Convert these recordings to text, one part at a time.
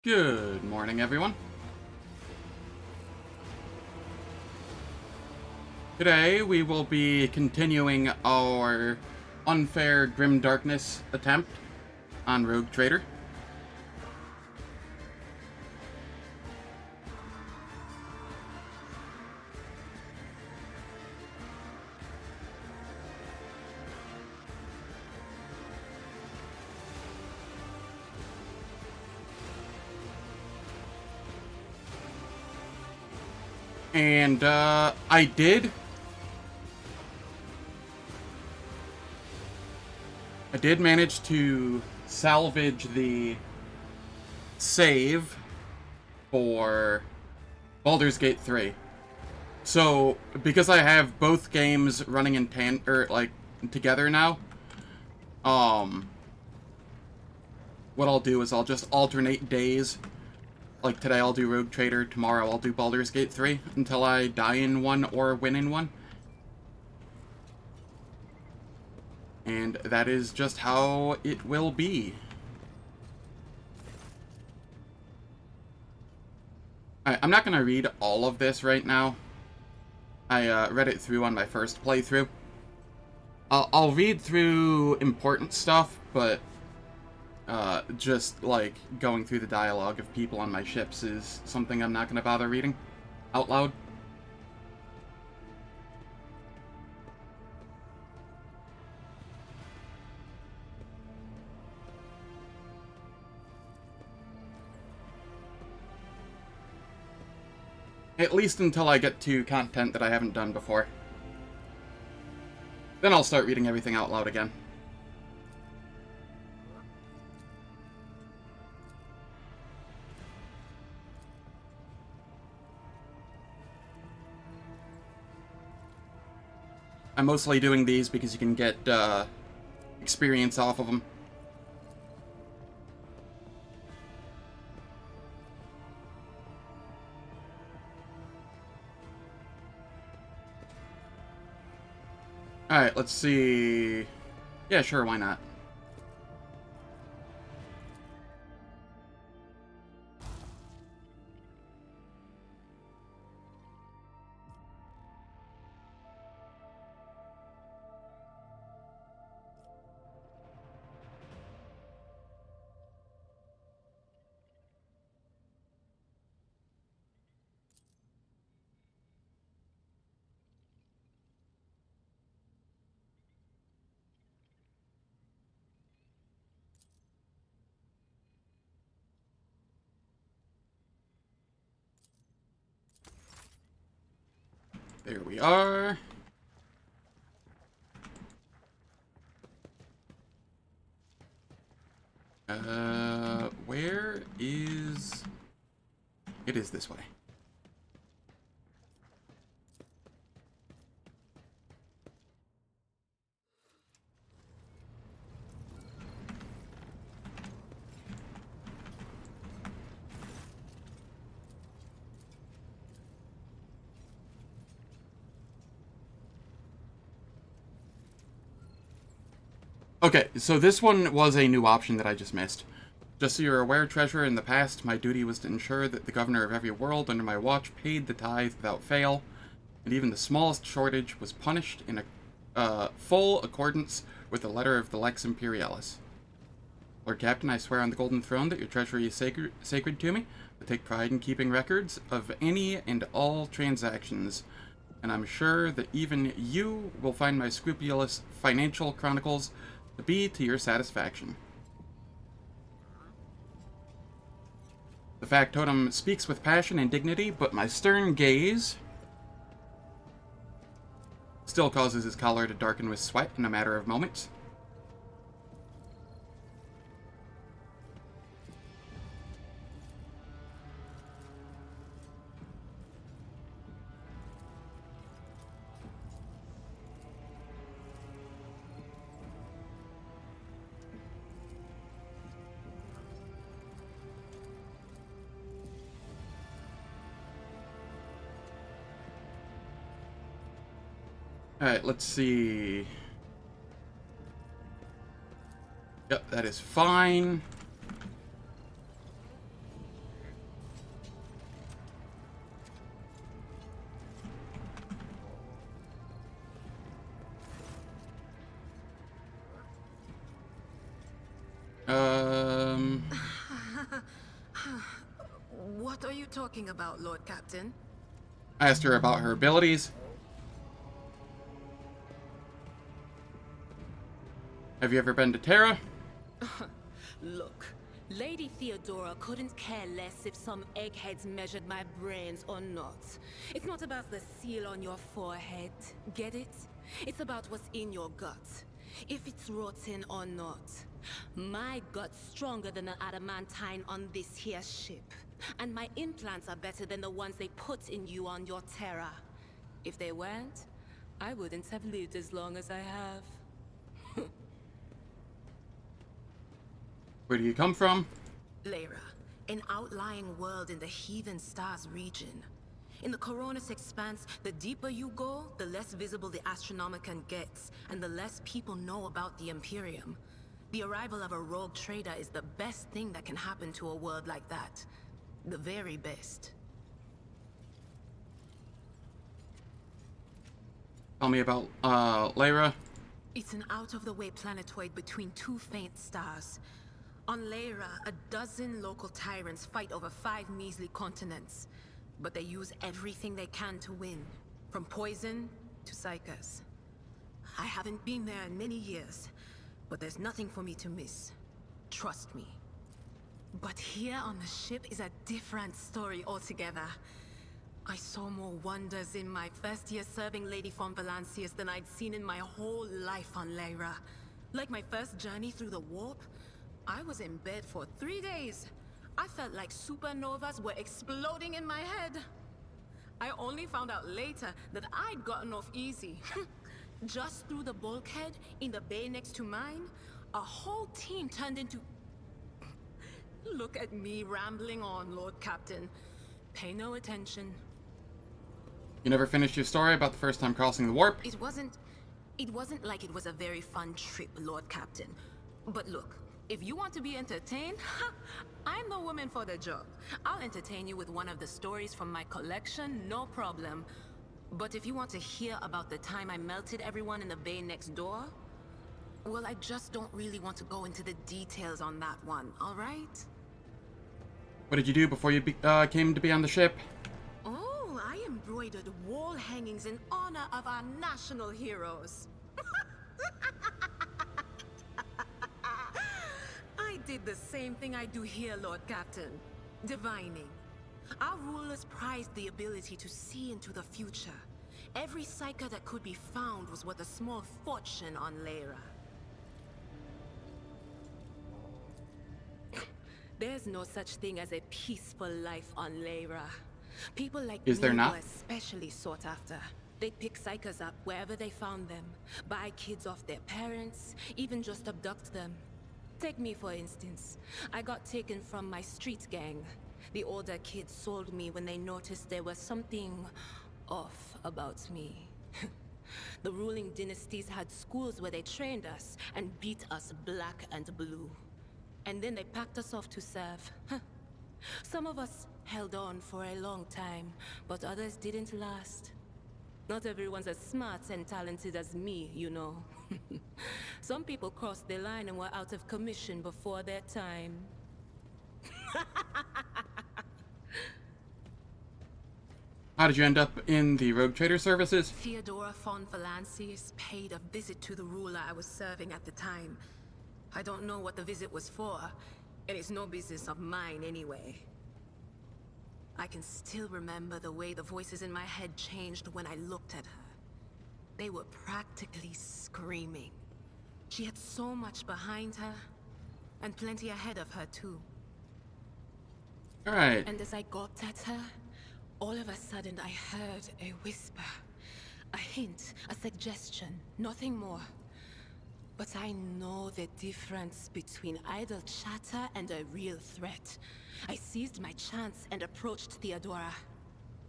Good morning, everyone. Today, we will be continuing our unfair Grim Darkness attempt on Rogue Trader. And, I did manage to salvage the save for Baldur's Gate 3. So, because I have both games running in together now, what I'll do is I'll just alternate days. Like, today I'll do Rogue Trader, tomorrow I'll do Baldur's Gate 3, until I die in one or win in one. And that is just how it will be. Alright, I'm not going to read all of this right now. I read it through on my first playthrough. I'll read through important stuff, but just, like, going through the dialogue of people on my ships is something I'm not going to bother reading out loud. At least until I get to content that I haven't done before. Then I'll start reading everything out loud again. I'm mostly doing these because you can get experience off of them. Alright, let's see. Yeah, sure, why not? There we are. Where is... It is this way. Okay, so this one was a new option that I just missed. Just so you're aware, Treasurer, in the past, my duty was to ensure that the governor of every world under my watch paid the tithe without fail, and even the smallest shortage was punished in a full accordance with the letter of the Lex Imperialis. Lord Captain, I swear on the Golden Throne that your treasury is sacred to me. I take pride in keeping records of any and all transactions, and I'm sure that even you will find my scrupulous financial chronicles to be to your satisfaction. The factotum speaks with passion and dignity, but my stern gaze still causes his collar to darken with sweat in a matter of moments. Alright, let's see. Yep, that is fine. Um, What are you talking about, Lord Captain? I asked her about her abilities. Have you ever been to Terra? Look, Lady Theodora couldn't care less if some eggheads measured my brains or not. It's not about the seal on your forehead, get it? It's about what's in your gut. If it's rotten or not. My gut's stronger than the adamantine on this here ship. And my implants are better than the ones they put in you on your Terra. If they weren't, I wouldn't have lived as long as I have. Where do you come from? Lyra, an outlying world in the Heathen Stars region. In the Coronis expanse, the deeper you go, the less visible the Astronomicon gets, and the less people know about the Imperium. The arrival of a rogue trader is the best thing that can happen to a world like that. The very best. Tell me about, Lyra. It's an out-of-the-way planetoid between two faint stars. On Lyra, a dozen local tyrants fight over 5 measly continents. But they use everything they can to win, from poison to psychers. I haven't been there in many years, but there's nothing for me to miss. Trust me. But here on the ship is a different story altogether. I saw more wonders in my first year serving Lady von Valancius than I'd seen in my whole life on Lyra. Like my first journey through the warp, I was in bed for 3 days. I felt like supernovas were exploding in my head. I only found out later that I'd gotten off easy. Just through the bulkhead in the bay next to mine, a whole team turned into... Look at me rambling on, Lord Captain. Pay no attention. You never finished your story about the first time crossing the warp? It wasn't like it was a very fun trip, Lord Captain. But look, if you want to be entertained, I'm the woman for the job. I'll entertain you with one of the stories from my collection, no problem. But if you want to hear about the time I melted everyone in the bay next door, well, I just don't really want to go into the details on that one, all right? What did you do before you came to be on the ship? Oh, I embroidered wall hangings in honor of our national heroes. I did the same thing I do here, Lord Captain. Divining. Our rulers prized the ability to see into the future. Every psyker that could be found was worth a small fortune on Lyra. There's no such thing as a peaceful life on Lyra. People like Is there me not? were especially sought after. They'd pick psychers up wherever they found them, buy kids off their parents, even just abduct them. Take me, for instance. I got taken from my street gang. The older kids sold me when they noticed there was something off about me. The ruling dynasties had schools where they trained us and beat us black and blue. And then they packed us off to serve. Some of us held on for a long time, but others didn't last. Not everyone's as smart and talented as me, you know. Some people crossed the line and were out of commission before their time. How did you end up in the Rogue Trader services? Theodora von Valancius paid a visit to the ruler I was serving at the time. I don't know what the visit was for, and it's no business of mine anyway. I can still remember the way the voices in my head changed when I looked at her. They were practically screaming. She had so much behind her, and plenty ahead of her too. Alright. And as I gawped at her, all of a sudden I heard a whisper. A hint, a suggestion, nothing more. But I know the difference between idle chatter and a real threat. I seized my chance and approached Theodora.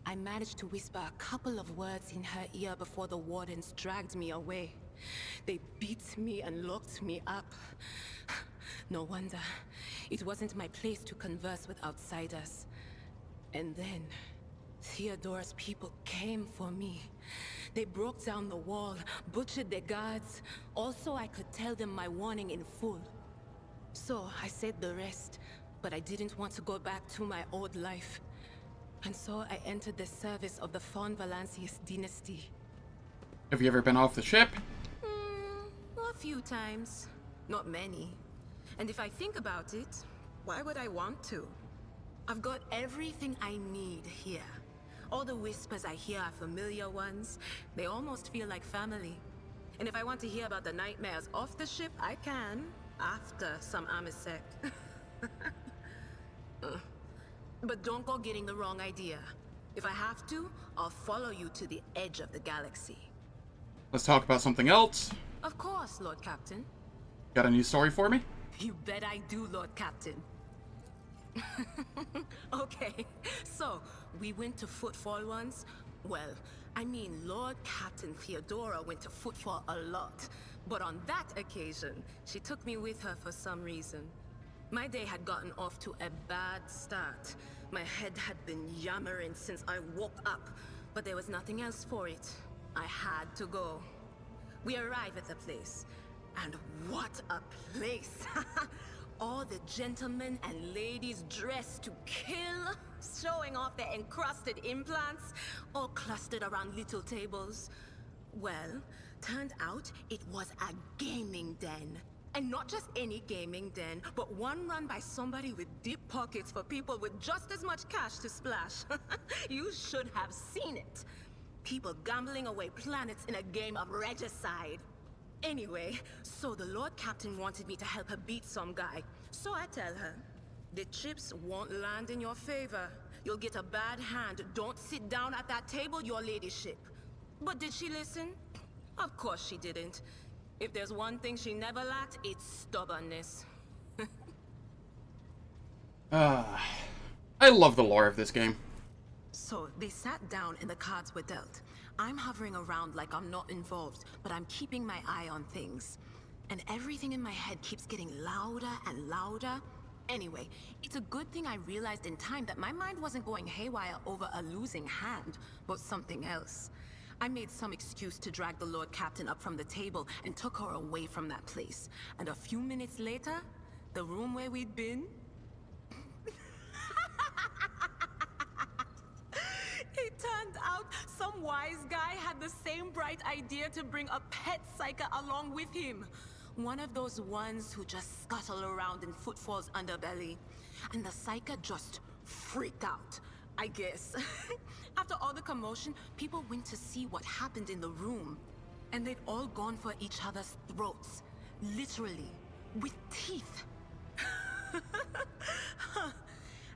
I managed to whisper a couple of words in her ear before the wardens dragged me away. They beat me and locked me up. No wonder. It wasn't my place to converse with outsiders. And then, Theodora's people came for me. They broke down the wall, butchered their guards. Also, I could tell them my warning in full. So I said the rest, but I didn't want to go back to my old life. And so I entered the service of the Von Valancius dynasty. Have you ever been off the ship? A few times. Not many. And if I think about it, why would I want to? I've got everything I need here. All the whispers I hear are familiar ones. They almost feel like family. And if I want to hear about the nightmares off the ship, I can. After some Amisec. But don't go getting the wrong idea. If I have to, I'll follow you to the edge of the galaxy. Let's talk about something else. Of course, Lord Captain. Got a new story for me? You bet I do, Lord Captain. Okay, so we went to Footfall once. Well, I mean, Lord Captain Theodora went to Footfall a lot. But on that occasion, she took me with her for some reason. My day had gotten off to a bad start. My head had been yammering since I woke up, but there was nothing else for it. I had to go. We arrive at the place, and what a place! All the gentlemen and ladies dressed to kill, showing off their encrusted implants, all clustered around little tables. Well, turned out it was a gaming den. And not just any gaming den, but one run by somebody with deep pockets for people with just as much cash to splash. You should have seen it. People gambling away planets in a game of regicide. Anyway, so the Lord Captain wanted me to help her beat some guy. So I tell her, the chips won't land in your favor. You'll get a bad hand. Don't sit down at that table, your ladyship. But did she listen? Of course she didn't. If there's one thing she never lacked, it's stubbornness. I love the lore of this game. So they sat down and the cards were dealt. I'm hovering around like I'm not involved, but I'm keeping my eye on things. And everything in my head keeps getting louder and louder. Anyway, it's a good thing I realized in time that my mind wasn't going haywire over a losing hand, but something else. I made some excuse to drag the Lord Captain up from the table and took her away from that place. And a few minutes later, the room where we'd been... It turned out some wise guy had the same bright idea to bring a pet psyker along with him. One of those ones who just scuttle around in Footfall's underbelly. And the psyker just freaked out, I guess. After all the commotion, people went to see what happened in the room. And they'd all gone for each other's throats. Literally. With teeth.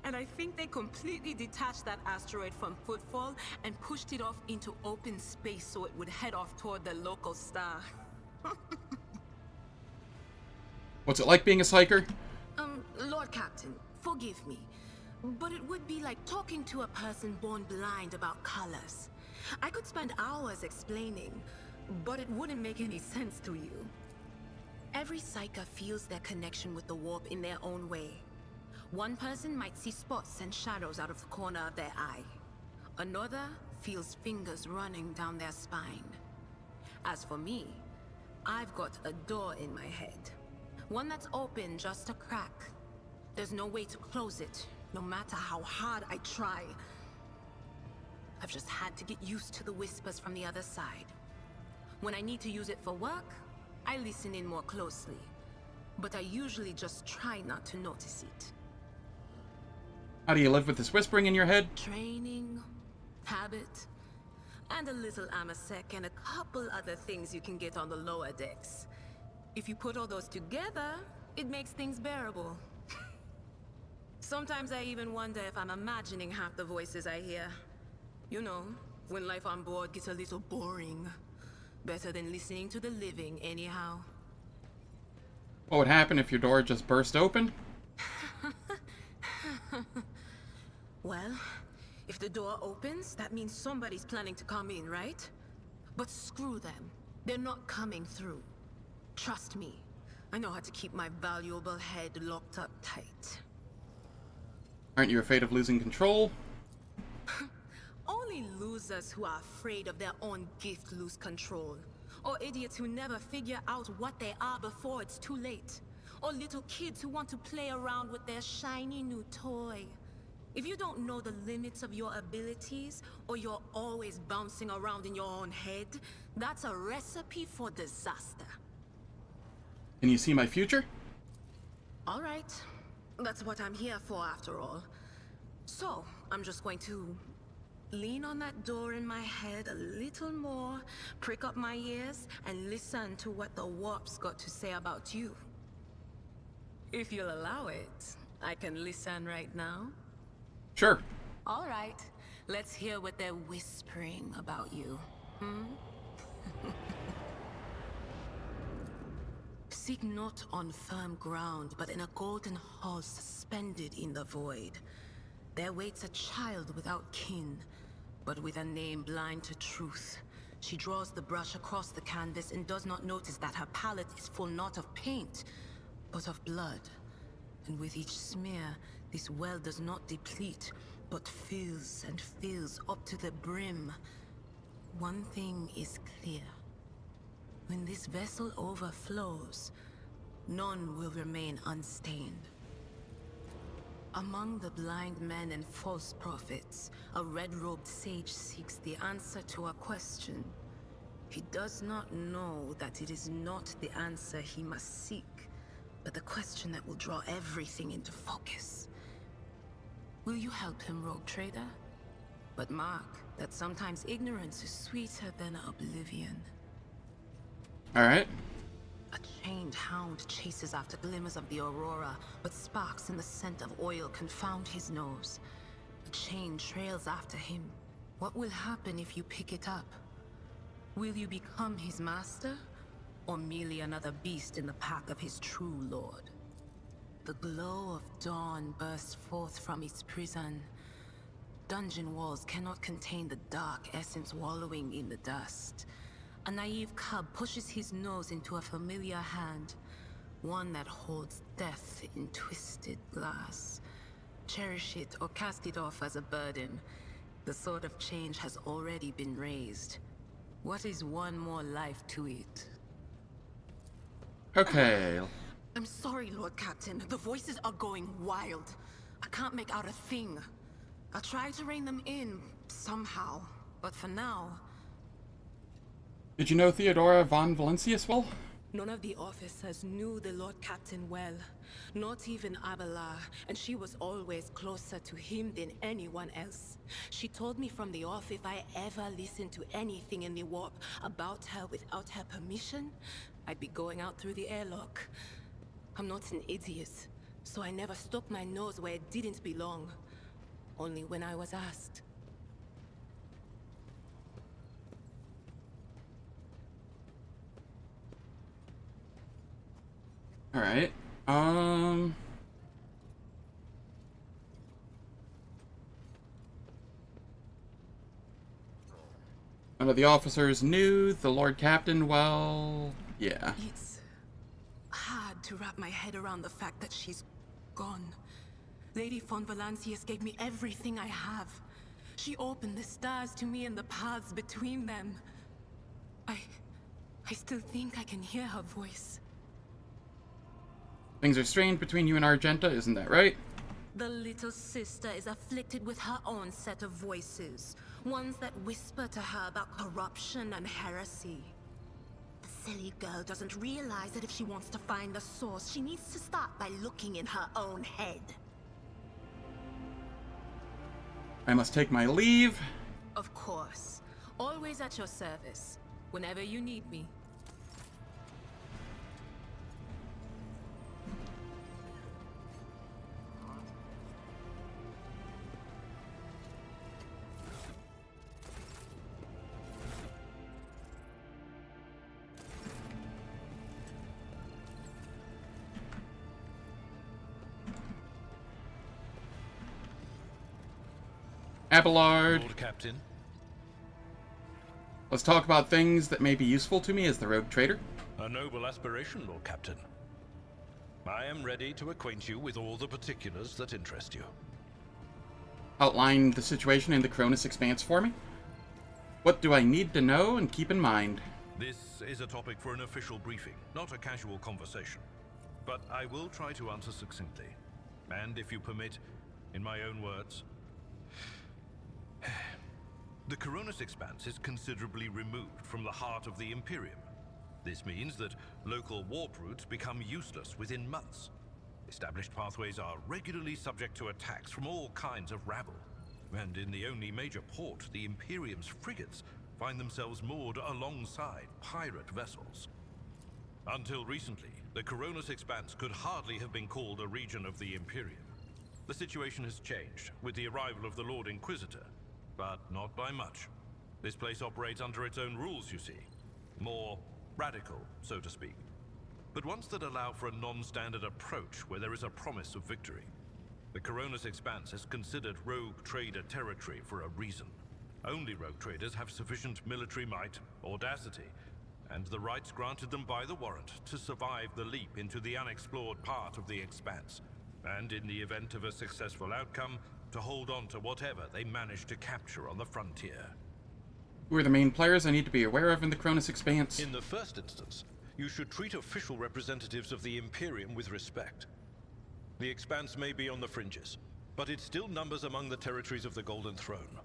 And I think they completely detached that asteroid from Footfall and pushed it off into open space so it would head off toward the local star. What's it like being a psyker? Lord Captain, forgive me. But it would be like talking to a person born blind about colors. I could spend hours explaining, but it wouldn't make any sense to you. Every psyker feels their connection with the warp in their own way. One person might see spots and shadows out of the corner of their eye. Another feels fingers running down their spine. As for me, I've got a door in my head. One that's open just a crack. There's no way to close it, no matter how hard I try. I've just had to get used to the whispers from the other side. When I need to use it for work, I listen in more closely. But I usually just try not to notice it. How do you live with this whispering in your head? Training, habit, and a little Amasec and a couple other things you can get on the lower decks. If you put all those together, it makes things bearable. Sometimes I even wonder if I'm imagining half the voices I hear. You know, when life on board gets a little boring. Better than listening to the living, anyhow. What would happen if your door just burst open? Well, if the door opens, that means somebody's planning to come in, right? But screw them. They're not coming through. Trust me. I know how to keep my valuable head locked up tight. Aren't you afraid of losing control? Only losers who are afraid of their own gift lose control. Or idiots who never figure out what they are before it's too late. or little kids who want to play around with their shiny new toy. If you don't know the limits of your abilities, or you're always bouncing around in your own head, that's a recipe for disaster. Can you see my future? All right. That's what I'm here for, after all. So, I'm just going to lean on that door in my head a little more, prick up my ears, and listen to what the warp's got to say about you. If you'll allow it, I can listen right now. Sure. All right. Let's hear what they're whispering about you. Seek not on firm ground, but in a golden hall suspended in the void. There waits a child without kin, but with a name blind to truth. She draws the brush across the canvas and does not notice that her palette is full not of paint, but of blood. And with each smear, this well does not deplete, but fills and fills up to the brim. One thing is clear. When this vessel overflows, none will remain unstained. Among the blind men and false prophets, a red-robed sage seeks the answer to a question. He does not know that it is not the answer he must seek, but the question that will draw everything into focus. Will you help him, Rogue Trader? But mark that sometimes ignorance is sweeter than oblivion. Alright. A chained hound chases after glimmers of the aurora, but sparks in the scent of oil confound his nose. The chain trails after him. What will happen if you pick it up? Will you become his master, or merely another beast in the pack of his true lord? The glow of dawn bursts forth from its prison. Dungeon walls cannot contain the dark essence wallowing in the dust. A naive cub pushes his nose into a familiar hand, one that holds death in twisted glass. Cherish it or cast it off as a burden. The sword of change has already been raised. What is one more life to it? Okay. I'm sorry, Lord Captain. The voices are going wild. I can't make out a thing. I'll try to rein them in, somehow. But for now... Did you know Theodora von Valencius well? None of the officers knew the Lord Captain well. Not even Abelard, and she was always closer to him than anyone else. She told me from the off if I ever listened to anything in the warp about her without her permission, I'd be going out through the airlock. I'm not an idiot, so I never stuck my nose where it didn't belong. Only when I was asked. Alright. None of the officers knew the Lord Captain well. Yeah. It's hard to wrap my head around the fact that she's gone. Lady von Valancius gave me everything I have. She opened the stars to me and the paths between them. I still think I can hear her voice. Things are strained between you and Argenta, isn't that right? The little sister is afflicted with her own set of voices. Ones that whisper to her about corruption and heresy. The silly girl doesn't realize that if she wants to find the source, she needs to start by looking in her own head. I must take my leave. Of course. Always at your service. Whenever you need me. Abelard. Lord Captain. Let's talk about things that may be useful to me as the Rogue Trader. A noble aspiration, Lord Captain. I am ready to acquaint you with all the particulars that interest you. Outline the situation in the Cronus Expanse for me. What do I need to know and keep in mind? This is a topic for an official briefing, not a casual conversation. but I will try to answer succinctly. And if you permit, in my own words, the Coronis Expanse is considerably removed from the heart of the Imperium. This means that local warp routes become useless within months. Established pathways are regularly subject to attacks from all kinds of rabble. And in the only major port, the Imperium's frigates find themselves moored alongside pirate vessels. Until recently, the Coronis Expanse could hardly have been called a region of the Imperium. The situation has changed with the arrival of the Lord Inquisitor, but not by much. This place operates under its own rules, you see. More radical, so to speak. But ones that allow for a non-standard approach where there is a promise of victory. The Coronis Expanse is considered rogue trader territory for a reason. Only rogue traders have sufficient military might, audacity, and the rights granted them by the warrant to survive the leap into the unexplored part of the Expanse, and in the event of a successful outcome, to hold on to whatever they manage to capture on the frontier. Who are the main players I need to be aware of in the Cronus Expanse? In the first instance, you should treat official representatives of the Imperium with respect. The Expanse may be on the fringes, but it still numbers among the territories of the Golden Throne.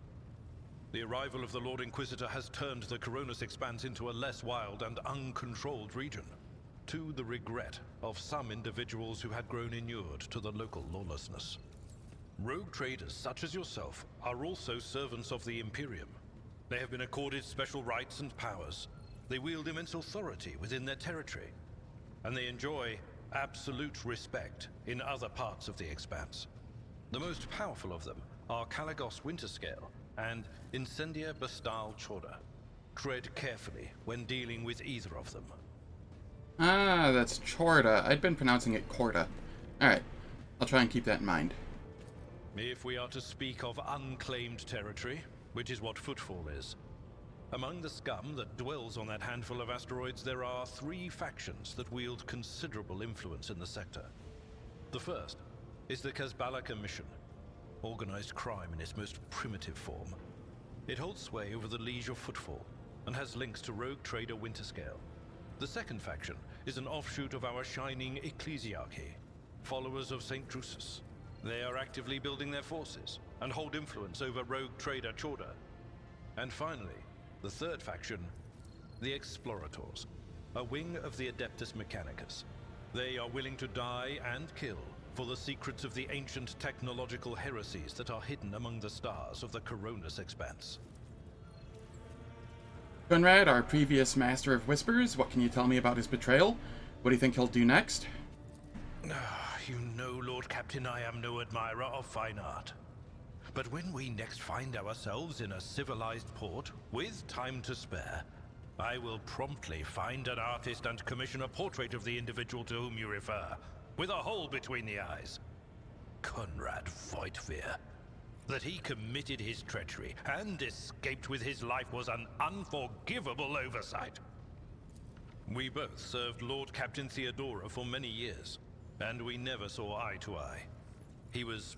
The arrival of the Lord Inquisitor has turned the Coronis Expanse into a less wild and uncontrolled region, to the regret of some individuals who had grown inured to the local lawlessness. Rogue traders such as yourself are also servants of the Imperium. They have been accorded special rights and powers. They wield immense authority within their territory, and they enjoy absolute respect in other parts of the Expanse. The most powerful of them are Caligos Winterscale and Incendia Bastal Chorda. Tread carefully when dealing with either of them. Ah, that's Chorda. I'd been pronouncing it Corda. Alright, I'll try and keep that in mind. If we are to speak of unclaimed territory, which is what Footfall is, among the scum that dwells on that handful of asteroids, there are 3 factions that wield considerable influence in the sector. The first is the Kazbalaka Mission, organized crime in its most primitive form. It holds sway over the Liege of Footfall, and has links to rogue trader Winterscale. The second faction is an offshoot of our shining ecclesiarchy, followers of St. Drusus. They are actively building their forces, and hold influence over rogue trader Chorda. And finally, the third faction, the Explorators, a wing of the Adeptus Mechanicus. They are willing to die and kill for the secrets of the ancient technological heresies that are hidden among the stars of the Coronis Expanse. Conrad, our previous Master of Whispers, what can you tell me about his betrayal? What do you think he'll do next? You know, Lord Captain, I am no admirer of fine art. But when we next find ourselves in a civilized port, with time to spare, I will promptly find an artist and commission a portrait of the individual to whom you refer, with a hole between the eyes. Conrad Voigtveer. That he committed his treachery and escaped with his life was an unforgivable oversight. We both served Lord Captain Theodora for many years, and we never saw eye to eye. He was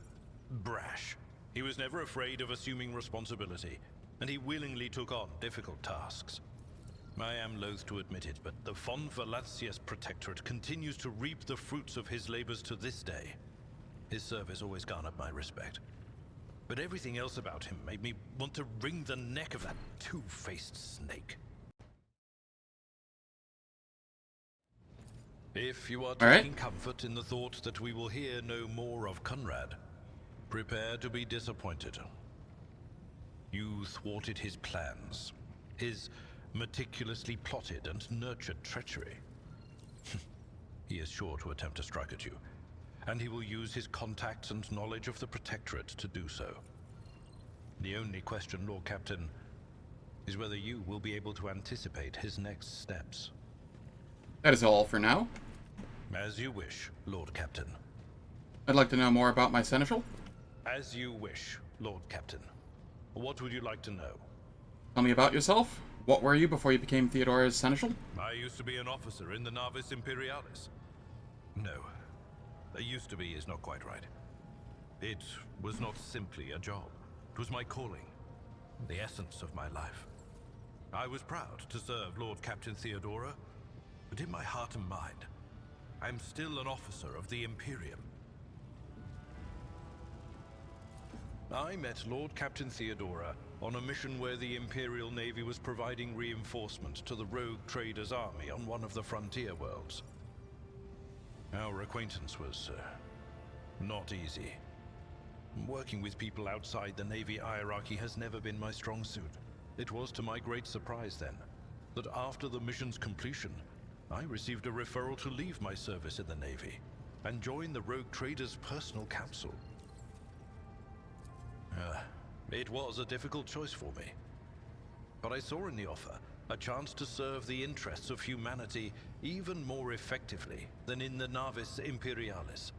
brash. He was never afraid of assuming responsibility, and he willingly took on difficult tasks. I am loath to admit it, but the Von Velatius Protectorate continues to reap the fruits of his labors to this day. His service always garnered my respect. But everything else about him made me want to wring the neck of that two-faced snake. If you are taking comfort in the thought that we will hear no more of Conrad, prepare to be disappointed. You thwarted his plans, his meticulously plotted and nurtured treachery. He is sure to attempt to strike at you, and he will use his contacts and knowledge of the Protectorate to do so. The only question, Lord Captain, is whether you will be able to anticipate his next steps. That is all for now. As you wish, Lord Captain. I'd like to know more about my seneschal. As you wish, Lord Captain. What would you like to know? Tell me about yourself. What were you before you became Theodora's seneschal? I used to be an officer in the Navis Imperialis. No, used to be is not quite right. It was not simply a job. It was my calling, the essence of my life. I was proud to serve Lord Captain Theodora, but in my heart and mind, I'm still an officer of the Imperium. I met Lord Captain Theodora on a mission where the Imperial Navy was providing reinforcement to the rogue traders' army on one of the frontier worlds. Our acquaintance was not easy. Working with people outside the Navy hierarchy has never been my strong suit. It was to my great surprise then, that after the mission's completion, I received a referral to leave my service in the Navy and join the rogue traders' personal council. It was a difficult choice for me. But I saw in the offer a chance to serve the interests of humanity even more effectively than in the Navis Imperialis.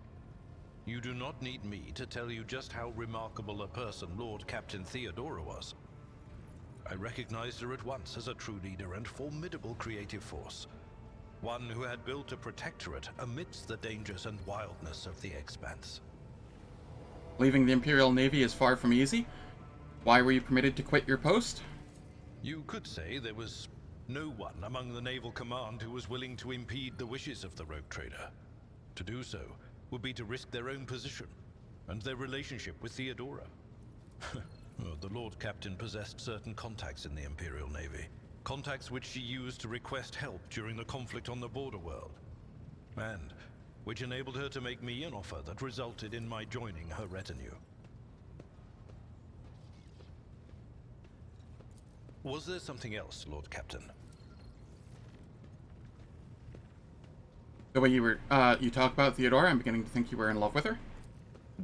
You do not need me to tell you just how remarkable a person Lord Captain Theodora was. I recognized her at once as a true leader and formidable creative force. One who had built a protectorate amidst the dangers and wildness of the Expanse. Leaving the Imperial Navy is far from easy. Why were you permitted to quit your post? You could say there was no one among the naval command who was willing to impede the wishes of the rogue trader. To do so would be to risk their own position and their relationship with Theodora. Well, the Lord Captain possessed certain contacts in the Imperial Navy. Contacts which she used to request help during the conflict on the border world. And which enabled her to make me an offer that resulted in my joining her retinue. Was there something else, Lord Captain? The way you talk about Theodora, I'm beginning to think you were in love with her.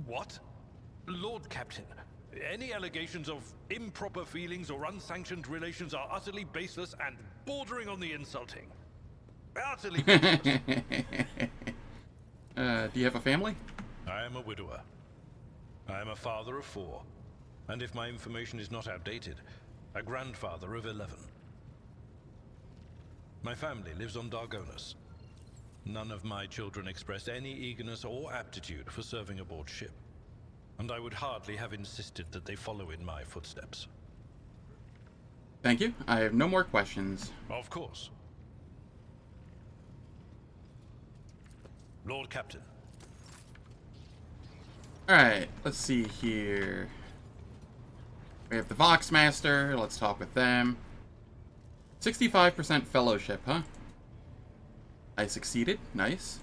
What? Lord Captain, any allegations of improper feelings or unsanctioned relations are utterly baseless and bordering on the insulting. Utterly baseless. Do you have a family? I am a widower. I am a father of 4, and if my information is not outdated, a grandfather of 11. My family lives on Dargonus. None of my children express any eagerness or aptitude for serving aboard ship, and I would hardly have insisted that they follow in my footsteps. Thank you. I have no more questions. Of course. Lord Captain. Alright, let's see here. We have the Voxmaster. Let's talk with them. 65% fellowship, huh? I succeeded. Nice.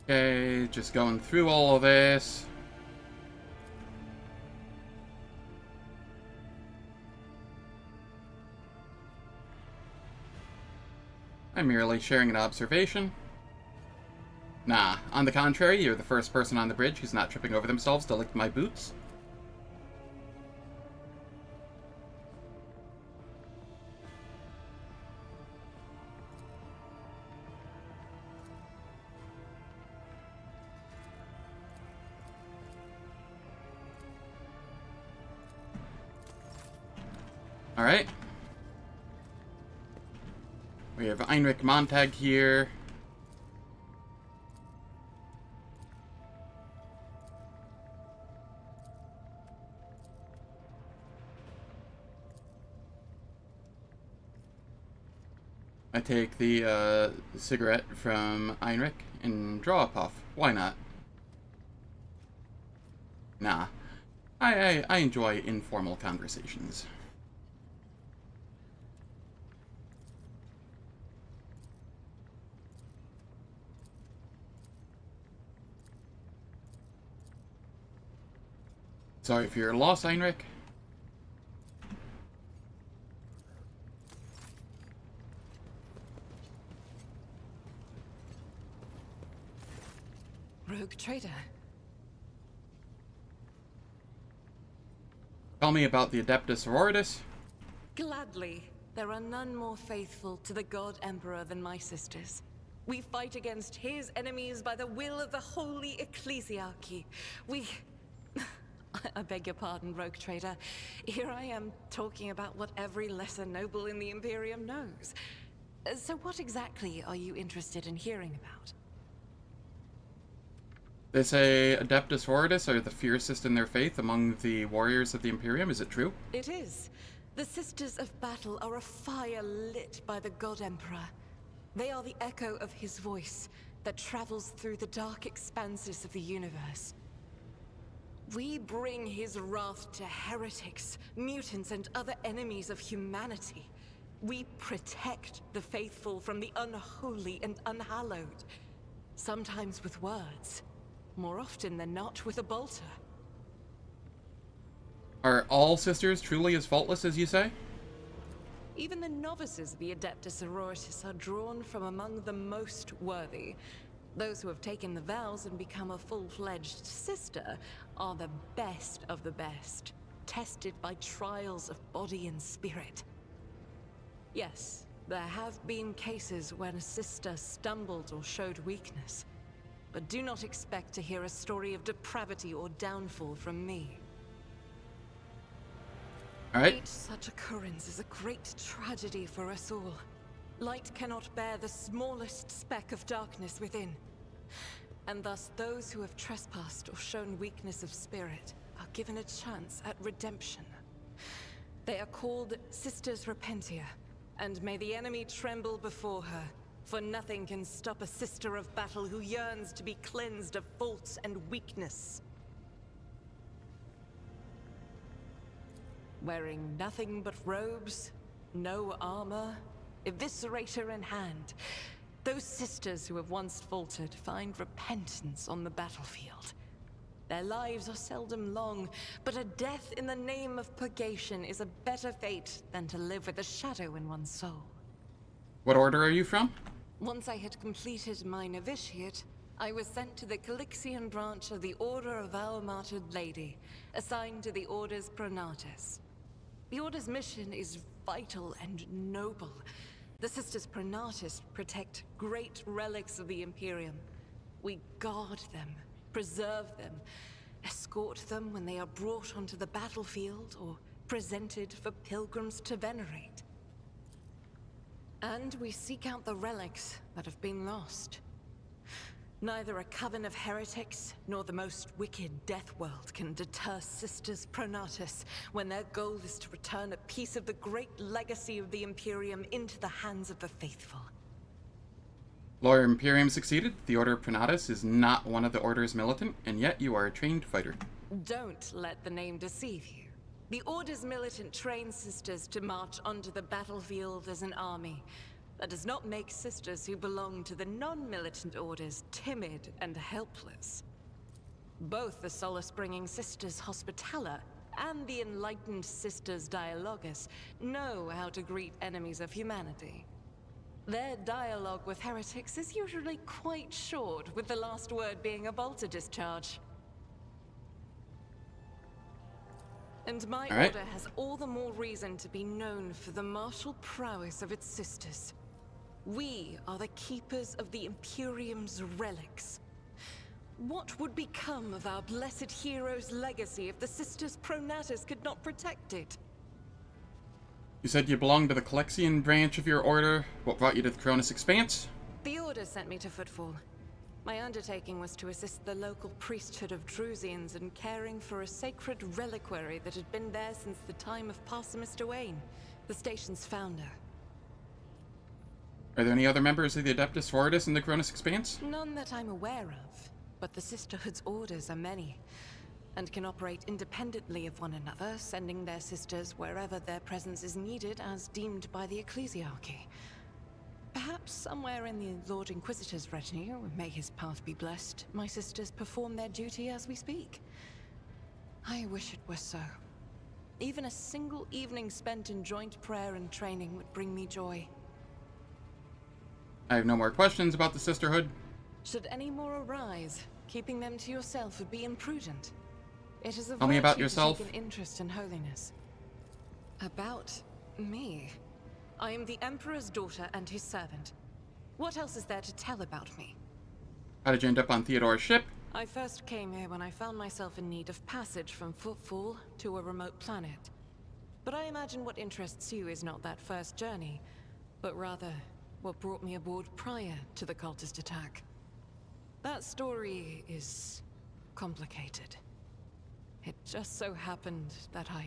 Okay, just going through all of this. I'm merely sharing an observation. Nah, on the contrary, you're the first person on the bridge who's not tripping over themselves to lick my boots. Alright. We have Heinrich Montag here. I take the cigarette from Heinrich and draw a puff. Why not? Nah. I enjoy informal conversations. Sorry for your loss, Heinrich. Rogue trader. Tell me about the Adeptus Sororitas. Gladly. There are none more faithful to the God Emperor than my sisters. We fight against his enemies by the will of the Holy Ecclesiarchy. We... I beg your pardon, Rogue Trader. Here I am talking about what every lesser noble in the Imperium knows. So what exactly are you interested in hearing about? They say Adeptus Sororitas are the fiercest in their faith among the warriors of the Imperium. Is it true? It is. The Sisters of Battle are a fire lit by the God Emperor. They are the echo of his voice that travels through the dark expanses of the universe. We bring his wrath to heretics, mutants, and other enemies of humanity. We protect the faithful from the unholy and unhallowed. Sometimes with words, more often than not with a bolter. Are all sisters truly as faultless as you say? Even the novices of the Adeptus Sororitas are drawn from among the most worthy. Those who have taken the vows and become a full-fledged sister are the best of the best, tested by trials of body and spirit. Yes, there have been cases when a sister stumbled or showed weakness, but do not expect to hear a story of depravity or downfall from me. Alright. Each such occurrence is a great tragedy for us all. Light cannot bear the smallest speck of darkness within. And thus those who have trespassed or shown weakness of spirit are given a chance at redemption. They are called Sisters Repentia, and may the enemy tremble before her, for nothing can stop a sister of battle who yearns to be cleansed of faults and weakness. Wearing nothing but robes, no armor, eviscerator in hand, those sisters who have once faltered find repentance on the battlefield. Their lives are seldom long, but a death in the name of purgation is a better fate than to live with a shadow in one's soul. What order are you from? Once I had completed my novitiate, I was sent to the Calixian branch of the Order of Our Martyred Lady, assigned to the Orders Pronatus. The Order's mission is vital and noble. The Sisters Pronatus protect great relics of the Imperium. We guard them, preserve them, escort them when they are brought onto the battlefield or presented for pilgrims to venerate. And we seek out the relics that have been lost. Neither a coven of heretics nor the most wicked death world can deter Sisters Pronatus when their goal is to return a piece of the great legacy of the Imperium into the hands of the faithful. Lawyer Imperium succeeded. The Order of Pronatus is not one of the Order's militant, and yet you are a trained fighter. Don't let the name deceive you. The Order's militant trains sisters to march onto the battlefield as an army. That does not make sisters who belong to the non-militant orders timid and helpless. Both the solace-bringing Sisters Hospitaller and the enlightened Sisters Dialogus know how to greet enemies of humanity. Their dialogue with heretics is usually quite short, with the last word being a bolter discharge. And my order has all the more reason to be known for the martial prowess of its sisters. We are the keepers of the Imperium's relics. What would become of our blessed hero's legacy if the Sisters Pronatus could not protect it? You said you belonged to the Calexian branch of your order. What brought you to the Cronus Expanse? The Order sent me to Footfall. My undertaking was to assist the local priesthood of Drusians in caring for a sacred reliquary that had been there since the time of Parson Mr. Wayne, the station's founder. Are there any other members of the Adeptus Sororitas in the Cronus Expanse? None that I'm aware of, but the Sisterhood's orders are many, and can operate independently of one another, sending their sisters wherever their presence is needed as deemed by the Ecclesiarchy. Perhaps somewhere in the Lord Inquisitor's retinue, may his path be blessed, my sisters perform their duty as we speak. I wish it were so. Even a single evening spent in joint prayer and training would bring me joy. I have no more questions about the Sisterhood. Should any more arise, keeping them to yourself would be imprudent. It is a Tell me about virtue yourself. to take an interest in holiness. About me? I am the Emperor's daughter and his servant. What else is there to tell about me? How did you end up on Theodore's ship? I first came here when I found myself in need of passage from Footfall to a remote planet. But I imagine what interests you is not that first journey, but rather what brought me aboard prior to the cultist attack. That story is complicated. It just so happened that I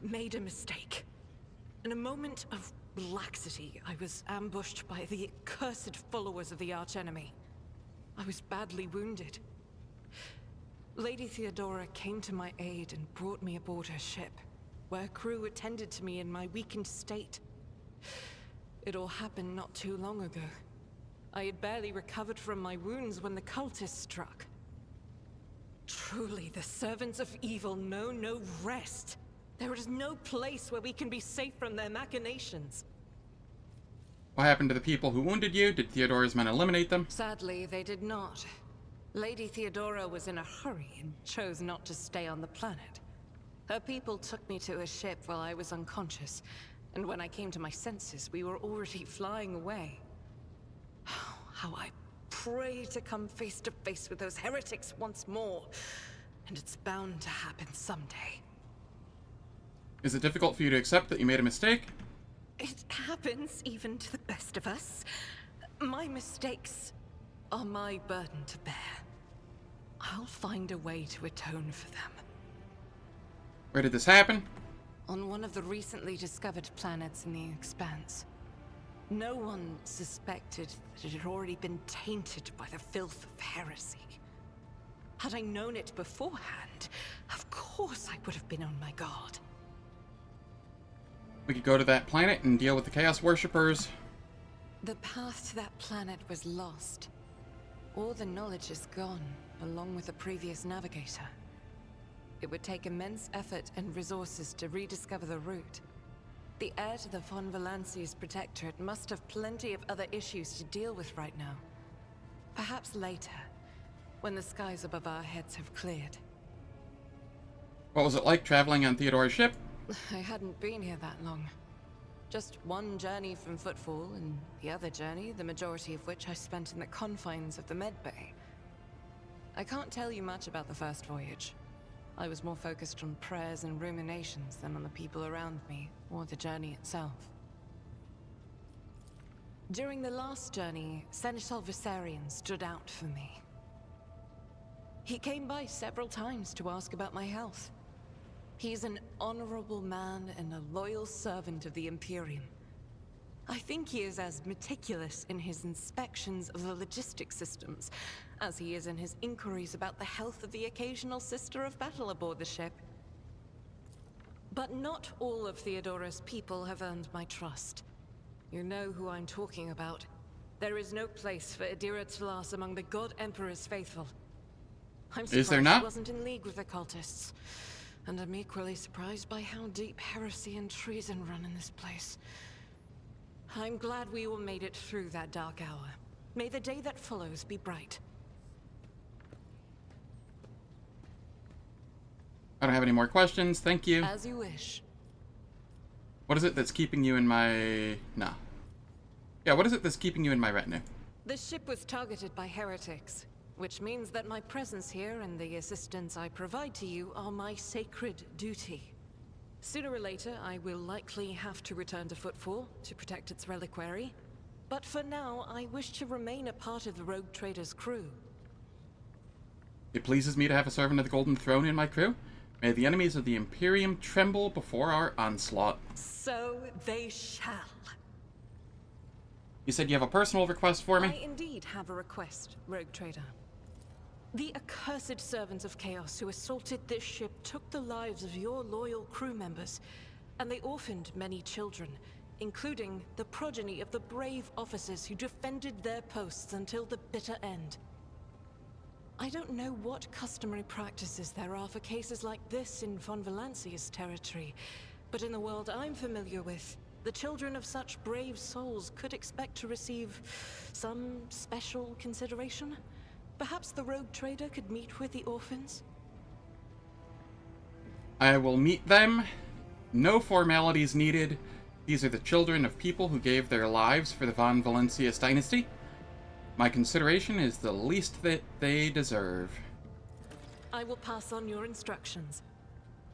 made a mistake. In a moment of laxity, I was ambushed by the accursed followers of the archenemy. I was badly wounded. Lady Theodora came to my aid and brought me aboard her ship, where crew attended to me in my weakened state. It all happened not too long ago. I had barely recovered from my wounds when the cultists struck. Truly, the servants of evil know no rest. There is no place where we can be safe from their machinations. What happened to the people who wounded you? Did Theodore's men eliminate them? Sadly, they did not. Lady Theodora was in a hurry and chose not to stay on the planet. Her people took me to a ship while I was unconscious, and when I came to my senses, we were already flying away. How I pray to come face to face with those heretics once more, and it's bound to happen someday. Is it difficult for you to accept that you made a mistake? It happens even to the best of us. My mistakes are my burden to bear. I'll find a way to atone for them. Where did this happen? On one of the recently discovered planets in the Expanse. No one suspected that it had already been tainted by the filth of heresy. Had I known it beforehand, of course I would have been on my guard. We could go to that planet and deal with the Chaos Worshippers. The path to that planet was lost. All the knowledge is gone, along with the previous navigator. It would take immense effort and resources to rediscover the route. The heir to the Von Valanci's protectorate must have plenty of other issues to deal with right now. Perhaps later, when the skies above our heads have cleared. What was it like traveling on Theodore's ship? I hadn't been here that long. Just one journey from Footfall, and the other journey, the majority of which I spent in the confines of the Medbay. I can't tell you much about the first voyage. I was more focused on prayers and ruminations than on the people around me, or the journey itself. During the last journey, Seneschal Viserion stood out for me. He came by several times to ask about my health. He's an honorable man and a loyal servant of the Imperium. I think he is as meticulous in his inspections of the logistics systems as he is in his inquiries about the health of the occasional sister of battle aboard the ship. But not all of Theodora's people have earned my trust. You know who I'm talking about. There is no place for Adira Tlas among the God Emperor's faithful. I'm surprised there not? he wasn't in league with the cultists. And I'm equally surprised by how deep heresy and treason run in this place. I'm glad we all made it through that dark hour. May the day that follows be bright. I don't have any more questions, thank you. As you wish. What is it that's keeping you in my... Nah. Yeah, what is it that's keeping you in my retinue? The ship was targeted by heretics, which means that my presence here and the assistance I provide to you are my sacred duty. Sooner or later, I will likely have to return to Footfall to protect its reliquary. But for now, I wish to remain a part of the Rogue Trader's crew. It pleases me to have a servant of the Golden Throne in my crew. May the enemies of the Imperium tremble before our onslaught. So they shall. You said you have a personal request for me? I indeed have a request, Rogue Trader. The accursed servants of Chaos who assaulted this ship took the lives of your loyal crew members, and they orphaned many children, including the progeny of the brave officers who defended their posts until the bitter end. I don't know what customary practices there are for cases like this in Von Valancia's territory, but in the world I'm familiar with, the children of such brave souls could expect to receive some special consideration. Perhaps the rogue trader could meet with the orphans? I will meet them. No formalities needed. These are the children of people who gave their lives for the Von Valancius dynasty. My consideration is the least that they deserve. I will pass on your instructions.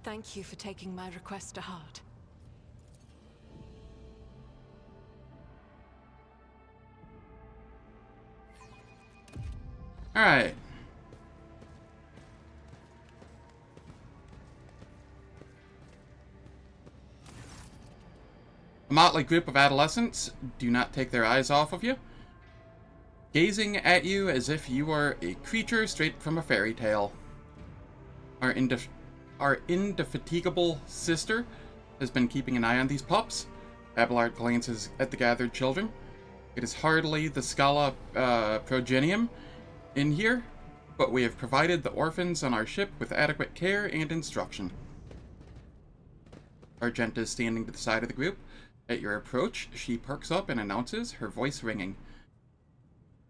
Thank you for taking my request to heart. Alright. A motley group of adolescents do not take their eyes off of you, gazing at you as if you are a creature straight from a fairy tale. Our indefatigable sister has been keeping an eye on these pups. Abelard glances at the gathered children. It is hardly the Scala progenium in here, but we have provided the orphans on our ship with adequate care and instruction. Argenta is standing to the side of the group. At your approach, she perks up and announces, her voice ringing.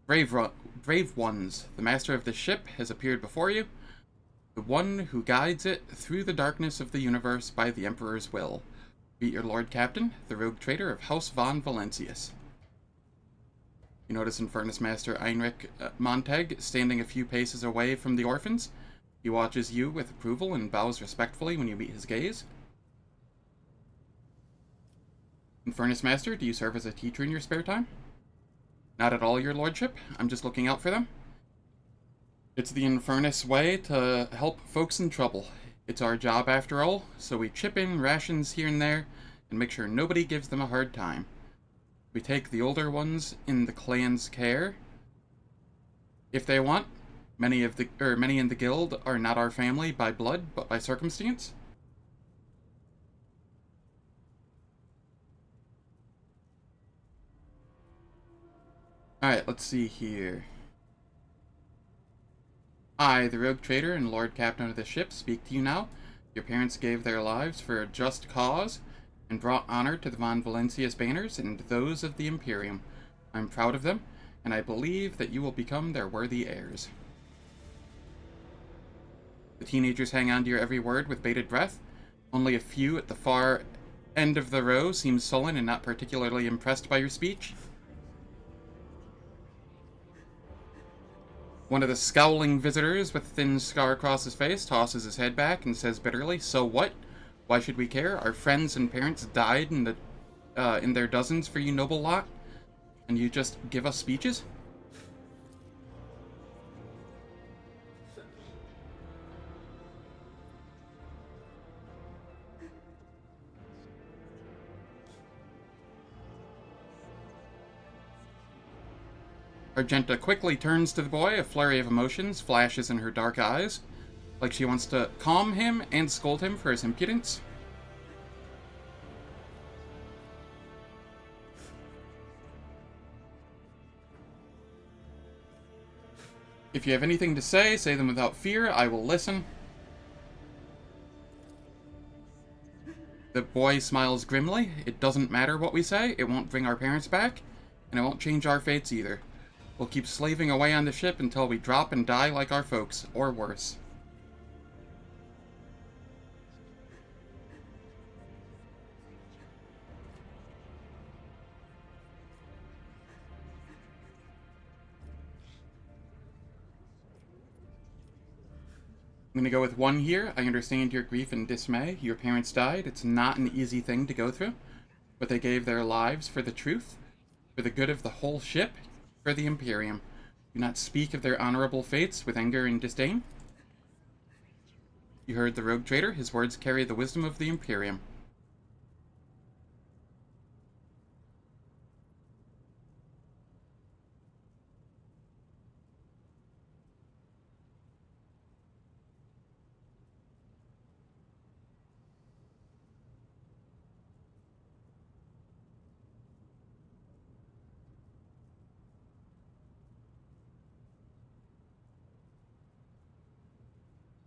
Brave ones, the master of this ship has appeared before you, the one who guides it through the darkness of the universe by the Emperor's will. Meet your Lord Captain, the rogue trader of House Von Valancius. You notice Infernus Master Heinrich Montag standing a few paces away from the orphans. He watches you with approval and bows respectfully when you meet his gaze. Infernus Master, do you serve as a teacher in your spare time? Not at all, your lordship. I'm just looking out for them. It's the Infernus way to help folks in trouble. It's our job after all, so we chip in rations here and there and make sure nobody gives them a hard time. We take the older ones in the clan's care if they want. Many in the guild are not our family by blood, but by circumstance. Alright, let's see here. I, the rogue trader and lord captain of the ship, speak to you now. Your parents gave their lives for a just cause and brought honor to the Von Valancius banners and those of the Imperium. I'm proud of them, and I believe that you will become their worthy heirs. The teenagers hang on to your every word with bated breath. Only a few at the far end of the row seem sullen and not particularly impressed by your speech. One of the scowling visitors with a thin scar across his face tosses his head back and says bitterly, "So what? Why should we care? Our friends and parents died in their dozens for you noble lot, and you just give us speeches?" Argenta quickly turns to the boy, a flurry of emotions flashes in her dark eyes, like she wants to calm him and scold him for his impudence. If you have anything to say them without fear. I will listen. The boy smiles grimly. It doesn't matter what we say. It won't bring our parents back, and it won't change our fates either. We'll keep slaving away on the ship until we drop and die like our folks, or worse. I'm gonna go with one here. I understand your grief and dismay. Your parents died. It's not an easy thing to go through, but they gave their lives for the truth, for the good of the whole ship, for the Imperium. Do not speak of their honorable fates with anger and disdain. You heard the rogue trader. His words carry the wisdom of the Imperium.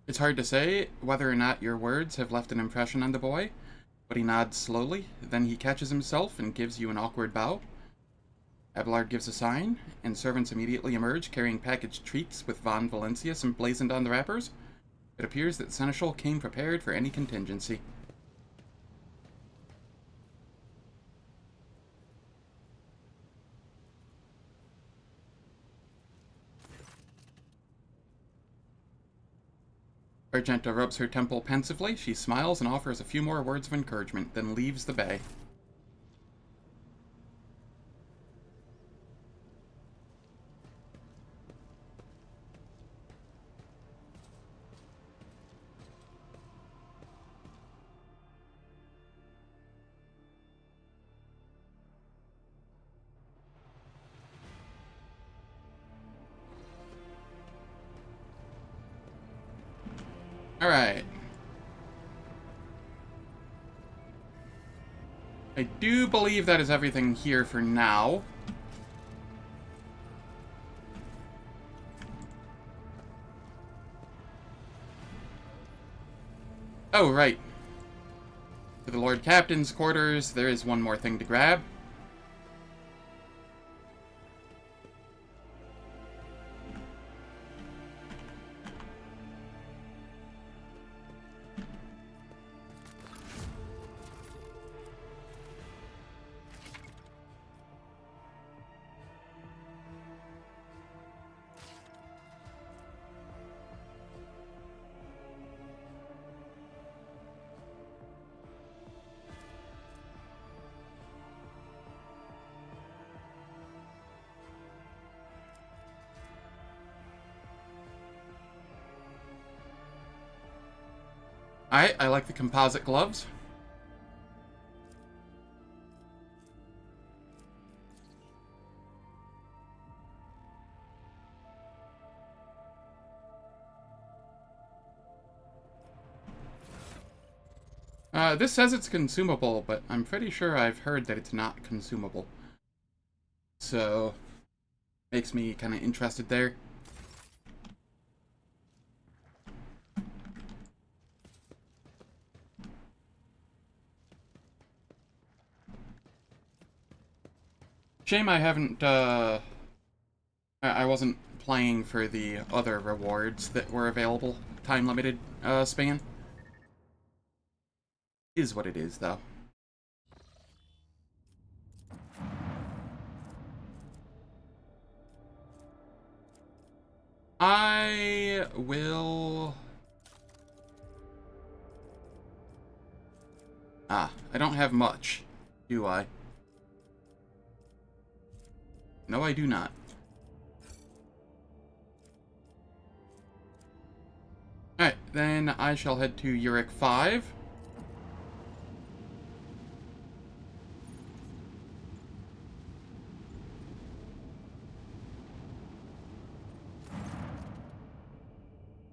It's hard to say whether or not your words have left an impression on the boy, but he nods slowly, then he catches himself and gives you an awkward bow. Abelard gives a sign, and servants immediately emerge, carrying packaged treats with Von Valentius emblazoned on the wrappers. It appears that the Seneschal came prepared for any contingency. Argenta rubs her temple pensively. She smiles and offers a few more words of encouragement, then leaves the bay. Alright. I do believe that is everything here for now. Oh, right. To the Lord Captain's quarters, there is one more thing to grab. Alright, I like the composite gloves. This says it's consumable, but I'm pretty sure I've heard that it's not consumable. So, makes me kind of interested there. Shame I haven't, I wasn't playing for the other rewards that were available, time-limited, span. Is what it is, though. I will... I don't have much, do I? No, I do not. Alright, then I shall head to Eurac V.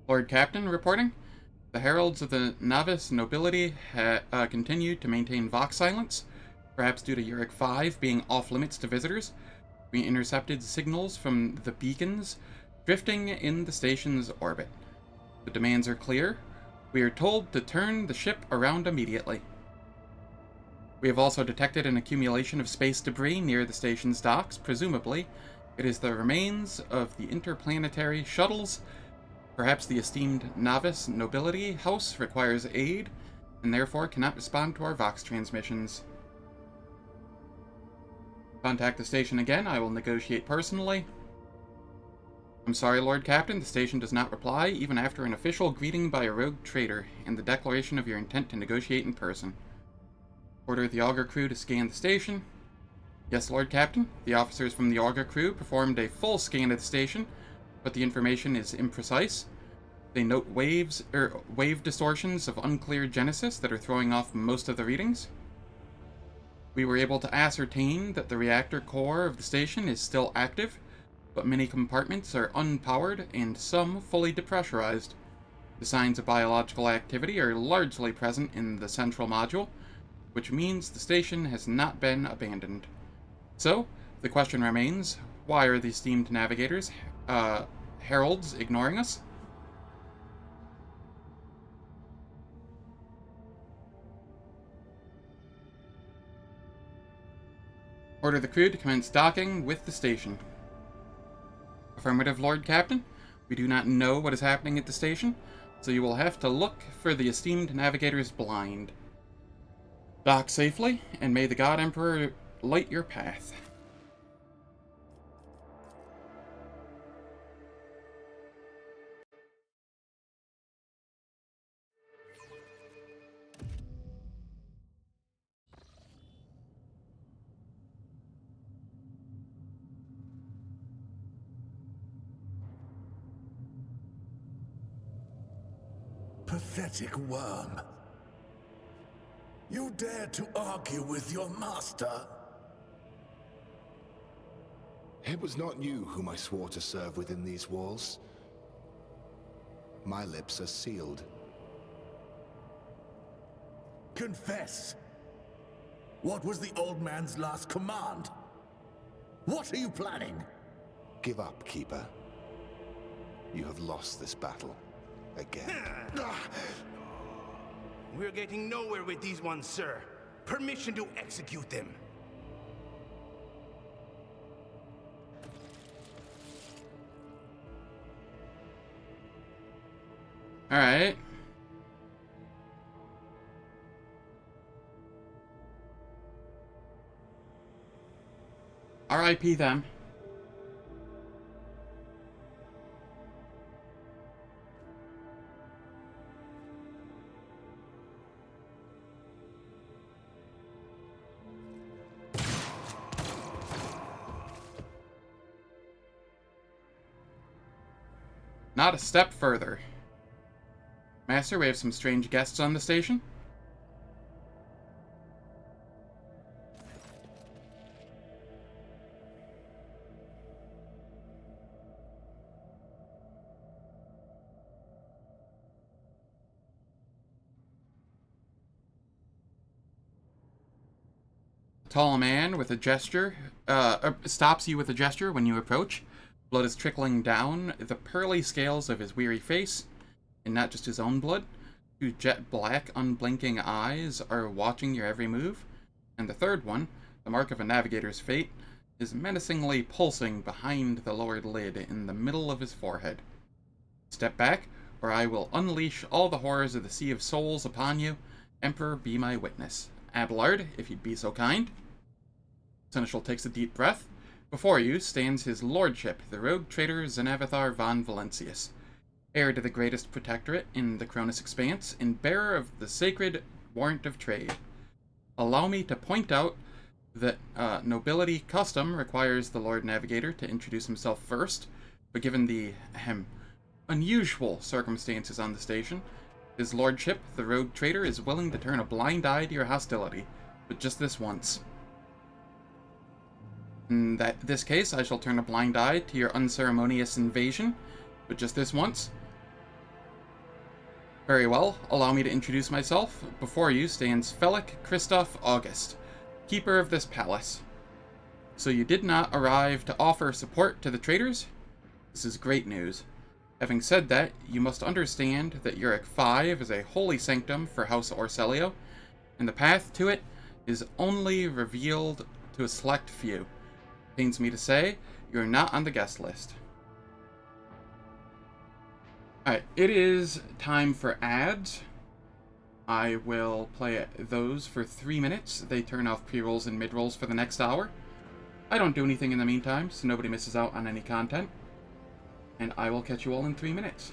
Lord Captain reporting. The heralds of the novice nobility continue to maintain Vox silence, perhaps due to Eurac V being off-limits to visitors. We intercepted signals from the beacons drifting in the station's orbit. The demands are clear. We are told to turn the ship around immediately. We have also detected an accumulation of space debris near the station's docks. Presumably, it is the remains of the interplanetary shuttles. Perhaps the esteemed novice nobility house requires aid, and therefore cannot respond to our Vox transmissions. Contact the station again. I will negotiate personally. I'm sorry, Lord Captain. The station does not reply, even after an official greeting by a rogue traitor, and the declaration of your intent to negotiate in person. Order the auger crew to scan the station. Yes, Lord Captain. The officers from the auger crew performed a full scan of the station, but the information is imprecise. They note wave distortions of unclear genesis that are throwing off most of the readings. We were able to ascertain that the reactor core of the station is still active, but many compartments are unpowered and some fully depressurized. The signs of biological activity are largely present in the central module, which means the station has not been abandoned. So, the question remains, why are the esteemed navigators, heralds, ignoring us? Order the crew to commence docking with the station. Affirmative, Lord Captain. We do not know what is happening at the station, so you will have to look for the esteemed navigator's blind. Dock safely, and may the God Emperor light your path. Pathetic worm. You dare to argue with your master? It was not you whom I swore to serve within these walls. My lips are sealed. Confess. What was the old man's last command? What are you planning? Give up, Keeper. You have lost this battle. Again. We're getting nowhere with these ones, sir. Permission to execute them. Alright. R.I.P. them. Not a step further. Master, we have some strange guests on the station. A tall man with a gesture stops you with a gesture when you approach. Blood is trickling down the pearly scales of his weary face, and not just his own blood. Two jet black, unblinking eyes are watching your every move, and the third one, the mark of a navigator's fate, is menacingly pulsing behind the lowered lid in the middle of his forehead. Step back, or I will unleash all the horrors of the Sea of Souls upon you. Emperor, be my witness. Abelard, if you'd be so kind. Seneschal takes a deep breath. Before you stands his lordship, the rogue traitor Zenavathar von Valentius, heir to the greatest protectorate in the Cronus Expanse, and bearer of the sacred warrant of trade. Allow me to point out that nobility custom requires the Lord Navigator to introduce himself first, but given the unusual circumstances on the station, his lordship, the rogue traitor, is willing to turn a blind eye to your hostility, but just this once. In this case, I shall turn a blind eye to your unceremonious invasion, but just this once. Very well, allow me to introduce myself. Before you stands Felic Christoph August, keeper of this palace. So you did not arrive to offer support to the traitors? This is great news. Having said that, you must understand that Eurac V is a holy sanctum for House Orselio, and the path to it is only revealed to a select few. Pains me to say, you are not on the guest list. Alright, it is time for ads. I will play those for 3 minutes. They turn off pre-rolls and mid-rolls for the next hour. I don't do anything in the meantime, so nobody misses out on any content. And I will catch you all in 3 minutes.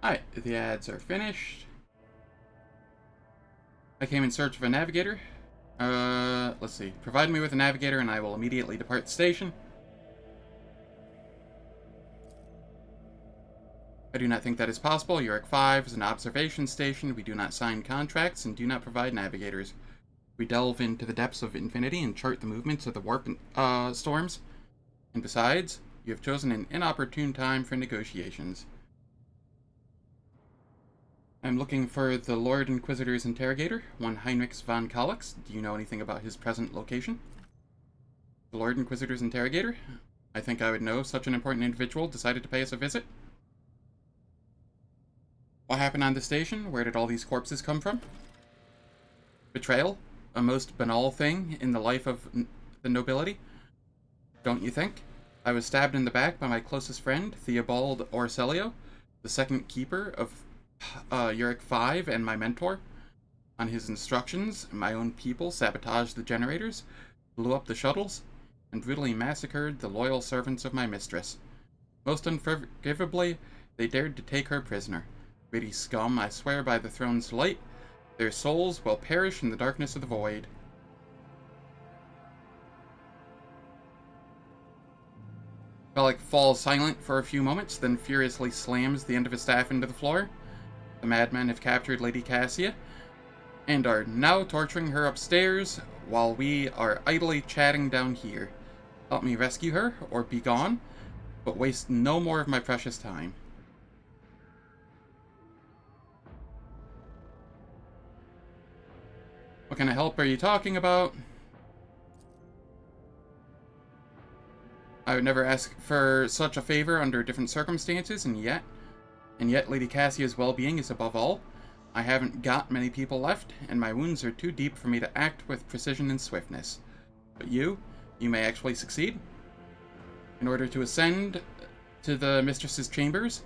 Alright, the ads are finished. I came in search of a navigator. Let's see. Provide me with a navigator and I will immediately depart the station. I do not think that is possible. Eurac V is an observation station. We do not sign contracts and do not provide navigators. We delve into the depths of infinity and chart the movements of the warp storms. And besides, you have chosen an inopportune time for negotiations. I'm looking for the Lord Inquisitor's interrogator, one Heinrich von Kallix. Do you know anything about his present location? The Lord Inquisitor's interrogator? I think I would know. Such an important individual decided to pay us a visit. What happened on the station? Where did all these corpses come from? Betrayal? A most banal thing in the life of the nobility? Don't you think? I was stabbed in the back by my closest friend, Theobald Orselio, the second keeper of Eurac V and my mentor. On his instructions, my own people sabotaged the generators, blew up the shuttles, and brutally massacred the loyal servants of my mistress. Most unforgivably, they dared to take her prisoner. Greedy scum, I swear by the throne's light, their souls will perish in the darkness of the void. Bellic falls silent for a few moments, then furiously slams the end of his staff into the floor. The madmen have captured Lady Cassia, and are now torturing her upstairs, while we are idly chatting down here. Help me rescue her, or be gone, but waste no more of my precious time. What kind of help are you talking about? I would never ask for such a favor under different circumstances, and yet Lady Cassia's well-being is above all. I haven't got many people left, and my wounds are too deep for me to act with precision and swiftness. But you may actually succeed. In order to ascend to the Mistress's chambers,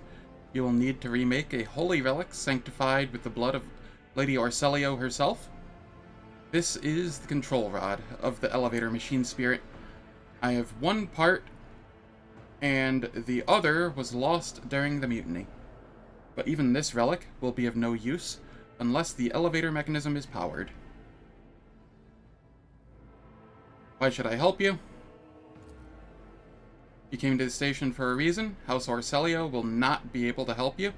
you will need to remake a holy relic sanctified with the blood of Lady Orselio herself. This is the control rod of the elevator machine spirit. I have one part, and the other was lost during the mutiny. But even this relic will be of no use unless the elevator mechanism is powered. Why should I help you? You came to the station for a reason. House Orselio will not be able to help you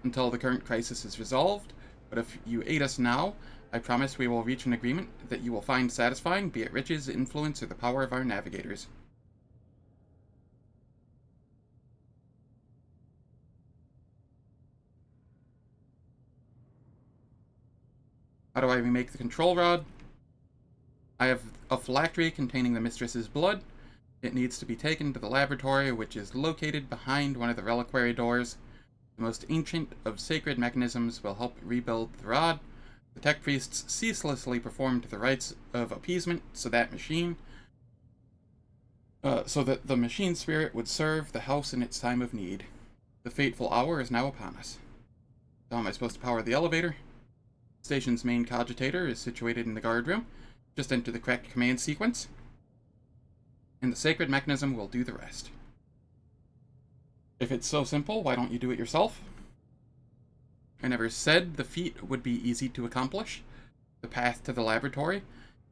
until the current crisis is resolved, but if you aid us now, I promise we will reach an agreement that you will find satisfying, be it riches, influence, or the power of our navigators. How do I remake the control rod? I have a phylactery containing the mistress's blood. It needs to be taken to the laboratory, which is located behind one of the reliquary doors. The most ancient of sacred mechanisms will help rebuild the rod. The tech priests ceaselessly performed the rites of appeasement so that the machine spirit would serve the house in its time of need. The fateful hour is now upon us. How am I supposed to power the elevator? The station's main cogitator is situated in the guard room. Just enter the correct command sequence, and the sacred mechanism will do the rest. If it's so simple, why don't you do it yourself? I never said the feat would be easy to accomplish. The path to the laboratory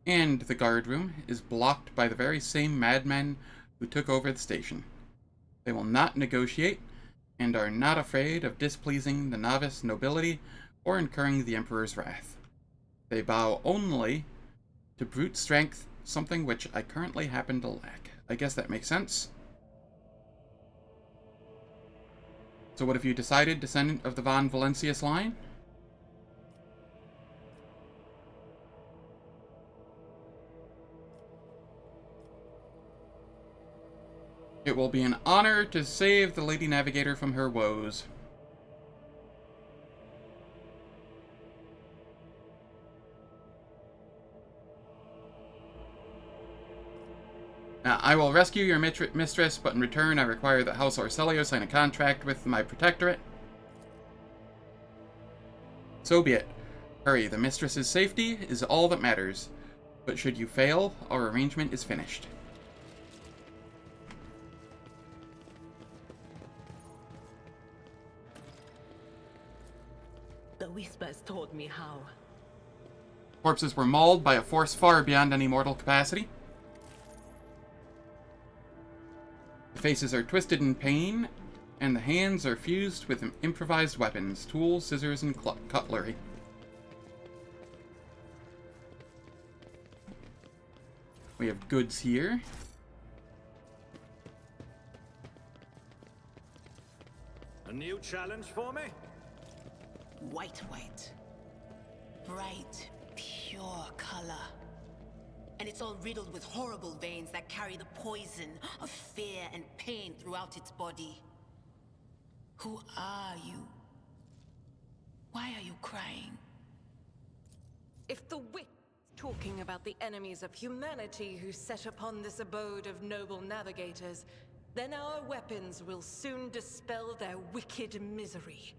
and the guard room is blocked by the very same madmen who took over the station. They will not negotiate and are not afraid of displeasing the novice nobility or incurring the Emperor's wrath. They bow only to brute strength, something which I currently happen to lack. I guess that makes sense. So what if you decided, descendant of the von Valentius line? It will be an honor to save the Lady Navigator from her woes. Now, I will rescue your mistress, but in return I require that House Orselio sign a contract with my protectorate. So be it. Hurry, the mistress's safety is all that matters. But should you fail, our arrangement is finished. The whispers told me how. Corpses were mauled by a force far beyond any mortal capacity. The faces are twisted in pain, and the hands are fused with improvised weapons, tools, scissors, and cutlery. We have goods here. A new challenge for me? White. Bright, pure color. And it's all riddled with horrible veins that carry the poison of fear and pain throughout its body. Who are you? Why are you crying? If the witch is talking about the enemies of humanity who set upon this abode of noble navigators, then our weapons will soon dispel their wicked misery.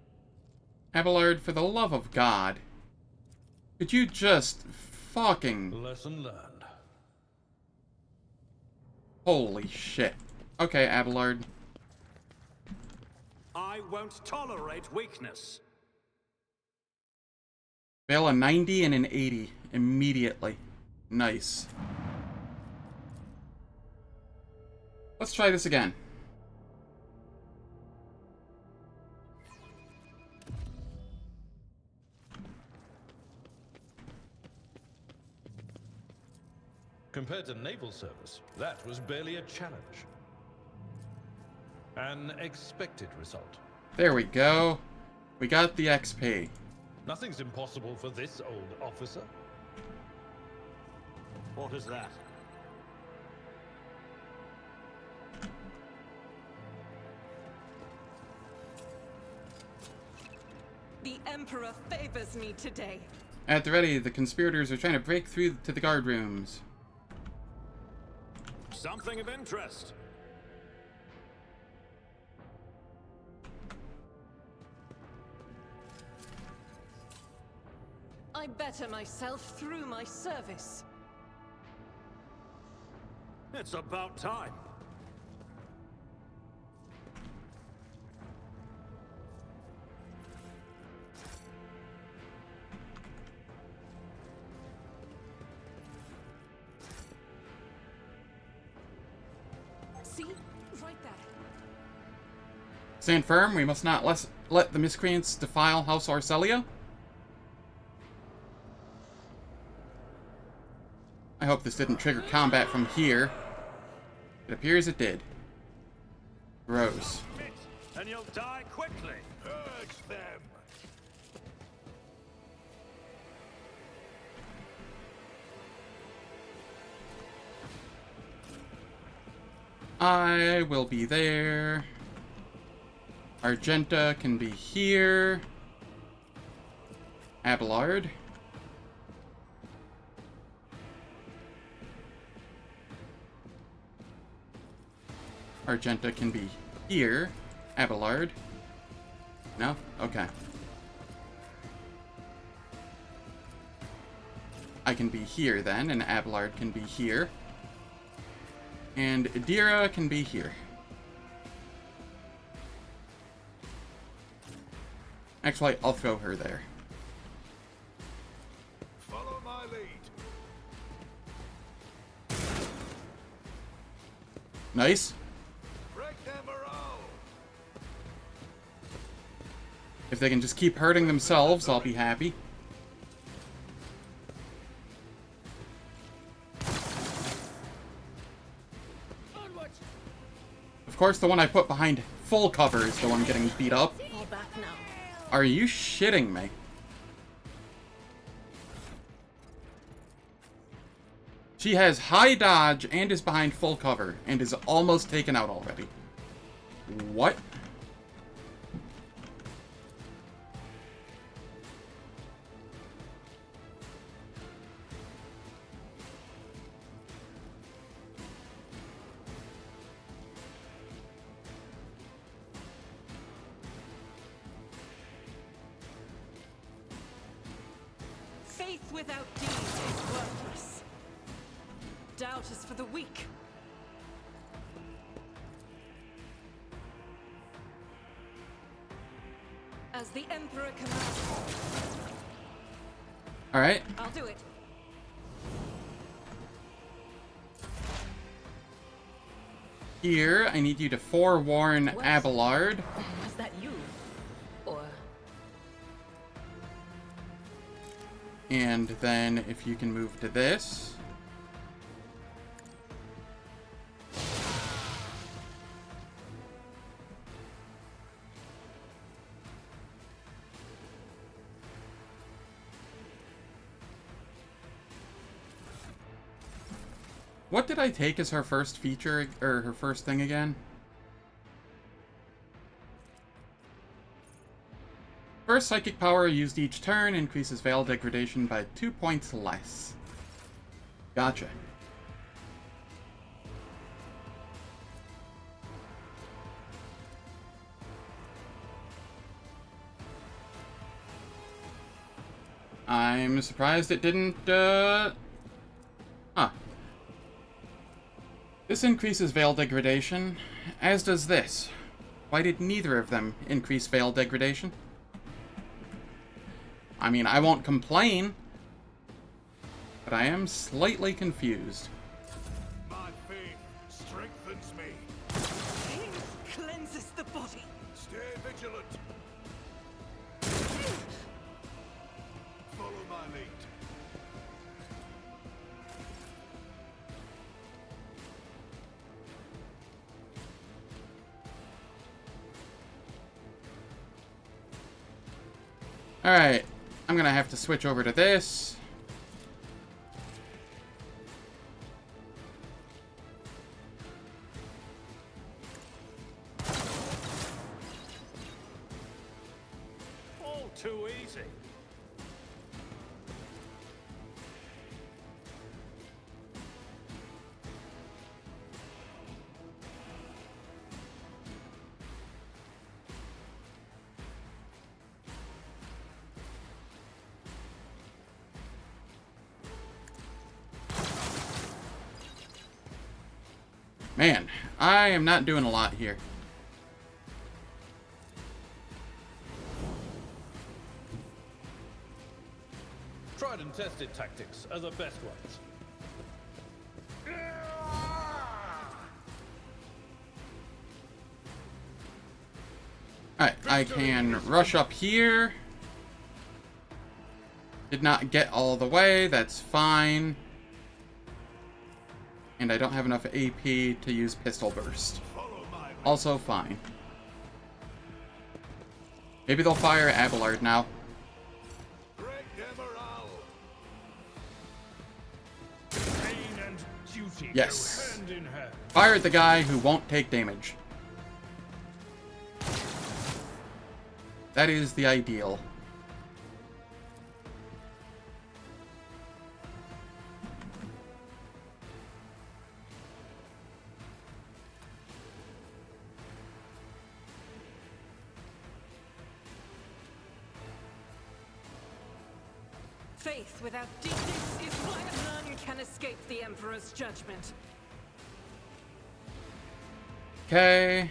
Abelard, for the love of God, could you just fucking... Lesson learned. Holy shit. Okay, Abelard. I won't tolerate weakness. Fail a 90 and an 80 immediately. Nice. Let's try this again. Compared to naval service, that was barely a challenge. An expected result. There we go. We got the XP. Nothing's impossible for this old officer. What is that? The Emperor favors me today. At the ready, the conspirators are trying to break through to the guard rooms. Something of interest. I better myself through my service. It's about time. See? Right there. Stand firm, we must not let the miscreants defile House Orcelia. I hope this didn't trigger combat from here. It appears it did. Gross. And you'll die quickly. Purge them. I will be there. Argenta can be here. Abelard. Argenta can be here. Abelard. No? Okay. I can be here then, and Abelard can be here. And Adira can be here. Actually, I'll throw her there. Follow my lead. Nice. Break their morale. If they can just keep hurting themselves, I'll be happy. Of course, the one I put behind full cover is the one getting beat up. Fall back now. Are you shitting me? She has high dodge and is behind full cover and is almost taken out already. What? Faith without deeds is worthless. Doubt is for the weak. As the Emperor commands. Alright. I'll do it. Here, I need you to forewarn What? Abelard. Was that you? Or... And then if you can move to this. What did I take as her first feature, or her first thing again? First psychic power used each turn increases Veil degradation by 2 points less. Gotcha. I'm surprised it didn't, Huh. This increases Veil degradation, as does this. Why did neither of them increase Veil degradation? I mean, I won't complain, but I am slightly confused. My faith strengthens me. Faith cleanses the body. Stay vigilant. Follow my lead. Alright, I'm gonna have to switch over to this. All too easy. Man, I am not doing a lot here. Tried and tested tactics are the best ones. Alright, I can rush up here. Did not get all the way, that's fine. And I don't have enough AP to use Pistol Burst. Also fine. Maybe they'll fire Abelard now. Yes. Fire the guy who won't take damage. That is the ideal. Faith without deepness is why none can escape the Emperor's judgment. Okay.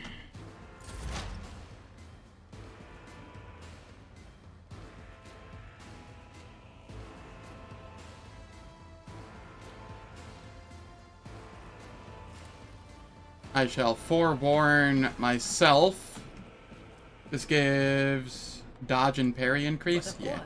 I shall forewarn myself. This gives dodge and parry increase. Yeah.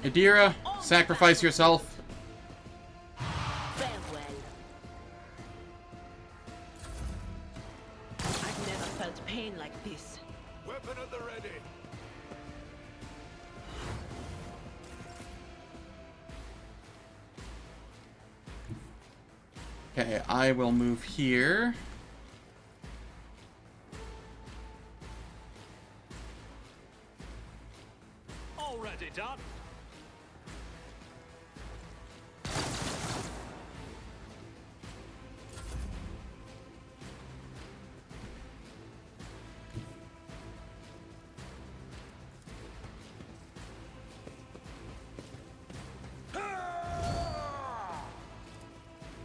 Adira, sacrifice yourself. Farewell. I've never felt pain like this. Weapon at the ready. Okay, I will move here. Already done.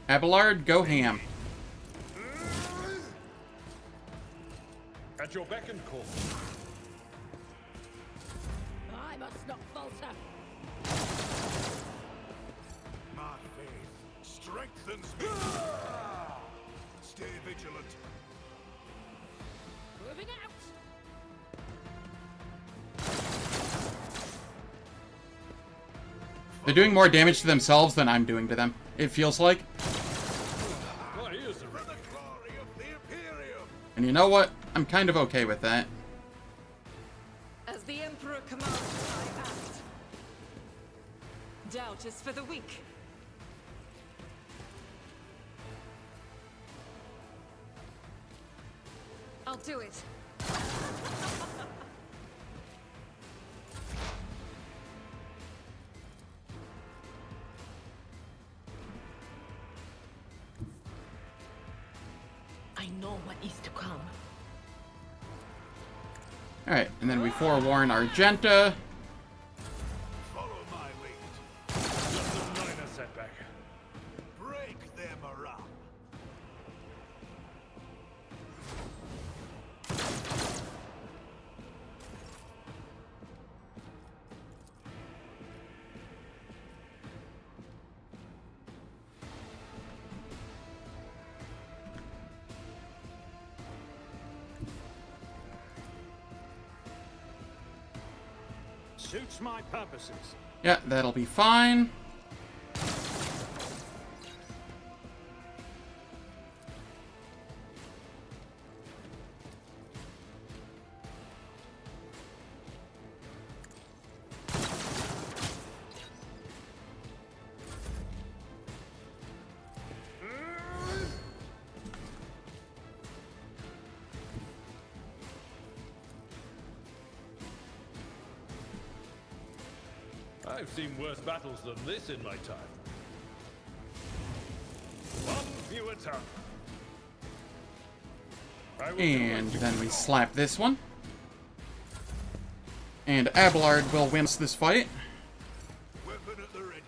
Abelard, go ham. At your beck and call. I must not falter. My faith strengthens me. Stay vigilant. Moving out. They're doing more damage to themselves than I'm doing to them. It feels like. My ears are For the glory of the Imperium. And you know what? I'm kind of okay with that. As the Emperor commands, I act. Doubt is for the weak. I'll do it. I know what is to come. Alright, and then we forewarn Argenta. Follow my lead. just a minor setback. Break them around. Suits my purposes. Yeah, that'll be fine. I've seen worse battles than this in my time. One view at a time. I will do And my then we slap this one. And Abelard will win us this fight. Weapon at the ready.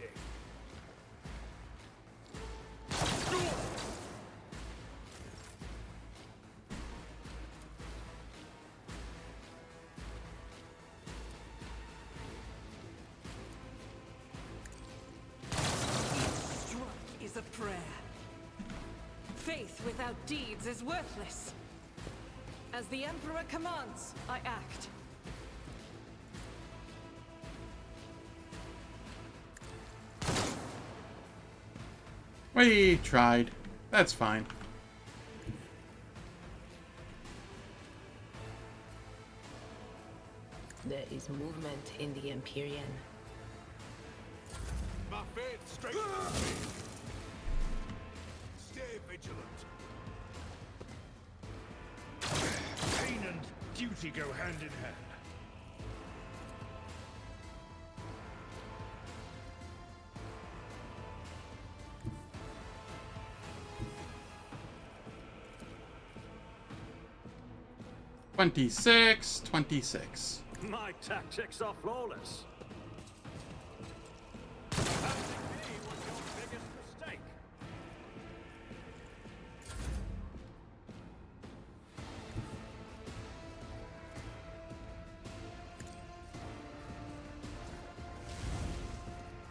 Strike is a prayer. Faith without deeds is worthless. As the Emperor commands, I act. We tried. That's fine. There is movement in the Empyrean. My faith strengthens me. Stay vigilant. Pain and duty go hand in hand. $26, $26. My tactics are flawless. Passing me was your biggest mistake.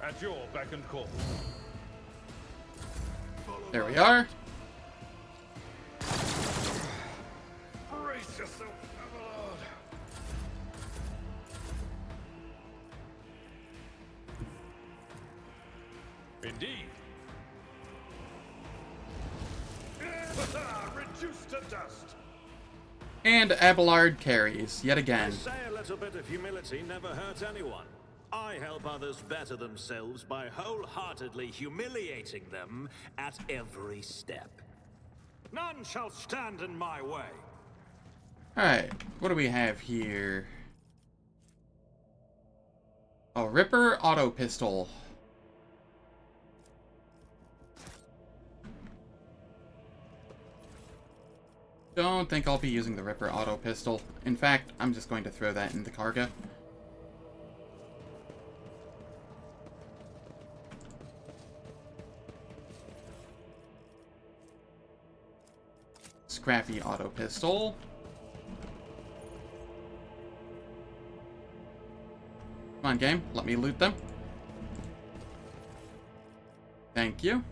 At your beck and call. There we are. Brace yourself, Abelard. Indeed. Reduced to dust. And Abelard carries, yet I again. say a little bit of humility never hurt anyone. I help others better themselves by wholeheartedly humiliating them at every step. None shall stand in my way. Alright, what do we have here? A Ripper auto pistol. Don't think I'll be using the Ripper auto pistol. In fact, I'm just going to throw that in the cargo. crappy auto pistol. Come on, game. Let me loot them. Thank you.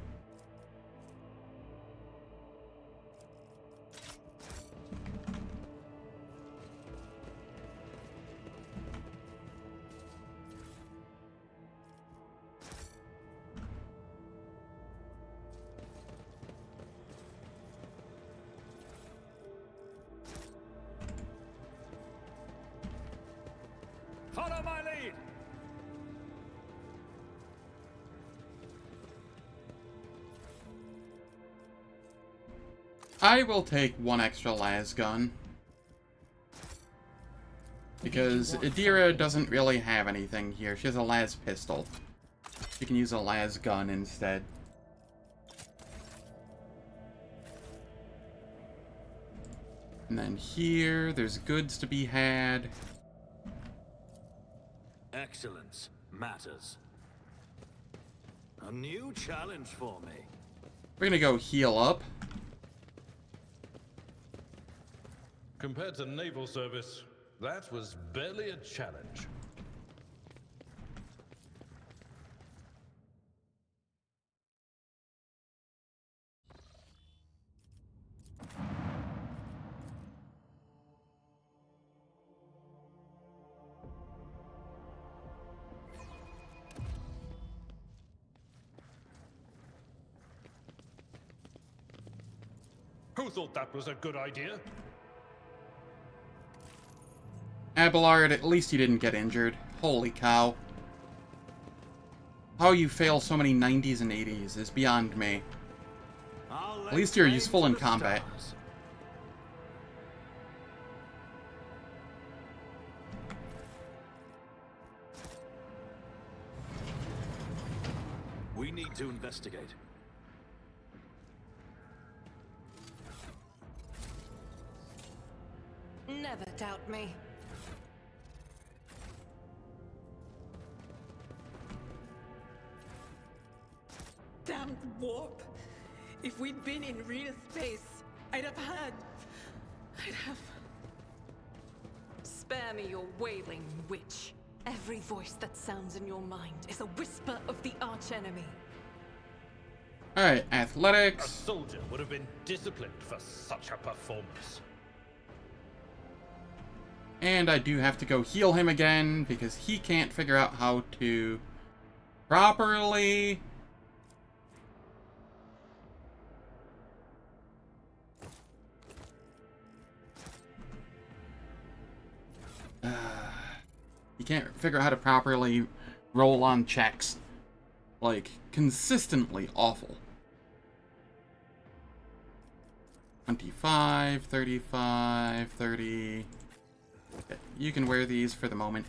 Follow my lead! I will take one extra las gun. Because Adira doesn't really have anything here. She has a las pistol. She can use a las gun instead. And then here, there's goods to be had. Excellence matters. A new challenge for me. We're gonna go heal up. Compared to naval service, that was barely a challenge. Who thought that was a good idea? Abelard, at least you didn't get injured. Holy cow. How you fail so many 90s and 80s is beyond me. At least you're useful in combat. We need to investigate. Never doubt me. Damned warp. If we'd been in real space, I'd have... Spare me your wailing, witch. Every voice that sounds in your mind is a whisper of the archenemy. Alright, A athletics. soldier would have been disciplined for such a performance. And I do have to go heal him again, because he can't figure out how to properly... He can't figure out how to properly roll on checks. Like, consistently awful. 25, 35, 30... Okay, you can wear these for the moment.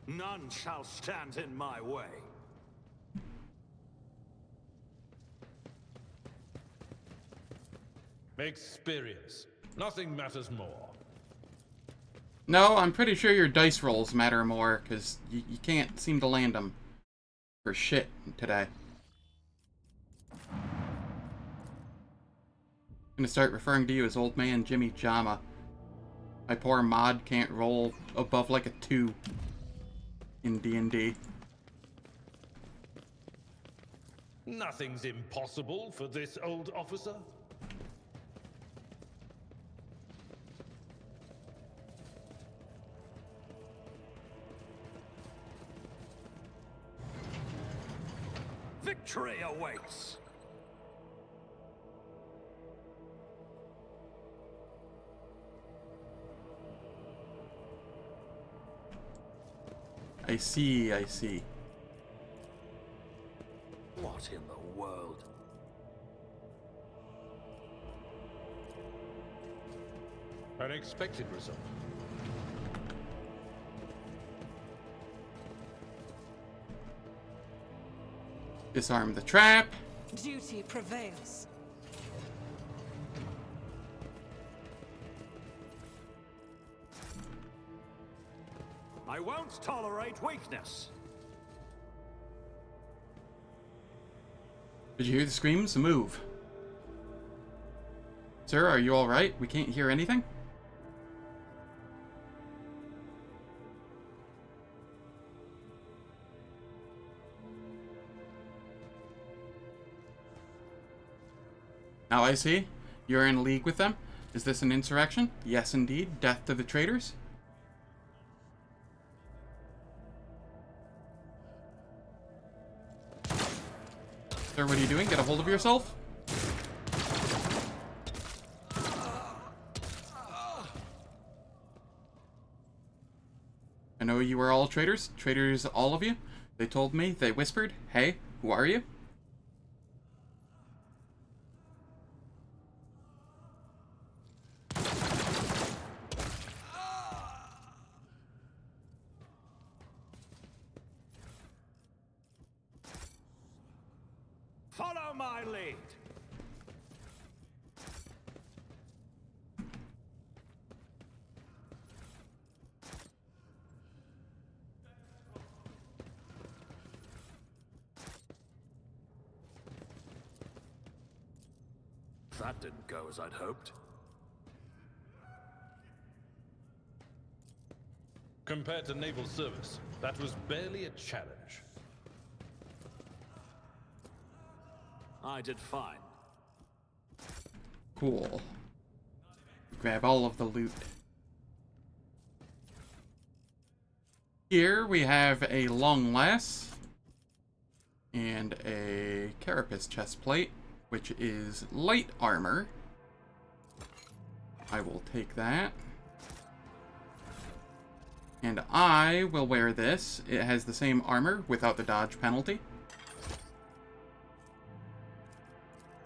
None shall stand in my way. Experience. Nothing matters more. No, I'm pretty sure your dice rolls matter more, because you can't seem to land them for shit today. I'm gonna start referring to you as Old Man Jimmy Jama. My poor mod can't roll above like a 2 in D&D. Nothing's impossible for this old officer. Victory awaits! I see, I see. What in the world? An expected result. Disarm the trap. Duty prevails. I won't tolerate weakness. Did you hear the screams? Move. Sir, are you alright? We can't hear anything? Now I see. You're in league with them. Is this an insurrection? Yes, indeed. Death to the traitors. Sir, what are you doing? Get a hold of yourself. I know you were all traitors. Traitors, all of you. They told me. They whispered. Hey, who are you? Follow my lead. That didn't go as I'd hoped. Compared to naval service, that was barely a challenge. I did fine. Cool. Grab all of the loot. Here we have a long lass and a carapace chestplate, which is light armor. I will take that. And I will wear this. It has the same armor without the dodge penalty.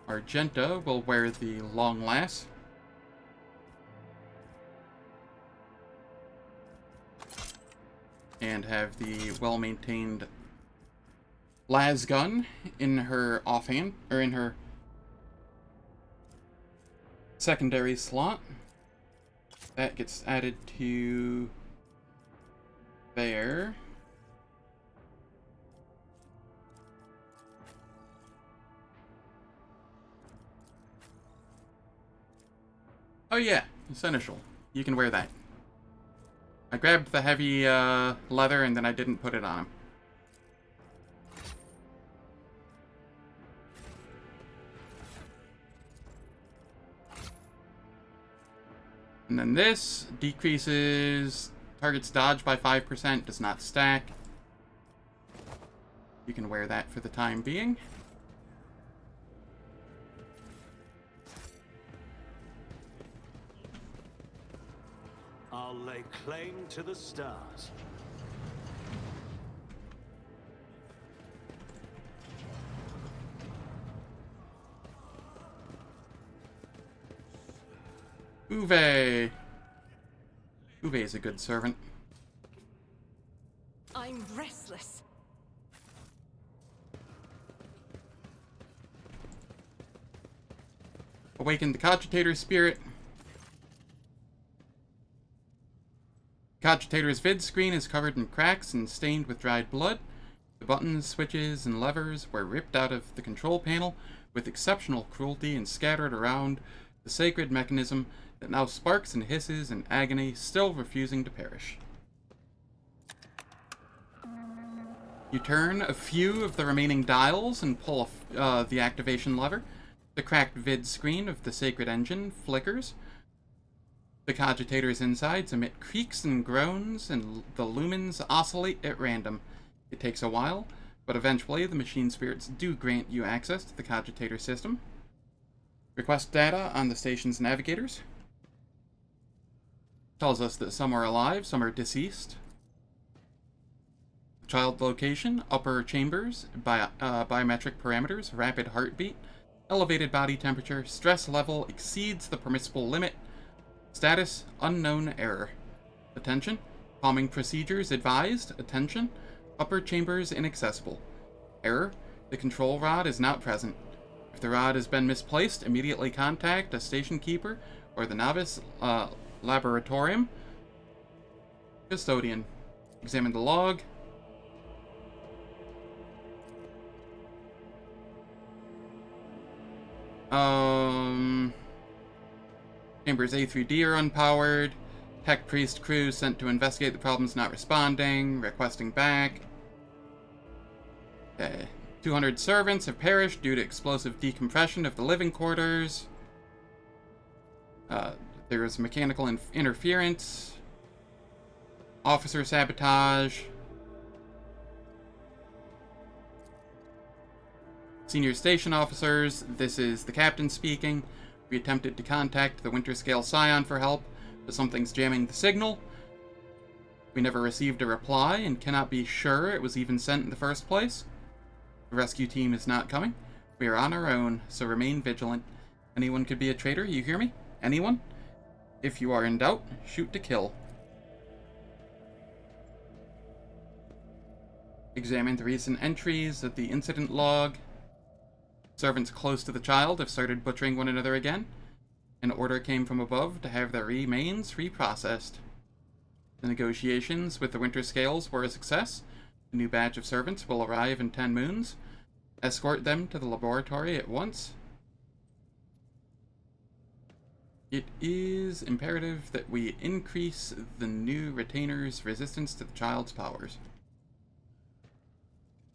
Argenta will wear the long lass. And have the well-maintained las gun in her offhand, or in her secondary slot. That gets added to there. Oh yeah, Seneschal. You can wear that. I grabbed the heavy leather and then I didn't put it on him. And then this decreases target's dodge by 5%, does not stack. You can wear that for the time being. I'll lay claim to the stars. Uwe. Uwe is a good servant. I'm restless. Awaken the cogitator spirit. Cogitator's vid screen is covered in cracks and stained with dried blood. The buttons, switches, and levers were ripped out of the control panel with exceptional cruelty and scattered around the sacred mechanism that now sparks and hisses in agony, still refusing to perish. You turn a few of the remaining dials and pull the activation lever. The cracked vid screen of the sacred engine flickers. The cogitator's insides emit creaks and groans, and the lumens oscillate at random. It takes a while, but eventually the machine spirits do grant you access to the cogitator system. Request data on the station's navigators. Tells us that some are alive, some are deceased. Child location, upper chambers, biometric parameters, rapid heartbeat, elevated body temperature, stress level exceeds the permissible limit. Status, unknown error. Attention, calming procedures advised. Attention, upper chambers inaccessible. Error, the control rod is not present. If the rod has been misplaced, immediately contact a station keeper or the novice laboratorium custodian. Examine the log. Chambers A through D are unpowered. Tech Priest crew sent to investigate the problems not responding. Requesting back. Okay. 200 servants have perished due to explosive decompression of the living quarters. There is mechanical interference. Officer sabotage. Senior station officers, this is the captain speaking. We attempted to contact the Winterscale Scion for help, but something's jamming the signal. We never received a reply and cannot be sure it was even sent in the first place. The rescue team is not coming. We are on our own, so remain vigilant. Anyone could be a traitor, you hear me? Anyone? If you are in doubt, shoot to kill. Examine the recent entries of the incident log. Servants close to the child have started butchering one another again. An order came from above to have their remains reprocessed. The negotiations with the Winterscales were a success. A new batch of servants will arrive in 10 moons. Escort them to the laboratory at once. It is imperative that we increase the new retainer's resistance to the child's powers.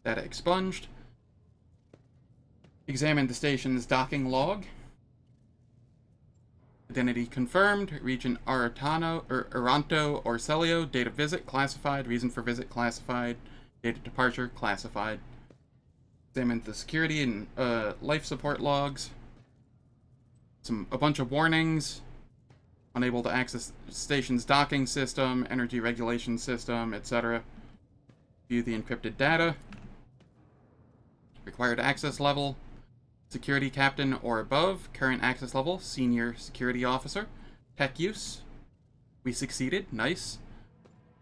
Data expunged. Examine the station's docking log. Identity confirmed. Region Aranto or Celio. Date of visit classified. Reason for visit classified. Date of departure classified. Examine the security and life support logs. A bunch of warnings. Unable to access the station's docking system, energy regulation system, etc. View the encrypted data. Required access level. Security captain or above. Current access level. Senior security officer. Tech use. We succeeded. Nice.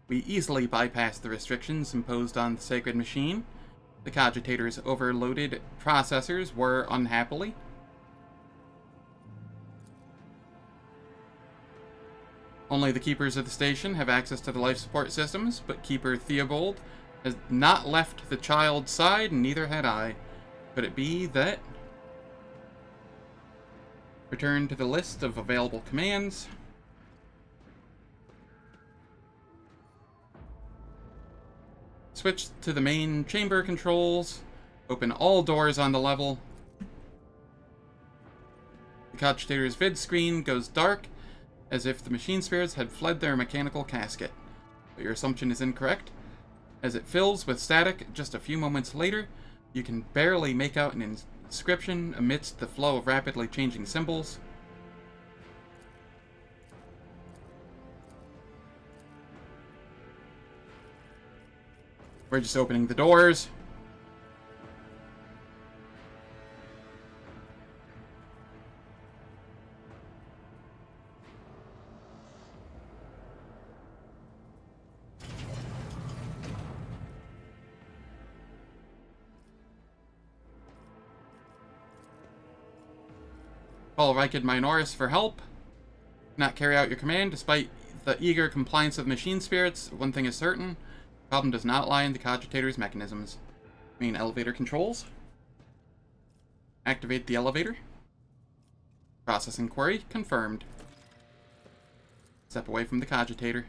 We easily bypassed the restrictions imposed on the sacred machine. The Cogitator's overloaded processors were unhappily. Only the keepers of the station have access to the life support systems, but Keeper Theobald has not left the child's side, and neither had I. Could it be that? Return to the list of available commands. Switch to the main chamber controls. Open all doors on the level. The Cogitator's vid screen goes dark, as if the machine spirits had fled their mechanical casket. But your assumption is incorrect. As it fills with static just a few moments later, you can barely make out an inscription amidst the flow of rapidly changing symbols. We're just opening the doors. Call Rykad Minoris for help. Not carry out your command despite the eager compliance of machine spirits. One thing is certain. The problem does not lie in the Cogitator's mechanisms. Main elevator controls. Activate the elevator. Processing query confirmed. Step away from the Cogitator.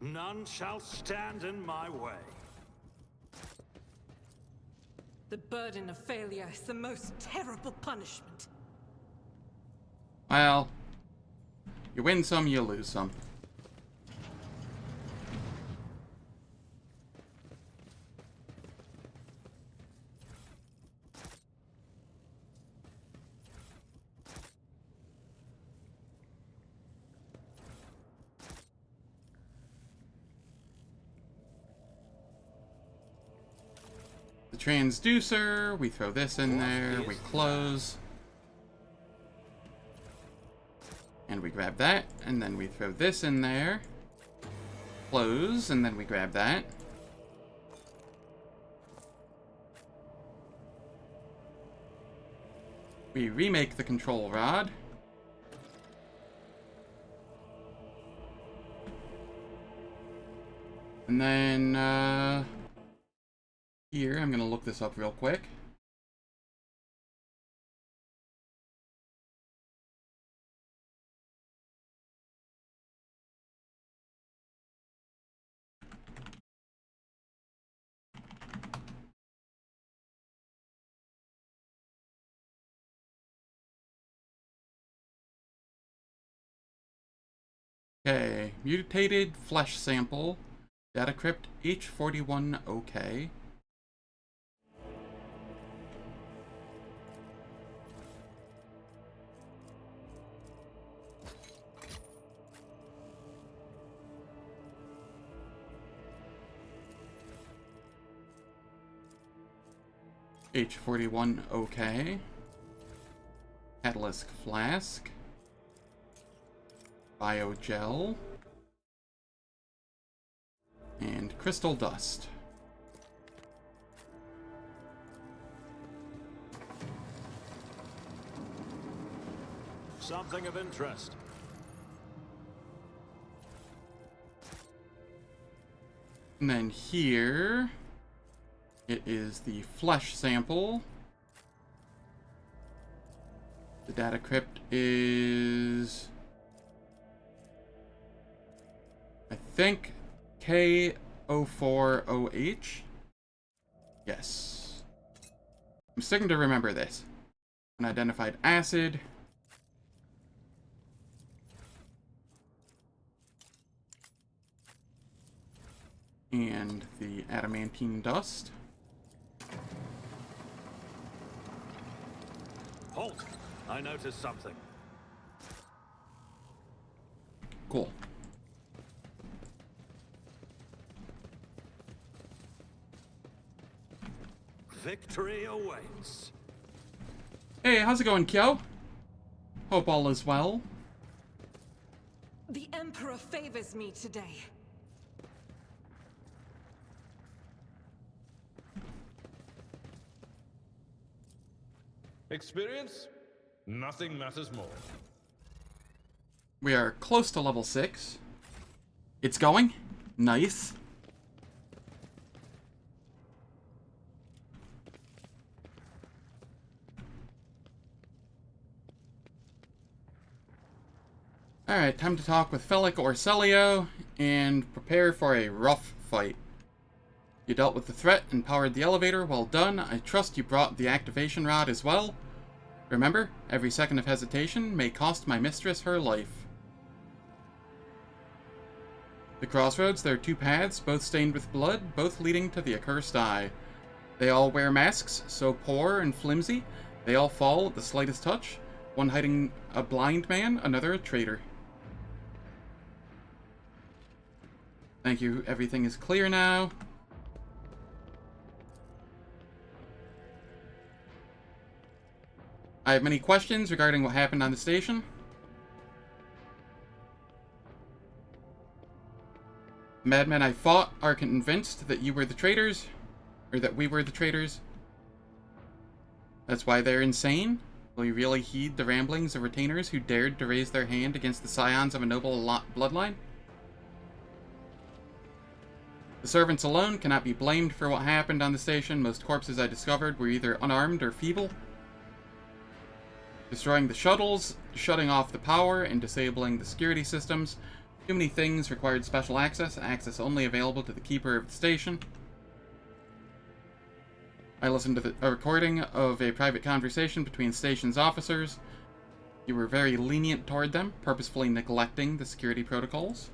None shall stand in my way. The burden of failure is the most terrible punishment. Well, you win some, you lose some. Transducer, we throw this in there, we close. grab that, and then we throw this in there. Close, and then we grab that. We remake the control rod. And then, here, I'm gonna look this up real quick. Okay, mutated flesh sample, data crypt H41 OK. H41 OK. Catalyst flask. Biogel. And crystal dust. Something of interest. And then here, it is the flesh sample. The data crypt is, I think, K040H. Yes. I'm starting to remember this. Unidentified acid. And the adamantine dust. Halt! I noticed something. Cool. Victory awaits. Hey, how's it going, Kyo? Hope all is well. The Emperor favors me today. Experience? Nothing matters more. We are close to level 6. It's going. Nice. Alright, time to talk with Felic or Celio and prepare for a rough fight. You dealt with the threat and powered the elevator. Well done. I trust you brought the activation rod as well. Remember, every second of hesitation may cost my mistress her life. The crossroads, there are two paths, both stained with blood, both leading to the accursed eye. They all wear masks, so poor and flimsy, they all fall at the slightest touch, one hiding a blind man, another a traitor. Thank you, everything is clear now. I have many questions regarding what happened on the station. The madmen I fought are convinced that you were the traitors, or that we were the traitors. That's why they're insane? Will you really heed the ramblings of retainers who dared to raise their hand against the scions of a noble bloodline? The servants alone cannot be blamed for what happened on the station. Most corpses I discovered were either unarmed or feeble. Destroying the shuttles, shutting off the power, and disabling the security systems. Too many things required special access, access only available to the keeper of the station. I listened to a recording of a private conversation between station's officers. You were very lenient toward them, purposefully neglecting the security protocols.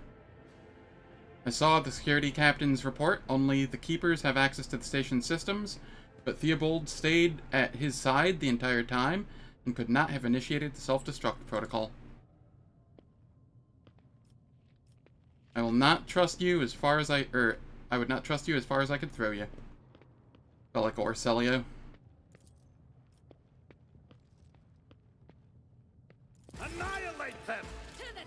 I saw the security captain's report. Only the keepers have access to the station's systems, but Theobald stayed at his side the entire time and could not have initiated the self-destruct protocol. I will not trust you as far as I would not trust you as far as I could throw you. Felic or Celio. Annihilate them! To the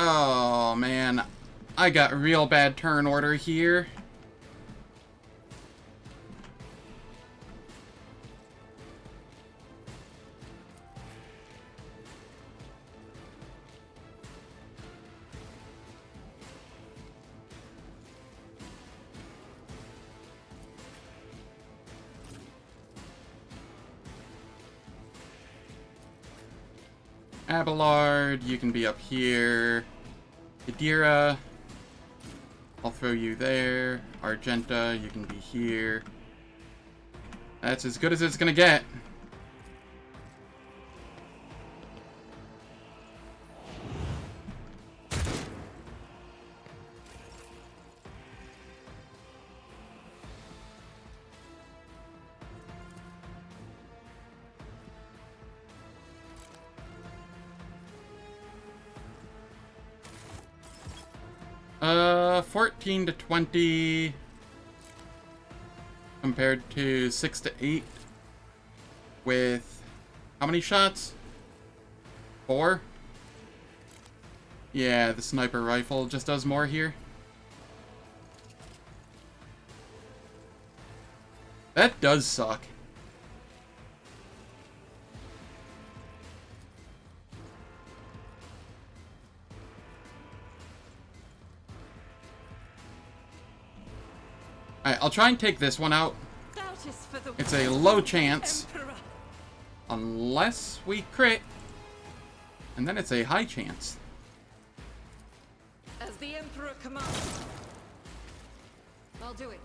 Oh, man. I got real bad turn order here. Abelard, you can be up here. Idira, I'll throw you there. Argenta, you can be here. That's as good as it's gonna get. Uh, 14 to 20 compared to 6 to 8 with how many shots? 4? Yeah, the sniper rifle just does more here. That does suck. Alright, I'll try and take this one out. It's a low chance. Unless we crit. And then it's a high chance. As the Emperor commands. I'll do it.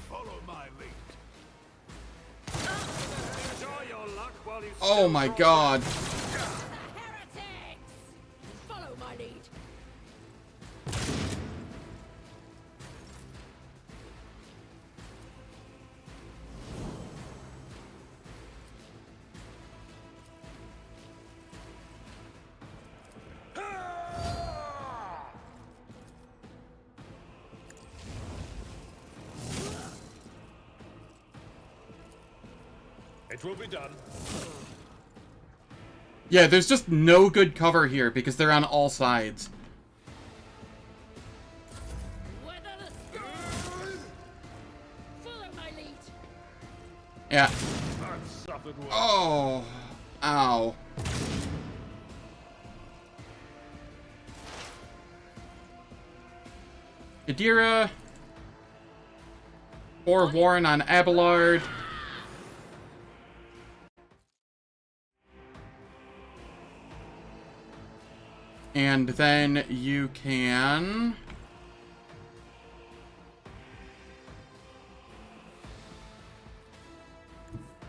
Follow my lead. Enjoy your luck while you Oh my god. Follow my lead. It will be done. Yeah, there's just no good cover here because they're on all sides. Follow my lead. Yeah. I've suffered worse. Oh. Ow. Idira. Or Warren on Abelard. And then you can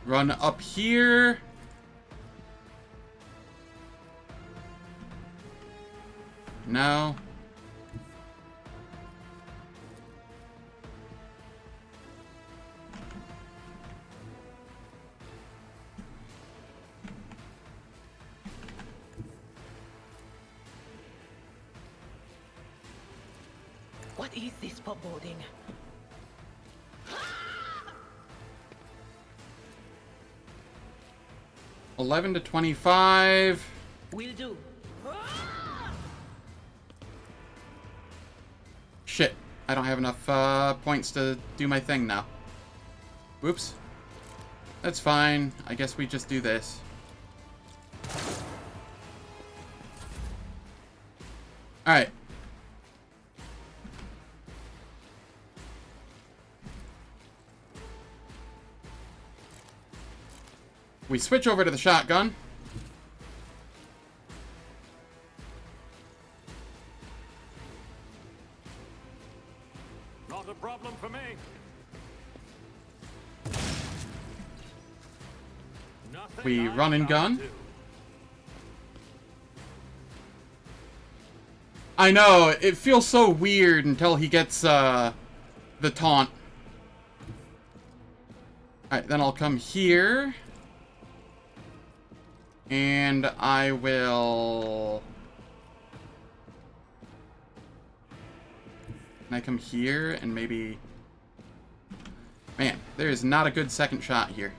run up here. No. What is this foreboding? 11 to 25. Will do. Shit. I don't have enough points to do my thing now. Whoops. That's fine. I guess we just do this. Alright. We switch over to the shotgun. Not a problem for me. Nothing We I run and can't gun. do. I know, it feels so weird until he gets the taunt. Alright, then I'll come here. And I will... Can I come here and maybe... Man, there is not a good second shot here.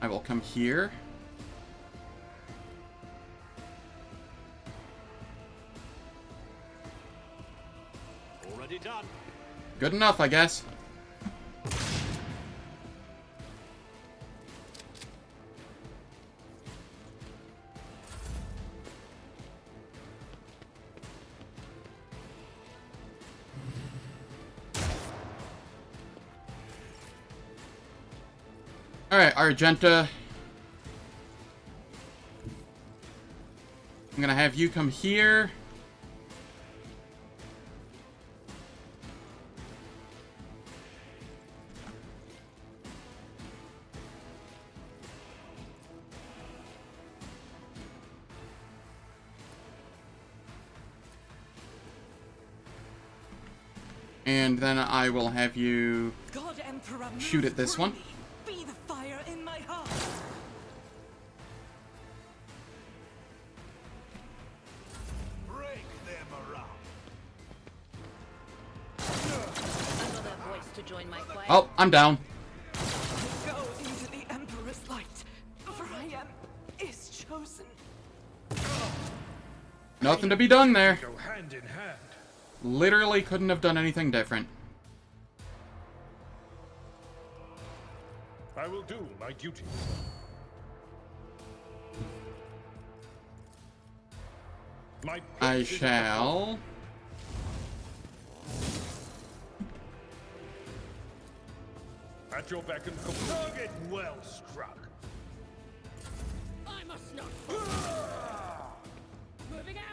I will come here. Already done. Good enough, I guess. Alright, Argenta. I'm gonna have you come here. And then I will have you God, Emperor, shoot at this one. Be the fire in my heart. Break them around. Another voice to join my choir. Oh, I'm down. Go into the Emperor's light, for I am his chosen. Nothing to be done there. Go hand in hand. Literally couldn't have done anything different. I will do my duty. My I place is shall... at your beck and call. Target well struck. I must not. Moving out.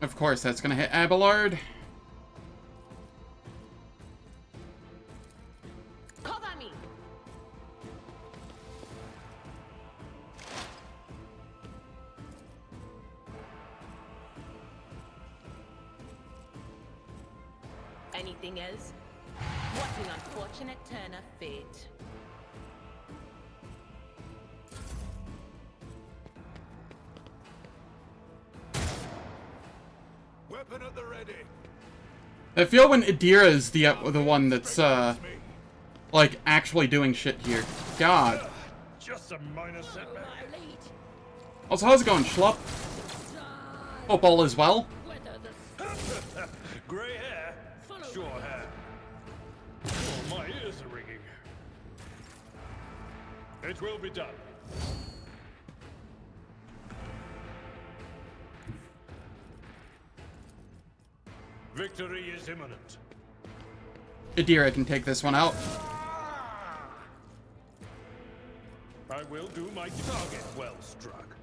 Of course, that's gonna hit Abelard. Cover me. Anything else? What an unfortunate turn of fate. Weapon at the ready. I feel when Idira is the one that's, like, actually doing shit here. God. Just a minor setback. Also, how's it going, schlup? Hope all is well. Grey hair, sure hair. Oh, my ears are ringing. It will be done. Victory is imminent. Idira can take this one out. I will do my target well struck.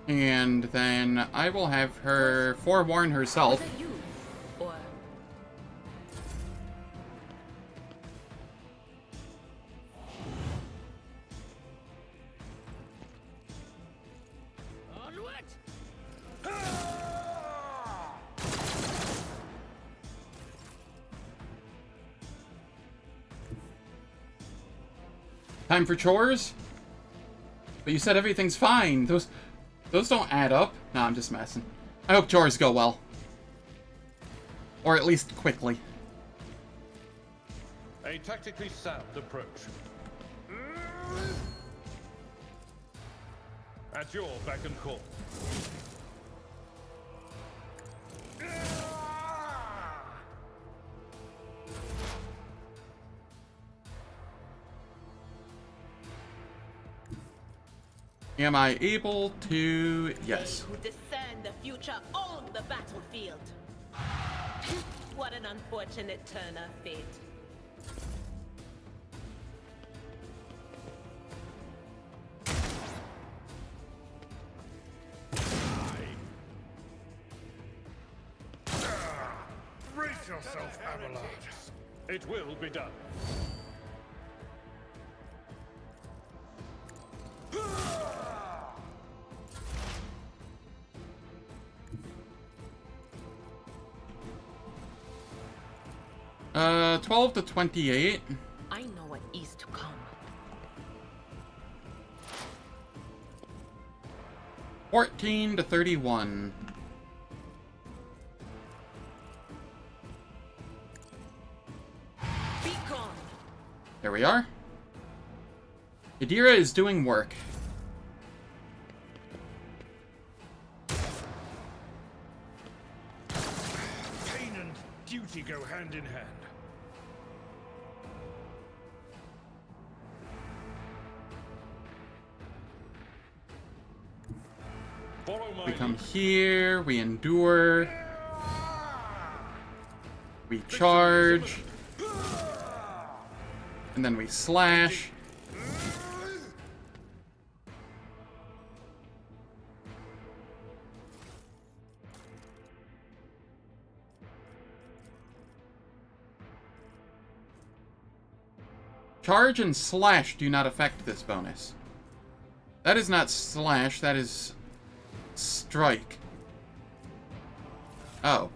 And then I will have her forewarn herself. Was it you? Or onward! Time for chores? But you said everything's fine. Those don't add up. Nah, I'm just messing. I hope chores go well. Or at least quickly. A tactically sound approach. At your beck and call. Am I able to... Yes. They who discern the future own the battlefield. What an unfortunate turn of fate. Brace yourself, Abelard. It will be done. Uh, 12 to 28. I know what is to come. 14 to 31. Be gone. There we are. Idira is doing work. Pain and duty go hand in hand. Follow my We come here, we endure, we charge, and then we slash. Charge and slash do not affect this bonus. That is not slash, that is strike. Oh.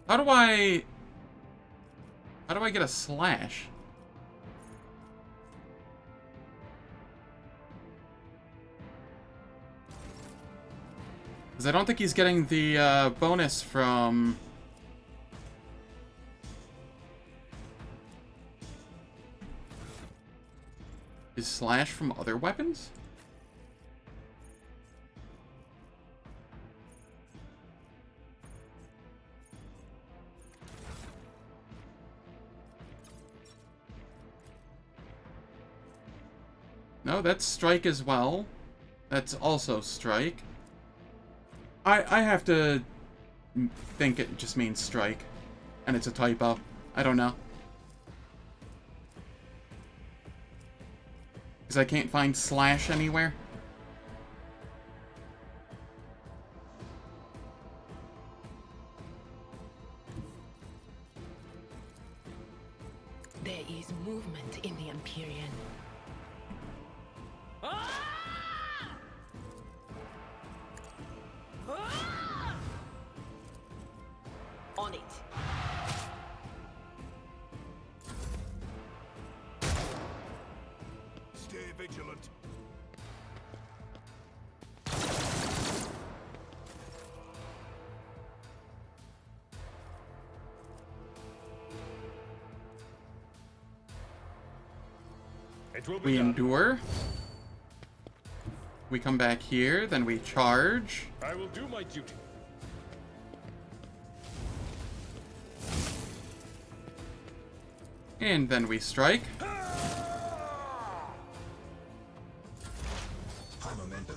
How do I get a slash? Because I don't think he's getting the bonus from... Is slash from other weapons? No, that's strike as well. That's also strike. I have to think it just means strike. And it's a typo. I don't know. Because I can't find slash anywhere. There is movement in the Empyrean. On it. Stay vigilant. It will be We done. endure. We come back here, then we charge. I will do my duty. And then we strike. High momentum.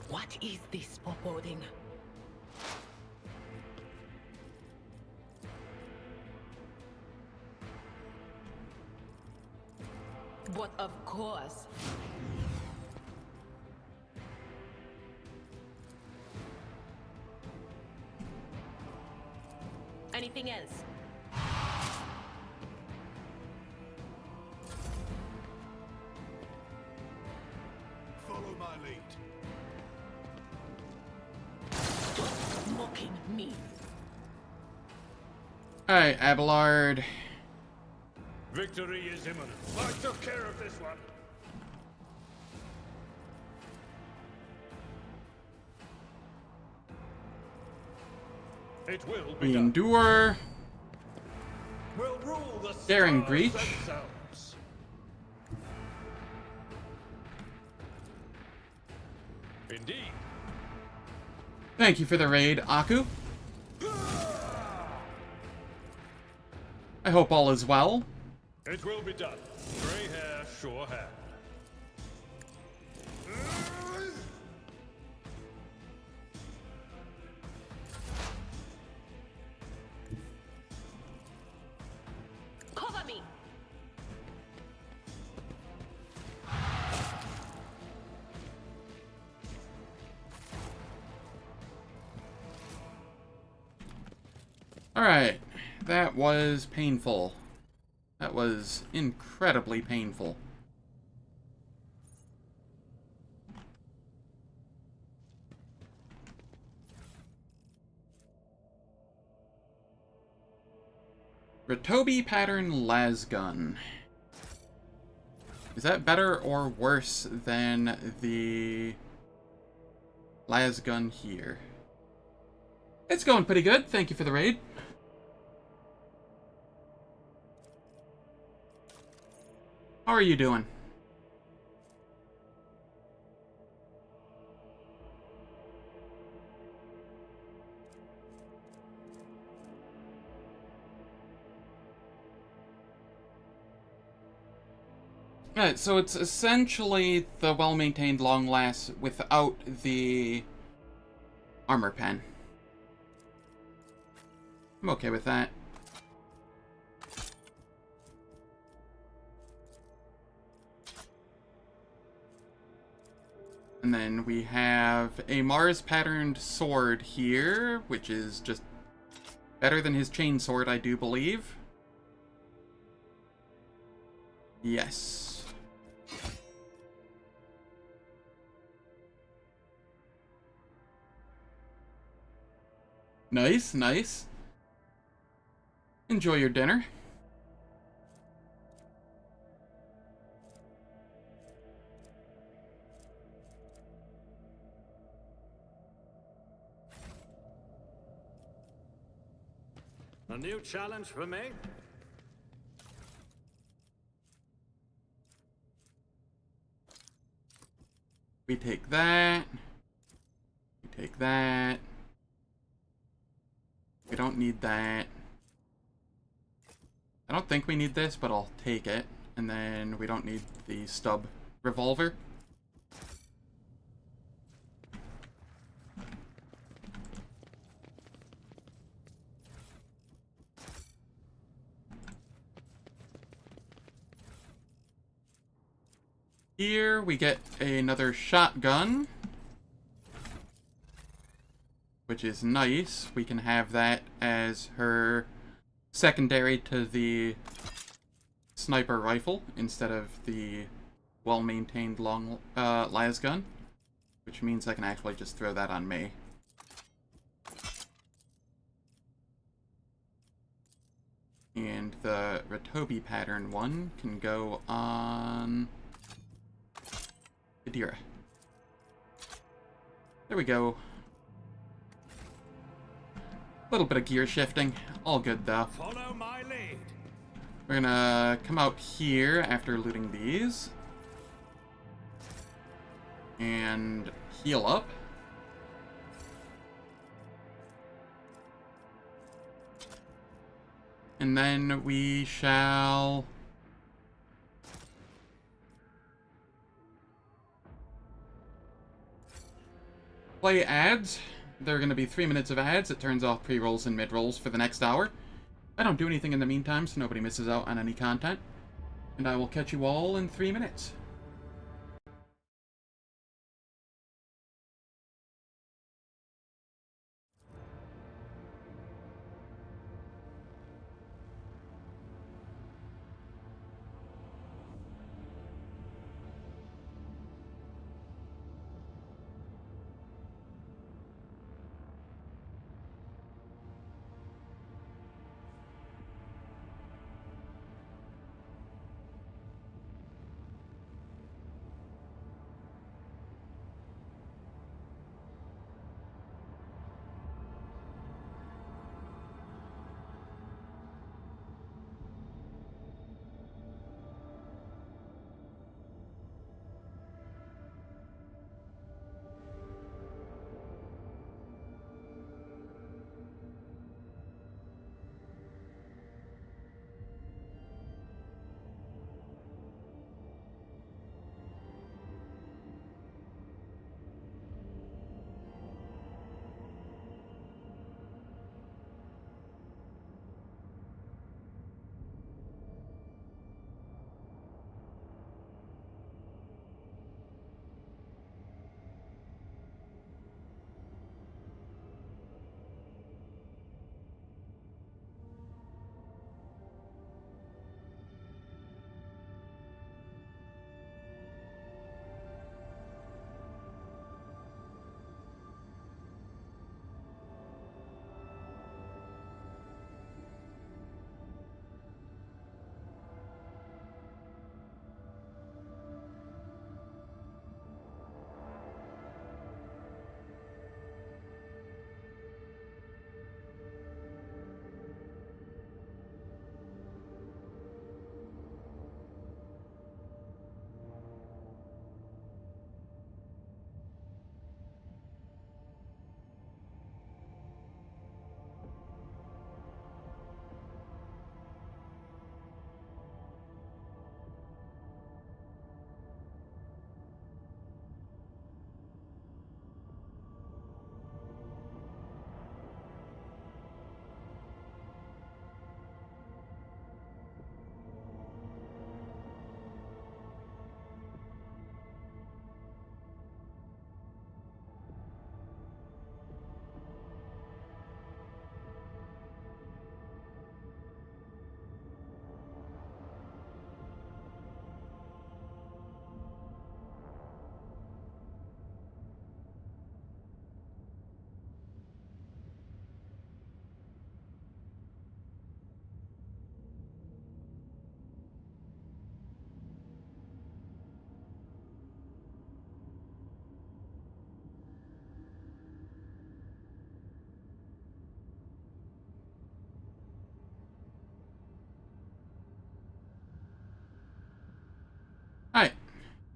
What is this foreboding? But of course. Anything else? Follow my lead. Stop mocking me. Alright, Abelard. Victory is imminent. I took care of this one. It will be We done. endure. We'll rule the Daring stars breach. themselves. Indeed. Thank you for the raid, Aku. I hope all is well. It will be done. Gray hair, sure hand. Cover me. Alright, that was painful. That was incredibly painful. Ratobi pattern lasgun. Is that better or worse than the lasgun here? It's going pretty good. Thank you for the raid. How are you doing? Alright, so it's essentially the well-maintained long last without the armor pen. I'm okay with that. And then we have a Mars-patterned sword here, which is just better than his chain sword, I do believe. Yes. Nice, nice. Enjoy your dinner. A new challenge for me? We take that. We take that. We don't need that. I don't think we need this, but I'll take it. And then we don't need the stub revolver. Here we get another shotgun, which is nice. We can have that as her secondary to the sniper rifle instead of the well-maintained long las gun, which means I can actually just throw that on me. And the Ratobi pattern one can go on Adira. There we go. A little bit of gear shifting. All good, though. Follow my lead. We're gonna come out here after looting these. And heal up. And then we shall play ads. There are going to be 3 minutes of ads. It turns off pre-rolls and mid-rolls for the next hour. I don't do anything in the meantime, so nobody misses out on any content. And I will catch you all in 3 minutes.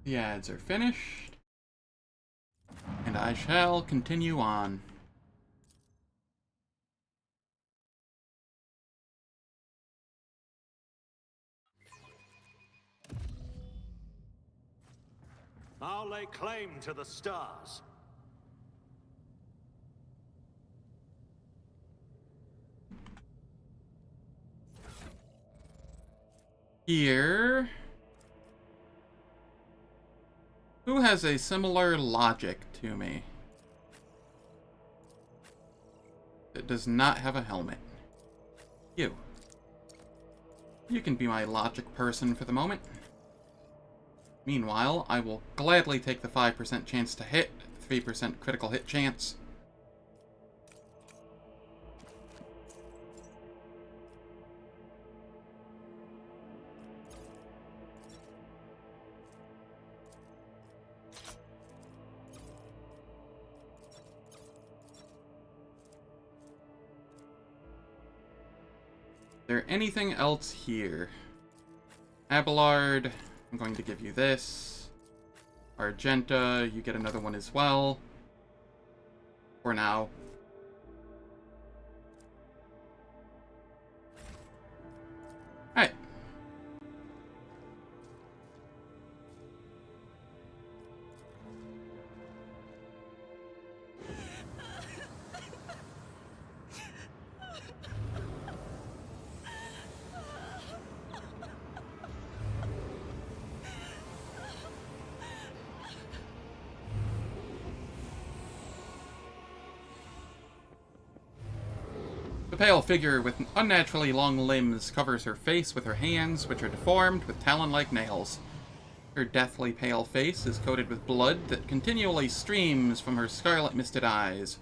The ads are finished. And I shall continue on. I'll lay claim to the stars. Here... Who has a similar logic to me? It does not have a helmet. You. You can be my logic person for the moment. Meanwhile, I will gladly take the 5% chance to hit, 3% critical hit chance. Is there anything else here? Abelard, I'm going to give you this. Argenta, you get another one as well. For now. Alright. The pale figure with unnaturally long limbs covers her face with her hands, which are deformed with talon-like nails. Her deathly pale face is coated with blood that continually streams from her scarlet-misted eyes.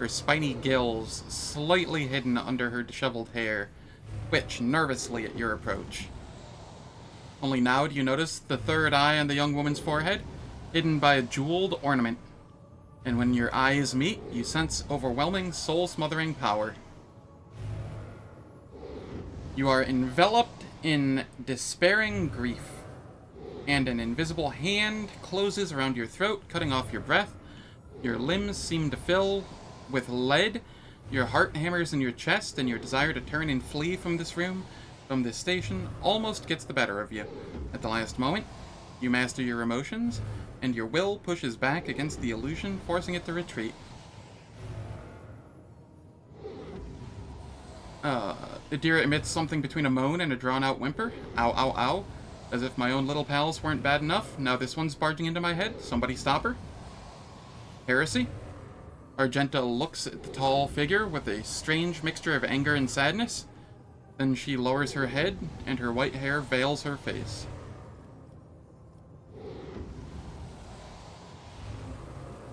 Her spiny gills, slightly hidden under her disheveled hair, twitch nervously at your approach. Only now do you notice the third eye on the young woman's forehead, hidden by a jeweled ornament. And when your eyes meet, you sense overwhelming, soul-smothering power. You are enveloped in despairing grief, and an invisible hand closes around your throat, cutting off your breath. Your limbs seem to fill with lead, your heart hammers in your chest, and your desire to turn and flee from this room, from this station, almost gets the better of you. At the last moment, you master your emotions, and your will pushes back against the illusion, forcing it to retreat. Adira emits something between a moan and a drawn-out whimper. Ow, ow, ow. As if my own little pals weren't bad enough, now this one's barging into my head. Somebody stop her. Heresy? Argenta looks at the tall figure with a strange mixture of anger and sadness. Then she lowers her head, and her white hair veils her face.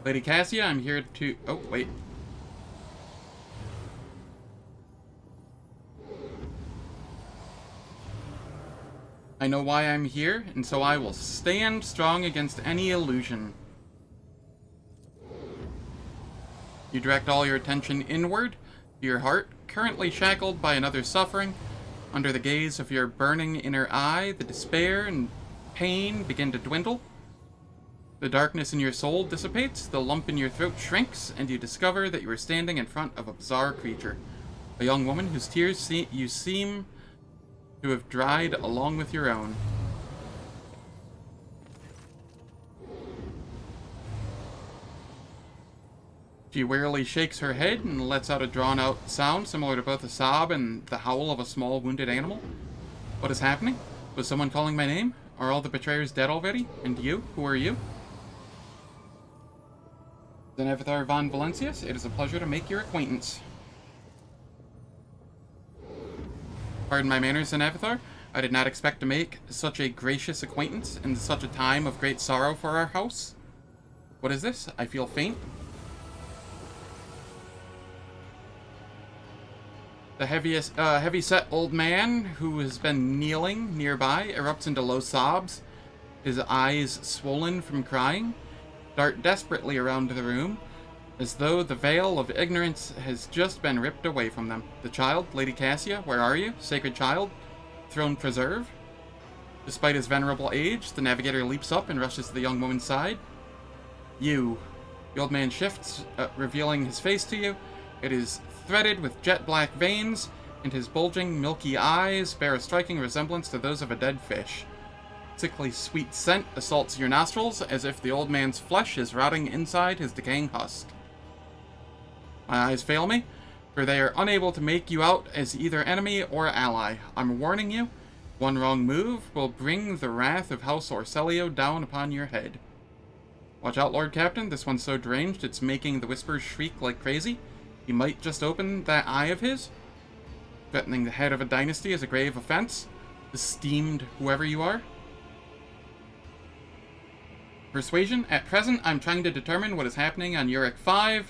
Lady Cassia, I'm here to... Oh, wait. I know why I'm here, and so I will stand strong against any illusion. You direct all your attention inward, to your heart, currently shackled by another suffering. Under the gaze of your burning inner eye, the despair and pain begin to dwindle. The darkness in your soul dissipates, the lump in your throat shrinks, and you discover that you are standing in front of a bizarre creature. A young woman whose tears you seem to have dried along with your own. She wearily shakes her head and lets out a drawn-out sound similar to both a sob and the howl of a small wounded animal. What is happening? Was someone calling my name? Are all the betrayers dead already? And you? Who are you? Zenevithar von Valencius, it is a pleasure to make your acquaintance. Pardon my manners, Zenevithar. I did not expect to make such a gracious acquaintance in such a time of great sorrow for our house. What is this? I feel faint. The heavy-set old man who has been kneeling nearby erupts into low sobs, his eyes swollen from crying, dart desperately around the room, as though the veil of ignorance has just been ripped away from them. The child, Lady Cassia, where are you? Sacred child, throne preserve. Despite his venerable age, the navigator leaps up and rushes to the young woman's side. You. The old man shifts, revealing his face to you. It is threaded with jet black veins, and his bulging, milky eyes bear a striking resemblance to those of a dead fish. Sickly sweet scent assaults your nostrils, as if the old man's flesh is rotting inside his decaying husk. My eyes fail me, for they are unable to make you out as either enemy or ally. I'm warning you, one wrong move will bring the wrath of House Orselio down upon your head. Watch out, Lord Captain, this one's so deranged it's making the whispers shriek like crazy. He might just open that eye of his. Threatening the head of a dynasty is a grave offense, esteemed whoever you are. Persuasion. At present, I'm trying to determine what is happening on Eurac V.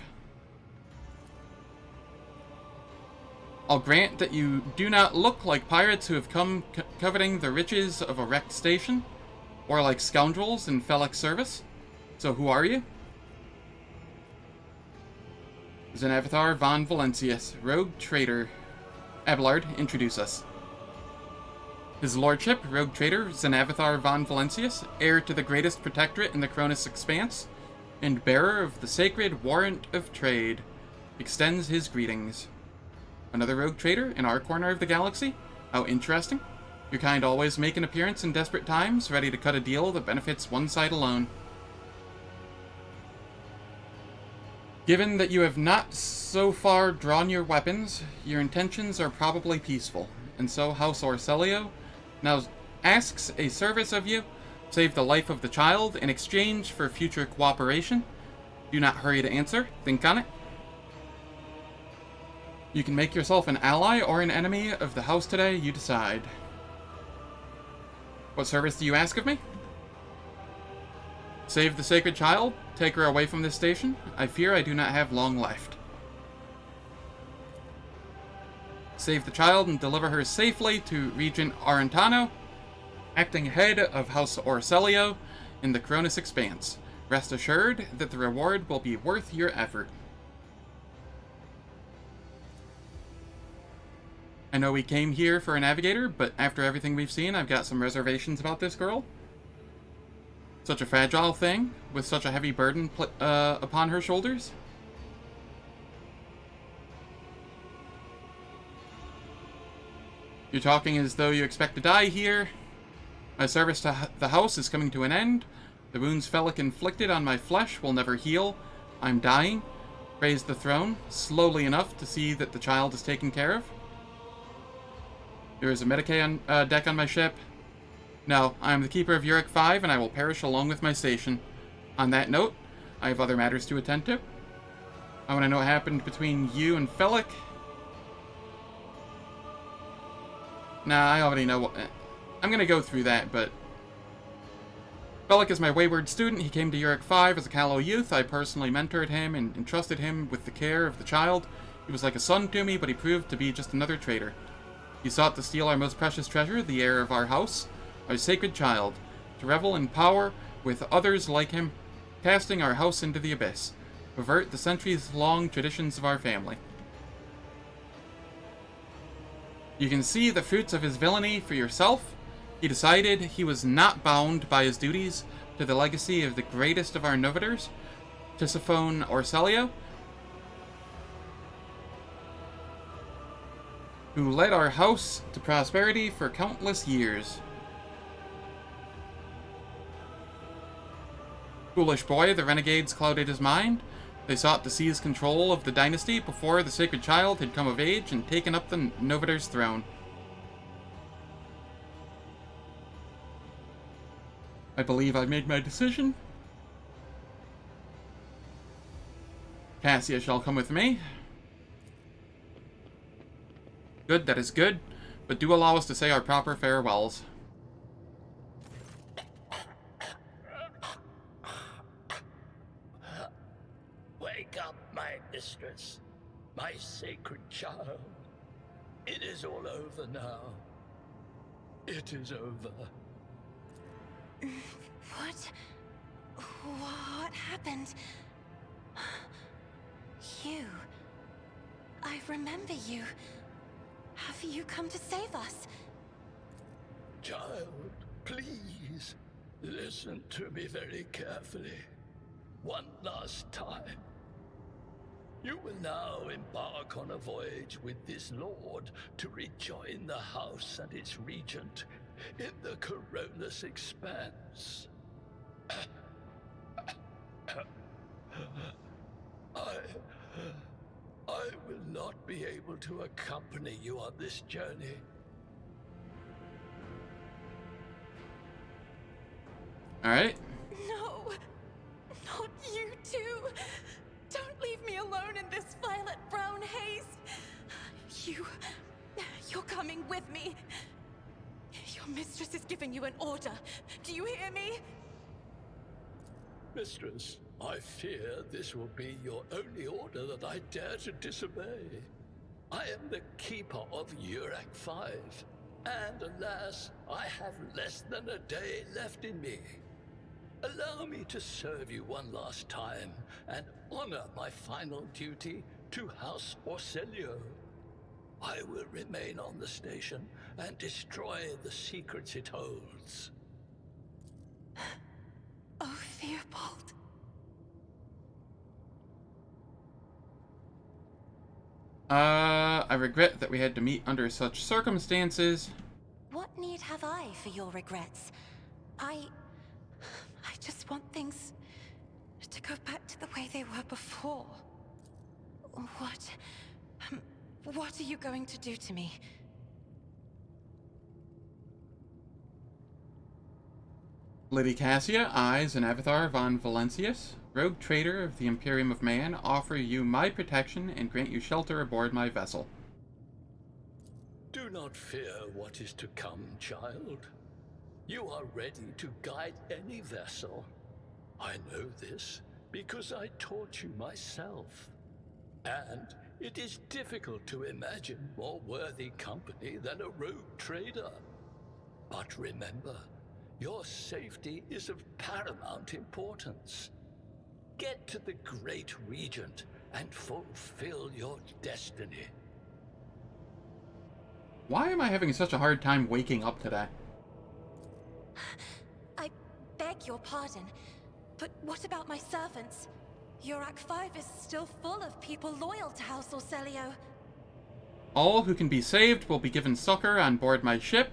I'll grant that you do not look like pirates who have come coveting the riches of a wrecked station, or like scoundrels in Felic's service. So who are you? Zenavathar von Valentius, rogue traitor. Abelard, introduce us. His lordship, rogue traitor Zenavathar von Valentius, heir to the greatest protectorate in the Cronus Expanse, and bearer of the sacred warrant of trade, extends his greetings. Another rogue traitor in our corner of the galaxy? How interesting. Your kind always make an appearance in desperate times, ready to cut a deal that benefits one side alone. Given that you have not so far drawn your weapons, your intentions are probably peaceful, and so House Orselio now asks a service of you, save the life of the child in exchange for future cooperation. Do not hurry to answer, think on it. You can make yourself an ally or an enemy of the house today, you decide. What service do you ask of me? Save the sacred child, take her away from this station. I fear I do not have long left. Save the child and deliver her safely to Regent Arantano, acting head of House Orselio in the Cronus Expanse. Rest assured that the reward will be worth your effort. I know we came here for a navigator, but after everything we've seen, I've got some reservations about this girl. Such a fragile thing, with such a heavy burden upon her shoulders. You're talking as though you expect to die here. My service to the house is coming to an end. The wounds Felic inflicted on my flesh will never heal. I'm dying. Raise the throne, slowly enough to see that the child is taken care of. There is a Medicae on deck on my ship. No, I am the keeper of Eurac V, and I will perish along with my station. On that note, I have other matters to attend to. I want to know what happened between you and Felic. Nah, I already know what... I'm going to go through that, but... Felic is my wayward student. He came to Eurac V as a callow youth. I personally mentored him and entrusted him with the care of the child. He was like a son to me, but he proved to be just another traitor. He sought to steal our most precious treasure, the heir of our house, our sacred child, to revel in power with others like him, casting our house into the abyss, pervert the centuries-long traditions of our family. You can see the fruits of his villainy for yourself. He decided he was not bound by his duties to the legacy of the greatest of our novitors, Tisiphone Orselio, who led our house to prosperity for countless years. Foolish boy, the renegades clouded his mind. They sought to seize control of the dynasty before the sacred child had come of age and taken up the Novator's throne. I believe I've made my decision. Cassia shall come with me. Good, that is good, but do allow us to say our proper farewells. Wake up, my mistress, my sacred child. It is all over now. It is over. What? What happened? You. I remember you. Have you come to save us? Child, please, listen to me very carefully. One last time. You will now embark on a voyage with this lord to rejoin the house and its regent in the Coronis Expanse. I will not be able to accompany you on this journey. Alright. No, not you too. Don't leave me alone in this violet-brown haze. You're coming with me. Your mistress is giving you an order. Do you hear me? Mistress, I fear this will be your only order that I dare to disobey. I am the keeper of Eurac V, and alas, I have less than a day left in me. Allow me to serve you one last time and honor my final duty to House Orselio. I will remain on the station and destroy the secrets it holds. Oh, Theobald. I regret that we had to meet under such circumstances. What need have I for your regrets? I just want things to go back to the way they were before. What are you going to do to me? Lady Cassia, I, Zenavathar von Valentius, rogue trader of the Imperium of Man, offer you my protection and grant you shelter aboard my vessel. Do not fear what is to come, child. You are ready to guide any vessel. I know this because I taught you myself. And it is difficult to imagine more worthy company than a rogue trader. But remember, your safety is of paramount importance. Get to the Great Regent and fulfill your destiny. Why am I having such a hard time waking up today? I beg your pardon, but what about my servants? Eurac V is still full of people loyal to House Orselio. All who can be saved will be given succor on board my ship.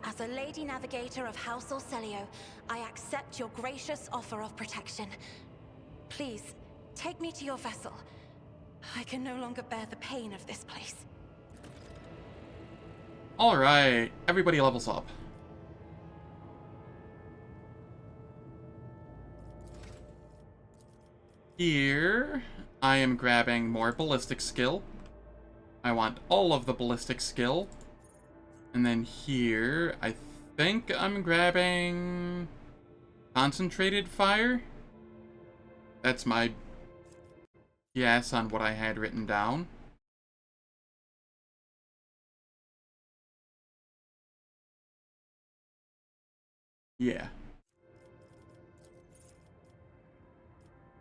As a Lady Navigator of House Orselio, I accept your gracious offer of protection. Please, take me to your vessel. I can no longer bear the pain of this place. Alright, everybody levels up. Here, I am grabbing more ballistic skill. I want all of the ballistic skill. And then here, I think I'm grabbing concentrated fire. That's my guess on what I had written down. Yeah.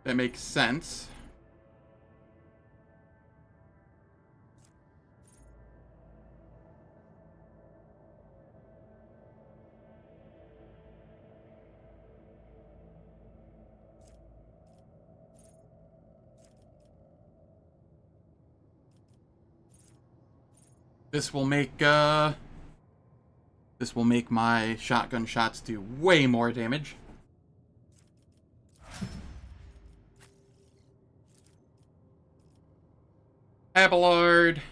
That makes sense. This will make my shotgun shots do way more damage. Abelard.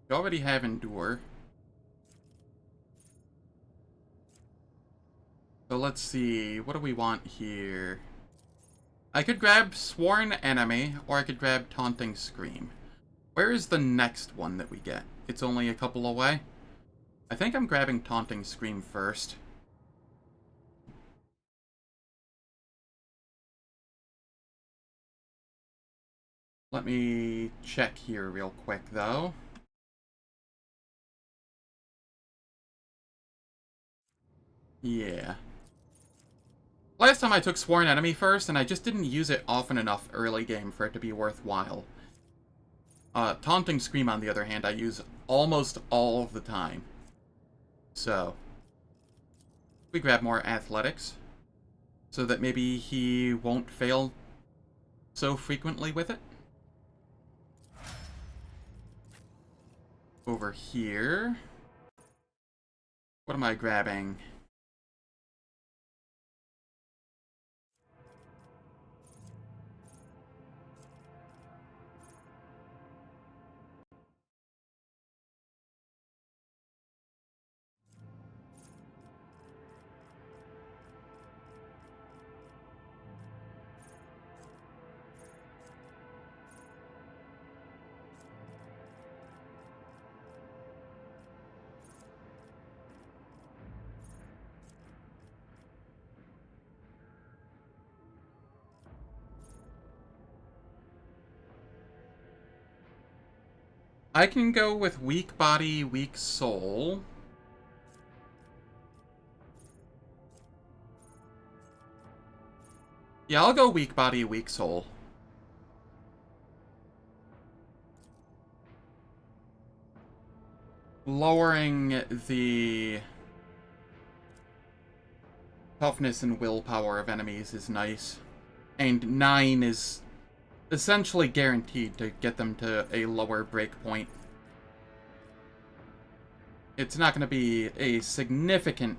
You already have Endure. So let's see, what do we want here? I could grab Sworn Enemy, or I could grab Taunting Scream. Where is the next one that we get? It's only a couple away. I think I'm grabbing Taunting Scream first. Let me check here real quick, though. Yeah. Last time I took Sworn Enemy first, and I just didn't use it often enough early game for it to be worthwhile. Taunting Scream, on the other hand, I use almost all of the time. So, we grab more athletics, so that maybe he won't fail so frequently with it. Over here. What am I grabbing? I can go with weak body, weak soul. Yeah, I'll go weak body, weak soul. Lowering the toughness and willpower of enemies is nice. And 9 is essentially guaranteed to get them to a lower breakpoint. It's not going to be a significant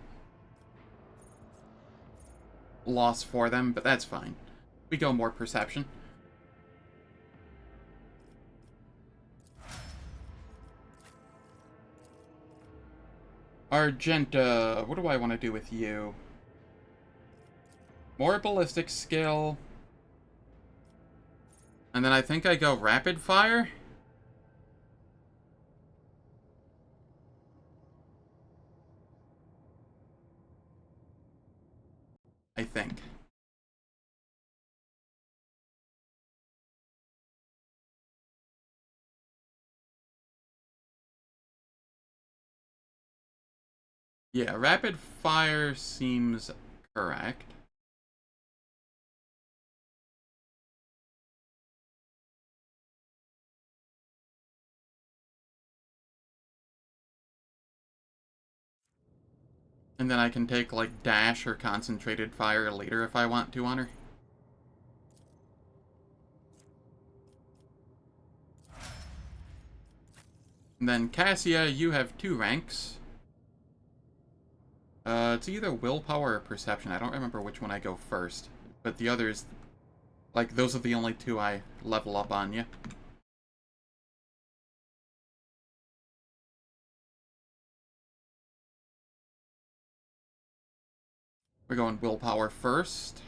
loss for them, but that's fine. We go more perception. Argenta, what do I want to do with you? More ballistic skill. And then I think I go rapid fire. I think. Yeah, rapid fire seems correct. And then I can take, like, dash or concentrated fire later if I want to on her. And then Cassia, you have 2 ranks. It's either willpower or perception. I don't remember which one I go first. But the others, like, those are the only 2 I level up on you. We're going willpower first.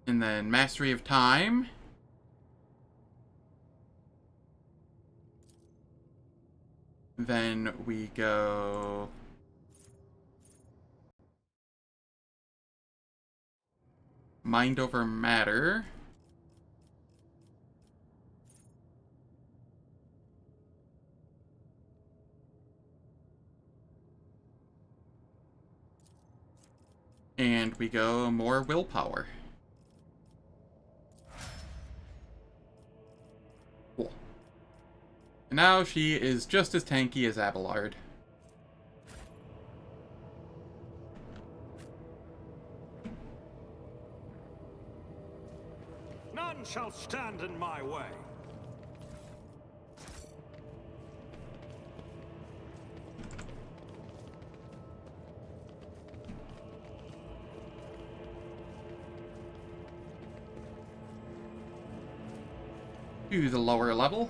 And then Mastery of Time. Then we go... Mind over Matter. And we go more willpower. Cool. And now she is just as tanky as Abelard. None shall stand in my way. To the lower level.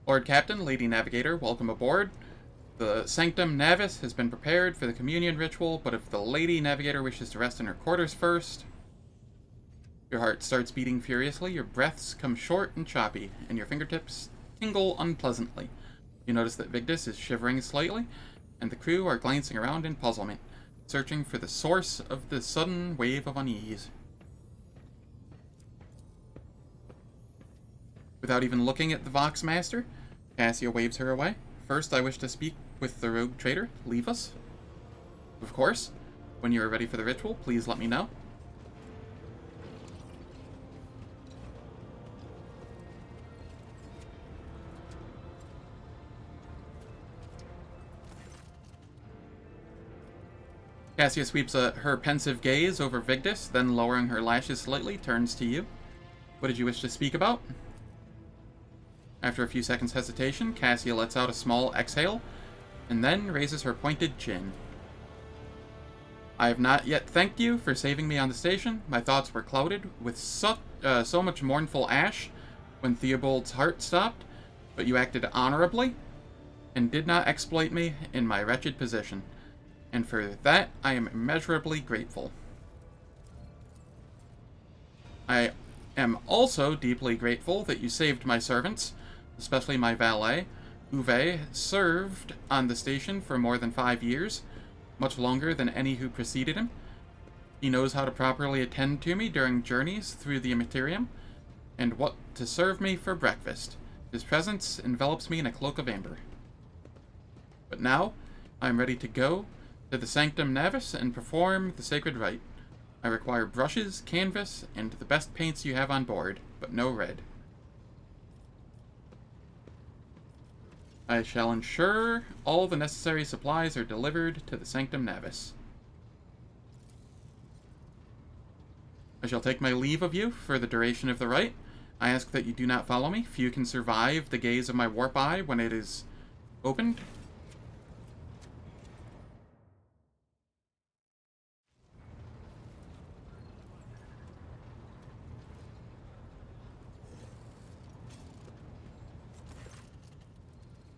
Lord Captain, Lady Navigator, welcome aboard. The Sanctum Navis has been prepared for the communion ritual, but if the Lady Navigator wishes to rest in her quarters first... Your heart starts beating furiously, your breaths come short and choppy, and your fingertips tingle unpleasantly. You notice that Vigdis is shivering slightly, and the crew are glancing around in puzzlement, searching for the source of the sudden wave of unease. Without even looking at the Vox Master, Cassia waves her away. First, I wish to speak with the rogue trader. Leave us. Of course. When you are ready for the ritual, please let me know. Cassia sweeps her pensive gaze over Vigdis, then lowering her lashes slightly, turns to you. What did you wish to speak about? After a few seconds' hesitation, Cassia lets out a small exhale, and then raises her pointed chin. I have not yet thanked you for saving me on the station. My thoughts were clouded with so much mournful ash when Theobald's heart stopped, but you acted honorably, and did not exploit me in my wretched position. And for that, I am immeasurably grateful. I am also deeply grateful that you saved my servants, especially my valet. Uwe served on the station for more than 5 years, much longer than any who preceded him. He knows how to properly attend to me during journeys through the Imperium, and what to serve me for breakfast. His presence envelops me in a cloak of amber. But now, I am ready to go to the Sanctum Navis and perform the sacred rite. I require brushes, canvas, and the best paints you have on board, but no red. I shall ensure all the necessary supplies are delivered to the Sanctum Navis. I shall take my leave of you for the duration of the rite. I ask that you do not follow me. Few can survive the gaze of my warp eye when it is opened.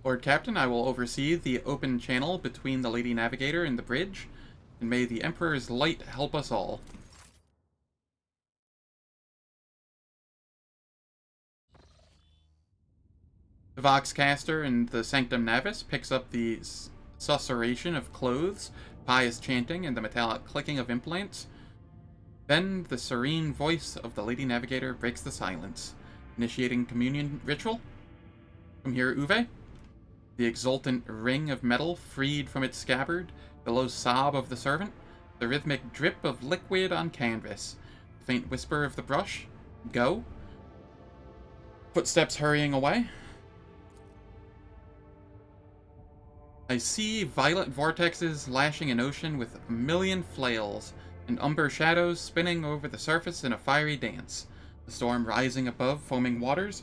Lord Captain, I will oversee the open channel between the Lady Navigator and the bridge, and may the Emperor's light help us all. The Voxcaster in the Sanctum Navis picks up the susurration of clothes, pious chanting, and the metallic clicking of implants. Then the serene voice of the Lady Navigator breaks the silence, initiating communion ritual. Come here, Uwe. The exultant ring of metal freed from its scabbard, the low sob of the servant, the rhythmic drip of liquid on canvas, the faint whisper of the brush. Go. Footsteps hurrying away. I see violet vortexes lashing an ocean with a million flails, and umber shadows spinning over the surface in a fiery dance, the storm rising above foaming waters.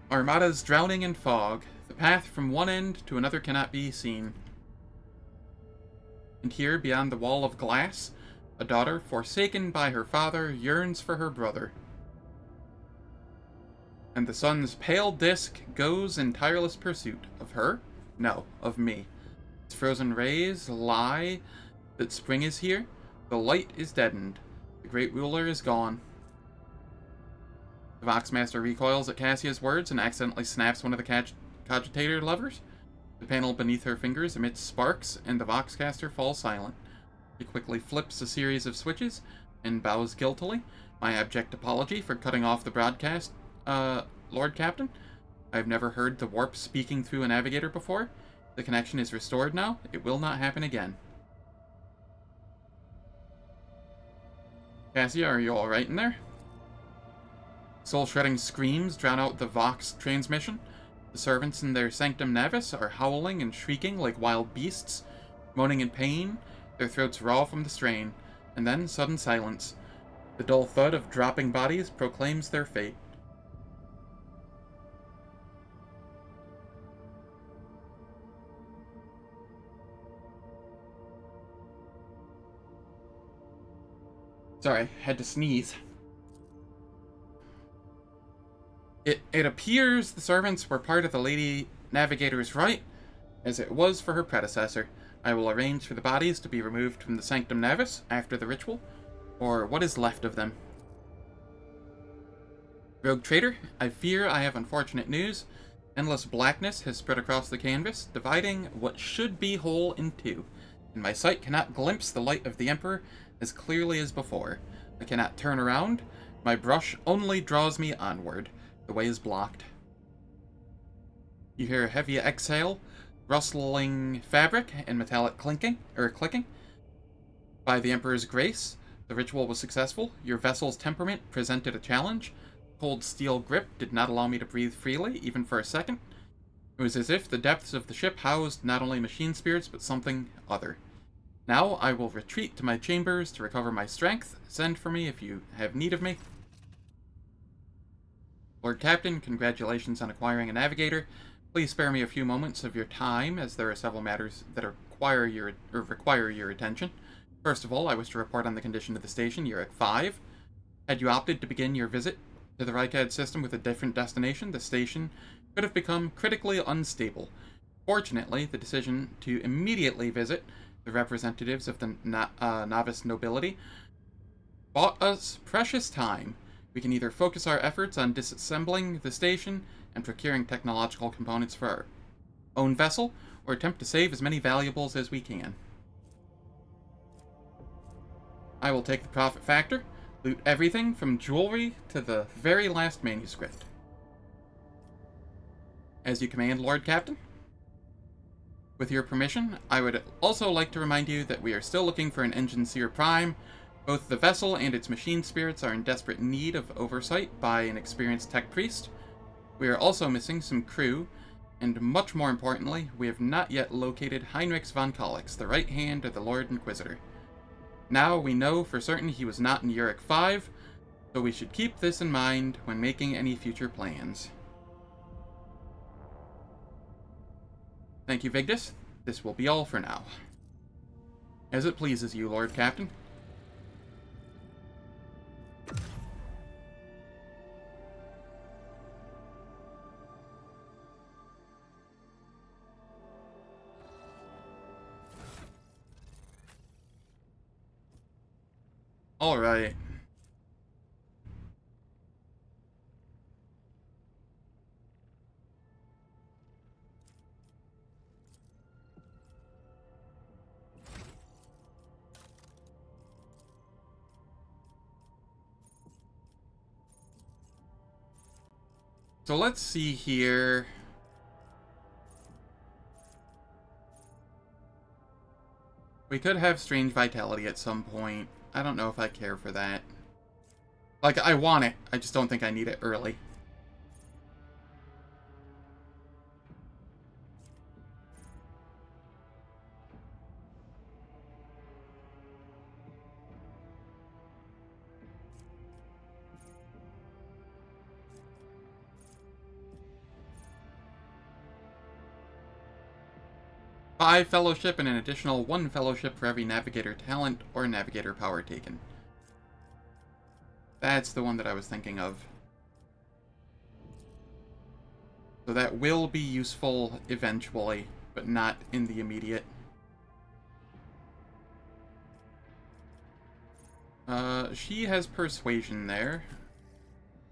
Armadas drowning in fog, the path from one end to another cannot be seen. And here, beyond the wall of glass, a daughter, forsaken by her father, yearns for her brother. And the sun's pale disk goes in tireless pursuit of her? No, of me. Its frozen rays lie that spring is here. The light is deadened. The great ruler is gone. The Voxmaster recoils at Cassia's words and accidentally snaps one of the cogitator levers. The panel beneath her fingers emits sparks, and the Voxcaster falls silent. She quickly flips a series of switches and bows guiltily. My abject apology for cutting off the broadcast, Lord Captain. I've never heard the warp speaking through a navigator before. The connection is restored now. It will not happen again. Cassia, are you alright in there? Soul-shredding screams drown out the Vox transmission. The servants in their Sanctum Navis are howling and shrieking like wild beasts, moaning in pain, their throats raw from the strain, and then sudden silence. The dull thud of dropping bodies proclaims their fate. Sorry, had to sneeze. It appears the servants were part of the Lady Navigator's rite, as it was for her predecessor. I will arrange for the bodies to be removed from the Sanctum Navis after the ritual, or what is left of them. Rogue Trader, I fear I have unfortunate news. Endless blackness has spread across the canvas, dividing what should be whole in two, and my sight cannot glimpse the light of the Emperor as clearly as before. I cannot turn around. My brush only draws me onward. The way is blocked. You hear a heavy exhale, rustling fabric, and metallic clicking. By the Emperor's grace, the ritual was successful. Your vessel's temperament presented a challenge. Cold steel grip did not allow me to breathe freely, even for a second. It was as if the depths of the ship housed not only machine spirits, but something other. Now I will retreat to my chambers to recover my strength. Send for me if you have need of me. Lord Captain, congratulations on acquiring a navigator. Please spare me a few moments of your time, as there are several matters that require your attention. First of all, I wish to report on the condition of the station, Eurac V. Had you opted to begin your visit to the Rykad system with a different destination, the station could have become critically unstable. Fortunately, the decision to immediately visit the representatives of the novice nobility bought us precious time. We can either focus our efforts on disassembling the station and procuring technological components for our own vessel, or attempt to save as many valuables as we can. I will take the profit factor, loot everything from jewelry to the very last manuscript. As you command, Lord Captain. With your permission, I would also like to remind you that we are still looking for an Engine Seer Prime. Both the vessel and its machine spirits are in desperate need of oversight by an experienced tech priest. We are also missing some crew, and much more importantly, we have not yet located Heinrich von Kallix, the right hand of the Lord Inquisitor. Now we know for certain he was not in Eurac V, so we should keep this in mind when making any future plans. Thank you, Vigdis. This will be all for now. As it pleases you, Lord Captain. All right. So let's see here. We could have Strange Vitality at some point. I don't know if I care for that. Like, I want it. I just don't think I need it early. Five fellowship and an additional 1 fellowship for every navigator talent or navigator power taken. That's the one that I was thinking of. So that will be useful eventually, but not in the immediate. She has persuasion there.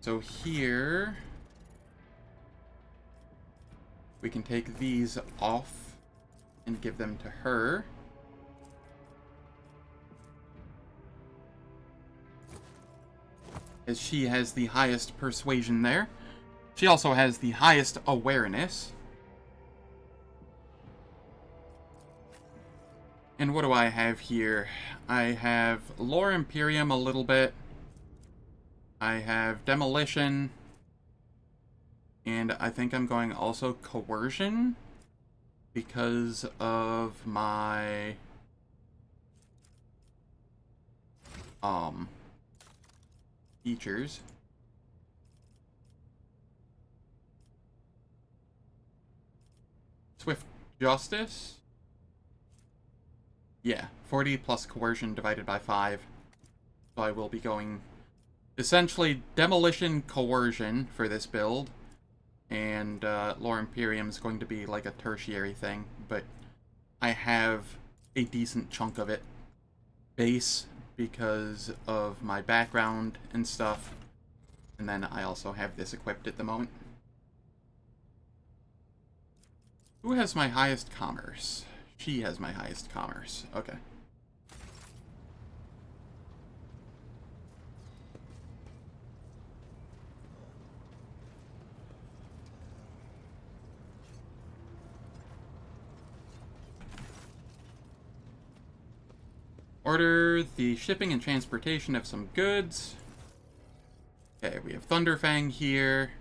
So here we can take these off and give them to her. As she has the highest persuasion there. She also has the highest awareness. And what do I have here? I have Lore Imperium a little bit. I have Demolition. And I think I'm going also Coercion, because of my features. Swift Justice. Yeah, 40 plus Coercion divided by 5. So I will be going essentially demolition coercion for this build, and Lore Imperium is going to be like a tertiary thing, but I have a decent chunk of it base because of my background and stuff, and then I also have this equipped at the moment. Who has my highest commerce? She has my highest commerce. Okay. Order the shipping and transportation of some goods. Okay, we have Thunderfang here.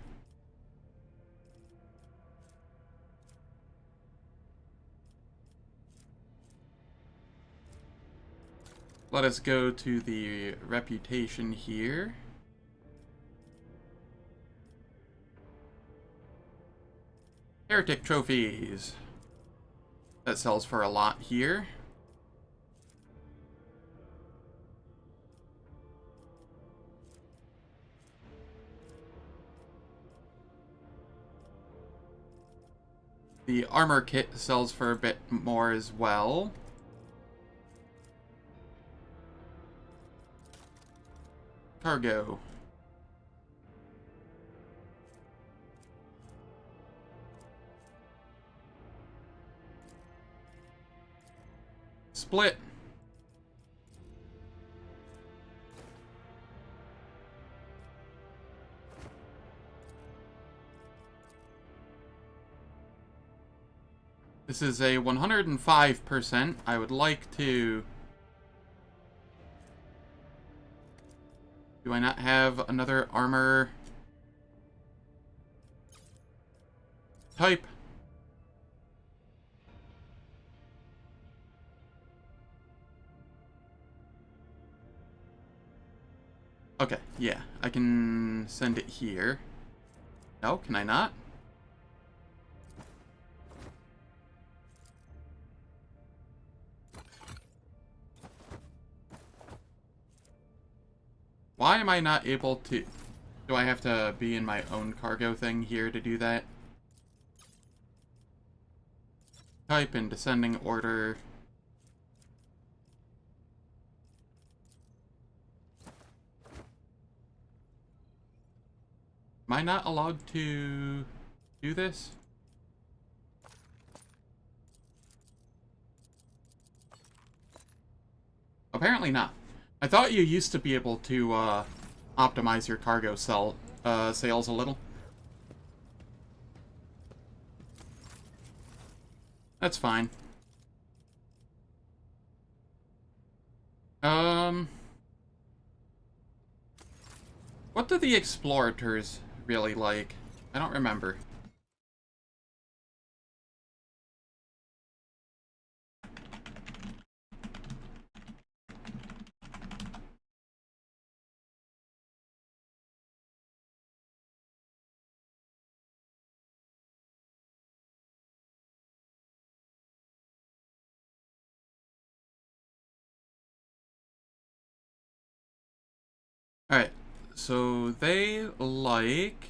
Let us go to the reputation here. Heretic trophies. That sells for a lot here. The armor kit sells for a bit more as well. Cargo. Split. This is a 105%. I would like to... Do I not have another armor type? Okay, yeah, I can send it here. No, can I not? Why am I not able to... Do I have to be in my own cargo thing here to do that? Type in descending order. Am I not allowed to do this? Apparently not. I thought you used to be able to optimize your cargo sales a little. That's fine. What do the explorators really like? I don't remember. Alright, so they like...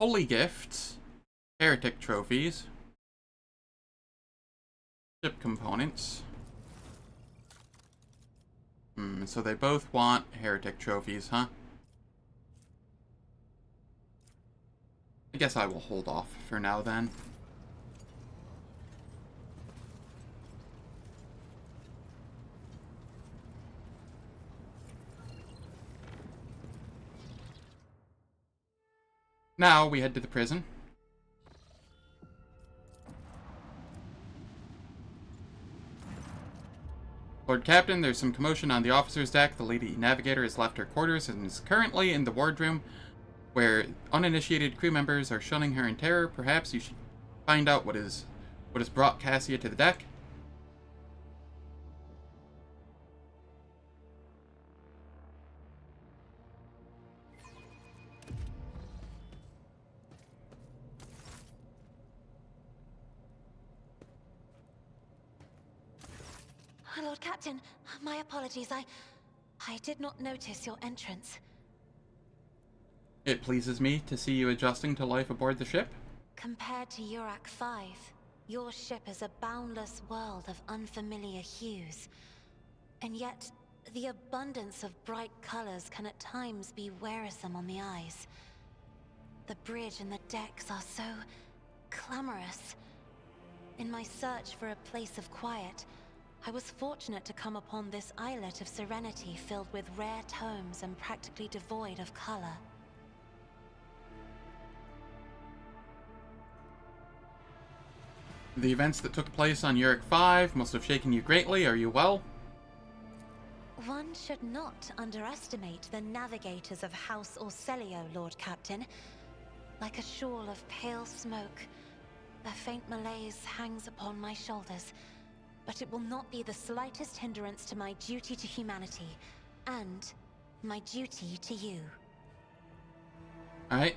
Holy gifts, heretic trophies, ship components. So they both want heretic trophies, huh? I guess I will hold off for now then. Now we head to the prison. Lord Captain, there's some commotion on the officer's deck. The Lady Navigator has left her quarters and is currently in the wardroom. Where uninitiated crew members are shunning her in terror, perhaps you should find out what has brought Cassia to the deck. Lord Captain, my apologies. I did not notice your entrance. It pleases me to see you adjusting to life aboard the ship. Compared to Eurac V, your ship is a boundless world of unfamiliar hues. And yet, the abundance of bright colors can at times be wearisome on the eyes. The bridge and the decks are so clamorous. In my search for a place of quiet, I was fortunate to come upon this islet of serenity filled with rare tomes and practically devoid of color. The events that took place on Eurac V must have shaken you greatly. Are you well? One should not underestimate the navigators of House Orselio, Lord Captain. Like a shawl of pale smoke, a faint malaise hangs upon my shoulders. But it will not be the slightest hindrance to my duty to humanity, and my duty to you. Alright.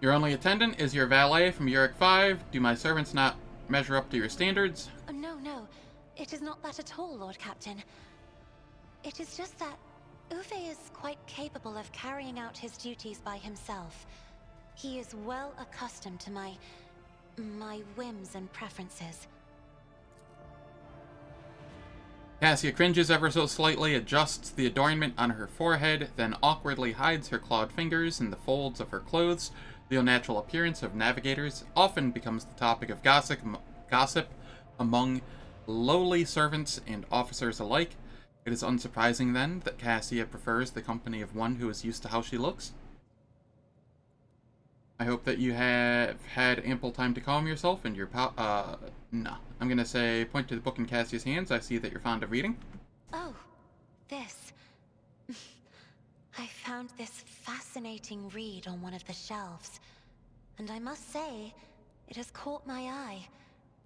Your only attendant is your valet from Eurac V. Do my servants not measure up to your standards? No. It is not that at all, Lord Captain. It is just that Uwe is quite capable of carrying out his duties by himself. He is well accustomed to my whims and preferences. Cassia cringes ever so slightly, adjusts the adornment on her forehead, then awkwardly hides her clawed fingers in the folds of her clothes. The unnatural appearance of navigators often becomes the topic of gossip among lowly servants and officers alike. It is unsurprising, then, that Cassia prefers the company of one who is used to how she looks. I hope that you have had ample time to calm yourself and your no. I'm gonna say, point to the book in Cassia's hands. I see that you're fond of reading. Oh, this. I found this fascinating read on one of the shelves. And I must say, it has caught my eye.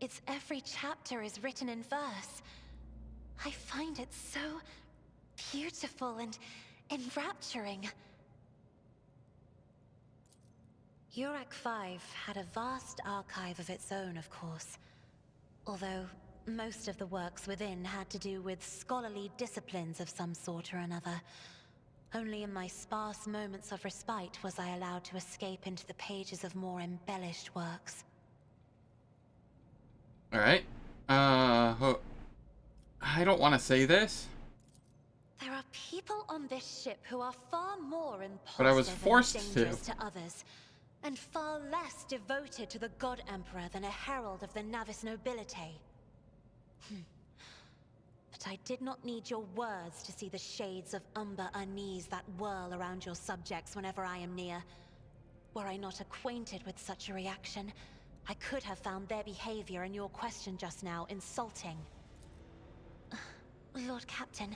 Its every chapter is written in verse. I find it so beautiful and enrapturing. Eurac V had a vast archive of its own, of course. Although most of the works within had to do with scholarly disciplines of some sort or another. Only in my sparse moments of respite was I allowed to escape into the pages of more embellished works. Alright. I don't want to say this. There are people on this ship who are far more But I was impulsive forced and dangerous to others, and far less devoted to the God Emperor than a herald of the Navis nobility. But I did not need your words to see the shades of umber unease that whirl around your subjects whenever I am near. Were I not acquainted with such a reaction, I could have found their behavior and your question just now insulting. Lord Captain,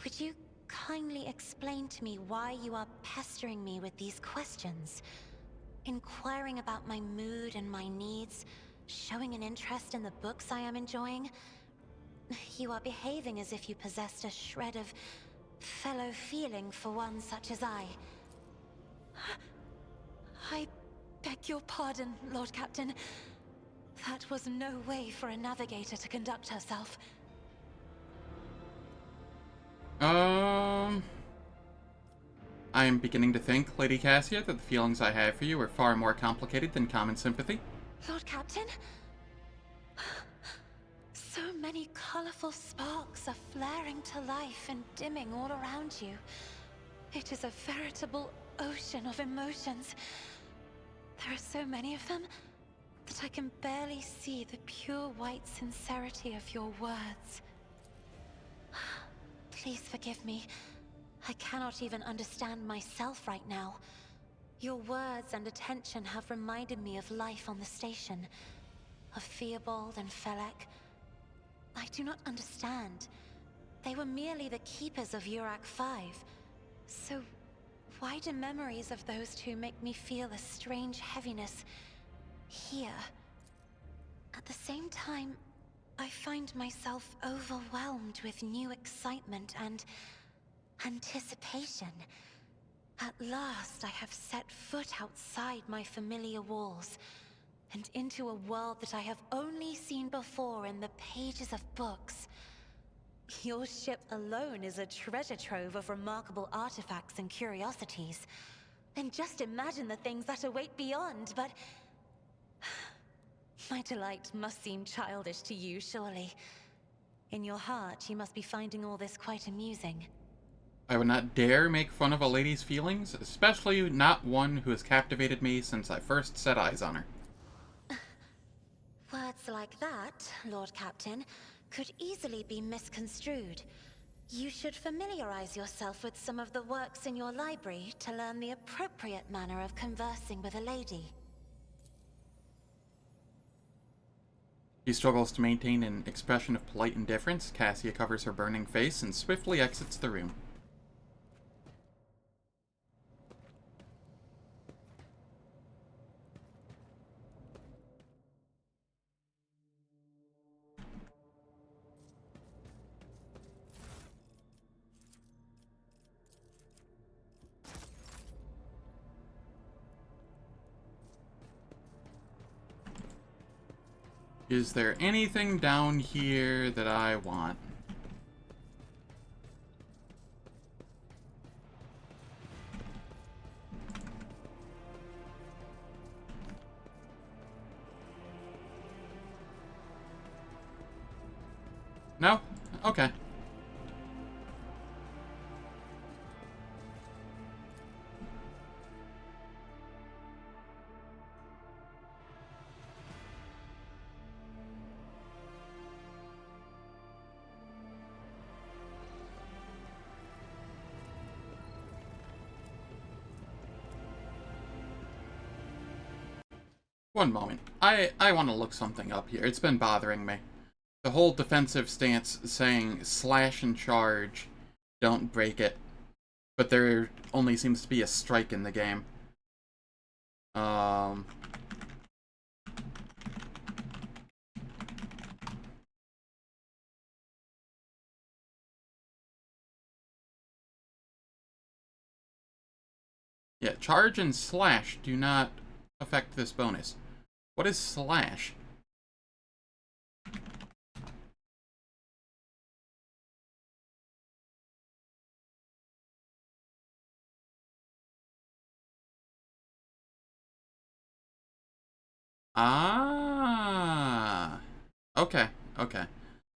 would you kindly explain to me why you are pestering me with these questions? Inquiring about my mood and my needs, showing an interest in the books I am enjoying. You are behaving as if you possessed a shred of fellow feeling for one such as I. I beg your pardon, Lord Captain. That was no way for a navigator to conduct herself. I am beginning to think, Lady Cassia, that the feelings I have for you are far more complicated than common sympathy. Lord Captain? So many colorful sparks are flaring to life and dimming all around you. It is a veritable ocean of emotions. There are so many of them that I can barely see the pure white sincerity of your words. Please forgive me. I cannot even understand myself right now. Your words and attention have reminded me of life on the station, of Theobald and Felek. I do not understand. They were merely the keepers of Eurac V. So, why do memories of those two make me feel a strange heaviness here? At the same time, I find myself overwhelmed with new excitement and anticipation. At last, I have set foot outside my familiar walls, and into a world that I have only seen before in the pages of books. Your ship alone is a treasure trove of remarkable artifacts and curiosities. And just imagine the things that await beyond, but... my delight must seem childish to you, surely. In your heart, you must be finding all this quite amusing. I would not dare make fun of a lady's feelings, especially not one who has captivated me since I first set eyes on her. Words like that, Lord Captain, could easily be misconstrued. You should familiarize yourself with some of the works in your library to learn the appropriate manner of conversing with a lady. She struggles to maintain an expression of polite indifference. Cassia covers her burning face and swiftly exits the room. Is there anything down here that I want? No? Okay. One moment. I want to look something up here. It's been bothering me. The whole defensive stance saying slash and charge, don't break it. But there only seems to be a strike in the game. Yeah, charge and slash do not affect this bonus. What is slash? Ah. Okay, okay.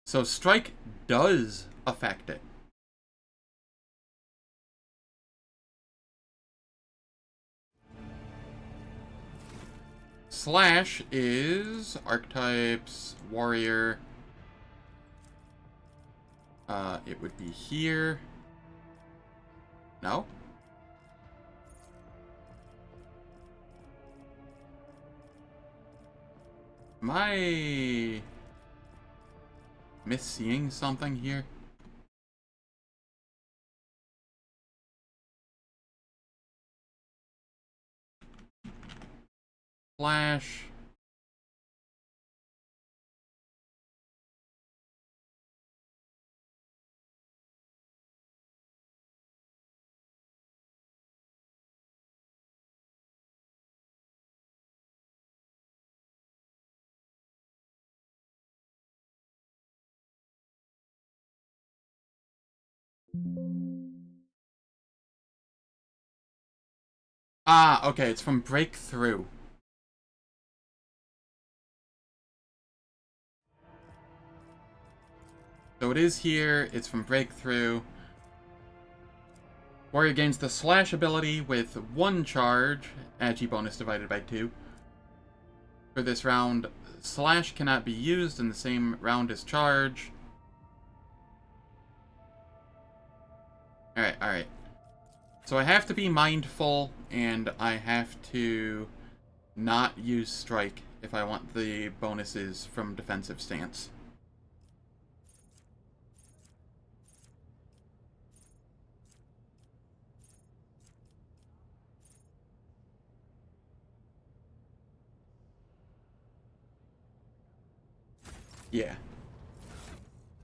So strike does affect it. Slash is archetypes, warrior. It would be here. No? Am I misseeing something here? Slash. Ah, okay, it's from Breakthrough. So it is here, it's from Breakthrough. Warrior gains the slash ability with 1 charge, agi bonus divided by 2. For this round, slash cannot be used in the same round as charge. Alright. So I have to be mindful, and I have to not use strike if I want the bonuses from defensive stance. Yeah.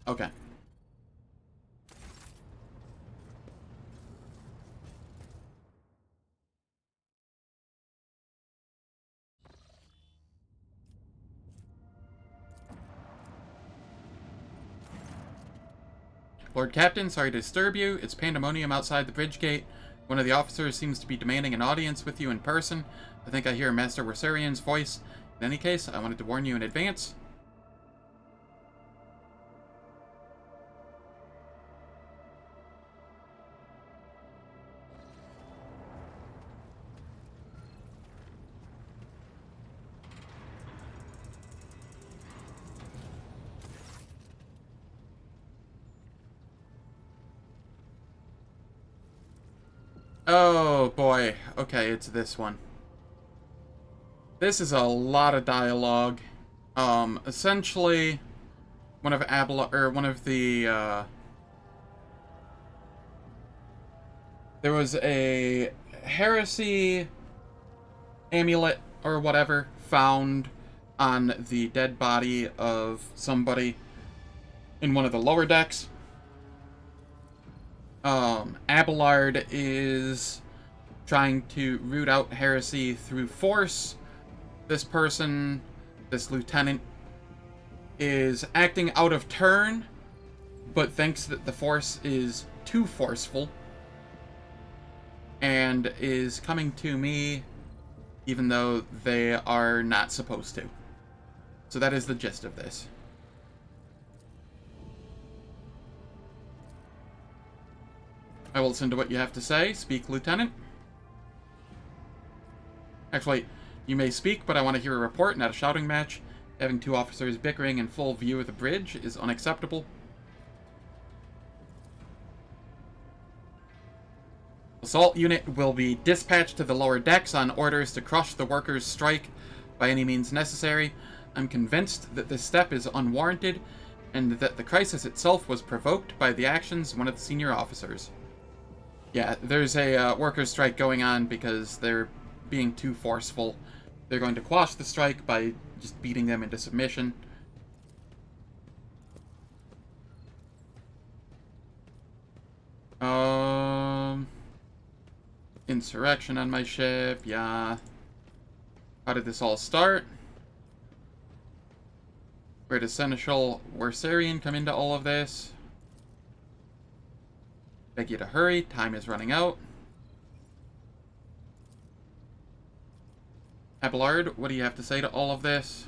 Okay. Lord Captain, sorry to disturb you. It's pandemonium outside the bridge gate. One of the officers seems to be demanding an audience with you in person. I think I hear Master Wersarian's voice. In any case, I wanted to warn you in advance. Oh boy. Okay, it's this one. This is a lot of dialogue. Essentially, one of the, there was a heresy amulet or whatever found on the dead body of somebody in one of the lower decks. Abelard is trying to root out heresy through force. This person, this lieutenant, is acting out of turn, but thinks that the force is too forceful, and is coming to me even though they are not supposed to. So that is the gist of this. I will listen to what you have to say. Speak, Lieutenant. Actually, you may speak, but I want to hear a report, not a shouting match. Having two officers bickering in full view of the bridge is unacceptable. Assault unit will be dispatched to the lower decks on orders to crush the workers' strike by any means necessary. I'm convinced that this step is unwarranted, and that the crisis itself was provoked by the actions of one of the senior officers. Yeah, there's a workers' strike going on because they're being too forceful. They're going to quash the strike by just beating them into submission. Insurrection on my ship, yeah. How did this all start? Where does Seneschal Wersarian come into all of this? Beg you to hurry, time is running out. Abelard, what do you have to say to all of this?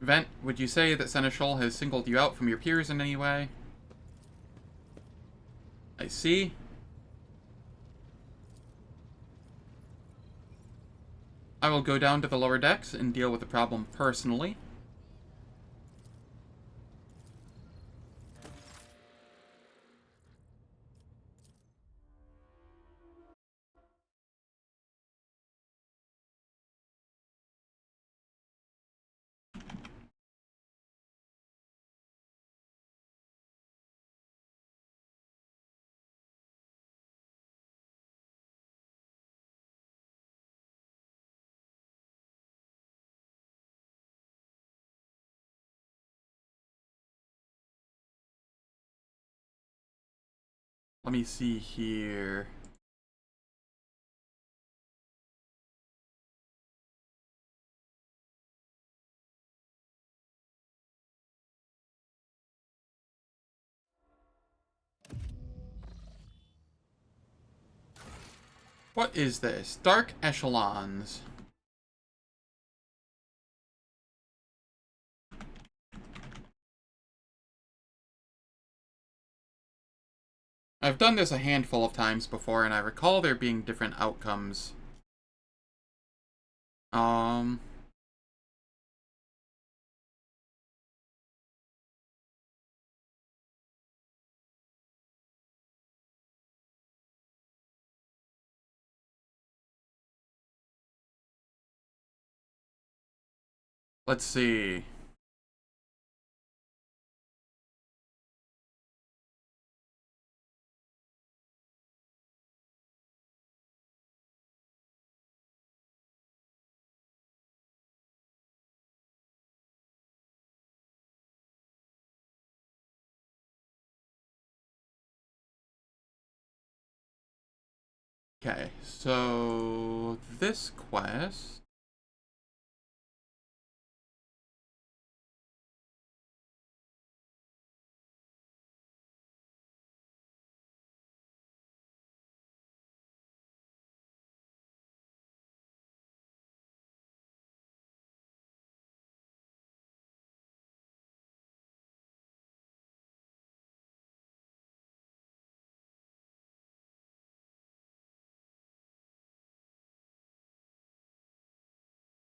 Vent, would you say that Seneschal has singled you out from your peers in any way? I see. I will go down to the lower decks and deal with the problem personally. Let me see here. What is this? Dark Echelons. I've done this a handful of times before, and I recall there being different outcomes. Let's see. Okay, so this quest.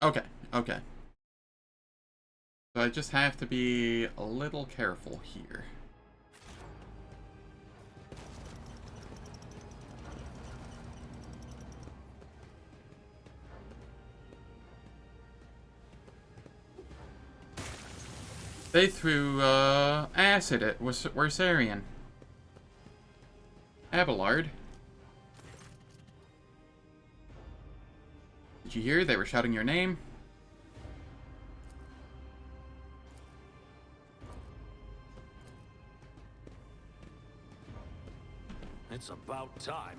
Okay, okay. So I just have to be a little careful here. They threw acid at Wersarian. Abelard. Did you hear? They were shouting your name. It's about time.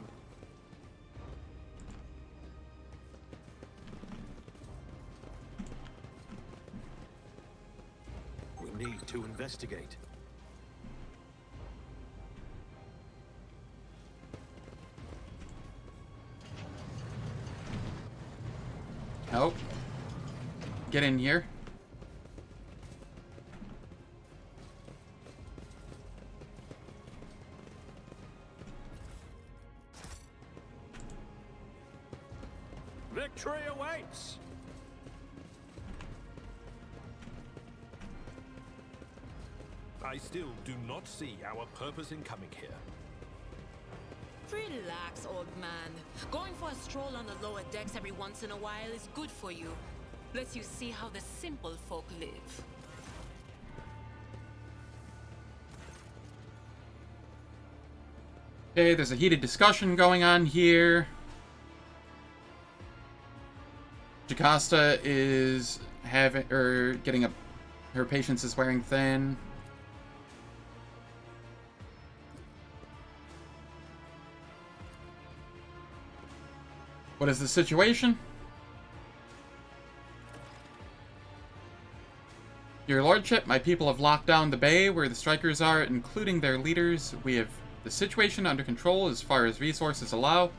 We need to investigate. Oh. Get in here. Victory awaits! I still do not see our purpose in coming here. Relax, old man. Going for a stroll on the lower decks every once in a while is good for you. Lets you see how the simple folk live. Okay, there's a heated discussion going on here. Jocasta is her patience is wearing thin. What is the situation? Your lordship, my people have locked down the bay where the strikers are, including their leaders. We have the situation under control as far as resources allow.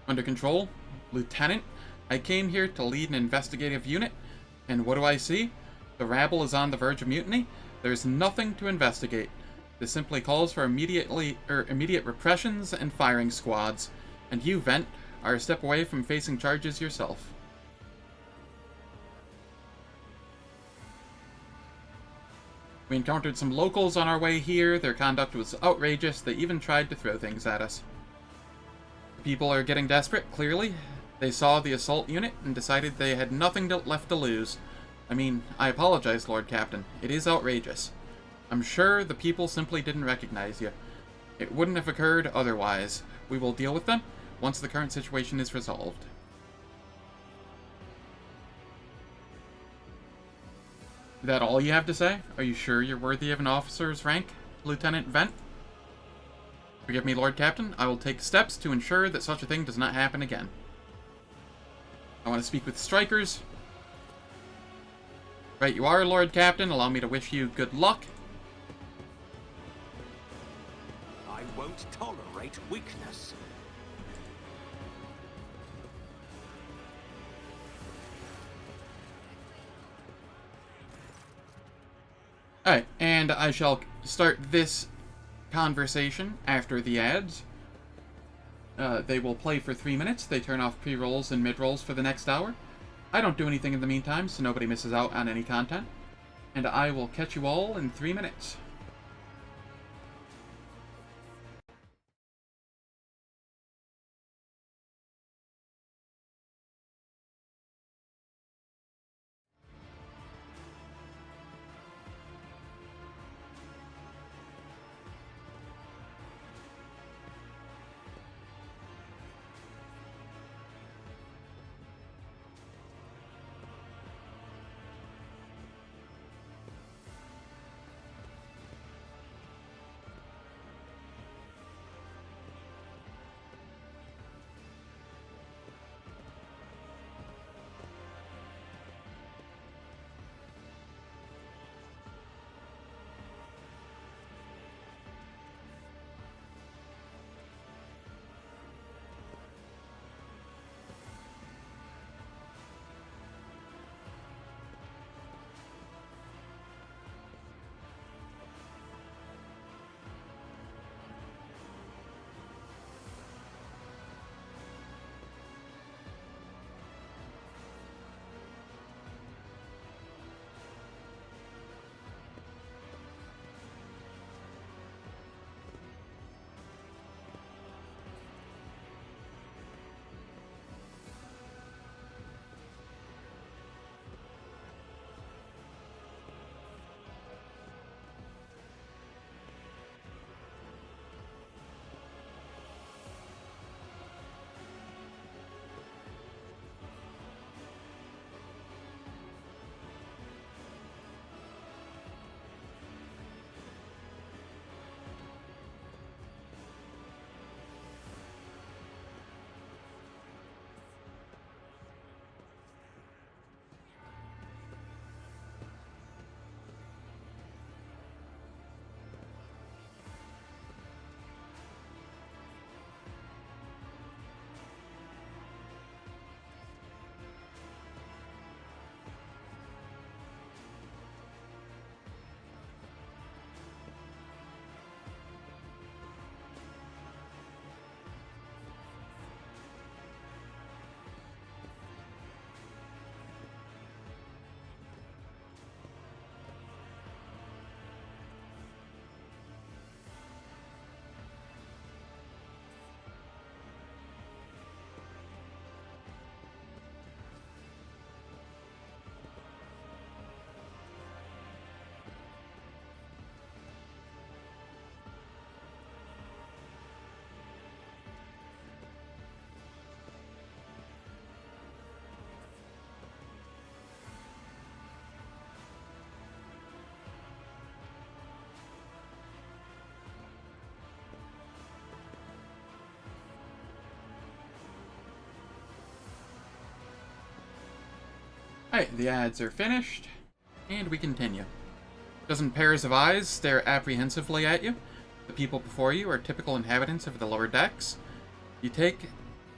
Under control? Lieutenant, I came here to lead an investigative unit, and what do I see? The rabble is on the verge of mutiny. There's nothing to investigate. This simply calls for immediate repressions and firing squads. And you, Vent, are a step away from facing charges yourself. We encountered some locals on our way here. Their conduct was outrageous. They even tried to throw things at us. People are getting desperate, clearly. They saw the assault unit and decided they had nothing left to lose. I mean, I apologize, Lord Captain. It is outrageous. I'm sure the people simply didn't recognize you. It wouldn't have occurred otherwise. We will deal with them once the current situation is resolved. Is that all you have to say? Are you sure you're worthy of an officer's rank, Lieutenant Vent? Forgive me, Lord Captain. I will take steps to ensure that such a thing does not happen again. I want to speak with strikers. Right you are, Lord Captain. Allow me to wish you good luck. I won't tolerate weakness. Alright, and I shall start this conversation after the ads. They will play for 3 minutes. They turn off pre-rolls and mid-rolls for the next hour. I don't do anything in the meantime, so nobody misses out on any content. And I will catch you all in 3 minutes. Alright, the ads are finished, and we continue. Dozen pairs of eyes stare apprehensively at you. The people before you are typical inhabitants of the lower decks. You take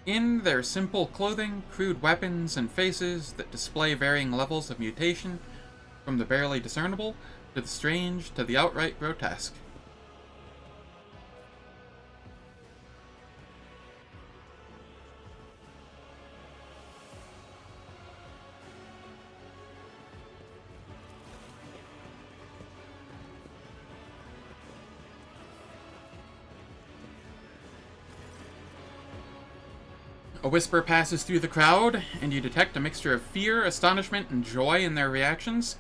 in their simple clothing, crude weapons, and faces that display varying levels of mutation, from the barely discernible, to the strange, to the outright grotesque. A whisper passes through the crowd, and you detect a mixture of fear, astonishment, and joy in their reactions.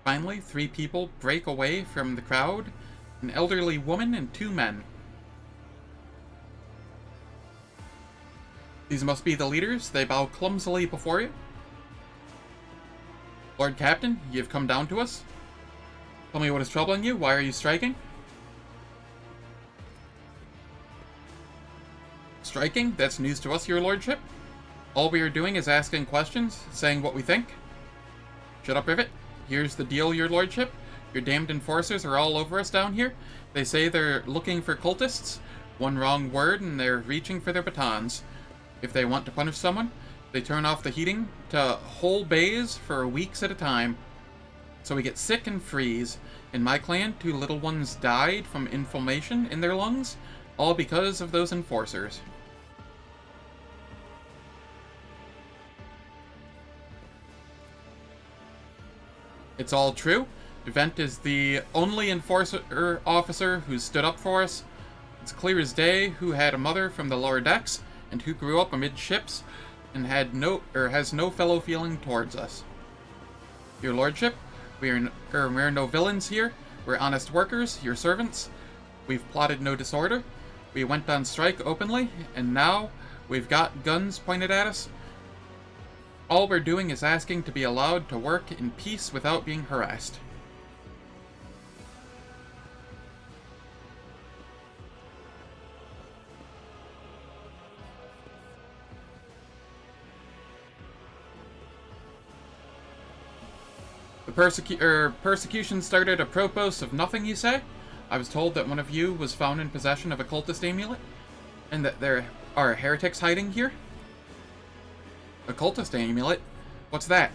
Finally, 3 people break away from the crowd, an elderly woman and 2 men. These must be the leaders. They bow clumsily before you. Lord Captain, you have come down to us. Tell me what is troubling you. Why are you striking? Striking? That's news to us, your lordship. All we are doing is asking questions, saying what we think. Shut up, Rivet. Here's the deal, your lordship. Your damned enforcers are all over us down here. They say they're looking for cultists. One wrong word and they're reaching for their batons. If they want to punish someone, they turn off the heating to whole bays for weeks at a time. So we get sick and freeze. In my clan, 2 little ones died from inflammation in their lungs, all because of those enforcers. It's all true. Vent is the only enforcer officer who stood up for us. It's clear as day who had a mother from the lower decks and who grew up amidships and has no fellow feeling towards us. Your lordship, we're no villains here. We're honest workers, your servants. We've plotted no disorder. We went on strike openly, and now we've got guns pointed at us. All we're doing is asking to be allowed to work in peace without being harassed. The persecution started apropos of nothing, you say? I was told that one of you was found in possession of a cultist amulet, and that there are heretics hiding here? A cultist amulet? What's that?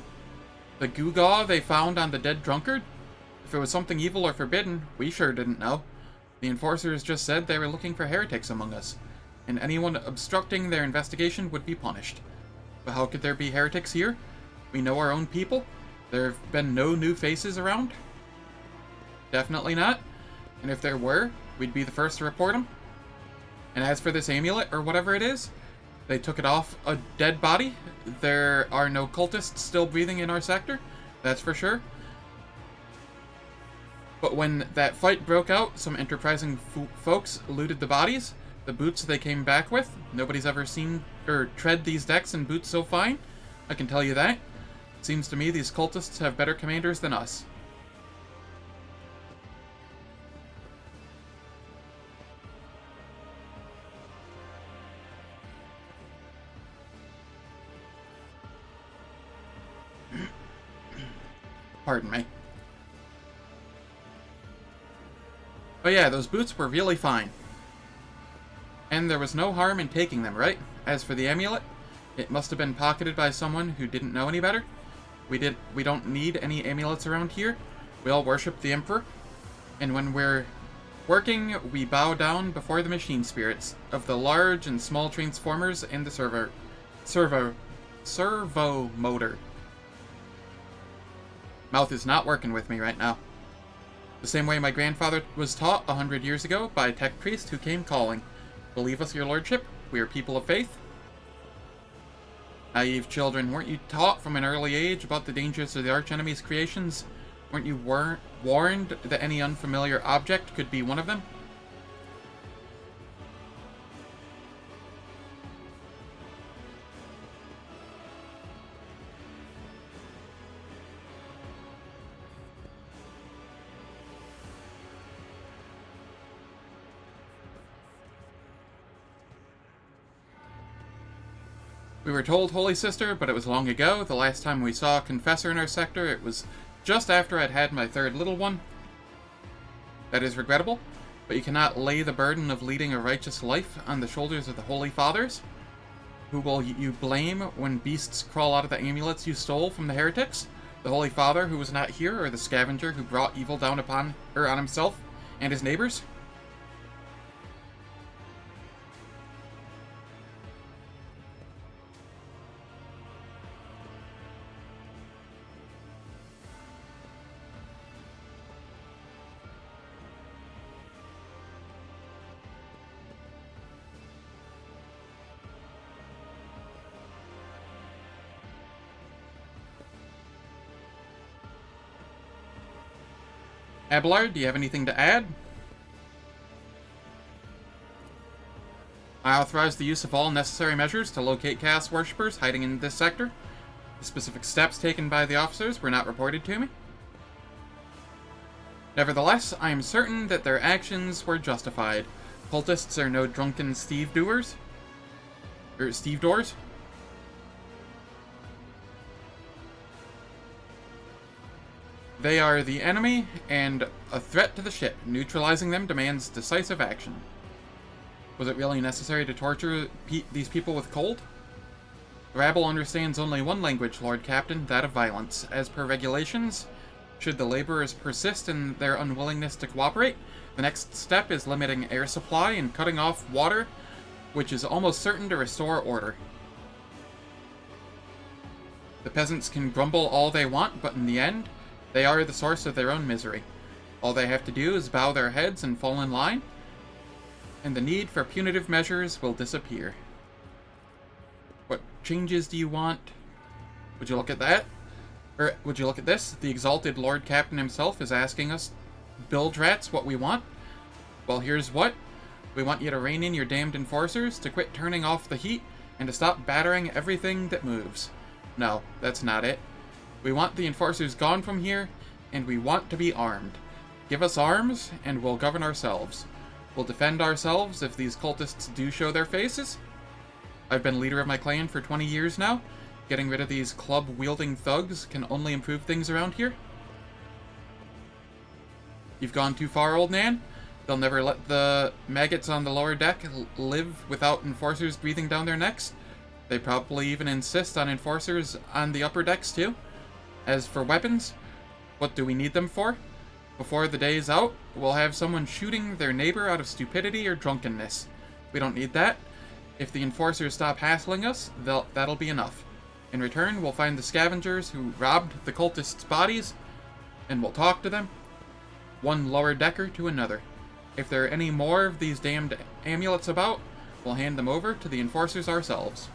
The gewgaw they found on the dead drunkard? If it was something evil or forbidden, we sure didn't know. The enforcers just said they were looking for heretics among us, and anyone obstructing their investigation would be punished. But how could there be heretics here? We know our own people. There have been no new faces around. Definitely not. And if there were, we'd be the first to report them. And as for this amulet, or whatever it is, they took it off a dead body. There are no cultists still breathing in our sector, that's for sure. But when that fight broke out, some enterprising folks looted the bodies, the boots they came back with. Nobody's ever seen or tread these decks in boots so fine, I can tell you that. It seems to me these cultists have better commanders than us. Pardon me. Oh yeah, those boots were really fine. And there was no harm in taking them, right? As for the amulet, it must have been pocketed by someone who didn't know any better. We don't need any amulets around here. We all worship the Emperor. And when we're working, we bow down before the machine spirits of the large and small transformers and the servo motor. Mouth is not working with me right now. The same way my grandfather was taught 100 years ago by a tech priest who came calling. Believe us, your lordship, we are people of faith. Naive children, weren't you taught from an early age about the dangers of the archenemy's creations? Weren't you warned that any unfamiliar object could be one of them? We were told, Holy Sister, but it was long ago. The last time we saw a confessor in our sector, it was just after I'd had my third little one. That is regrettable, but you cannot lay the burden of leading a righteous life on the shoulders of the Holy Fathers. Who will you blame when beasts crawl out of the amulets you stole from the heretics? The Holy Father who was not here, or the scavenger who brought evil down on himself and his neighbors? Abelard, do you have anything to add? I authorize the use of all necessary measures to locate Chaos Worshippers hiding in this sector. The specific steps taken by the officers were not reported to me. Nevertheless, I am certain that their actions were justified. Cultists are no drunken stevedoers. They are the enemy and a threat to the ship. Neutralizing them demands decisive action. Was it really necessary to torture these people with cold? The rabble understands only one language, Lord Captain, that of violence. As per regulations, should the laborers persist in their unwillingness to cooperate, the next step is limiting air supply and cutting off water, which is almost certain to restore order. The peasants can grumble all they want, but in the end, they are the source of their own misery. All they have to do is bow their heads and fall in line, and the need for punitive measures will disappear. What changes do you want? Would you look at that? Or would you look at this? The exalted Lord Captain himself is asking us, bilge rats, what we want? Well, here's what. We want you to rein in your damned enforcers, to quit turning off the heat, and to stop battering everything that moves. No, that's not it. We want the enforcers gone from here, and we want to be armed. Give us arms, and we'll govern ourselves. We'll defend ourselves if these cultists do show their faces. I've been leader of my clan for 20 years now. Getting rid of these club-wielding thugs can only improve things around here. You've gone too far, old man. They'll never let the maggots on the lower deck live without enforcers breathing down their necks. They probably even insist on enforcers on the upper decks, too. As for weapons, what do we need them for? Before the day's out, we'll have someone shooting their neighbor out of stupidity or drunkenness. We don't need that. If the enforcers stop hassling us, that'll be enough. In return, we'll find the scavengers who robbed the cultists' bodies, and we'll talk to them, one lower decker to another. If there are any more of these damned amulets about, we'll hand them over to the enforcers ourselves.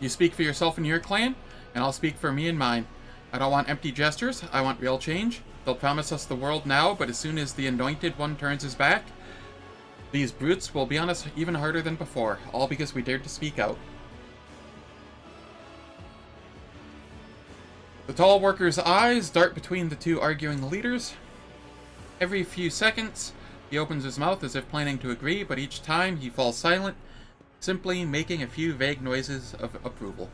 You speak for yourself and your clan, and I'll speak for me and mine. I don't want empty gestures, I want real change. They'll promise us the world now, but as soon as the anointed one turns his back, these brutes will be on us even harder than before, all because we dared to speak out. The tall worker's eyes dart between the two arguing leaders. Every few seconds, he opens his mouth as if planning to agree, but each time he falls silent, simply making a few vague noises of approval.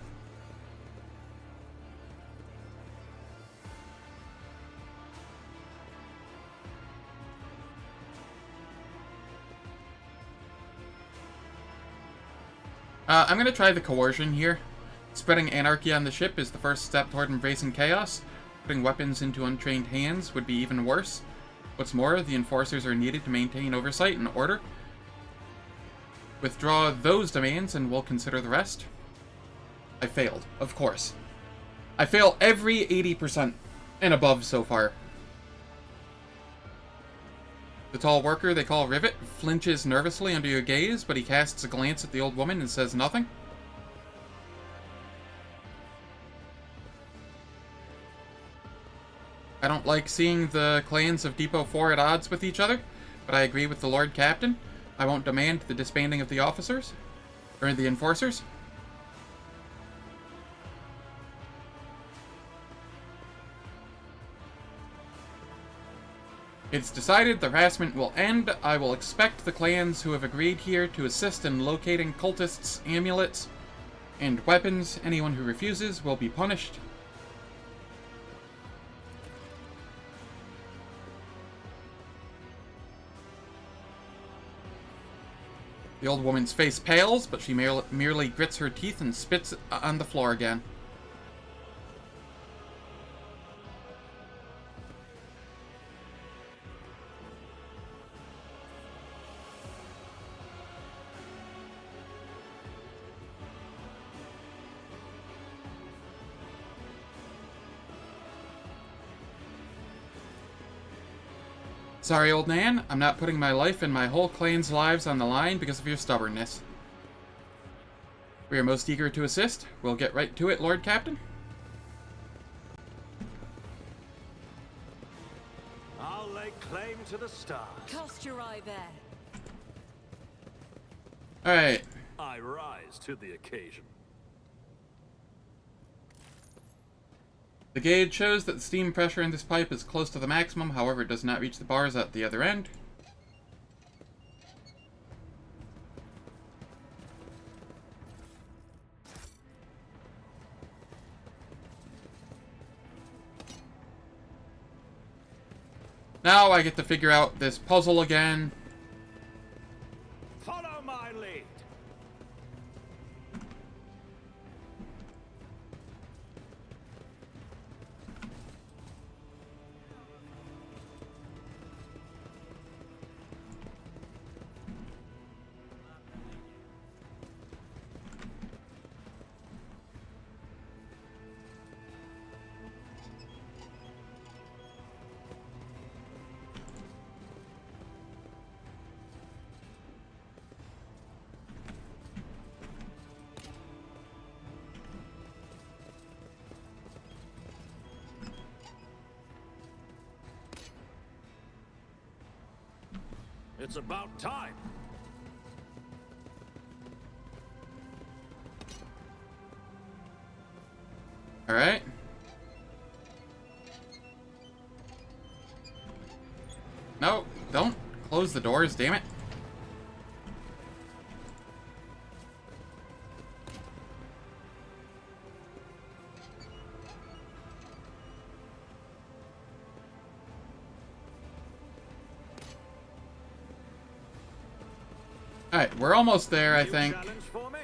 I'm going to try the coercion here. Spreading anarchy on the ship is the first step toward embracing chaos. Putting weapons into untrained hands would be even worse. What's more, the enforcers are needed to maintain oversight and order. Withdraw those demands and we'll consider the rest. I failed, of course. I fail every 80% and above so far. The tall worker they call Rivet flinches nervously under your gaze, but he casts a glance at the old woman and says nothing. I don't like seeing the clans of Depot 4 at odds with each other. but I agree with the Lord Captain. I won't demand the disbanding of the officers, or the enforcers. It's decided the harassment will end. I will expect the clans who have agreed here to assist in locating cultists' amulets and weapons. Anyone who refuses will be punished. The old woman's face pales, but she merely grits her teeth and spits on the floor again. Sorry, old Nan, I'm not putting my life and my whole clan's lives on the line because of your stubbornness. We are most eager to assist. We'll get right to it, Lord Captain. I'll lay claim to the stars. Cast your eye there. Alright. I rise to the occasion. The gauge shows that the steam pressure in this pipe is close to the maximum, however it does not reach the bars at the other end. Now I get to figure out this puzzle again. Follow my lead. It's about time. All right. No, don't close the doors, damn it. Alright, we're almost there, I think. Challenge for me?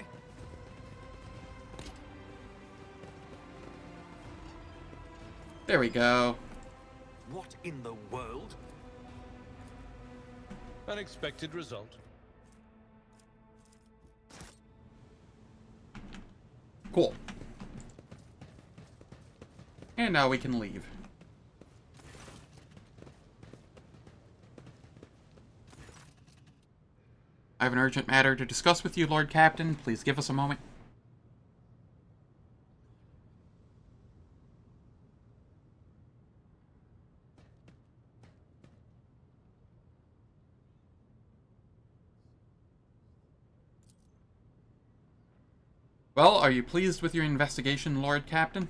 There we go. What in the world? Unexpected result. Cool. And now we can leave. I have an urgent matter to discuss with you, Lord Captain. Please give us a moment. Well, are you pleased with your investigation, Lord Captain?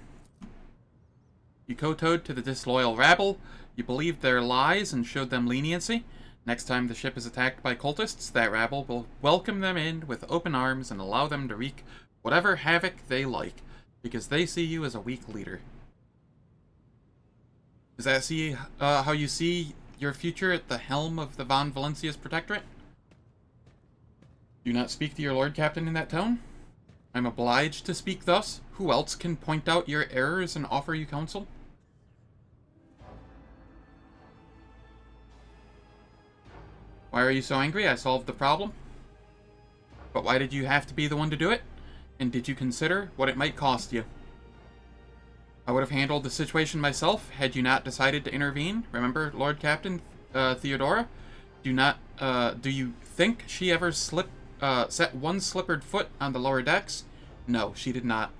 You kowtowed to the disloyal rabble, you believed their lies and showed them leniency. Next time the ship is attacked by cultists, that rabble will welcome them in with open arms and allow them to wreak whatever havoc they like, because they see you as a weak leader. Is that how you see your future at the helm of the Von Valencia's Protectorate? Do not speak to your Lord Captain in that tone? I'm obliged to speak thus. Who else can point out your errors and offer you counsel? Why are you so angry? I solved the problem. But why did you have to be the one to do it? And did you consider what it might cost you? I would have handled the situation myself had you not decided to intervene. Remember, Lord Captain Theodora? Do you think she ever set one slippered foot on the lower decks? No, she did not.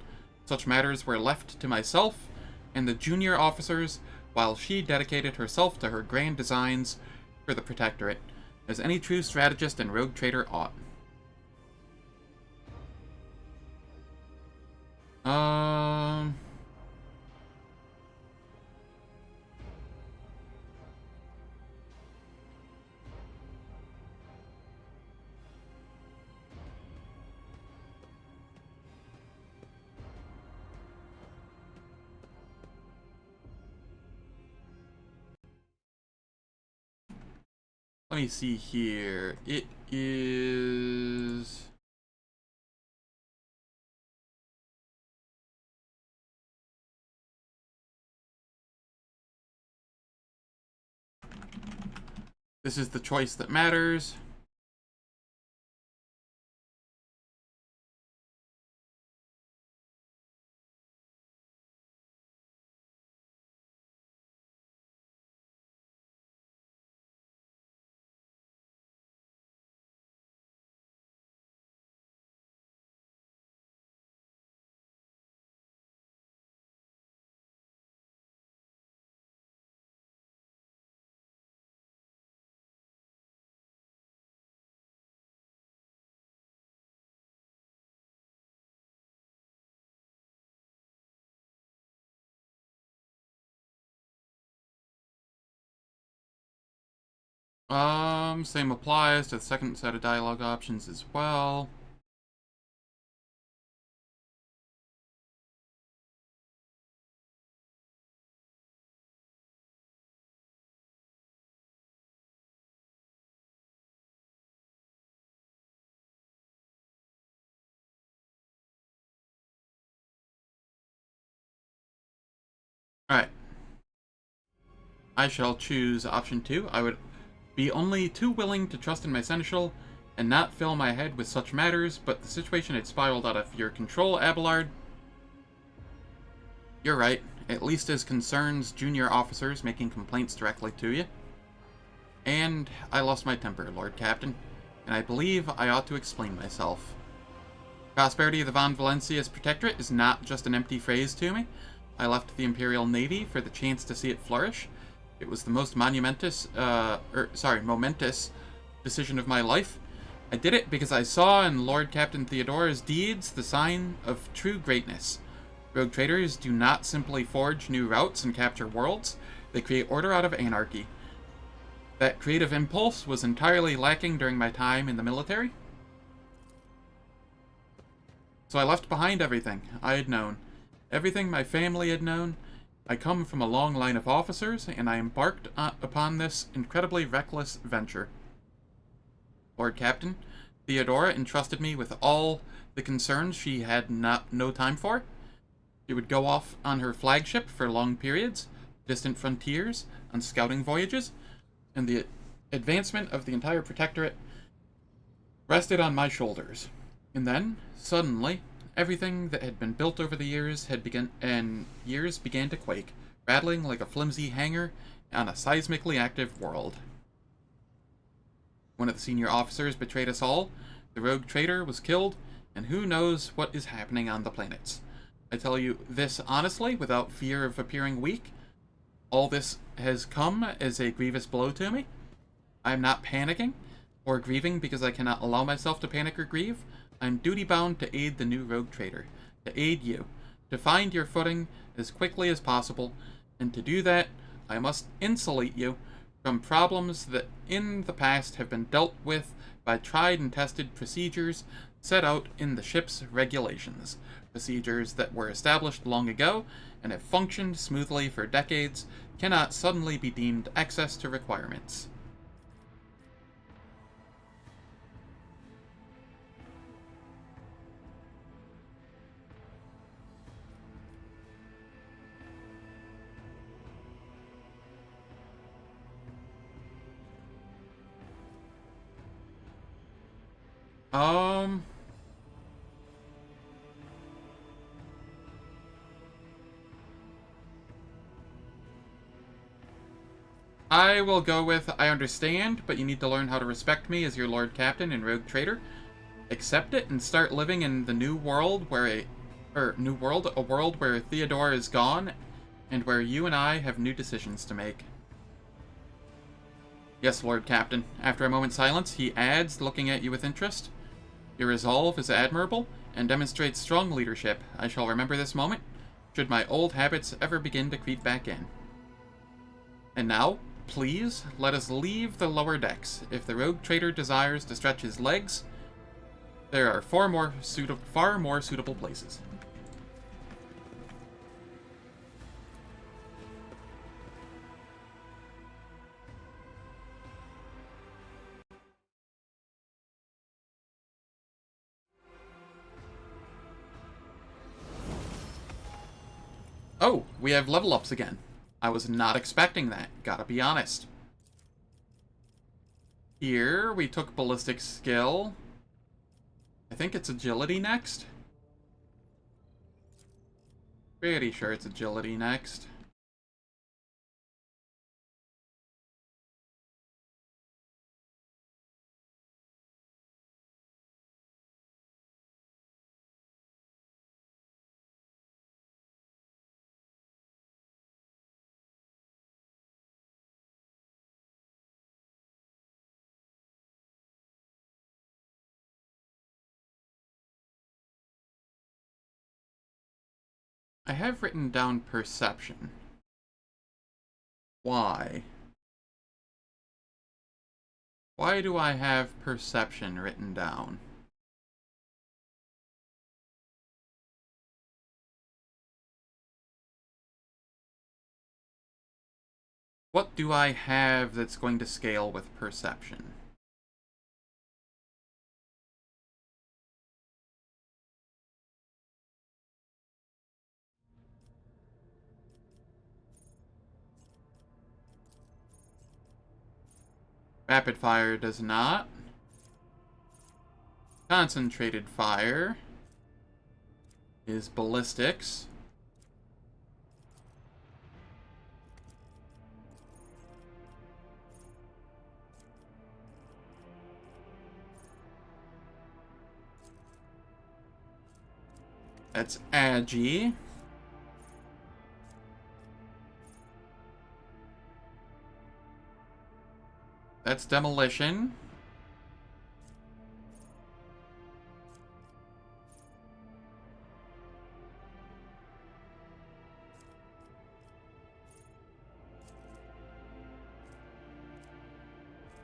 Such matters were left to myself and the junior officers, while she dedicated herself to her grand designs for the Protectorate. as any true strategist and rogue trader ought. Let me see here. It is... This is the choice that matters. Same applies to the second set of dialogue options as well. Alright. I shall choose option 2. I would be only too willing to trust in my seneschal and not fill my head with such matters, but the situation had spiraled out of your control, Abelard. You're right, at least as concerns junior officers making complaints directly to you. And I lost my temper, Lord Captain, and I believe I ought to explain myself. Prosperity of the Von Valencia's Protectorate is not just an empty phrase to me. I left the Imperial Navy for the chance to see it flourish. It was the most momentous decision of my life. I did it because I saw in Lord Captain Theodora's deeds the sign of true greatness. Rogue traders do not simply forge new routes and capture worlds, they create order out of anarchy. That creative impulse was entirely lacking during my time in the military. So I left behind everything I had known, everything my family had known. I come from a long line of officers, and I embarked upon this incredibly reckless venture. Lord Captain, Theodora entrusted me with all the concerns she had no time for. She would go off on her flagship for long periods, distant frontiers, on scouting voyages, and the advancement of the entire Protectorate rested on my shoulders. And then, suddenly, everything that had been built over the years began to quake, rattling like a flimsy hangar on a seismically active world. One of the senior officers betrayed us all, the rogue traitor was killed, and who knows what is happening on the planets. I tell you this honestly, without fear of appearing weak. All this has come as a grievous blow to me. I am not panicking or grieving because I cannot allow myself to panic or grieve. I'm duty-bound to aid the new rogue trader, to aid you, to find your footing as quickly as possible, and to do that, I must insulate you from problems that in the past have been dealt with by tried and tested procedures set out in the ship's regulations, procedures that were established long ago and have functioned smoothly for decades, cannot suddenly be deemed excess to requirements. I will go with, I understand, but you need to learn how to respect me as your Lord Captain and Rogue Trader. Accept it and start living in the new world a world where Theodora is gone, and where you and I have new decisions to make. Yes, Lord Captain. After a moment's silence, he adds, looking at you with interest, "Your resolve is admirable, and demonstrates strong leadership. I shall remember this moment, should my old habits ever begin to creep back in. And now, please, let us leave the lower decks. If the rogue trader desires to stretch his legs, there are far more suitable places." Oh, we have level ups again. I was not expecting that, gotta be honest. Here, we took ballistic skill. I think it's agility next. Pretty sure it's agility next. I have written down perception. Why? Why do I have perception written down? What do I have that's going to scale with perception? Rapid fire does not. Concentrated fire is ballistics. That's agi. That's demolition.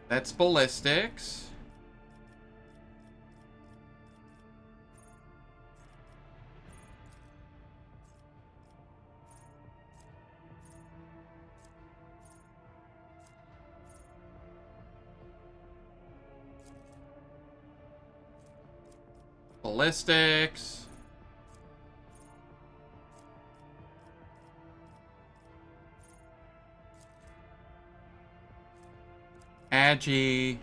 That's ballistics. Ballistics. Agi.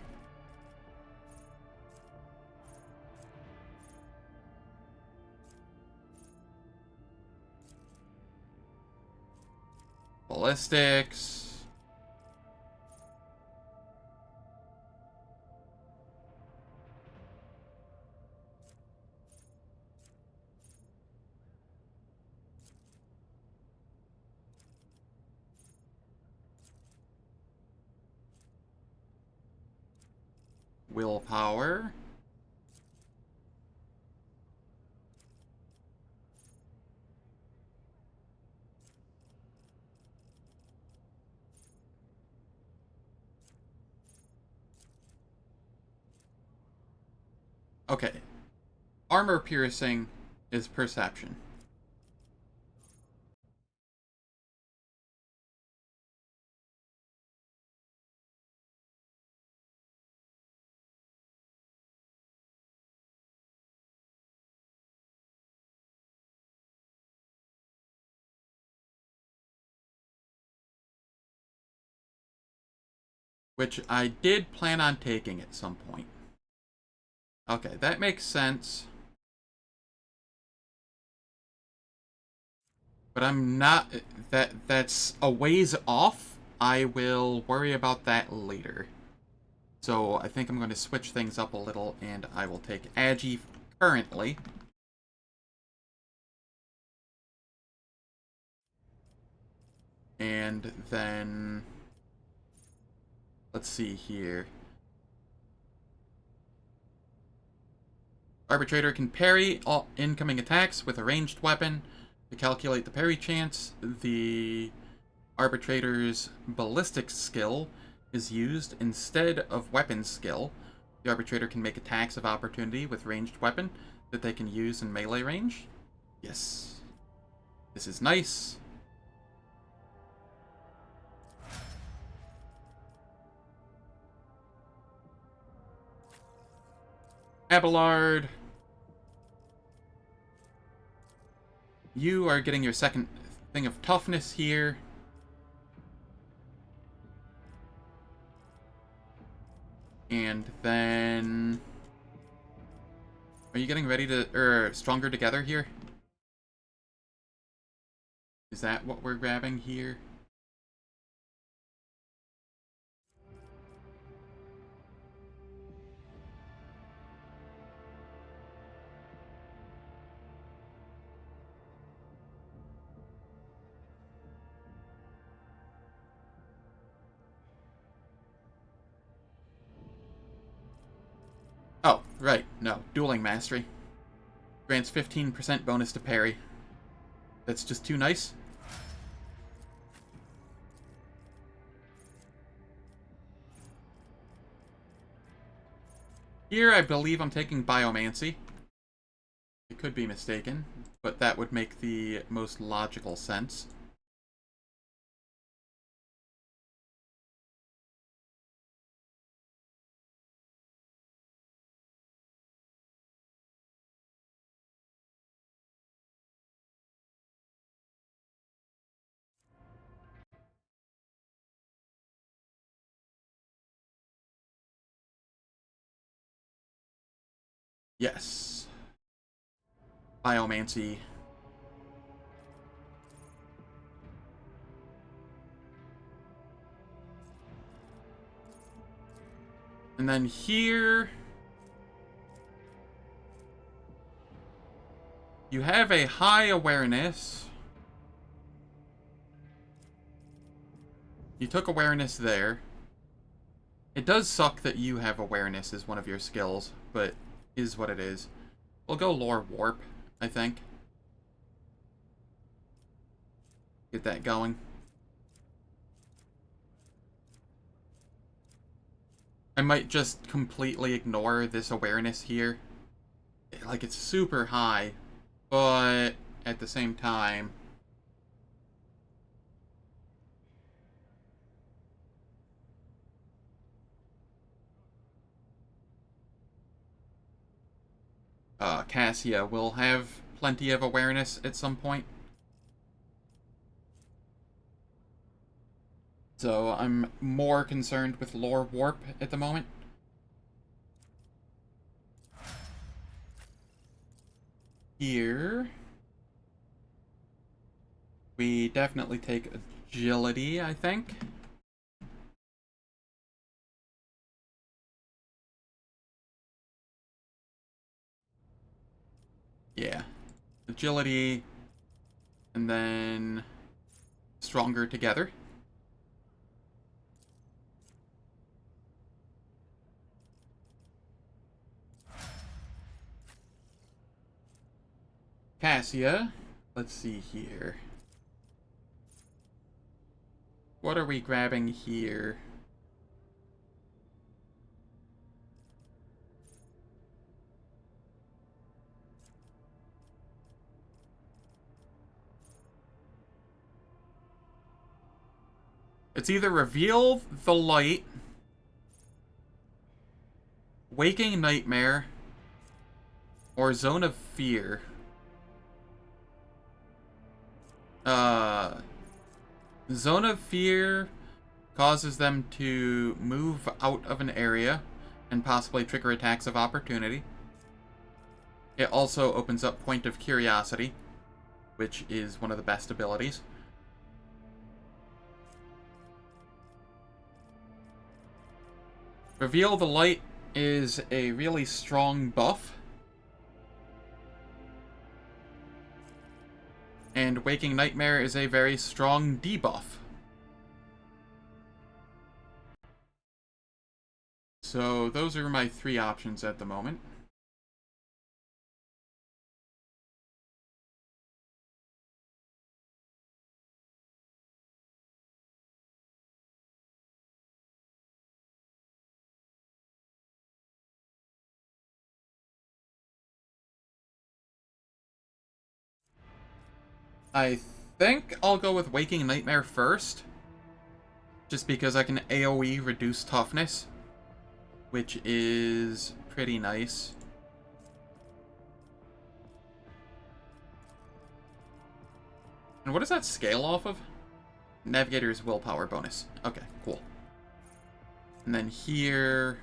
Ballistics. Willpower. Okay. Armor piercing is perception. Which I did plan on taking at some point. Okay, that makes sense. But I'm not... That's a ways off. I will worry about that later. So I think I'm going to switch things up a little, and I will take Agi currently. And then Let's see here. Arbitrator can parry all incoming attacks with a ranged weapon. To calculate the parry chance, the Arbitrator's ballistic skill is used instead of weapon skill. The Arbitrator can make attacks of opportunity with ranged weapon that they can use in melee range. Yes. This is nice. Abelard. You are getting your second thing of toughness here. And then... Are you getting ready to... stronger together here? Is that what we're grabbing here? Oh, right. No. Dueling Mastery. Grants 15% bonus to parry. That's just too nice. Here, I believe I'm taking Biomancy. I could be mistaken, but that would make the most logical sense. Yes. Biomancy. And then here... You have a high awareness. You took awareness there. It does suck that you have awareness as one of your skills, but is what it is. We'll go Lore Warp, I think. Get that going. I might just completely ignore this awareness here. Like, it's super high, but at the same time... Cassia will have plenty of awareness at some point. So I'm more concerned with Lore Warp at the moment. Here... we definitely take Agility, I think. Yeah. Agility, and then Stronger together. Cassia, let's see here. What are we grabbing here? It's either Reveal the Light, Waking Nightmare, or Zone of Fear. Zone of Fear causes them to move out of an area and possibly trigger attacks of opportunity. It also opens up Point of Curiosity, which is one of the best abilities. Reveal the Light is a really strong buff. And Waking Nightmare is a very strong debuff. So those are my 3 options at the moment. I think I'll go with Waking Nightmare first. Just because I can AoE reduce toughness, which is pretty nice. And what does that scale off of? Navigator's willpower bonus. Okay, cool. And then here...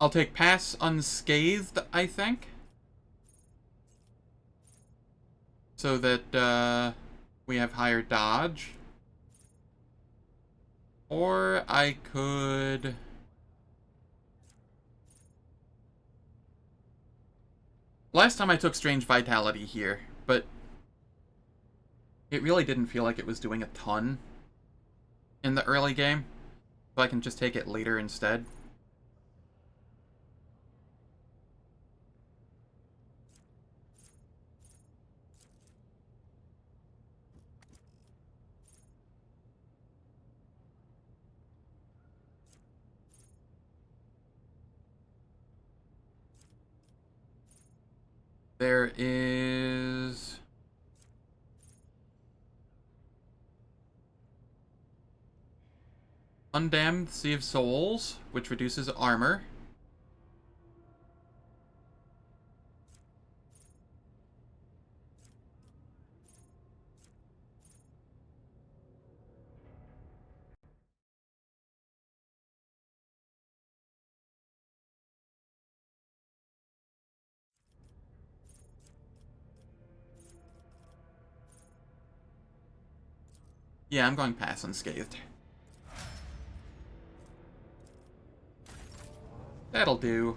I'll take Pass Unscathed, I think. So that we have higher dodge. Or I could... Last time I took Strange Vitality here, but it really didn't feel like it was doing a ton in the early game. So I can just take it later instead. There is... Undamned Sea of Souls, which reduces armor. Yeah, I'm going Pass Unscathed. That'll do.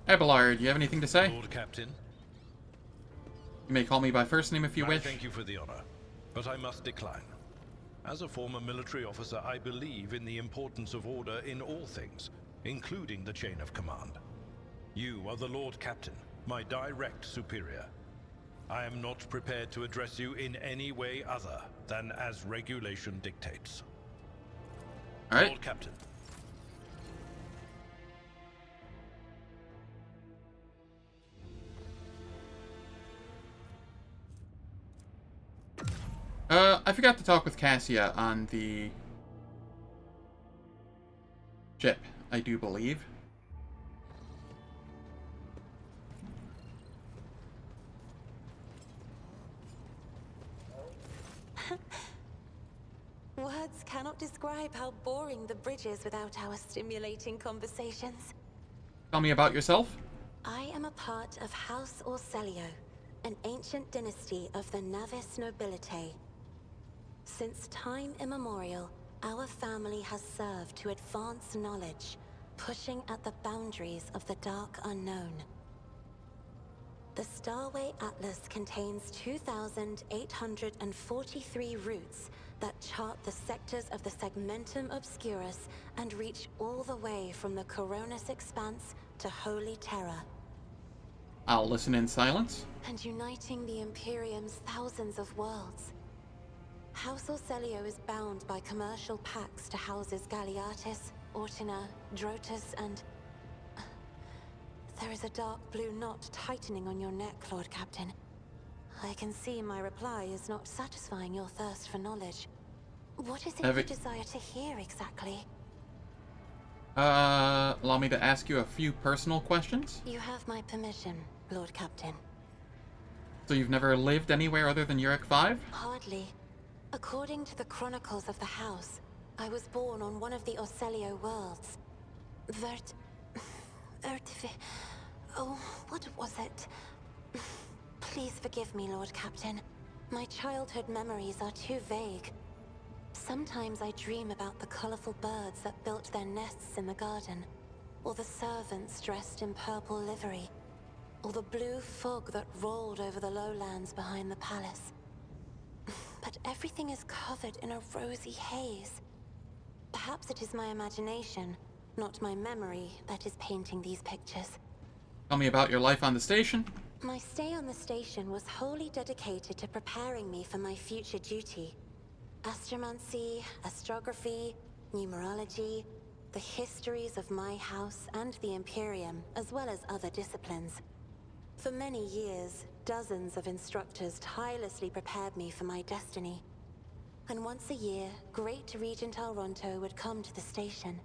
Abelard, do you have anything to say? Lord Captain. You may call me by first name if you wish. Thank you for the honor, but I must decline. As a former military officer, I believe in the importance of order in all things, including the chain of command. You are the Lord Captain, my direct superior. I am not prepared to address you in any way other than as regulation dictates. All right. Lord Captain. I forgot to talk with Cassia on the ship, I do believe. Words cannot describe how boring the bridge is without our stimulating conversations. Tell me about yourself. I am a part of House Orselio, an ancient dynasty of the Navis nobility. Since time immemorial, our family has served to advance knowledge, pushing at the boundaries of the dark unknown. The Starway Atlas contains 2,843 routes that chart the sectors of the Segmentum Obscurus and reach all the way from the Coronis Expanse to Holy Terra. I'll listen in silence. And uniting the Imperium's thousands of worlds. House Orselio is bound by commercial pacts to houses Galeatis, Ortina, Drotus, and... There is a dark blue knot tightening on your neck, Lord Captain. I can see my reply is not satisfying your thirst for knowledge. What is it you desire to hear exactly? Allow me to ask you a few personal questions? You have my permission, Lord Captain. So you've never lived anywhere other than Eurac V? Hardly. According to the chronicles of the House, I was born on one of the Orcelio worlds. Oh, what was it? Please forgive me, Lord Captain. My childhood memories are too vague. Sometimes I dream about the colorful birds that built their nests in the garden, or the servants dressed in purple livery, or the blue fog that rolled over the lowlands behind the palace. But everything is covered in a rosy haze. Perhaps it is my imagination, not my memory, that is painting these pictures. Tell me about your life on the station. My stay on the station was wholly dedicated to preparing me for my future duty. Astromancy, astrography, numerology, the histories of my house and the Imperium, as well as other disciplines. For many years, dozens of instructors tirelessly prepared me for my destiny. And once a year, Great Regent Alronto would come to the station.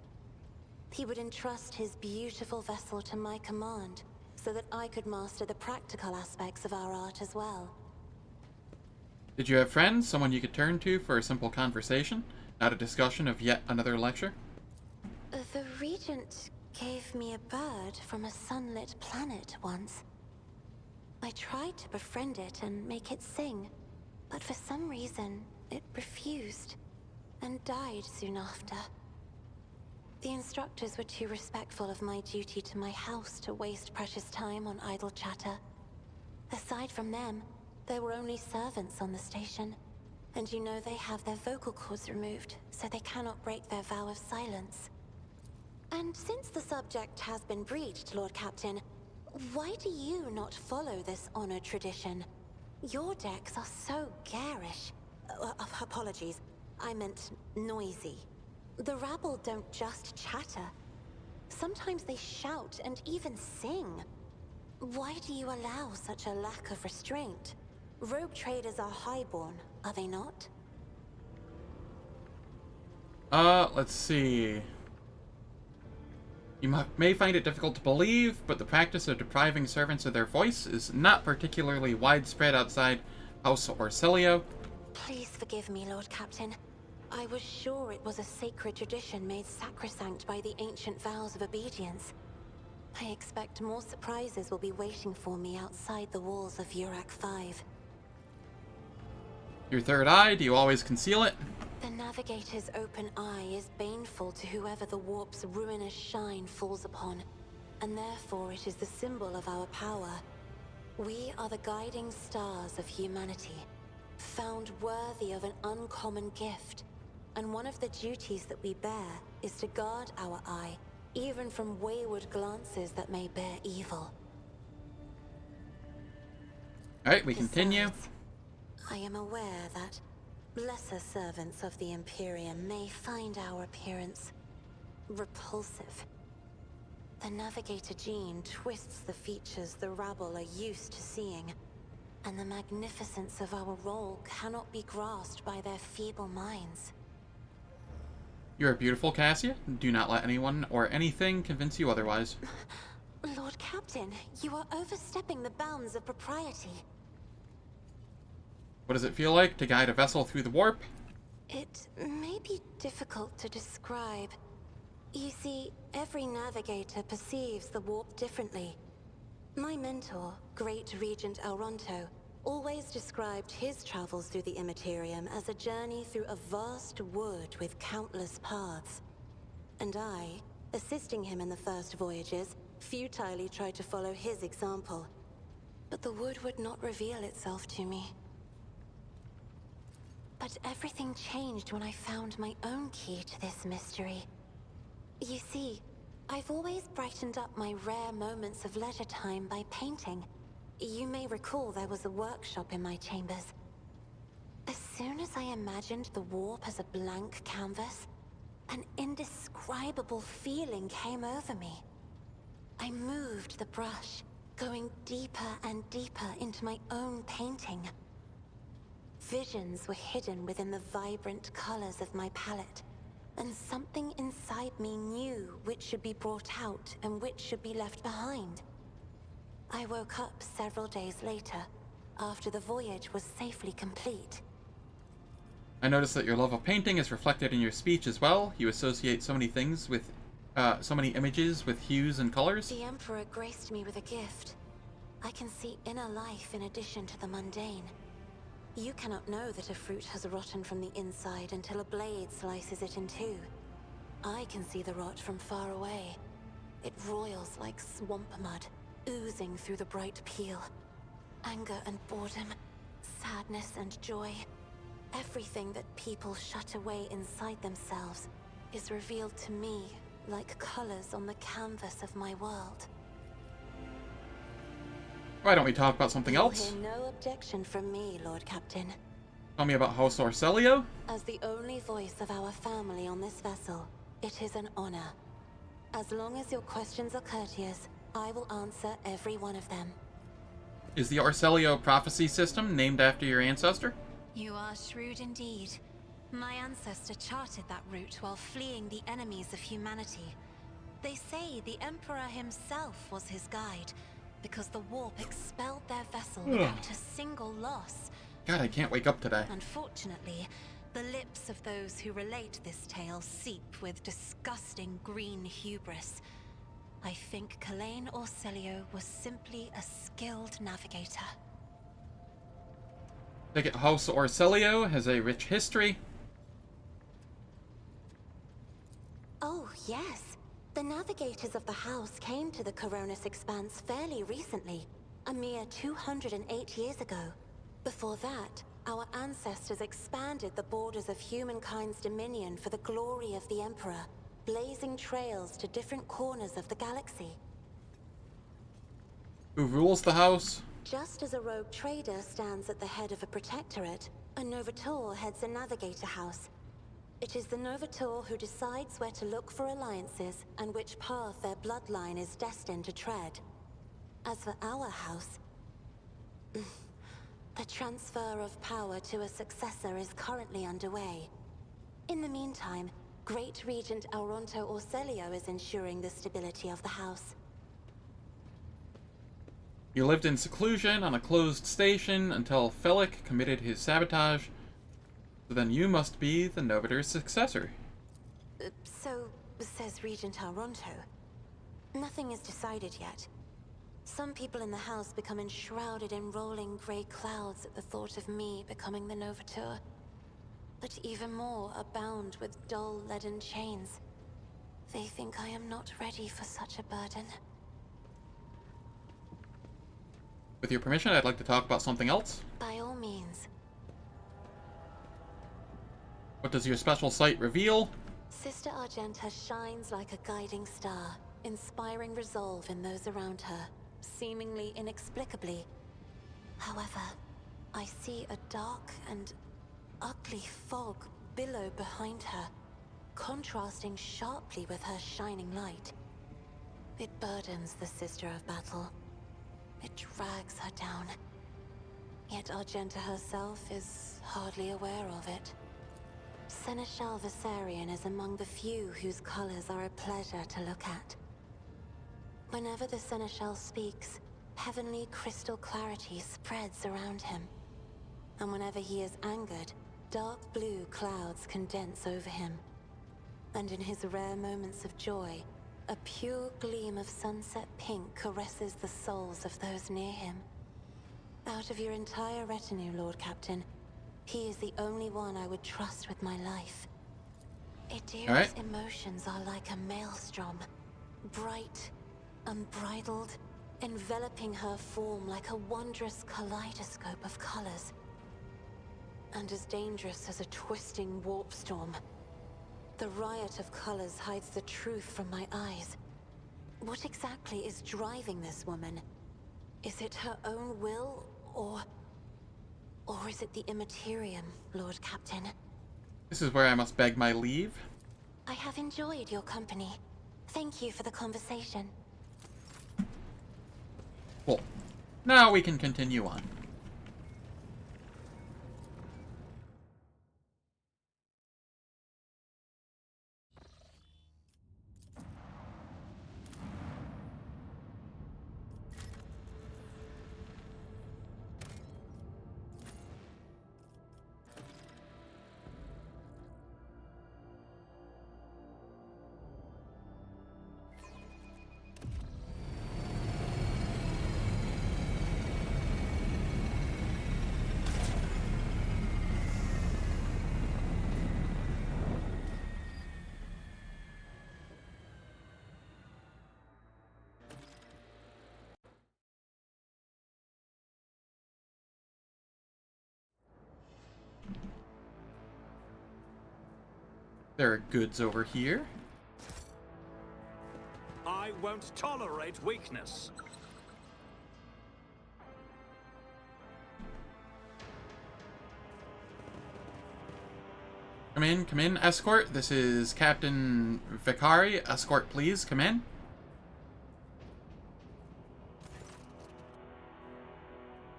He would entrust his beautiful vessel to my command, so that I could master the practical aspects of our art as well. Did you have friends, someone you could turn to for a simple conversation, not a discussion of yet another lecture? The Regent gave me a bird from a sunlit planet once. I tried to befriend it and make it sing, but for some reason, it refused, and died soon after. The instructors were too respectful of my duty to my house to waste precious time on idle chatter. Aside from them, there were only servants on the station, and you know they have their vocal cords removed, so they cannot break their vow of silence. And since the subject has been breached, Lord Captain, why do you not follow this honored tradition? Your decks are so garish. Apologies, I meant noisy. The rabble don't just chatter. Sometimes they shout and even sing. Why do you allow such a lack of restraint? Rogue traders are highborn, are they not? Let's see. You may find it difficult to believe, but the practice of depriving servants of their voice is not particularly widespread outside House Orcelio. Please forgive me, Lord Captain. I was sure it was a sacred tradition made sacrosanct by the ancient vows of obedience. I expect more surprises will be waiting for me outside the walls of Eurac V. Your third eye, do you always conceal it? The Navigator's open eye is baneful to whoever the warp's ruinous shine falls upon, and therefore it is the symbol of our power. We are the guiding stars of humanity, found worthy of an uncommon gift, and one of the duties that we bear is to guard our eye, even from wayward glances that may bear evil. Alright, we continue. Besides, I am aware that lesser servants of the Imperium may find our appearance repulsive. The Navigator gene twists the features the rabble are used to seeing, and the magnificence of our role cannot be grasped by their feeble minds. You are beautiful, Cassia. Do not let anyone or anything convince you otherwise. Lord Captain, you are overstepping the bounds of propriety. What does it feel like to guide a vessel through the warp? It may be difficult to describe. You see, every navigator perceives the warp differently. My mentor, Great Regent Alronto, always described his travels through the Immaterium as a journey through a vast wood with countless paths. And I, assisting him in the first voyages, futilely tried to follow his example. But the wood would not reveal itself to me. But everything changed when I found my own key to this mystery. You see, I've always brightened up my rare moments of leisure time by painting. You may recall there was a workshop in my chambers. As soon as I imagined the warp as a blank canvas, an indescribable feeling came over me. I moved the brush, going deeper and deeper into my own painting. Visions were hidden within the vibrant colors of my palette, and something inside me knew which should be brought out and which should be left behind. I woke up several days later, after the voyage was safely complete. I noticed that your love of painting is reflected in your speech as well. You associate so many things with, so many images with hues and colors. The Emperor graced me with a gift. I can see inner life in addition to the mundane. You cannot know that a fruit has rotten from the inside until a blade slices it in two. I can see the rot from far away. It roils like swamp mud, oozing through the bright peel. Anger and boredom, sadness and joy. Everything that people shut away inside themselves is revealed to me like colors on the canvas of my world. Why don't we talk about something else? You'll hear no objection from me, Lord Captain. Tell me about House Orselio? As the only voice of our family on this vessel, it is an honor. As long as your questions are courteous, I will answer every one of them. Is the Orselio prophecy system named after your ancestor? You are shrewd indeed. My ancestor charted that route while fleeing the enemies of humanity. They say the Emperor himself was his guide, because the warp expelled their vessel without a single loss. God, I can't wake up today. Unfortunately, the lips of those who relate this tale seep with disgusting green hubris. I think Kalain Orselio was simply a skilled navigator. Take it House Orselio has a rich history. Oh, yes. The navigators of the house came to the Coronis Expanse fairly recently, a mere 208 years ago. Before that, our ancestors expanded the borders of humankind's dominion for the glory of the Emperor, blazing trails to different corners of the galaxy. Who rules the house? Just as a rogue trader stands at the head of a protectorate, a Novator heads a navigator house. It is the Novator who decides where to look for alliances and which path their bloodline is destined to tread. As for our house, the transfer of power to a successor is currently underway. In the meantime, Great Regent Auronto Orselio is ensuring the stability of the house. You lived in seclusion on a closed station until Felic committed his sabotage. So then you must be the Novator's successor. So says Regent Auronto. Nothing is decided yet. Some people in the house become enshrouded in rolling grey clouds at the thought of me becoming the Novator. But even more are bound with dull leaden chains. They think I am not ready for such a burden. With your permission, I'd like to talk about something else. By all means. What does your special sight reveal? Sister Argenta shines like a guiding star, inspiring resolve in those around her, seemingly inexplicably. However, I see a dark and ugly fog billow behind her, contrasting sharply with her shining light. It burdens the Sister of Battle. It drags her down. Yet Argenta herself is hardly aware of it. Seneschal Viserion is among the few whose colors are a pleasure to look at. Whenever the Seneschal speaks, heavenly crystal clarity spreads around him. And whenever he is angered, dark blue clouds condense over him. And in his rare moments of joy, a pure gleam of sunset pink caresses the souls of those near him. Out of your entire retinue, Lord Captain, he is the only one I would trust with my life. Idira's emotions are like a maelstrom, bright, unbridled, enveloping her form like a wondrous kaleidoscope of colors. And as dangerous as a twisting warp storm. The riot of colors hides the truth from my eyes. What exactly is driving this woman? Is it her own will, or is it the Immaterium, Lord Captain? This is where I must beg my leave. I have enjoyed your company. Thank you for the conversation. Cool. Now we can continue on. There are goods over here. I won't tolerate weakness. Come in, escort. This is Captain Vicari. Escort, please, come in.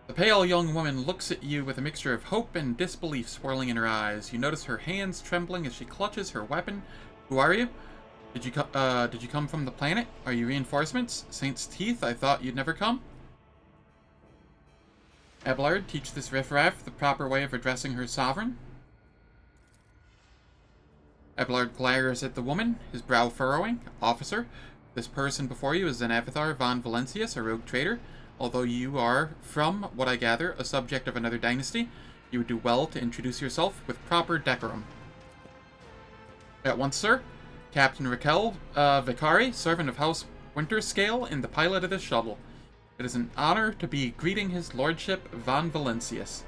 The pale young woman looks at you with a mixture of hope and disbelief swirling in her eyes. You notice her hands trembling as she clutches her weapon. Who are you? Did you come from the planet? Are you reinforcements? Saint's Teeth? I thought you'd never come. Abelard, teach this riffraff the proper way of addressing her sovereign. Abelard glares at the woman, his brow furrowing. Officer, this person before you is an Avatar von Valencius, a rogue traitor. Although you are, from what I gather, a subject of another dynasty, you would do well to introduce yourself with proper decorum. At once, sir. Captain Rykad Vicari, servant of House Winterscale and the pilot of this shuttle. It is an honor to be greeting his lordship von Valencius.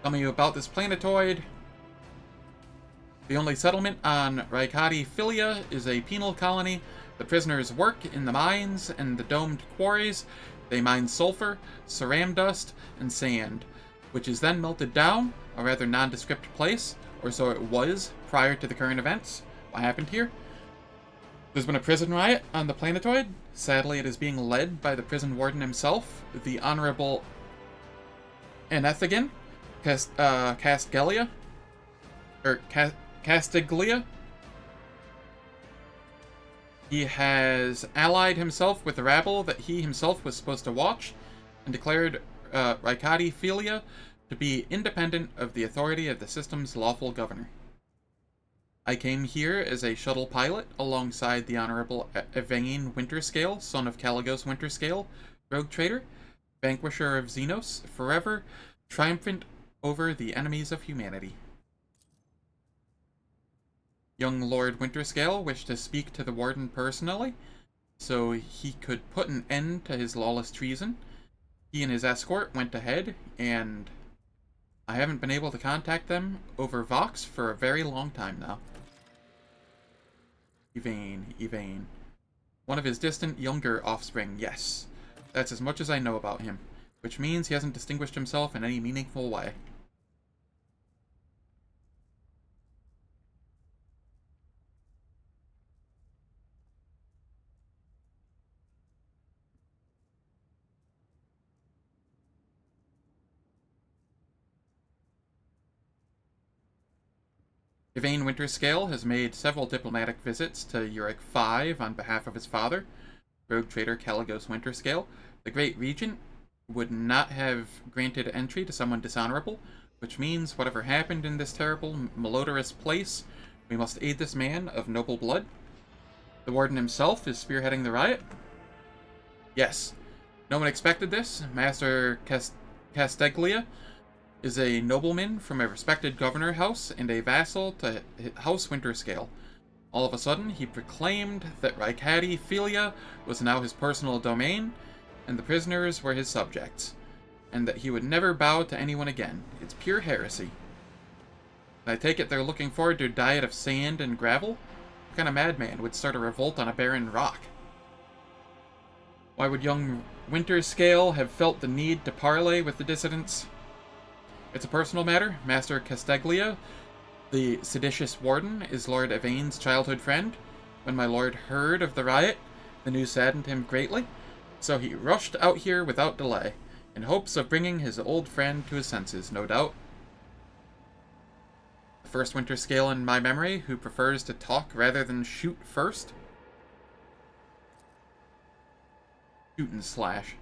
Tell me about this planetoid. The only settlement on Rykad Philia is a penal colony. The prisoners work in the mines and the domed quarries. They mine sulfur, ceram dust, and sand, which is then melted down, a rather nondescript place, or so it was prior to the current events. What happened here? There's been a prison riot on the planetoid. Sadly, it is being led by the prison warden himself, the Honorable Anethagan Castiglia. He has allied himself with the rabble that he himself was supposed to watch, and declared Rykad Philia to be independent of the authority of the system's lawful governor. I came here as a shuttle pilot alongside the Honorable Evain Winterscale, son of Caligos Winterscale, rogue traitor, vanquisher of Xenos, forever triumphant over the enemies of humanity. Young Lord Winterscale wished to speak to the warden personally, so he could put an end to his lawless treason. He and his escort went ahead, and I haven't been able to contact them over Vox for a very long time now. Evain. One of his distant younger offspring, yes. That's as much as I know about him, which means he hasn't distinguished himself in any meaningful way. Evain Winterscale has made several diplomatic visits to Eurac V on behalf of his father, rogue traitor Caligos Winterscale. The Great Regent would not have granted entry to someone dishonorable, which means whatever happened in this terrible, malodorous place, we must aid this man of noble blood. The warden himself is spearheading the riot. Yes, no one expected this. Master Castiglia is a nobleman from a respected governor house and a vassal to House Winterscale. All of a sudden, he proclaimed that Rykad Philia was now his personal domain, and the prisoners were his subjects, and that he would never bow to anyone again. It's pure heresy. I take it they're looking forward to a diet of sand and gravel? What kind of madman would start a revolt on a barren rock? Why would young Winterscale have felt the need to parley with the dissidents? It's a personal matter. Master Castiglia, the seditious warden, is Lord Evain's childhood friend. When my lord heard of the riot, the news saddened him greatly, so he rushed out here without delay, in hopes of bringing his old friend to his senses, no doubt. The first Winterscale in my memory who prefers to talk rather than shoot first. Shoot and slash.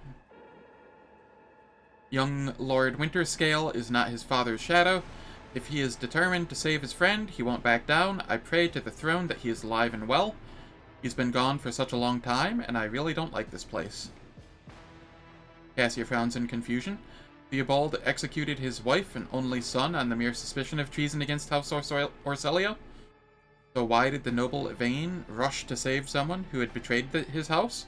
Young Lord Winterscale is not his father's shadow. If he is determined to save his friend, he won't back down. I pray to the throne that he is alive and well. He's been gone for such a long time, and I really don't like this place. Cassia frowns in confusion. Theobald executed his wife and only son on the mere suspicion of treason against House Orselia. So why did the noble Evain rush to save someone who had betrayed his house?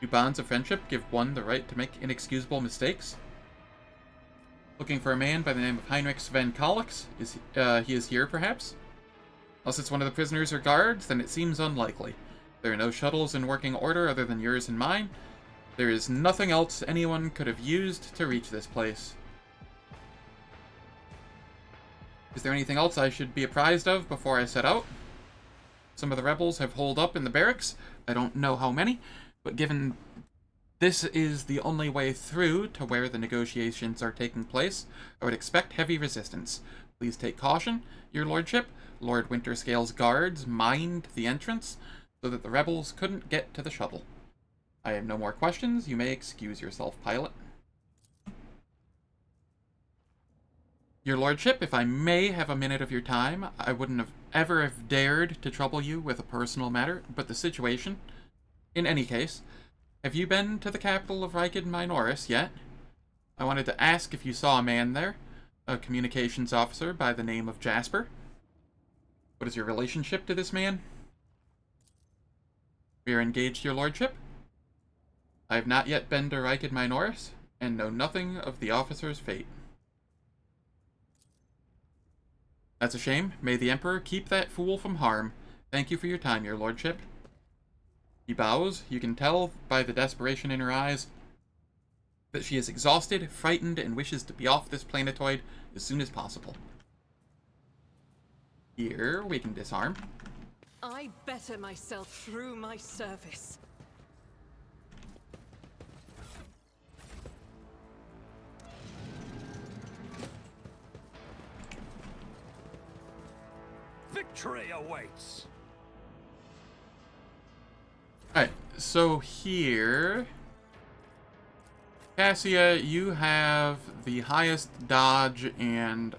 Do bonds of friendship give one the right to make inexcusable mistakes? Looking for a man by the name of Heinrich Sven Kallix. He is here, perhaps? Unless it's one of the prisoners or guards, then it seems unlikely. There are no shuttles in working order other than yours and mine. There is nothing else anyone could have used to reach this place. Is there anything else I should be apprised of before I set out? Some of the rebels have holed up in the barracks. I don't know how many, but given this is the only way through to where the negotiations are taking place, I would expect heavy resistance. Please take caution, your lordship. Lord Winterscale's guards mined the entrance so that the rebels couldn't get to the shuttle. I have no more questions. You may excuse yourself, pilot. Your lordship, if I may have a minute of your time, I wouldn't have ever have dared to trouble you with a personal matter, but the situation. In any case, have you been to the capital of Rykad Minoris yet? I wanted to ask if you saw a man there, a communications officer by the name of Jasper. What is your relationship to this man? We are engaged, your lordship. I have not yet been to Rykad Minoris, and know nothing of the officer's fate. That's a shame. May the Emperor keep that fool from harm. Thank you for your time, your lordship. He bows. You can tell by the desperation in her eyes that she is exhausted, frightened, and wishes to be off this planetoid as soon as possible. Here, we can disarm. I better myself through my service. Victory awaits! Alright, so here... Cassia, you have the highest dodge and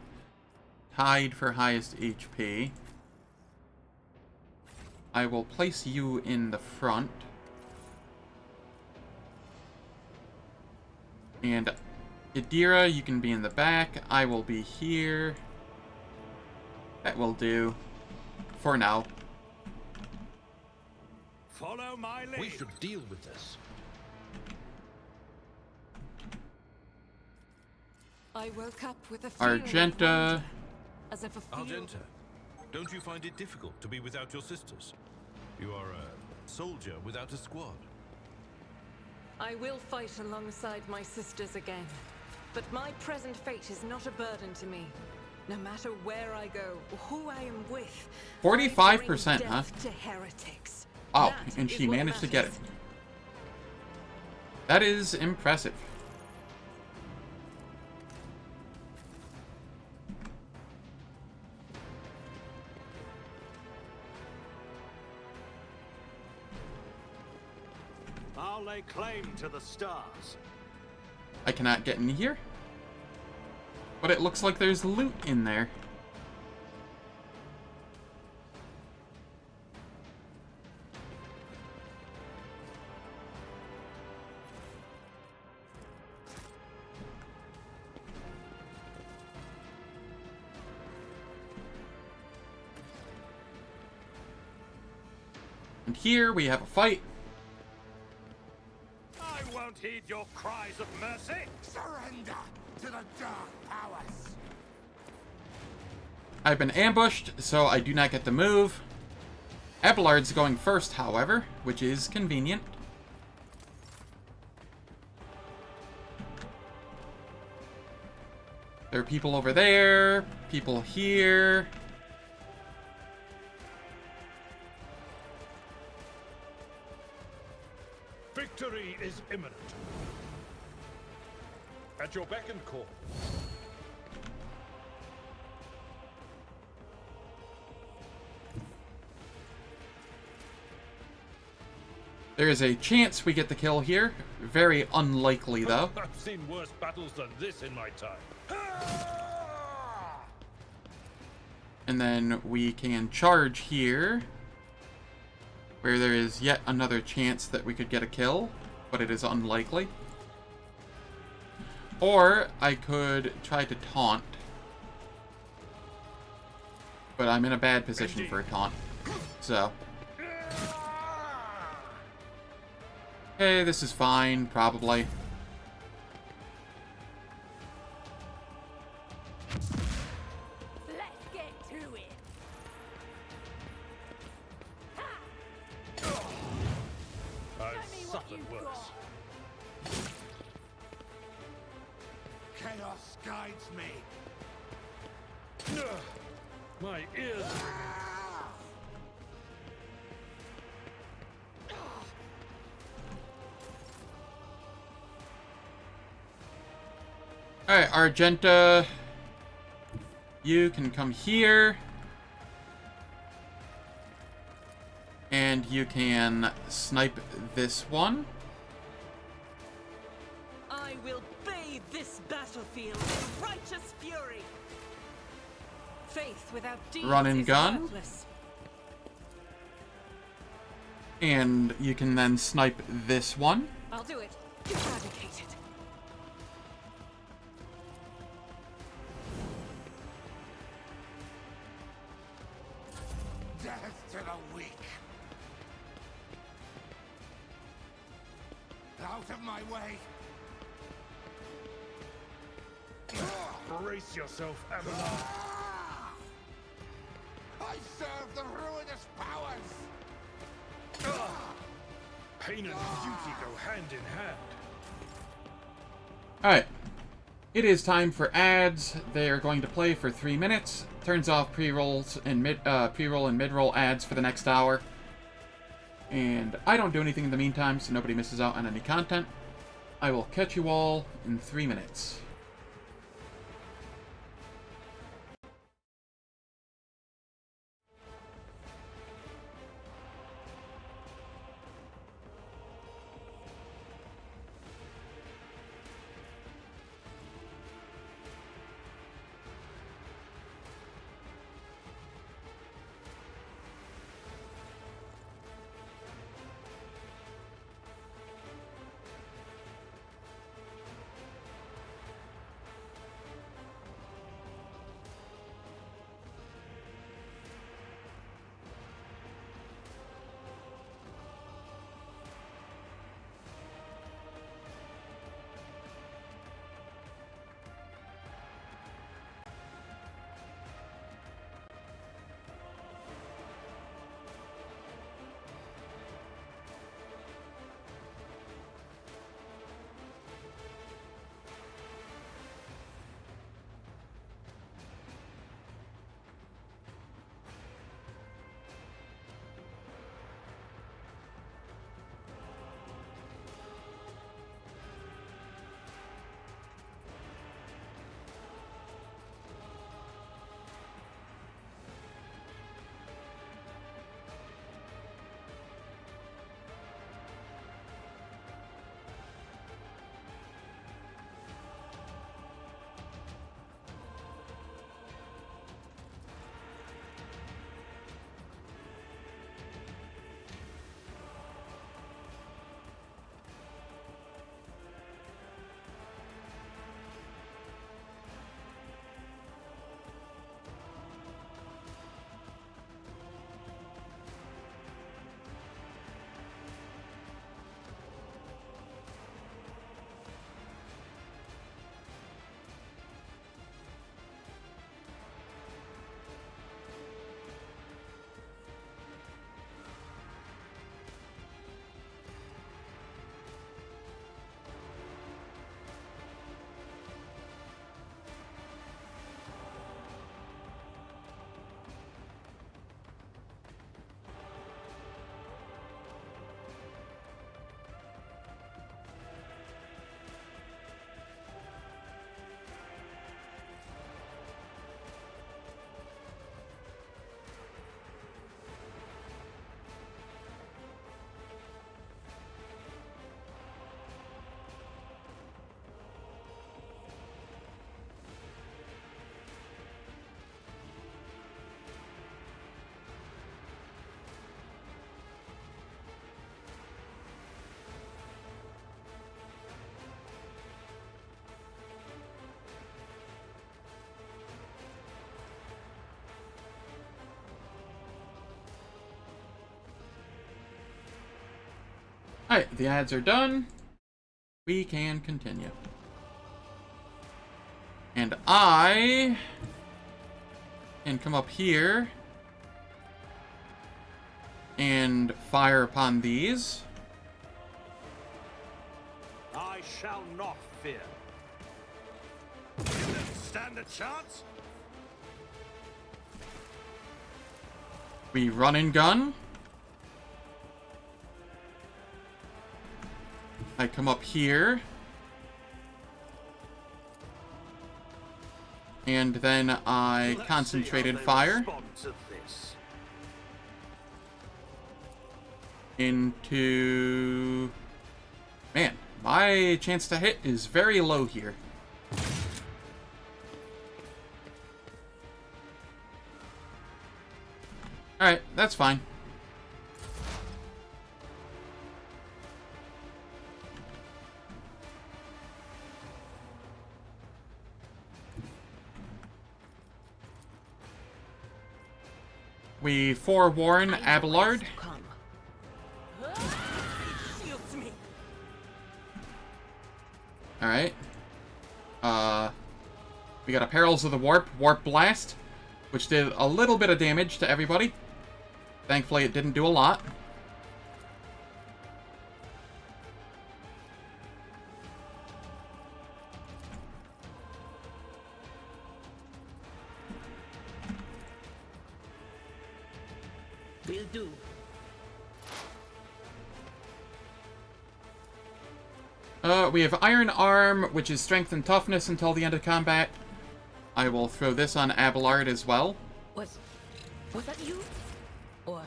tied for highest HP. I will place you in the front. And Idira, you can be in the back. I will be here. That will do. For now. Follow my lead. We should deal with this. I woke up with a feeling of Argenta. wonder, as if a field... Argenta, don't you find it difficult to be without your sisters? You are a soldier without a squad. I will fight alongside my sisters again, but my present fate is not a burden to me. No matter where I go, or who I am with, 45%, huh? To heretics. Wow, That and is she what managed to get it. matters. That is impressive. I'll lay claim to the stars. I cannot get in here. But it looks like there's loot in there. And here we have a fight. I won't heed your cries of mercy. Surrender to the dark powers. I've been ambushed, so I do not get to move. Abelard's going first, however, which is convenient. There are people over there, people here. Victory is imminent. At your beck and call. There is a chance we get the kill here. Very unlikely, though. I've seen worse battles than this in my time. And then we can charge here, where there is yet another chance that we could get a kill, but it is unlikely. Or I could try to taunt, but I'm in a bad position for a taunt, so. Hey, this is fine, probably. Let's get to it. suffered worse. Chaos guides me. Ugh, my ears are ringing. Alright, Argenta, you can come here. And you can snipe this one. I will bathe this battlefield in righteous fury. Faith without deeds Run and is gun. worthless. And you can then snipe this one. I'll do it. Eradicate it. Death to the weak. Out of my way. Brace yourself, Avalon. I serve the ruinous powers. Pain and beauty go hand in hand. Alright. It is time for ads. They are going to play for 3 minutes. Turns off pre-rolls and pre-roll and mid-roll ads for the next hour. And I don't do anything in the meantime, so nobody misses out on any content. I will catch you all in 3 minutes. Alright, the ads are done. We can continue. And I can come up here and fire upon these. I shall not fear. You don't stand a chance? We run and gun. I come up here. And then I concentrated fire into... Man, my chance to hit is very low here. Alright, that's fine. We forewarn Abelard. Alright. We got a Perils of the Warp Blast, which did a little bit of damage to everybody. Thankfully, it didn't do a lot. Will do. We have Iron Arm, which is Strength and Toughness until the end of combat. I will throw this on Abelard as well. Was that you? Or...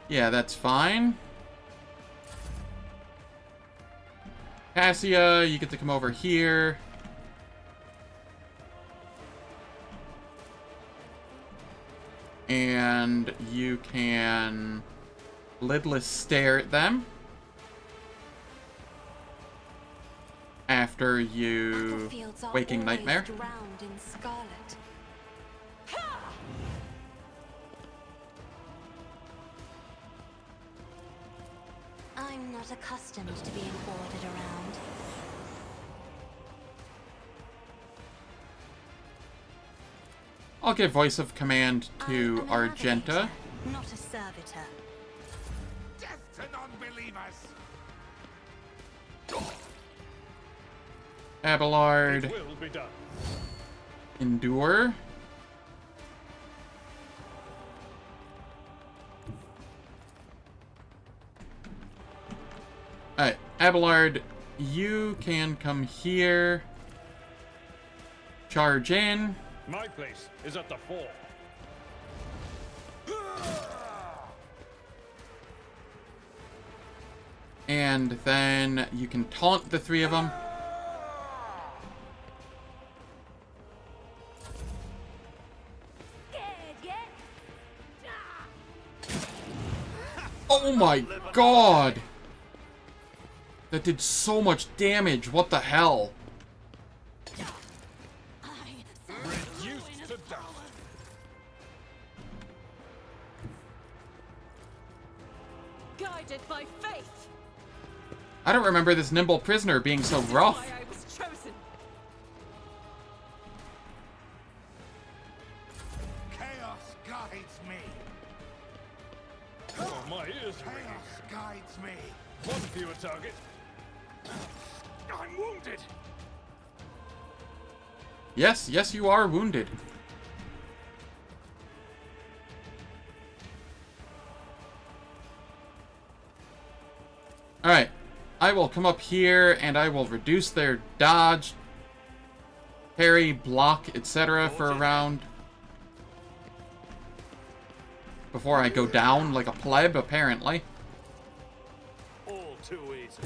Yeah, that's fine. Cassia, you get to come over here. And you can lidless stare at them after you Waking Nightmare. Drowned in scarlet. I'm not accustomed to being ordered around. I'll give voice of command to Argenta. Not a servitor. Death to non-believers! Abelard. It will be done. Endure. Alright, Abelard, you can come here. Charge in. My place is at the fore. And then you can taunt the three of them. Oh my god! That did so much damage, what the hell? Reduced to dust. Guided by faith. I don't remember this nimble prisoner being so rough. Why I was chosen. Chaos guides me. Oh, my ears are ringing. Chaos guides me. One fewer target. I'm wounded. Yes, yes, you are wounded. Alright. I will come up here and I will reduce their dodge, parry, block, etc. for a round. Before I go down like a pleb, apparently. All too easy.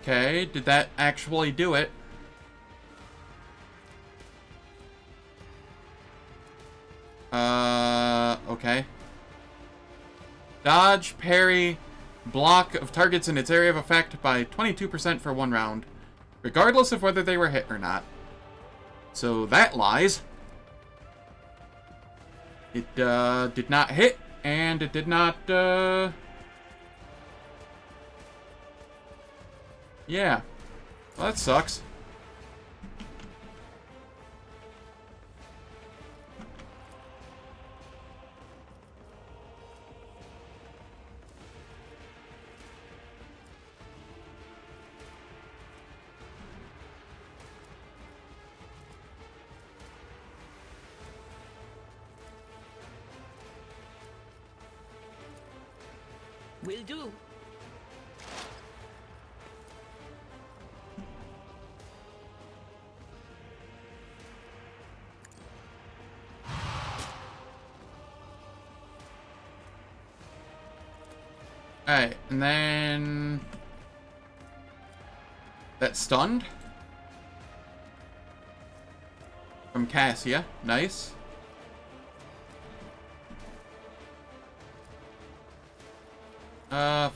Okay, did that actually do it? Okay. Dodge, parry, block of targets in its area of effect by 22% for 1 round, regardless of whether they were hit or not. So that lies. It did not hit, and it did not, yeah. Well, that sucks. Will do. Alright, and then... That's stunned. From Cassia. Nice.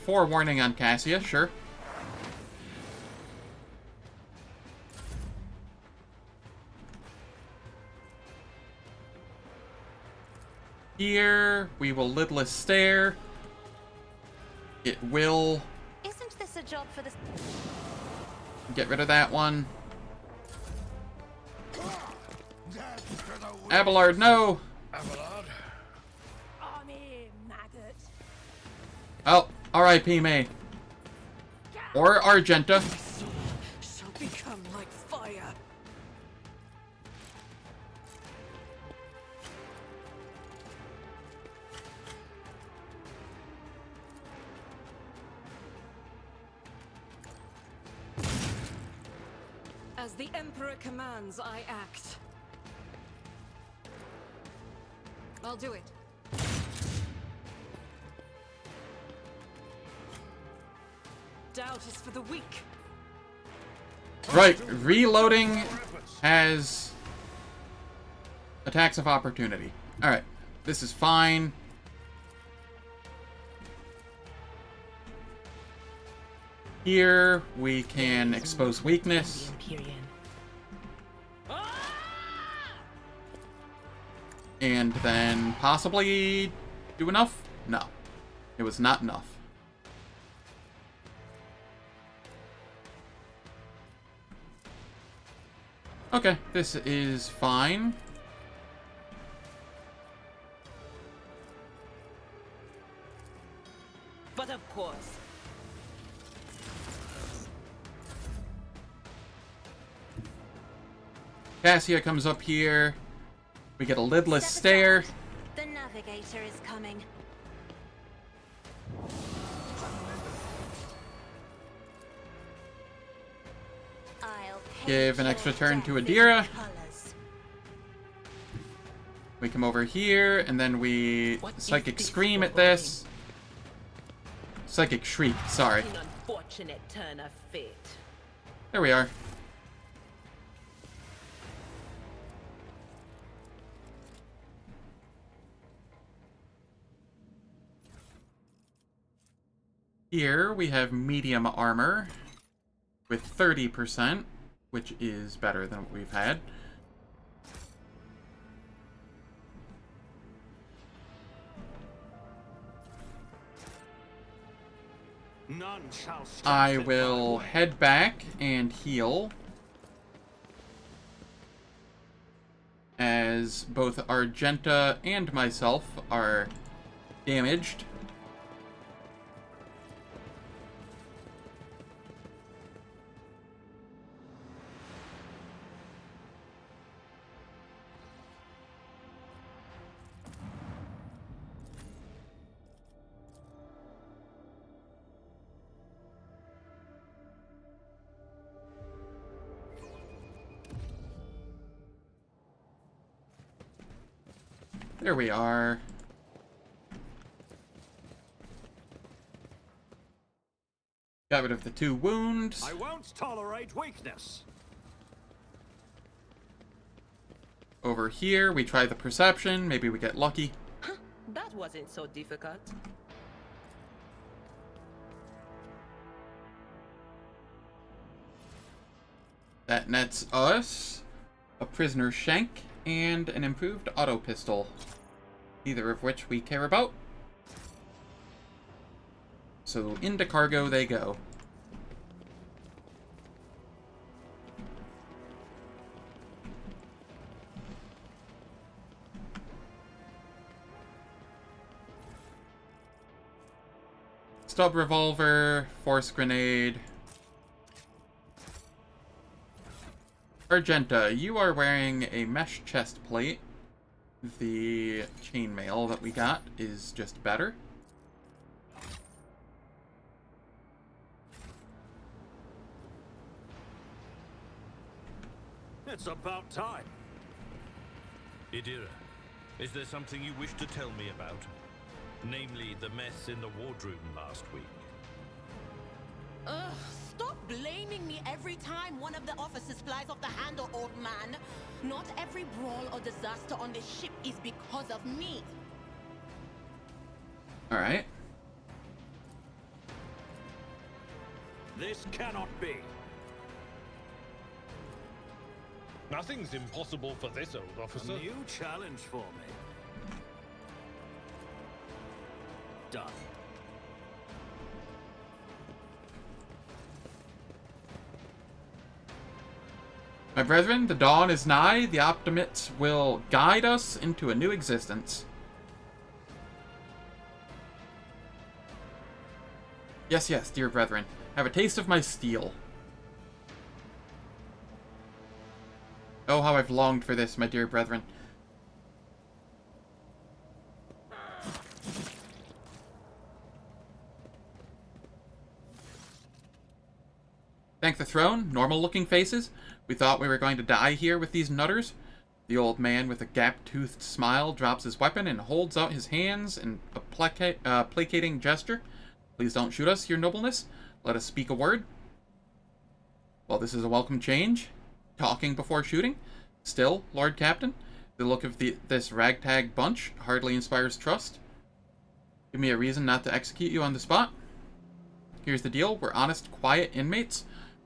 Forewarning on Cassia, sure. Here, we will lidless stare. It will... Isn't this a job for the... Get rid of that one. Abelard, no! Abelard? Army maggot. Oh, R.I.P. May. Or Argenta. Shall become like fire. As the Emperor commands, I act. I'll do it. Doubt is for the weak. Right, reloading has attacks of opportunity. Alright, this is fine. Here, we can expose weakness. And then possibly do enough? No. It was not enough. Okay, this is fine. But of course. Cassia comes up here. We get a lidless stare. The navigator is coming. Give an extra turn to Adira. We come over here, and then we Psychic Scream at this. Psychic Shriek, sorry. An unfortunate turn of fate. There we are. Here we have medium armor with 30%, which is better than what we've had. None shall stop I it, will head back and heal, as both Argenta and myself are damaged. There we are. Got rid of the 2 wounds. I won't tolerate weakness. Over here, we try the perception. Maybe we get lucky. That wasn't so difficult. That nets us a prisoner shank and an improved auto pistol, neither of which we care about. So into cargo they go. Stub revolver, force grenade. Argenta, you are wearing a mesh chest plate. The chainmail that we got is just better. It's about time. Idira, is there something you wish to tell me about? Namely, the mess in the wardroom last week. Ugh, stop blaming me every time one of the officers flies off the handle, old man. Not every brawl or disaster on this ship is because of me. Alright. This cannot be. Nothing's impossible for this old officer. A new challenge for me. Done. My brethren, the dawn is nigh. The Optimates will guide us into a new existence. Yes, yes, dear brethren. Have a taste of my steel. Oh, how I've longed for this, my dear brethren. Thank the throne. Normal-looking faces. We thought we were going to die here with these nutters. The old man with a gap-toothed smile drops his weapon and holds out his hands in a placating gesture. Please don't shoot us, your nobleness. Let us speak a word. Well, this is a welcome change. Talking before shooting. Still, Lord Captain, the look of this ragtag bunch hardly inspires trust. Give me a reason not to execute you on the spot. Here's the deal. We're honest, quiet inmates.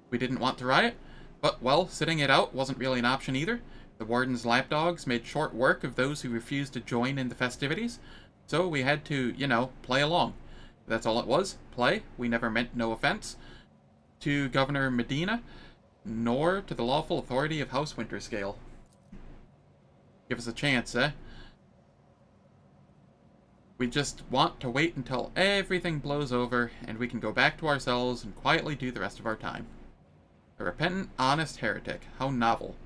We didn't want to riot. But, well, sitting it out wasn't really an option either. The warden's lapdogs made short work of those who refused to join in the festivities. So we had to, you know, play along. That's all it was. Play. We never meant no offense to Governor Medina, nor to the lawful authority of House Winterscale. Give us a chance, eh? We just want to wait until everything blows over and we can go back to ourselves and quietly do the rest of our time. A repentant, honest heretic. How novel.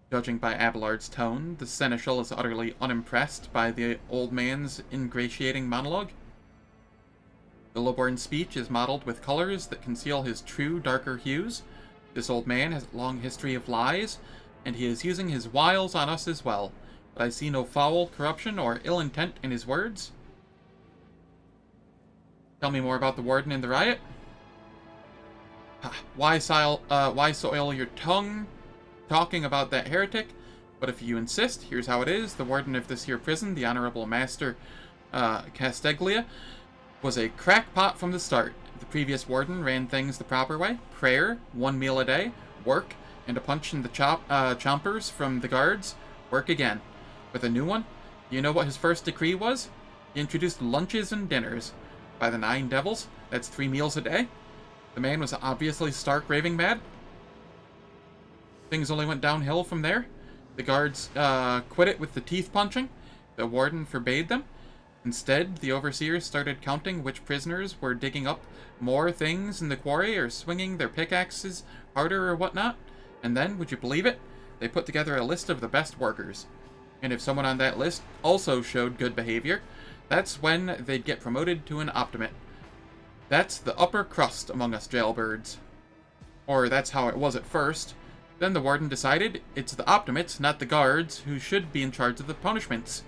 Judging by Abelard's tone, the seneschal is utterly unimpressed by the old man's ingratiating monologue. The lowborn speech is mottled with colors that conceal his true, darker hues. This old man has a long history of lies, and he is using his wiles on us as well. But I see no foul corruption or ill intent in his words. Tell me more about the warden and the riot. Why soil your tongue talking about that heretic? But if you insist, here's how it is. The warden of this here prison, the Honorable Master Casteglia, was a crackpot from the start. The previous warden ran things the proper way. Prayer, 1 meal a day, work, and a punch in the chompers from the guards. Work again. With a new one, you know what his first decree was? He introduced lunches and dinners. By the 9 devils, that's 3 meals a day. The man was obviously stark raving mad. Things only went downhill from there. The guards quit it with the teeth punching. The warden forbade them. Instead, the overseers started counting which prisoners were digging up more things in the quarry or swinging their pickaxes harder or whatnot. And then, would you believe it, they put together a list of the best workers. And if someone on that list also showed good behavior, that's when they'd get promoted to an Optimate. That's the upper crust among us jailbirds. Or that's how it was at first. Then the warden decided it's the Optimates, not the guards, who should be in charge of the punishments.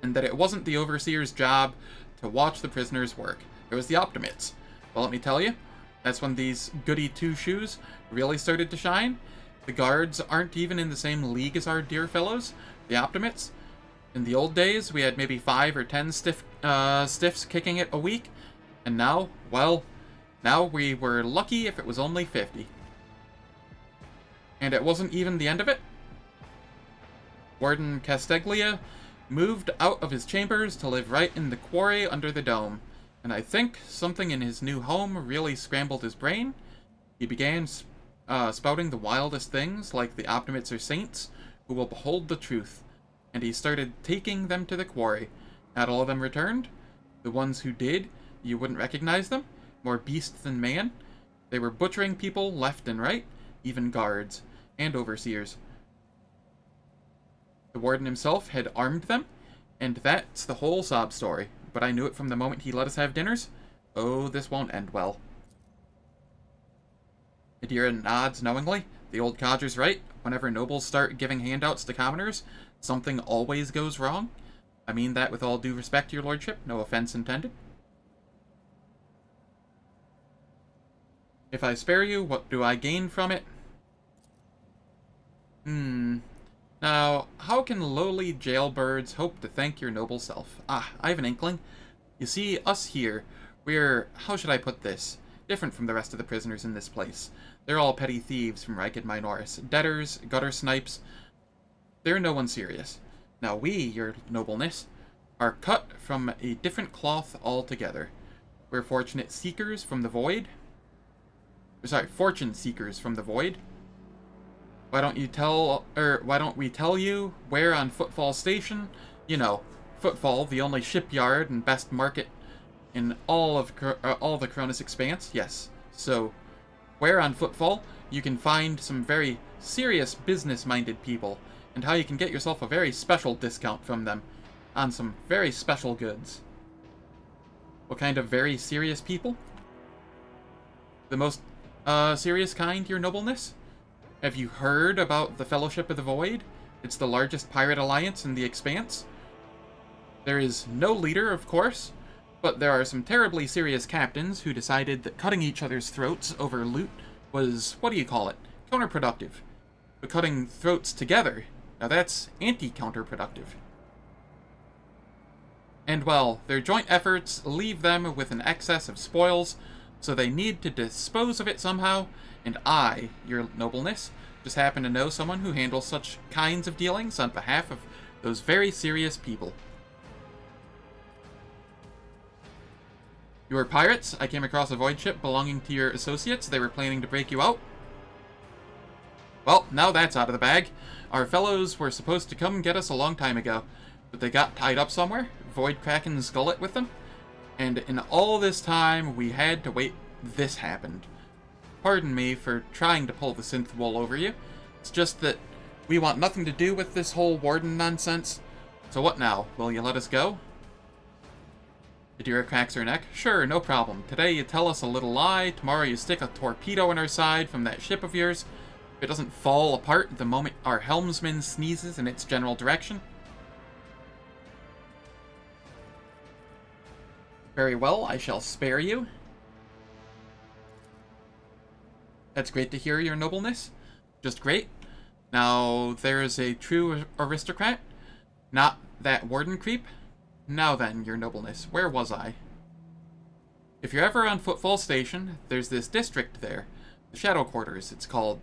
And that it wasn't the overseer's job to watch the prisoners work. It was the Optimates. Well, let me tell you, that's when these goody two-shoes really started to shine. The guards aren't even in the same league as our dear fellows, the Optimates. In the old days, we had maybe 5 or 10 stiffs kicking it a week. And now, well, now we were lucky if it was only 50. And it wasn't even the end of it. Warden Casteglia moved out of his chambers to live right in the quarry under the dome. And I think something in his new home really scrambled his brain. He began spouting the wildest things, like the Optimates are saints who will behold the truth. And he started taking them to the quarry. Not all of them returned. The ones who did, you wouldn't recognize them. More beast than man. They were butchering people left and right, even guards and overseers. The warden himself had armed them, and that's the whole sob story. But I knew it from the moment he let us have dinners. Oh, this won't end well. Adira nods knowingly. The old codger's right. Whenever nobles start giving handouts to commoners, something always goes wrong. I mean that with all due respect, your lordship. No offense intended. If I spare you, what do I gain from it? Now, how can lowly jailbirds hope to thank your noble self? Ah, I have an inkling. You see, us here, we're, how should I put this, different from the rest of the prisoners in this place. They're all petty thieves from Rykad Minoris, debtors, gutter snipes. They're no one serious. Now we, your nobleness, are cut from a different cloth altogether. We're fortunate seekers from the void. Sorry, fortune seekers from the void. Why don't we tell you where on Footfall Station? You know, Footfall, the only shipyard and best market in all the Cronus Expanse. Yes. So, where on Footfall you can find some very serious business-minded people, and how you can get yourself a very special discount from them on some very special goods. What kind of very serious people? The most serious kind, your nobleness? Have you heard about the Fellowship of the Void? It's the largest pirate alliance in the Expanse. There is no leader, of course, but there are some terribly serious captains who decided that cutting each other's throats over loot was, what do you call it, counterproductive. But cutting throats together, now that's anti-counterproductive. And well, their joint efforts leave them with an excess of spoils, so they need to dispose of it somehow, and I, your nobleness, just happen to know someone who handles such kinds of dealings on behalf of those very serious people. You are pirates? I came across a void ship belonging to your associates. They were planning to break you out. Well, now that's out of the bag. Our fellows were supposed to come get us a long time ago, but they got tied up somewhere. Void Kraken's gullet with them. And in all this time, we had to wait. This happened. Pardon me for trying to pull the synth wool over you. It's just that we want nothing to do with this whole warden nonsense. So what now? Will you let us go? Adira cracks her neck. Sure, no problem. Today you tell us a little lie. Tomorrow you stick a torpedo in our side from that ship of yours. If it doesn't fall apart the moment our helmsman sneezes in its general direction. Very well, I shall spare you. That's great to hear, your nobleness. Just great. Now, there's a true aristocrat. Not that warden creep. Now then, your nobleness, where was I? If you're ever on Footfall Station, there's this district there. The Shadow Quarters, it's called.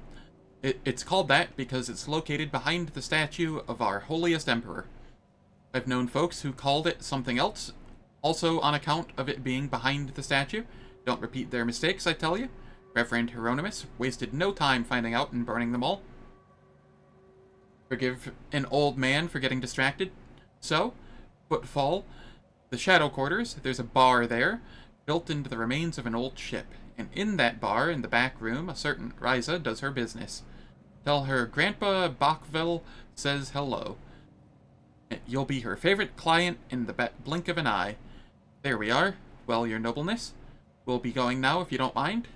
It's called that because it's located behind the statue of our holiest emperor. I've known folks who called it something else, also on account of it being behind the statue. Don't repeat their mistakes, I tell you. Reverend Hieronymus wasted no time finding out and burning them all. Forgive an old man for getting distracted. So, Footfall, the Shadow Quarters, there's a bar there, built into the remains of an old ship. And in that bar, in the back room, a certain Ryza does her business. Tell her Grandpa Bachville says hello. You'll be her favorite client in the blink of an eye. There we are. Well, your nobleness. We'll be going now, if you don't mind.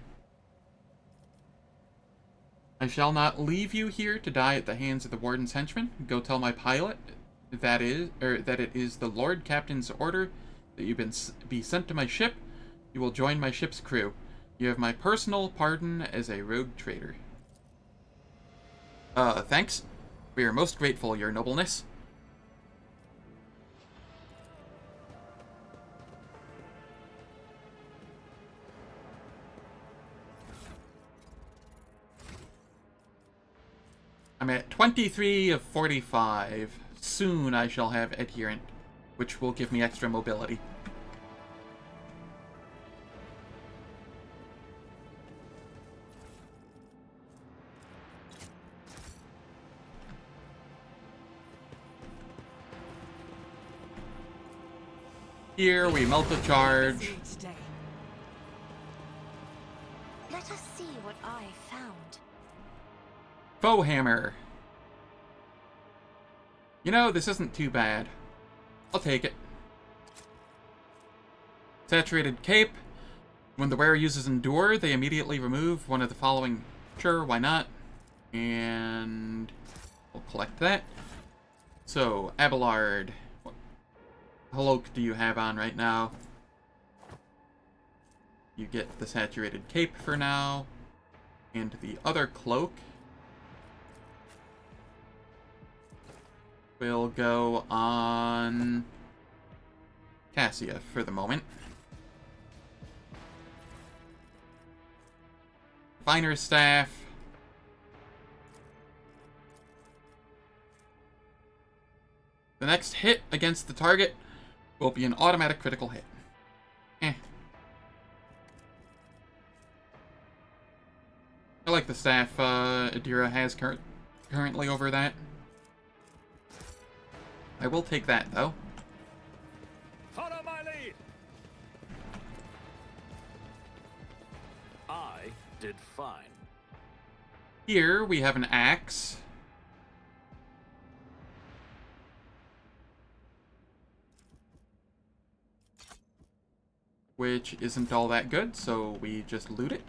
I shall not leave you here to die at the hands of the warden's henchmen. Go tell my pilot that it is the Lord Captain's order that you be sent to my ship. You will join my ship's crew. You have my personal pardon as a rogue trader. Thanks. We are most grateful, your nobleness. I'm at 23 of 45. Soon I shall have Adherent, which will give me extra mobility. Here we melt a charge. Let us see what I found. Foe hammer. You know, this isn't too bad. I'll take it. Saturated cape. When the wearer uses endure, they immediately remove one of the following. Sure, why not? And we'll collect that. So, Abelard, what cloak do you have on right now? You get the saturated cape for now. And the other cloak will go on Cassia for the moment. Finer staff. The next hit against the target will be an automatic critical hit. I like the staff Adira has currently over that. I will take that, though. Follow my lead! I did fine. Here we have an axe. Which isn't all that good, so we just loot it.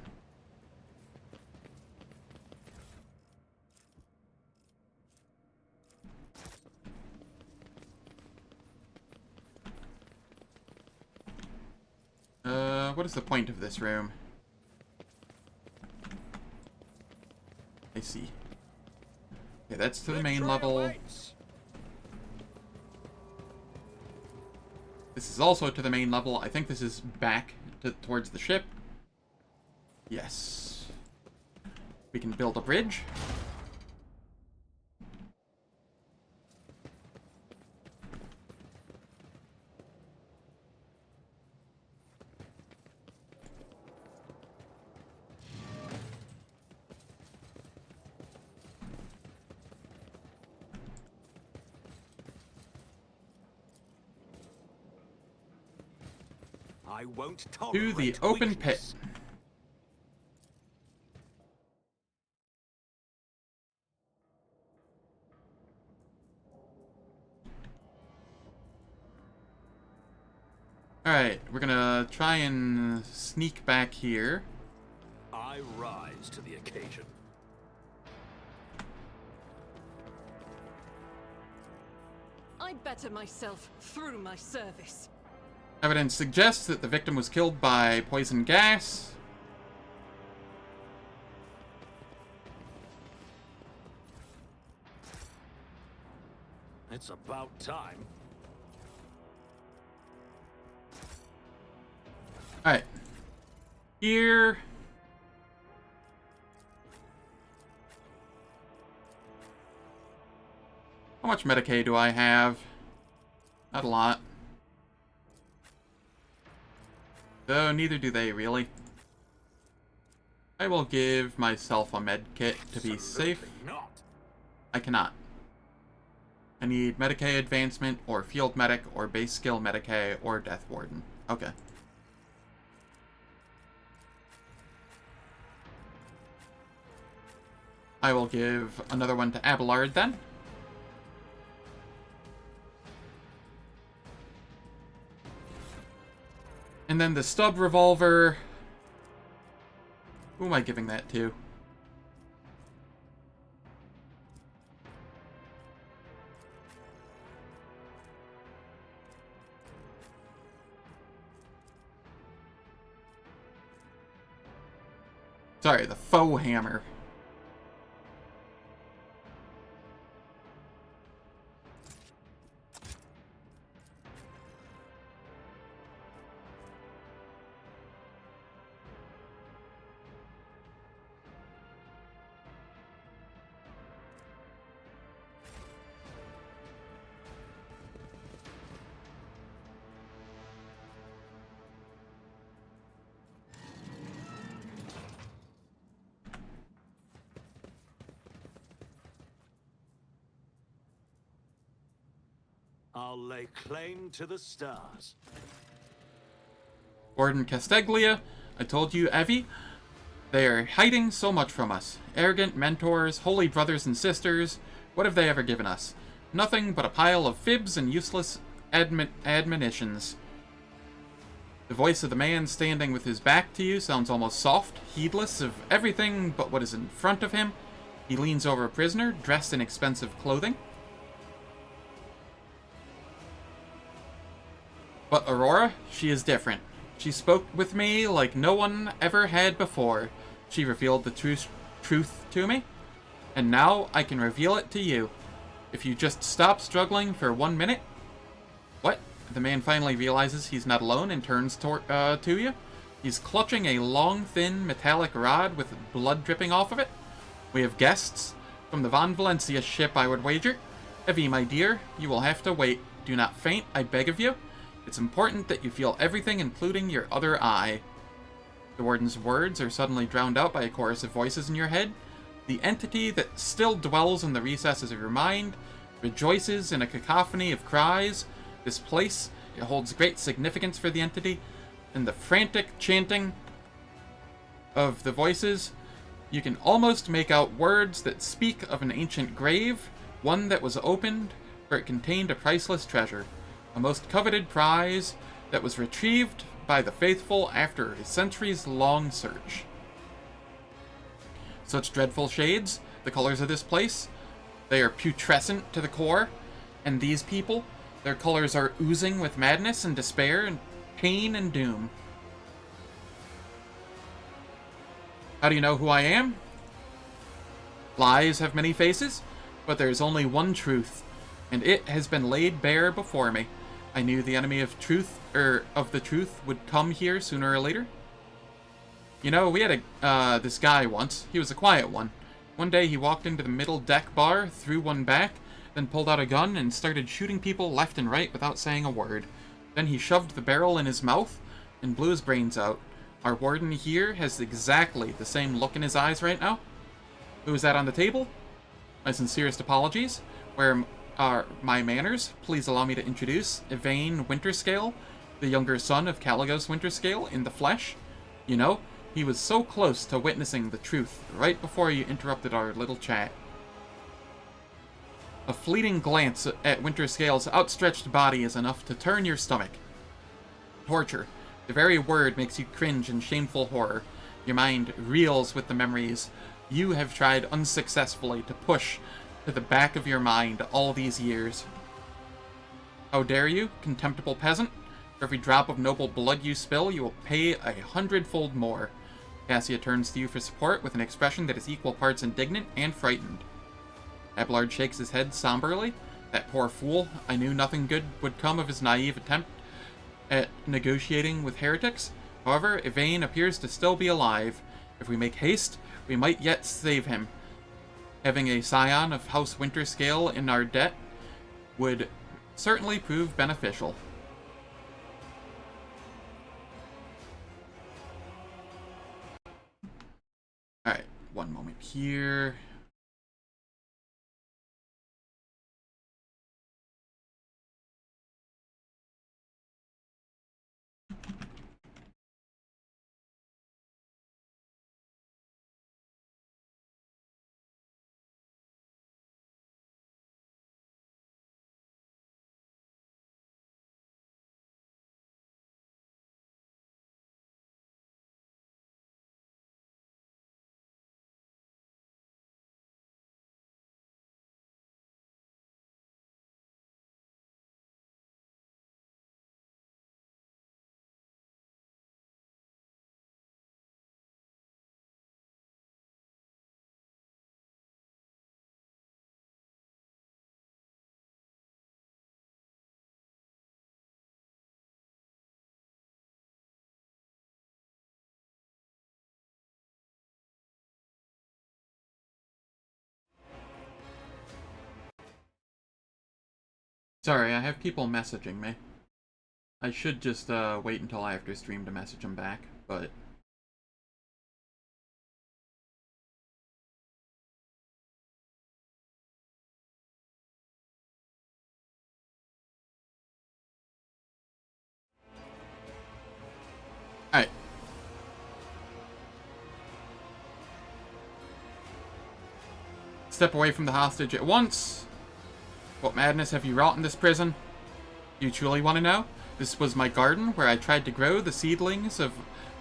What is the point of this room? I see. Okay, that's to the main level. This is also to the main level. I think this is back towards the ship. Yes. We can build a bridge. I won't To the open pit. Alright, we're gonna try and sneak back here. I rise to the occasion. I better myself through my service. Evidence suggests that the victim was killed by poison gas. It's about time. Alright. Here. How much Medicaid do I have? Not a lot. Though neither do they, really. I will give myself a med kit to be safe. I cannot. I need Medicaid Advancement, or Field Medic, or Base Skill Medicaid, or Death Warden. Okay. I will give another one to Abelard, then. And then the stub revolver. Who am I giving that to? Sorry, the faux hammer. I'll lay claim to the stars. Gordon Casteglia, I told you, Evie. They are hiding so much from us. Arrogant mentors, holy brothers and sisters. What have they ever given us? Nothing but a pile of fibs and useless admonitions. The voice of the man standing with his back to you sounds almost soft, heedless of everything but what is in front of him. He leans over a prisoner, dressed in expensive clothing. But Aurora, she is different. She spoke with me like no one ever had before. She revealed the truth to me, and now I can reveal it to you. If you just stop struggling for 1 minute... What? The man finally realizes he's not alone and turns to you. He's clutching a long, thin, metallic rod with blood dripping off of it. We have guests from the Von Valencia ship, I would wager. Evie, my dear, you will have to wait. Do not faint, I beg of you. It's important that you feel everything, including your other eye. The warden's words are suddenly drowned out by a chorus of voices in your head. The entity that still dwells in the recesses of your mind rejoices in a cacophony of cries. This place, it holds great significance for the entity. In the frantic chanting of the voices, you can almost make out words that speak of an ancient grave, one that was opened, for it contained a priceless treasure, a most coveted prize that was retrieved by the faithful after a centuries-long search. Such dreadful shades, the colors of this place. They are putrescent to the core, and these people, their colors are oozing with madness and despair and pain and doom. How do you know who I am? Lies have many faces, but there is only one truth, and it has been laid bare before me. I knew the enemy of the truth would come here sooner or later. You know, we had this guy once. He was a quiet one. One day he walked into the middle deck bar, threw one back, then pulled out a gun and started shooting people left and right without saying a word. Then he shoved the barrel in his mouth and blew his brains out. Our warden here has exactly the same look in his eyes right now. Who is that on the table? My sincerest apologies. Where are my manners? Please allow me to introduce Yvain Winterscale, the younger son of Caligos Winterscale in the flesh. You know, he was so close to witnessing the truth right before you interrupted our little chat. A fleeting glance at Winterscale's outstretched body is enough to turn your stomach. Torture. The very word makes you cringe in shameful horror. Your mind reels with the memories you have tried unsuccessfully to push to the back of your mind all these years. How dare you, contemptible peasant? For every drop of noble blood you spill, you will pay 100-fold more. Cassia turns to you for support with an expression that is equal parts indignant and frightened. Abelard shakes his head somberly. That poor fool. I knew nothing good would come of his naive attempt at negotiating with heretics. However, Yvain appears to still be alive. If we make haste, we might yet save him. Having a scion of House Winterscale in our debt would certainly prove beneficial. Alright, one moment here. Sorry, I have people messaging me. I should just wait until after stream to message them back, but... Alright. Step away from the hostage at once. What madness have you wrought in this prison? You truly want to know? This was my garden where I tried to grow the seedlings of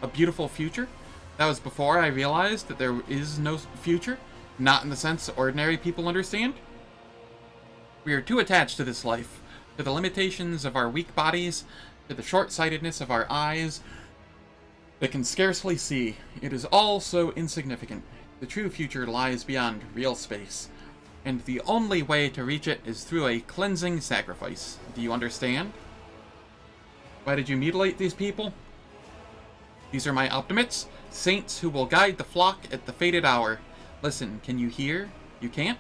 a beautiful future. That was before I realized that there is no future. Not in the sense ordinary people understand. We are too attached to this life, to the limitations of our weak bodies, to the short-sightedness of our eyes that can scarcely see. It is all so insignificant. The true future lies beyond real space, and the only way to reach it is through a cleansing sacrifice. Do you understand? Why did you mutilate these people? These are my optimates, saints who will guide the flock at the fated hour. Listen, can you hear? You can't?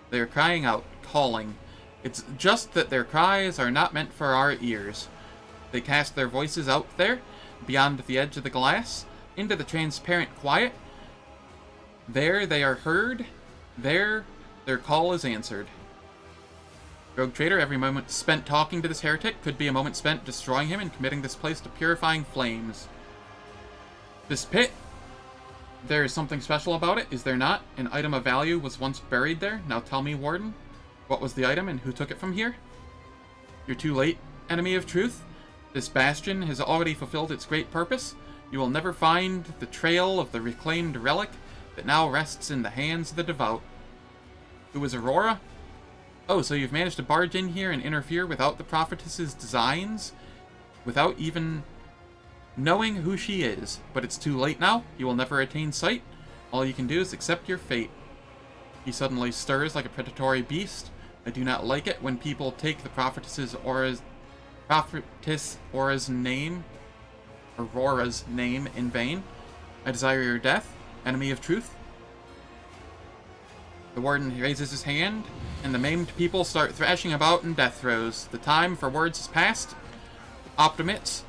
They are crying out, calling. It's just that their cries are not meant for our ears. They cast their voices out there, beyond the edge of the glass, into the transparent quiet. There they are heard. There, their call is answered. Rogue Trader, every moment spent talking to this heretic could be a moment spent destroying him and committing this place to purifying flames. This pit, there is something special about it, is there not? An item of value was once buried there. Now tell me, Warden, what was the item and who took it from here? You're too late, enemy of truth. This bastion has already fulfilled its great purpose. You will never find the trail of the reclaimed relic that now rests in the hands of the devout. Who is Aurora? Oh, so you've managed to barge in here and interfere without the prophetess's designs? Without even knowing who she is. But it's too late now. You will never attain sight. All you can do is accept your fate. He suddenly stirs like a predatory beast. I do not like it when people take the prophetess Aurora's name in vain. I desire your death, enemy of truth. The Warden raises his hand, and the maimed people start thrashing about in death throes. The time for words is past. Optimates,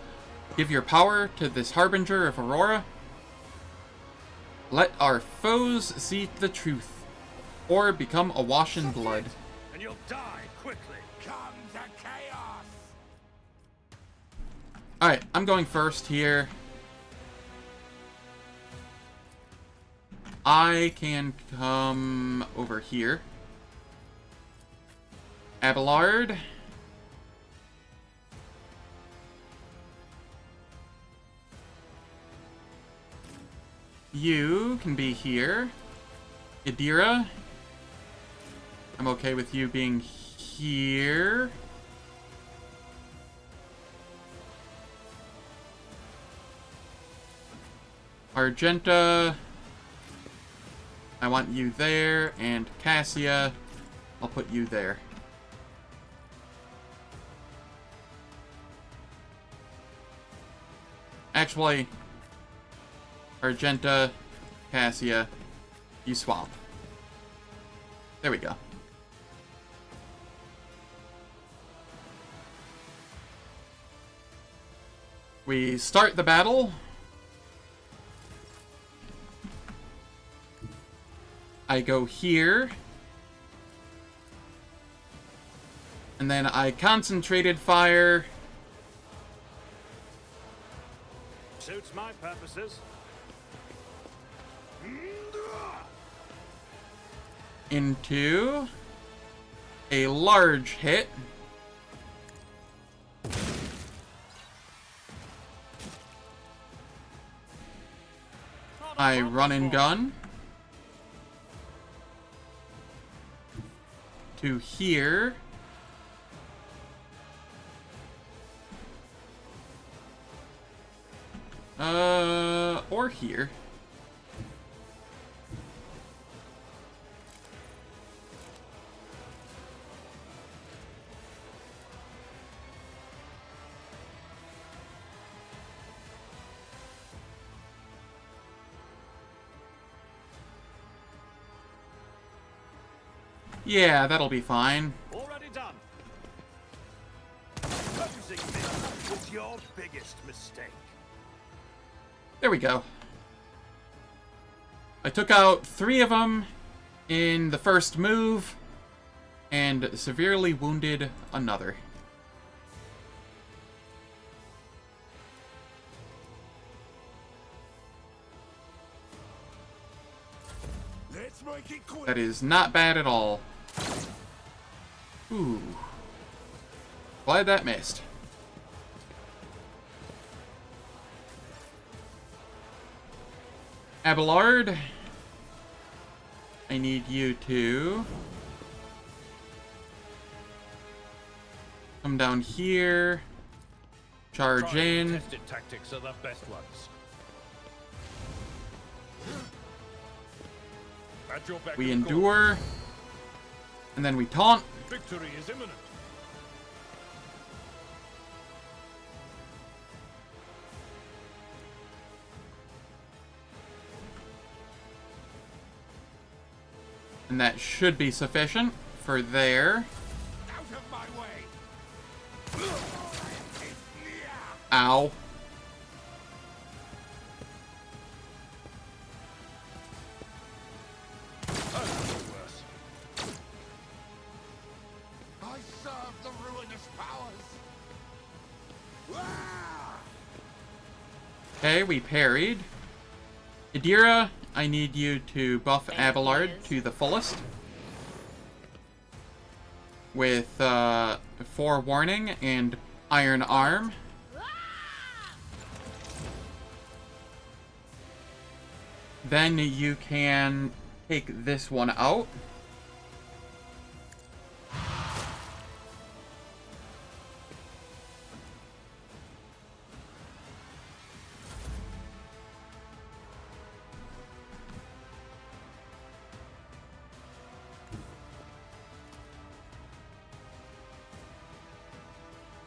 give your power to this harbinger of Aurora. Let our foes see the truth, or become awash in blood. And you'll die quickly. Come to chaos. Alright, I'm going first here. I can come over here. Abelard. You can be here. Idira. I'm okay with you being here. Argenta. I want you there, and Cassia, I'll put you there. Actually, Argenta, Cassia, you swap. There we go. We start the battle. I go here. And then I concentrated fire. Suits my purposes. Into a large hit. I run and gun to here. Or here. Yeah, that'll be fine. Already done. Focusing me was your biggest mistake. There we go. I took out 3 of them in the first move and severely wounded another. Let's make it quick. That is not bad at all. Ooh. Glad that missed. Abelard. I need you to come down here, charge in. Tested tactics are the best ones. At your beck We and call. endure, and then we taunt. Victory is imminent. And that should be sufficient for there. Out of my way! Ow. I serve the ruinous powers! Okay, we parried. Idira, I need you to buff Abelard to the fullest. With forewarning and Iron Arm. Then you can take this one out.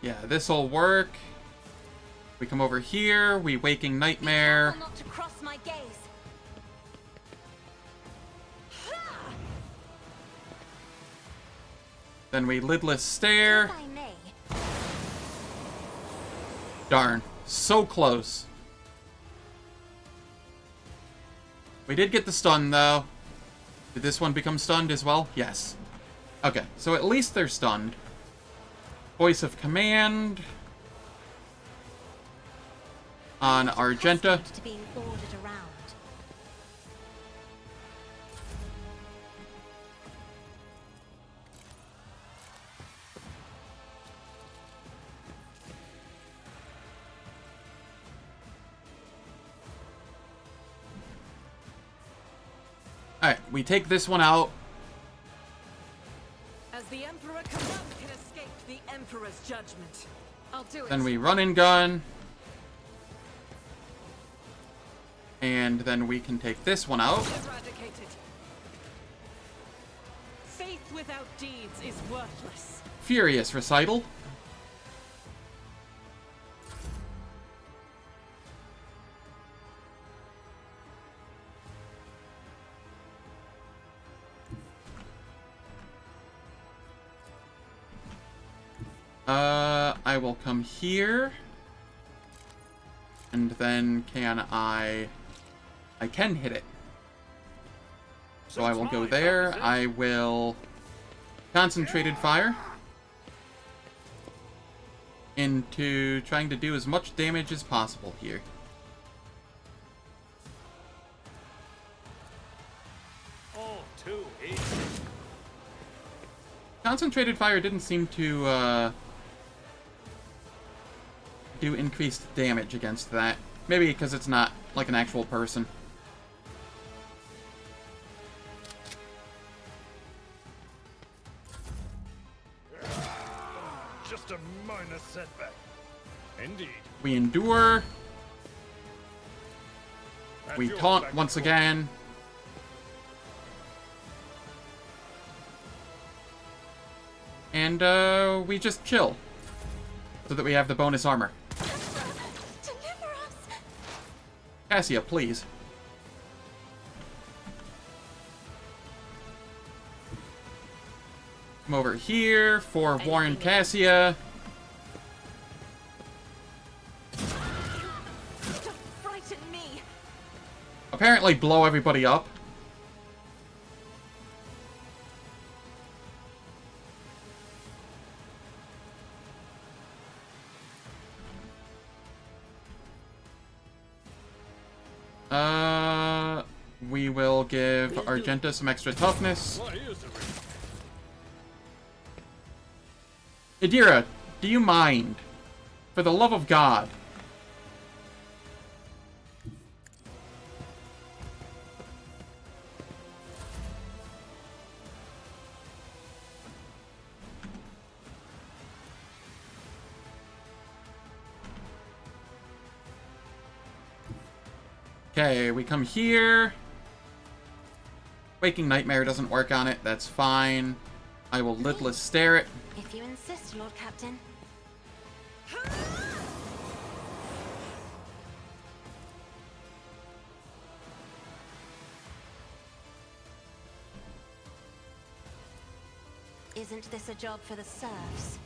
Yeah, this'll work. We come over here, we Waking Nightmare. Not to cross my gaze. Then we Lidless Stare. If I may. Darn, so close. We did get the stun, though. Did this one become stunned as well? Yes. Okay, so at least they're stunned. Voice of Command on Argenta. To being ordered around. Alright, we take this one out. As the Emperor can escape the Emperor's judgment. I'll do it. Then we run and gun. And then we can take this one out. Eradicated. Faith without deeds is worthless. Furious Recital. I will come here. And then can I can hit it. So I will go there. I will Concentrated Fire into trying to do as much damage as possible here. All too easy. Concentrated Fire didn't seem to do increased damage against that. Maybe because it's not like an actual person. Just a minor setback. Indeed. We endure. At We your taunt beck once and call. again. And we just chill. So that we have the bonus armor. Deliver us. Cassia, please. Come over here for Warren Cassia. Don't frighten me. Apparently blow everybody up. We will give Argenta some extra toughness. Why is the ring? Idira, do you mind? For the love of God. Okay, we come here. Waking Nightmare doesn't work on it. That's fine. I will lidless stare it. If you insist, Lord Captain. Isn't this a job for the serfs?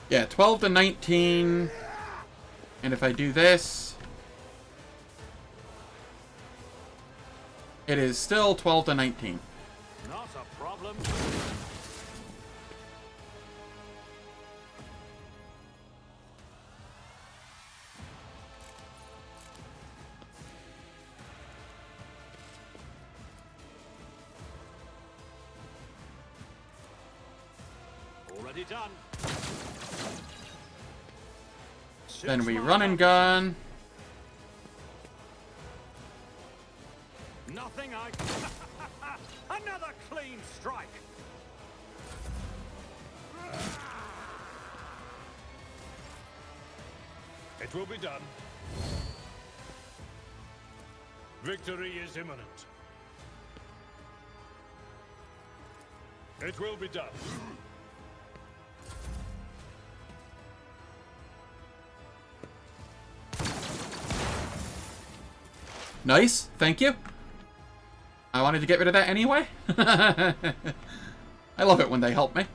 Yeah, 12 to 19. And if I do this, it is still 12 to 19. Not a problem. Already done. Then we run and gun. Nothing I... Another clean strike. It will be done. Victory is imminent. It will be done. Nice, thank you. I wanted to get rid of that anyway. I love it when they help me.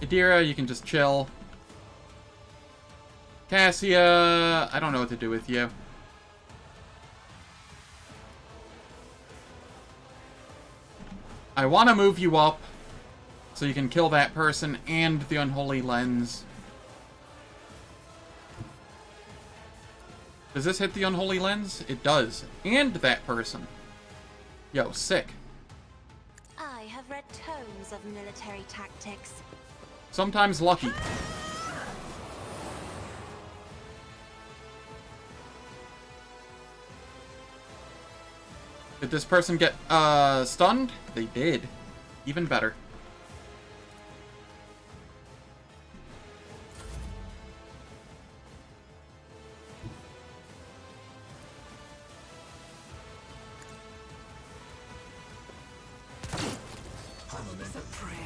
Adira, you can just chill. Cassia, I don't know what to do with you. I want to move you up so you can kill that person and the Unholy Lens. Does this hit the Unholy Lens? It does. And that person. Yo, sick. I have read tomes of military tactics. Sometimes lucky. Did this person get stunned? They did. Even better. It's a prayer.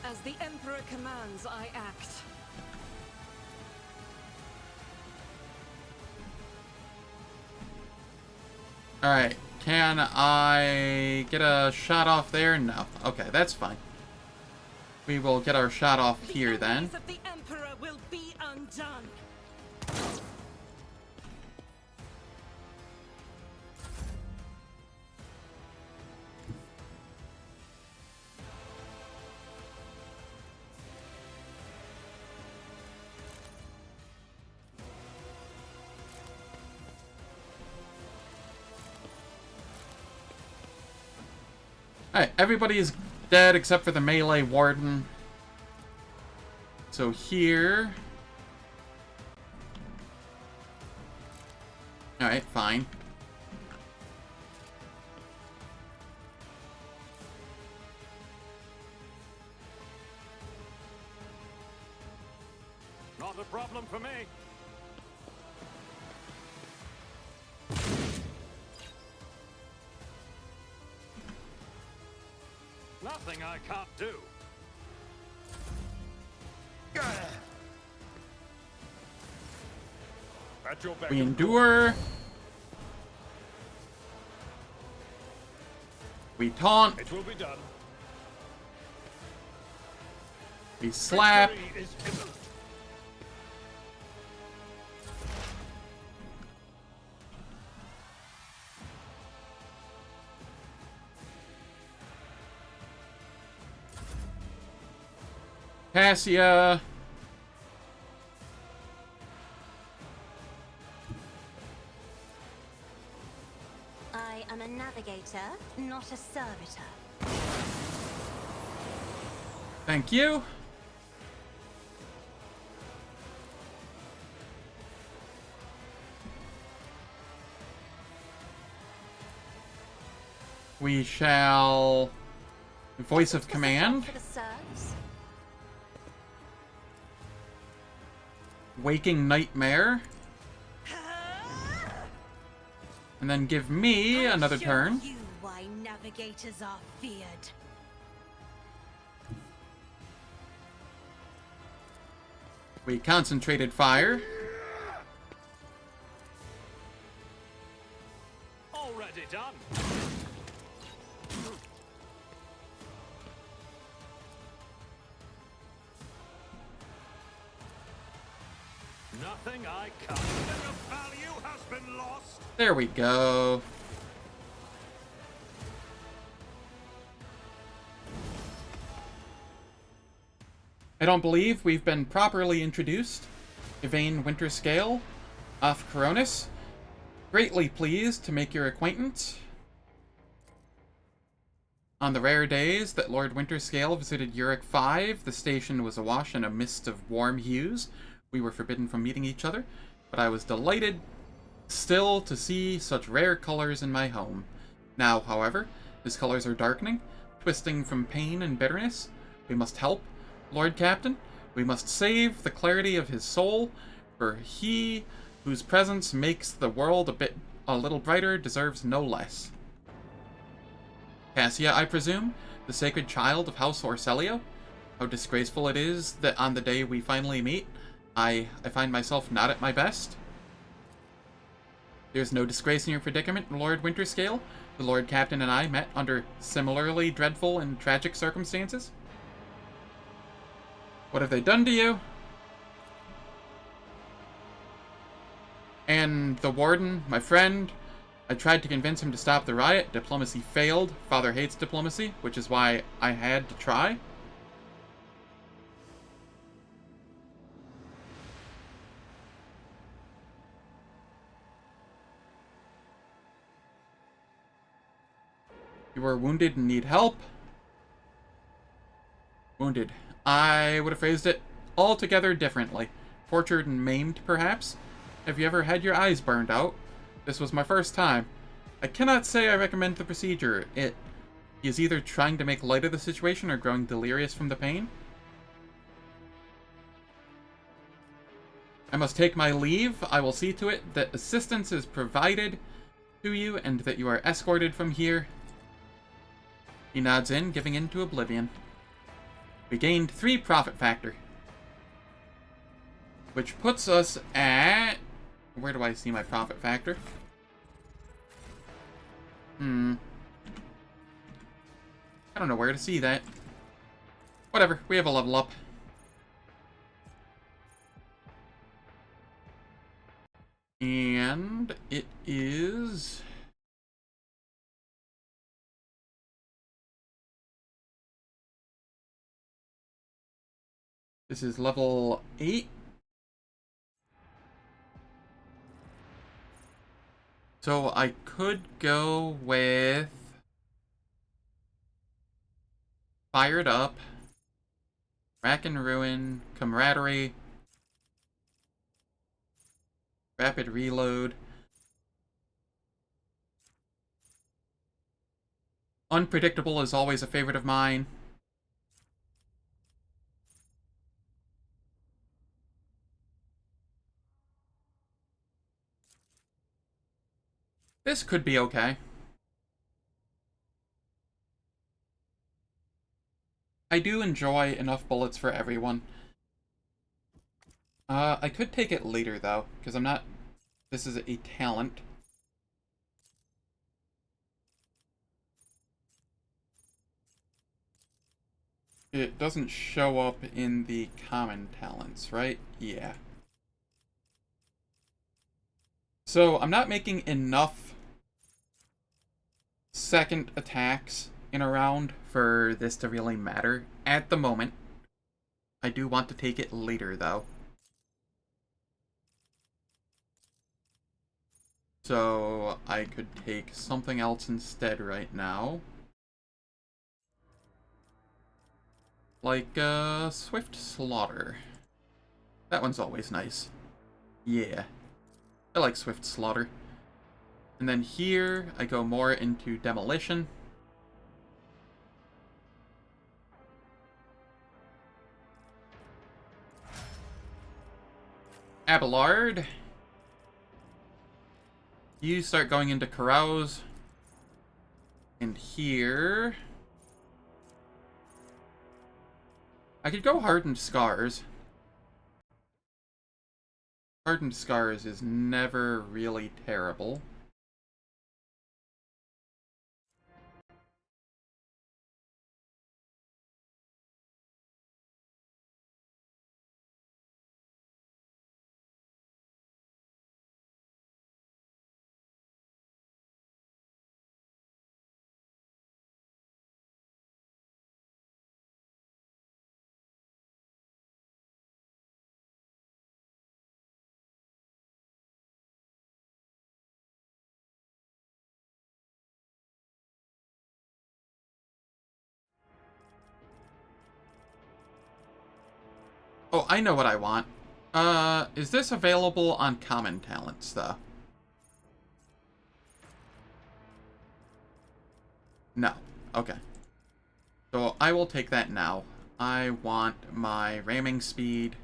As the Emperor commands, I act. Alright, can I get a shot off there? No. Okay, that's fine. We will get our shot off here then. The enemies of the Emperor will be undone. Alright, everybody is dead except for the melee warden. So here... Alright, fine. Not a problem for me. Nothing I can't do. At your back. We endure. We taunt. It will be done. We slap. Victory is imminent. Cassia. I am a navigator, not a servitor. Thank you. We shall... Voice of command. Waking Nightmare. And then give me another turn. You why navigators are feared. We concentrated fire. Already done. Nothing I can't. The value has been lost. There we go. I don't believe we've been properly introduced. Yvain Winterscale, off Coronis. Greatly pleased to make your acquaintance. On the rare days that Lord Winterscale visited Eurac V, the station was awash in a mist of warm hues. We were forbidden from meeting each other, but I was delighted still to see such rare colors in my home. Now, however, his colors are darkening, twisting from pain and bitterness. We must help, Lord Captain. We must save the clarity of his soul, for he whose presence makes the world a little brighter deserves no less. Cassia, I presume, the sacred child of House Orselio? How disgraceful it is that on the day we finally meet, I find myself not at my best. There's no disgrace in your predicament, Lord Winterscale. The Lord Captain and I met under similarly dreadful and tragic circumstances. What have they done to you? And the warden, my friend, I tried to convince him to stop the riot. Diplomacy failed. Father hates diplomacy, which is why I had to try. You were wounded and need help. Wounded. I would have phrased it altogether differently. Tortured and maimed, perhaps? Have you ever had your eyes burned out? This was my first time. I cannot say I recommend the procedure. He is either trying to make light of the situation or growing delirious from the pain. I must take my leave. I will see to it that assistance is provided to you and that you are escorted from here. He nods in, giving in to oblivion. We gained 3 profit factor, which puts us at... Where do I see my profit factor? I don't know where to see that. Whatever, we have a level up. And it is... This is level 8. So I could go with Fired Up, Rack and Ruin, Camaraderie, Rapid Reload, Unpredictable is always a favorite of mine. This could be okay. I do enjoy enough bullets for everyone. I could take it later, though, because I'm not... This is a talent. It doesn't show up in the common talents, right? Yeah. So, I'm not making enough second attacks in a round for this to really matter at the moment. I do want to take it later, though. So, I could take something else instead right now. Like, Swift Slaughter. That one's always nice. Yeah. I like Swift Slaughter. And then here, I go more into Demolition. Abelard. You start going into carouse. And here... I could go Hardened Scars. Hardened Scars is never really terrible. Oh, I know what I want. Is this available on common talents, though? No. Okay. So I will take that now. I want my ramming speed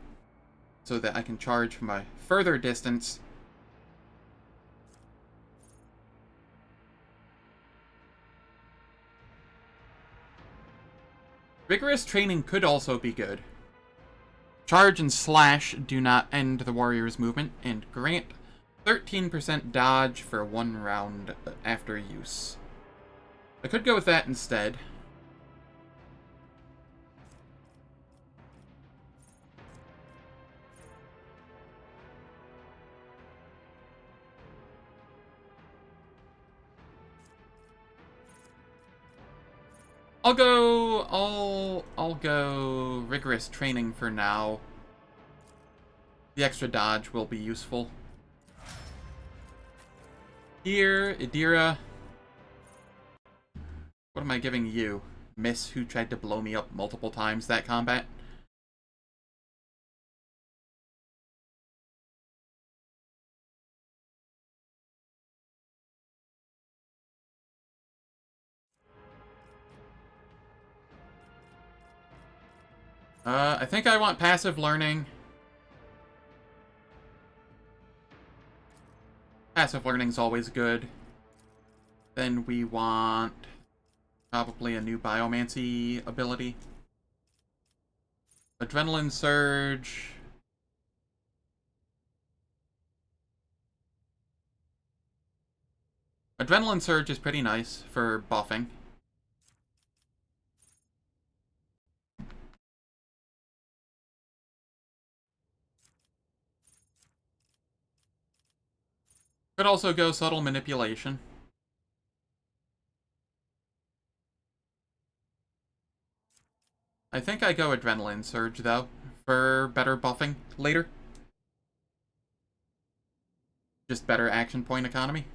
so that I can charge from a further distance. Vigorous training could also be good. Charge and slash do not end the warrior's movement, and grant 13% dodge for 1 round after use. I could go with that instead. I'll go rigorous training for now. The extra dodge will be useful. Here, Idira. What am I giving you? Miss, who tried to blow me up multiple times that combat? I think I want passive learning. Passive learning's always good. Then we want probably a new biomancy ability. Adrenaline surge. Adrenaline surge is pretty nice for buffing. Could also go subtle manipulation. I think I go adrenaline surge though, for better buffing later. Just better action point economy.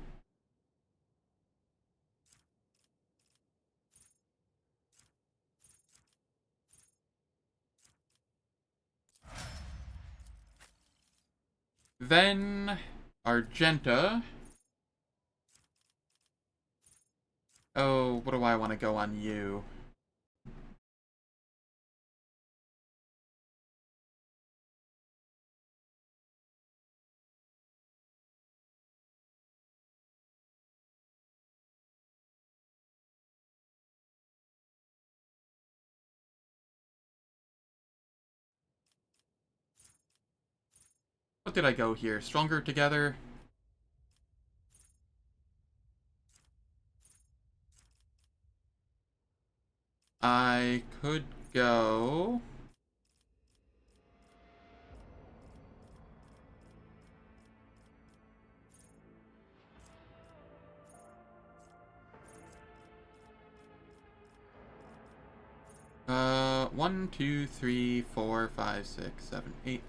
Then Argenta. Oh, what do I want to go on you? What did I go here? Stronger together? I could go... One, two, three, 4, 5, 6, 7, 8.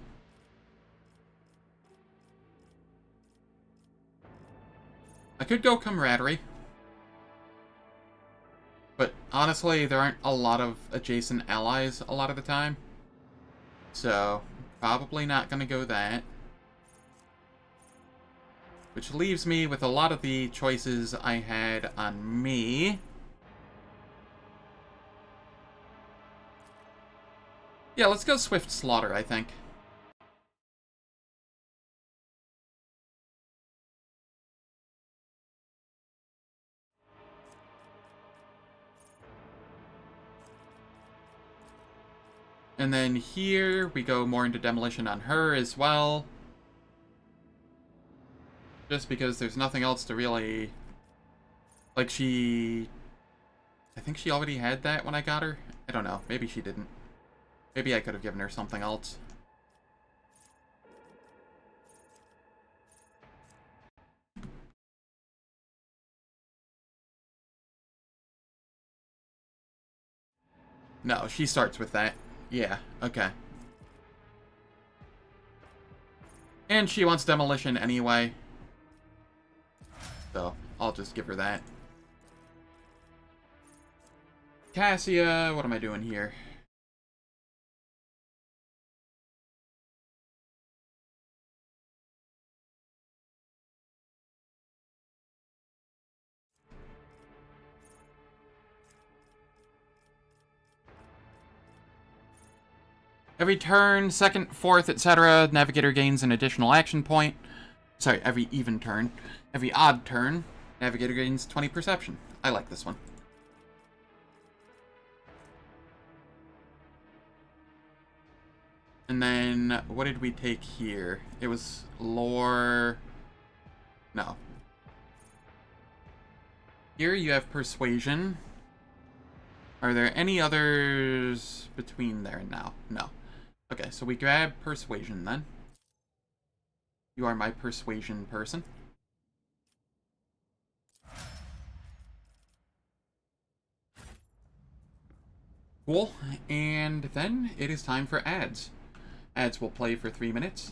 I could go camaraderie. But honestly, there aren't a lot of adjacent allies a lot of the time. So, probably not gonna go that. Which leaves me with a lot of the choices I had on me. Yeah, let's go Swift Slaughter, I think. And then here, we go more into demolition on her as well. Just because there's nothing else to really... Like, she... I think she already had that when I got her. I don't know. Maybe she didn't. Maybe I could have given her something else. No, she starts with that. Yeah, okay. And she wants demolition anyway. So, I'll just give her that. Cassia, what am I doing here? Every turn, second, fourth, etc., Navigator gains an additional action point. Sorry, every even turn. Every odd turn, Navigator gains 20 perception. I like this one. And then, what did we take here? It was lore... No. Here you have persuasion. Are there any others between there and now? No. Okay, so we grab persuasion then. You are my persuasion person. Cool, and then it is time for ads. Ads will play for 3 minutes.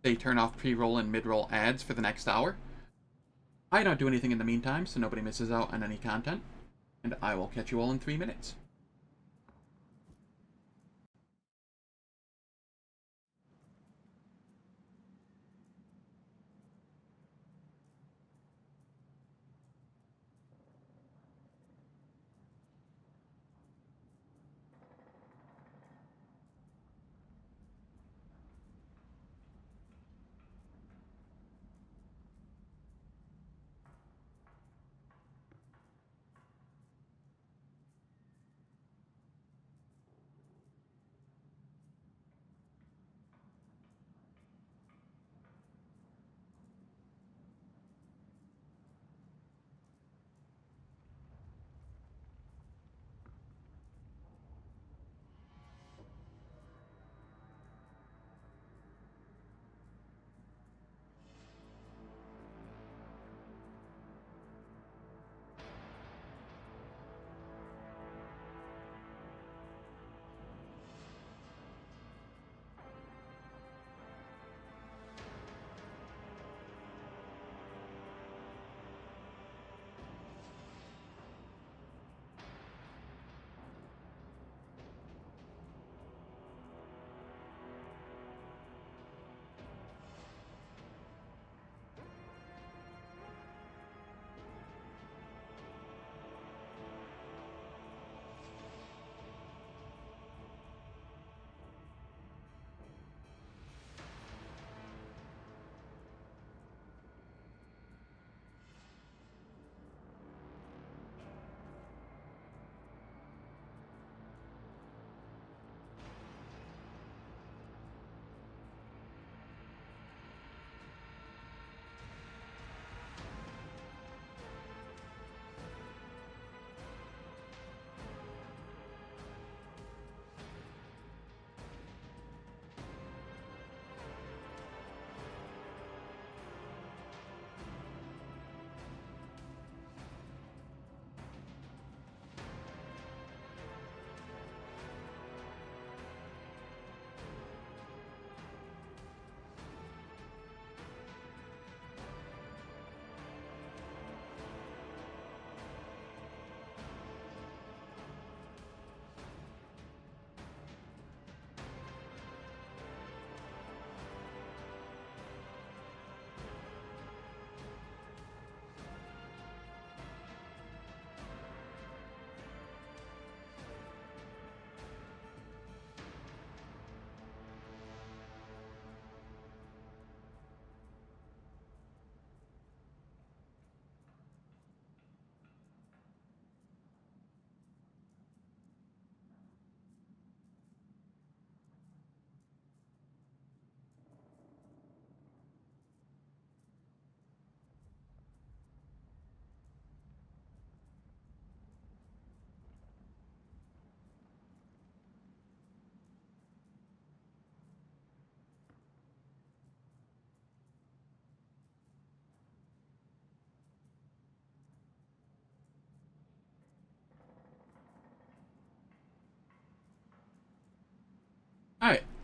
They turn off pre-roll and mid-roll ads for the next hour. I don't do anything in the meantime, so nobody misses out on any content. And I will catch you all in 3 minutes.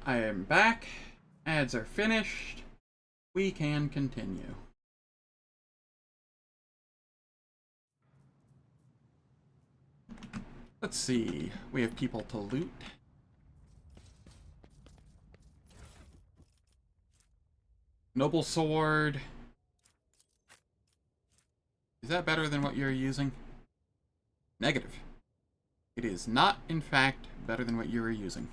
I am back. Ads are finished. We can continue. Let's see. We have people to loot. Noble sword. Is that better than what you're using? Negative. It is not, in fact, better than what you were using.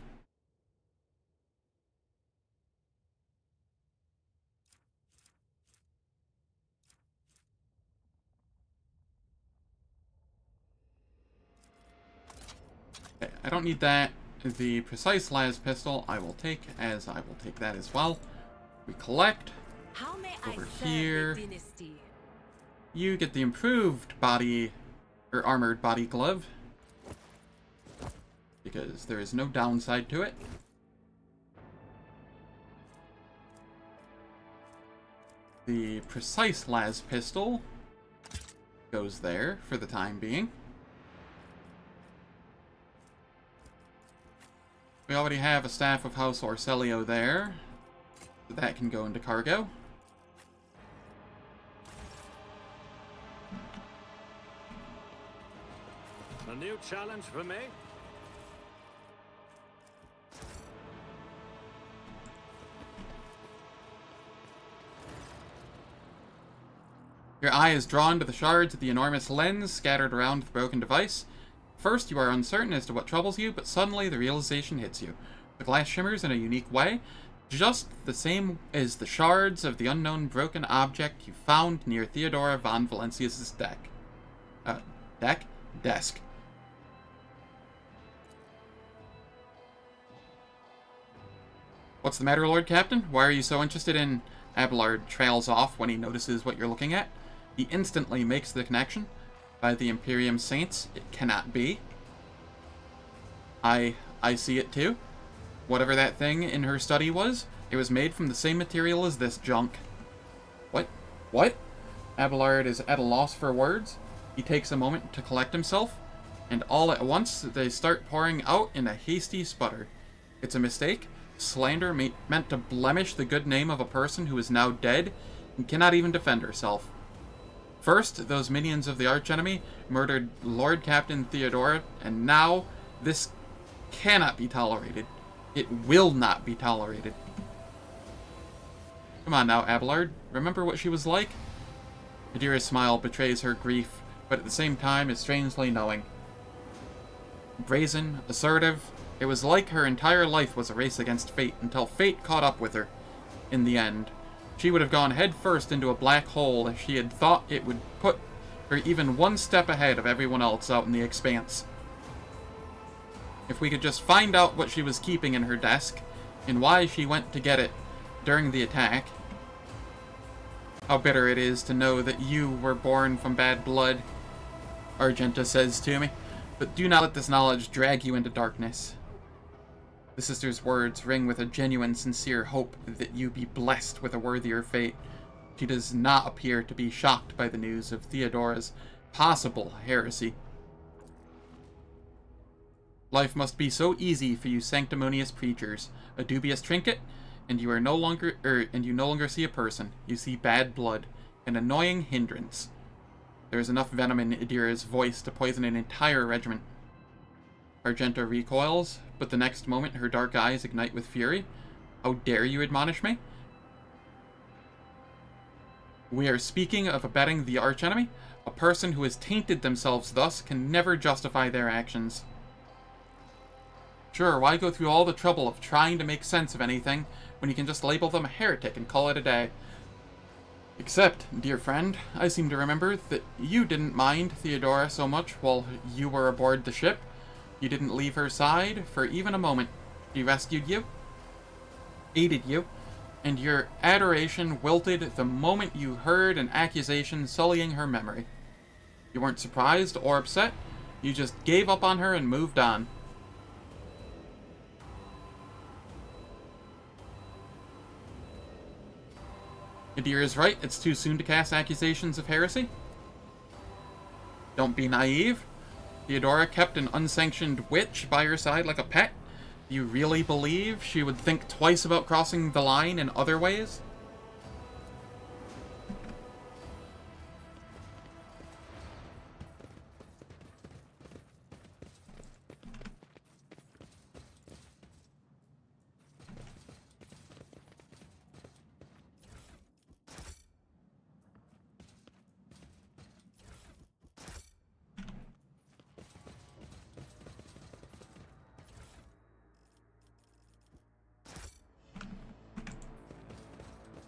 Okay, I don't need that. The precise las pistol I will take, as I will take that as well. We collect. How may Over I here. serve the dynasty? You get the improved body, or armored body glove. Because there is no downside to it. The precise las pistol goes there for the time being. We already have a staff of House Orselio there, so that can go into cargo. A new challenge for me? Your eye is drawn to the shards of the enormous lens scattered around the broken device. First, you are uncertain as to what troubles you, but suddenly the realization hits you. The glass shimmers in a unique way, just the same as the shards of the unknown broken object you found near Theodora von Valencius's desk. What's the matter, Lord Captain? Why are you so interested in... Abelard trails off when he notices what you're looking at. He instantly makes the connection. By the Imperium Saints, it cannot be. I see it too. Whatever that thing in her study was, it was made from the same material as this junk. What? What? Abelard is at a loss for words. He takes a moment to collect himself, and all at once they start pouring out in a hasty sputter. It's a mistake. Slander meant to blemish the good name of a person who is now dead and cannot even defend herself. First, those minions of the archenemy murdered Lord Captain Theodora, and now this cannot be tolerated. It will not be tolerated. Come on now, Abelard. Remember what she was like? Adira's smile betrays her grief, but at the same time is strangely knowing. Brazen, assertive, it was like her entire life was a race against fate until fate caught up with her. In the end, she would have gone headfirst into a black hole if she had thought it would put her even one step ahead of everyone else out in the expanse. If we could just find out what she was keeping in her desk, and why she went to get it during the attack. How bitter it is to know that you were born from bad blood, Argenta says to me, but do not let this knowledge drag you into darkness. The sister's words ring with a genuine, sincere hope that you be blessed with a worthier fate. She does not appear to be shocked by the news of Theodora's possible heresy. Life must be so easy for you sanctimonious preachers. A dubious trinket, and you no longer see a person. You see bad blood, an annoying hindrance. There is enough venom in Adira's voice to poison an entire regiment. Argenta recoils, but the next moment her dark eyes ignite with fury. How dare you admonish me? We are speaking of abetting the archenemy. A person who has tainted themselves thus can never justify their actions. Sure, why go through all the trouble of trying to make sense of anything when you can just label them a heretic and call it a day? Except, dear friend, I seem to remember that you didn't mind Theodora so much while you were aboard the ship. You didn't leave her side for even a moment. She rescued you, aided you, and your adoration wilted the moment you heard an accusation sullying her memory. You weren't surprised or upset. You just gave up on her and moved on. Adira is right. It's too soon to cast accusations of heresy. Don't be naive. Theodora kept an unsanctioned witch by her side like a pet. You really believe she would think twice about crossing the line in other ways?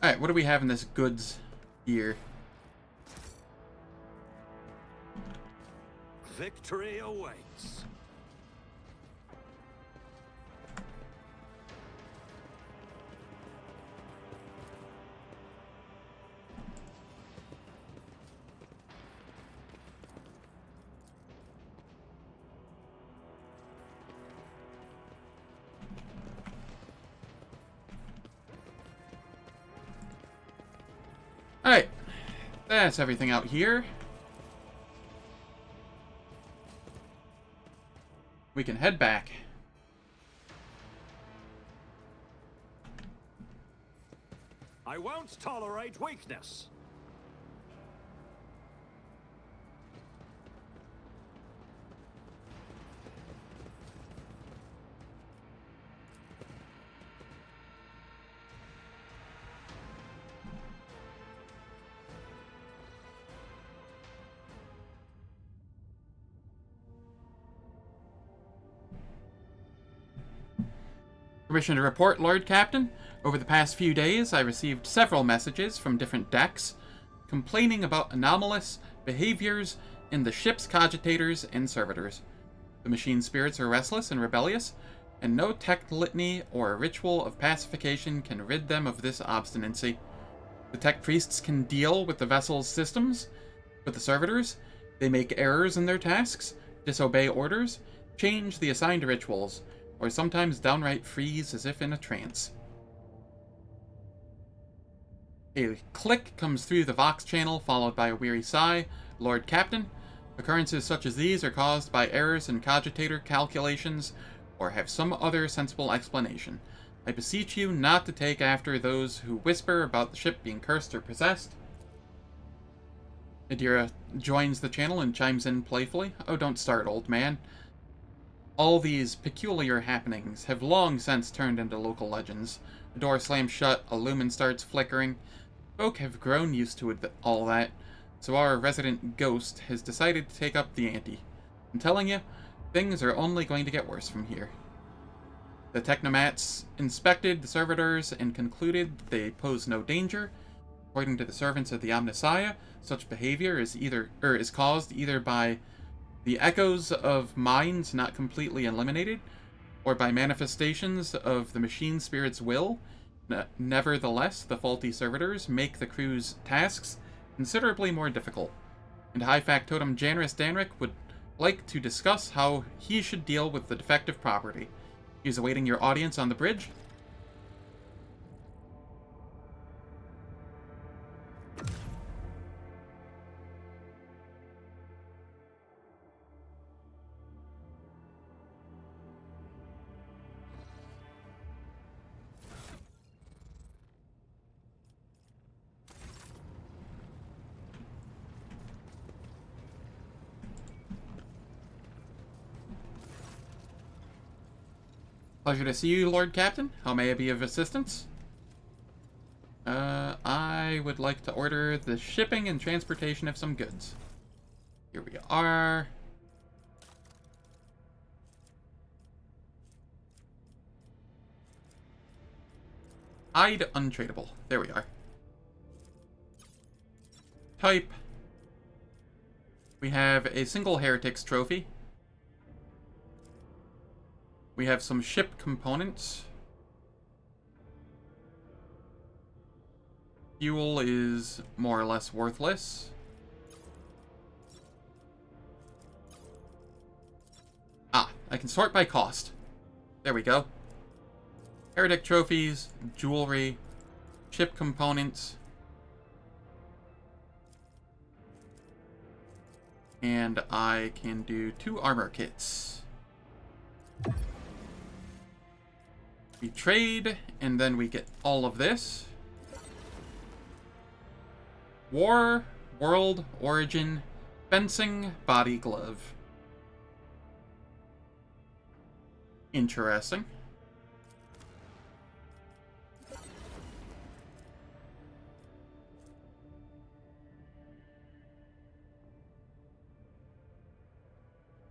Alright, what do we have in this goods here? Victory awaits. Alright, that's everything out here. We can head back. I won't tolerate weakness. Permission to report, Lord Captain. Over the past few days, I received several messages from different decks complaining about anomalous behaviors in the ship's cogitators and servitors. The machine spirits are restless and rebellious, and no tech litany or ritual of pacification can rid them of this obstinacy. The tech priests can deal with the vessel's systems, but the servitors, they make errors in their tasks, disobey orders, change the assigned rituals, or sometimes downright freeze as if in a trance. A click comes through the Vox channel, followed by a weary sigh. Lord Captain, occurrences such as these are caused by errors in cogitator calculations, or have some other sensible explanation. I beseech you not to take after those who whisper about the ship being cursed or possessed. Adira joins the channel and chimes in playfully. Oh, don't start, old man. All these peculiar happenings have long since turned into local legends. The door slams shut, a lumen starts flickering. Folk have grown used to all that, so our resident ghost has decided to take up the ante. I'm telling you, things are only going to get worse from here. The technomats inspected the servitors and concluded they pose no danger. According to the servants of the Omnissiah, such behavior is caused either by the echoes of minds not completely eliminated, or by manifestations of the machine spirit's will. Nevertheless, the faulty servitors make the crew's tasks considerably more difficult, and High Factotum Janris Danric would like to discuss how he should deal with the defective property. He is awaiting your audience on the bridge. Pleasure to see you, Lord Captain. How may I be of assistance? I would like to order the shipping and transportation of some goods. Here we are. Hide untradeable. There we are. Type. We have a single Heretics trophy. We have some ship components. Fuel is more or less worthless. Ah, I can sort by cost. There we go. Heretic trophies, jewelry, ship components. And I can do 2 armor kits. We trade, and then we get all of this. War, World, Origin, Fencing, Body Glove. Interesting.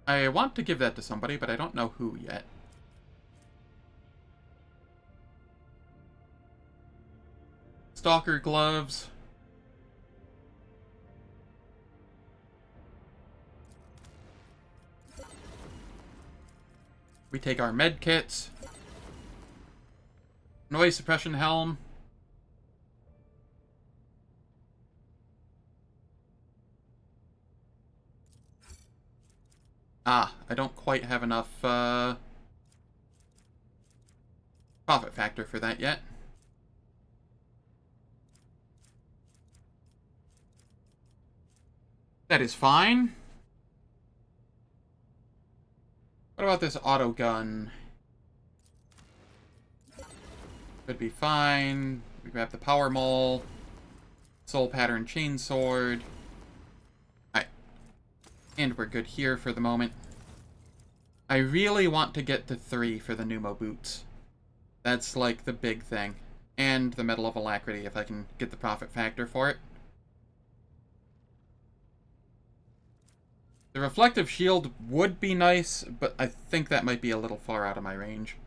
I want to give that to somebody, but I don't know who yet. Stalker gloves. We take our med kits. Noise suppression helm. Ah, I don't quite have enough profit factor for that yet. That is fine. What about this auto gun? Could be fine. We grab the power mole. Soul pattern chainsword. Alright. And we're good here for the moment. I really want to get to 3 for the pneumo boots. That's like the big thing. And the Medal of Alacrity if I can get the profit factor for it. The reflective shield would be nice, but I think that might be a little far out of my range.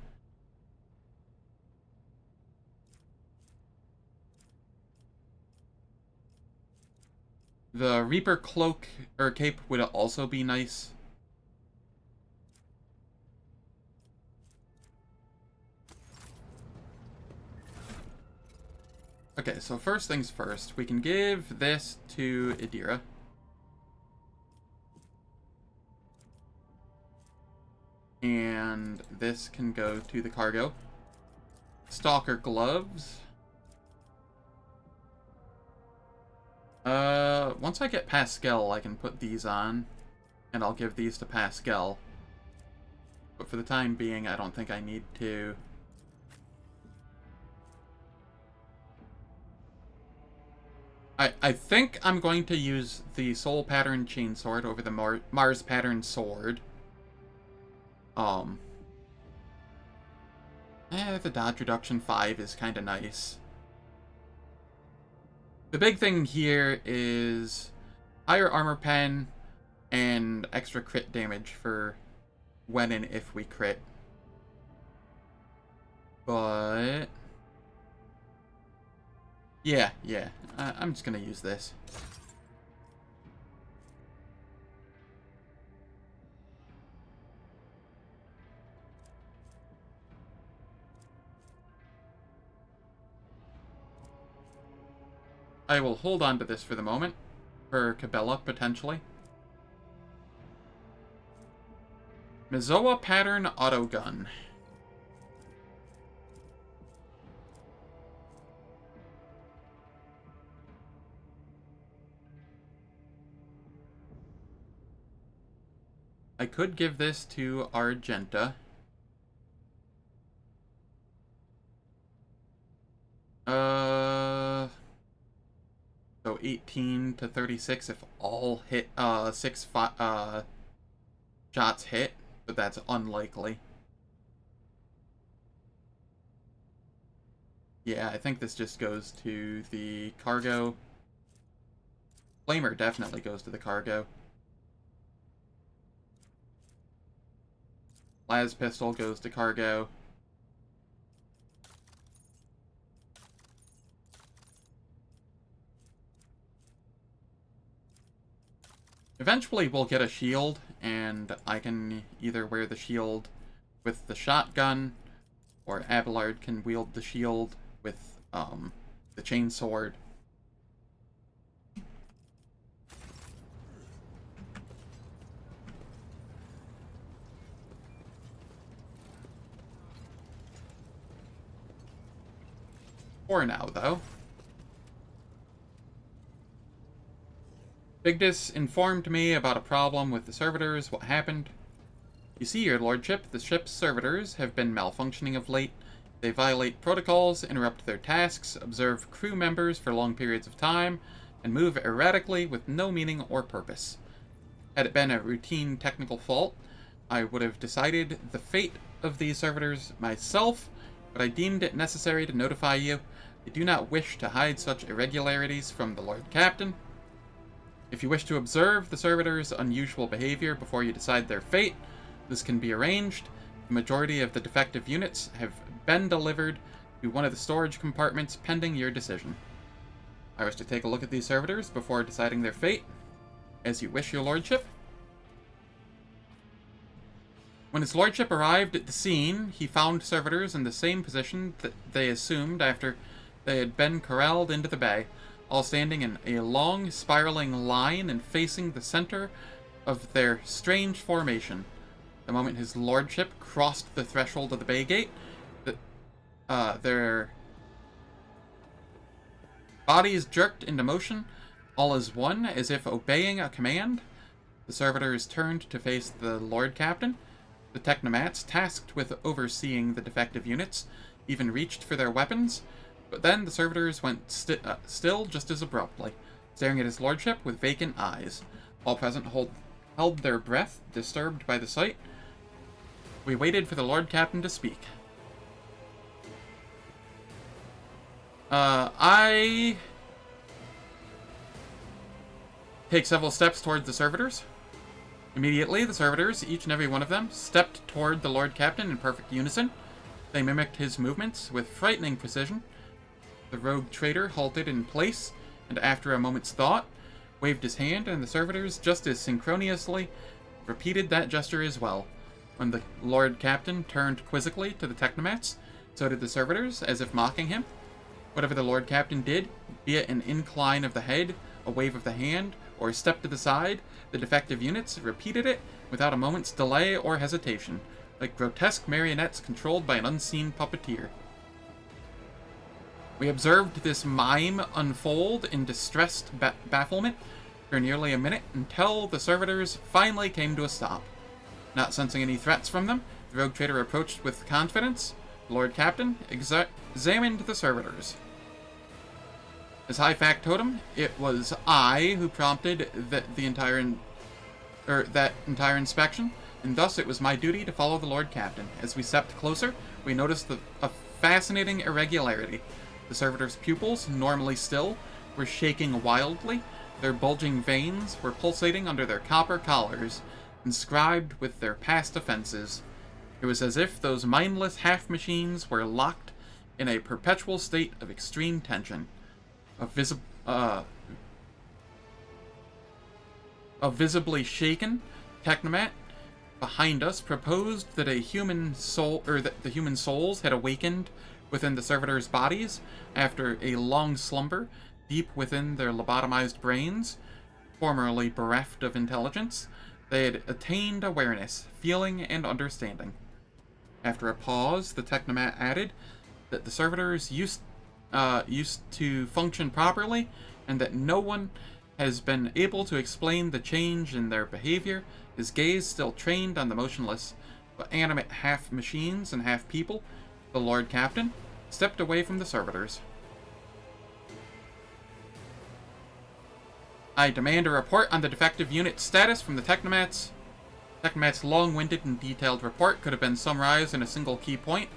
The Reaper cloak or cape would also be nice. Okay, so first things first, we can give this to Idira. And this can go to the cargo. Stalker gloves. Once I get Pascal, I can put these on, and I'll give these to Pascal. But for the time being, I don't think I need to. I think I'm going to use the Soul Pattern Chainsword over the Mars Pattern Sword. The dodge reduction 5 is kind of nice. The big thing here is higher armor pen and extra crit damage for when and if we crit. But yeah, I'm just gonna use this. I will hold on to this for the moment. For Cabela, potentially. Mizoa Pattern Autogun. I could give this to Argenta. So 18 to 36 if all hit, 6 shots hit, but that's unlikely. Yeah, I think this just goes to the cargo. Flamer definitely goes to the cargo. Las Pistol goes to cargo. Eventually we'll get a shield, and I can either wear the shield with the shotgun, or Abelard can wield the shield with the chainsword. For now, though. Bigdis informed me about a problem with the servitors. What happened? You see, your lordship, the ship's servitors have been malfunctioning of late. They violate protocols, interrupt their tasks, observe crew members for long periods of time, and move erratically with no meaning or purpose. Had it been a routine technical fault, I would have decided the fate of these servitors myself, but I deemed it necessary to notify you. I do not wish to hide such irregularities from the Lord Captain. If you wish to observe the servitors' unusual behavior before you decide their fate, this can be arranged. The majority of the defective units have been delivered to one of the storage compartments pending your decision. I wish to take a look at these servitors before deciding their fate. As you wish, your lordship. When his lordship arrived at the scene, he found servitors in the same position that they assumed after they had been corralled into the bay, all standing in a long, spiraling line and facing the center of their strange formation. The moment his lordship crossed the threshold of the bay gate, their bodies jerked into motion, all as one, as if obeying a command. The servitors turned to face the Lord Captain. The technomats, tasked with overseeing the defective units, even reached for their weapons, but then the servitors went still just as abruptly, staring at his lordship with vacant eyes. All present held their breath, disturbed by the sight. We waited for the Lord Captain to speak. I take several steps towards the servitors. Immediately, the servitors, each and every one of them, stepped toward the Lord Captain in perfect unison. They mimicked his movements with frightening precision. The rogue traitor halted in place, and after a moment's thought, waved his hand, and the servitors, just as synchronously, repeated that gesture as well. When the Lord Captain turned quizzically to the technomats, so did the servitors, as if mocking him. Whatever the Lord Captain did, be it an incline of the head, a wave of the hand, or a step to the side, the defective units repeated it without a moment's delay or hesitation, like grotesque marionettes controlled by an unseen puppeteer. We observed this mime unfold in distressed bafflement for nearly a minute until the servitors finally came to a stop. Not sensing any threats from them, the rogue trader approached with confidence. The Lord Captain examined the servitors. As High Factotum, it was I who prompted that entire inspection, and thus it was my duty to follow the Lord Captain. As we stepped closer, we noticed a fascinating irregularity. The servitors' pupils, normally still, were shaking wildly. Their bulging veins were pulsating under their copper collars, inscribed with their past offenses. It was as if those mindless half-machines were locked in a perpetual state of extreme tension. A visibly shaken technomat behind us proposed that the human souls had awakened within the servitors' bodies after a long slumber deep within their lobotomized brains. Formerly bereft of intelligence, they had attained awareness, feeling, and understanding. After a pause, the technomat added that the servitors used to function properly, and that no one has been able to explain the change in their behavior. His gaze still trained on the motionless but animate half machines and half people. The Lord Captain stepped away from the servitors. I demand a report on the defective unit status from the technomats. Technomat's long-winded and detailed report could have been summarized in a single key point.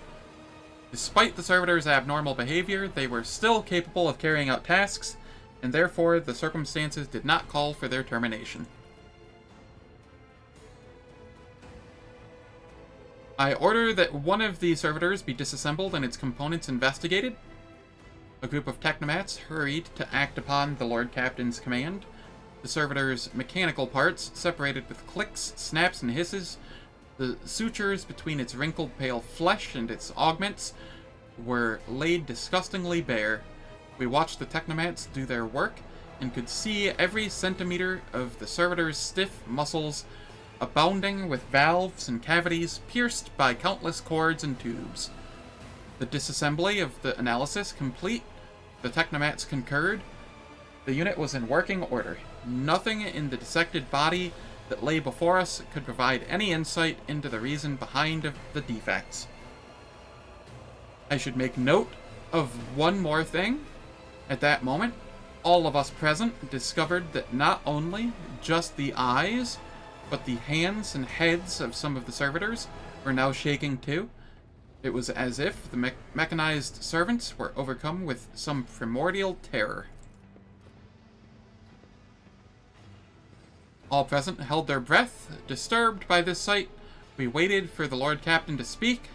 Despite the servitors' abnormal behavior, they were still capable of carrying out tasks, and therefore the circumstances did not call for their termination. I order that one of the servitors be disassembled and its components investigated. A group of technomats hurried to act upon the Lord Captain's command. The servitor's mechanical parts, separated with clicks, snaps, and hisses, the sutures between its wrinkled pale flesh and its augments, were laid disgustingly bare. We watched the technomats do their work, and could see every centimeter of the servitor's stiff muscles abounding with valves and cavities pierced by countless cords and tubes. The disassembly of the analysis complete, the technomats concurred. The unit was in working order. Nothing in the dissected body that lay before us could provide any insight into the reason behind the defects. I should make note of one more thing. At that moment, all of us present discovered that not only just the eyes, but the hands and heads of some of the servitors were now shaking too. It was as if the mechanized servants were overcome with some primordial terror. All present held their breath, disturbed by this sight. We waited for the Lord Captain to speak.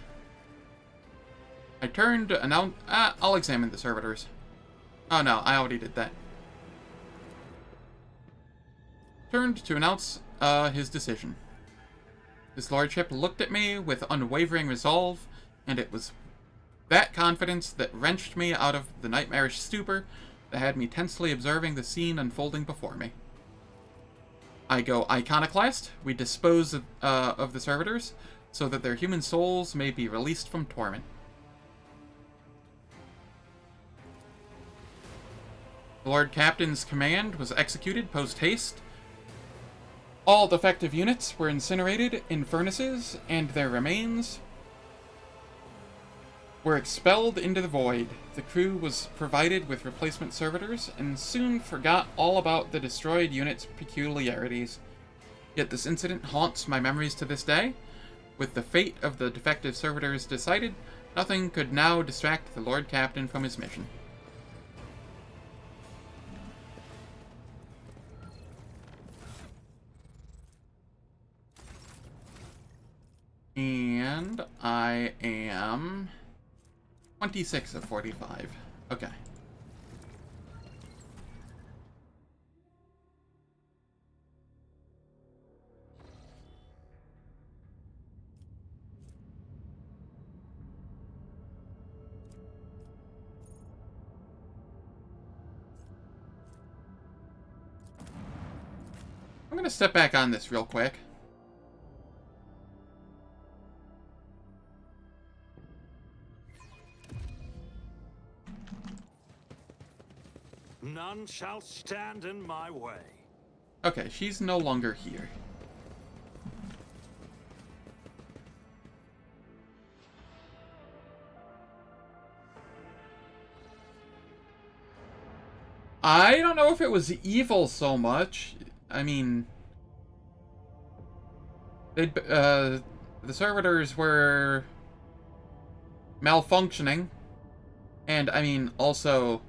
I turned to announce... I'll examine the servitors. Oh no, I already did that. Turned to announce his decision. His lordship looked at me with unwavering resolve, and it was that confidence that wrenched me out of the nightmarish stupor that had me tensely observing the scene unfolding before me. I go iconoclast. We dispose of the servitors so that their human souls may be released from torment. The Lord Captain's command was executed post-haste. All defective units were incinerated in furnaces, and their remains were expelled into the void. The crew was provided with replacement servitors, and soon forgot all about the destroyed unit's peculiarities. Yet this incident haunts my memories to this day. With the fate of the defective servitors decided, nothing could now distract the Lord Captain from his mission. And I am 26 of 45. Okay. I'm gonna step back on this real quick. None shall stand in my way. Okay, she's no longer here. I don't know if it was evil so much. I mean, the servitors were malfunctioning, and I mean, also,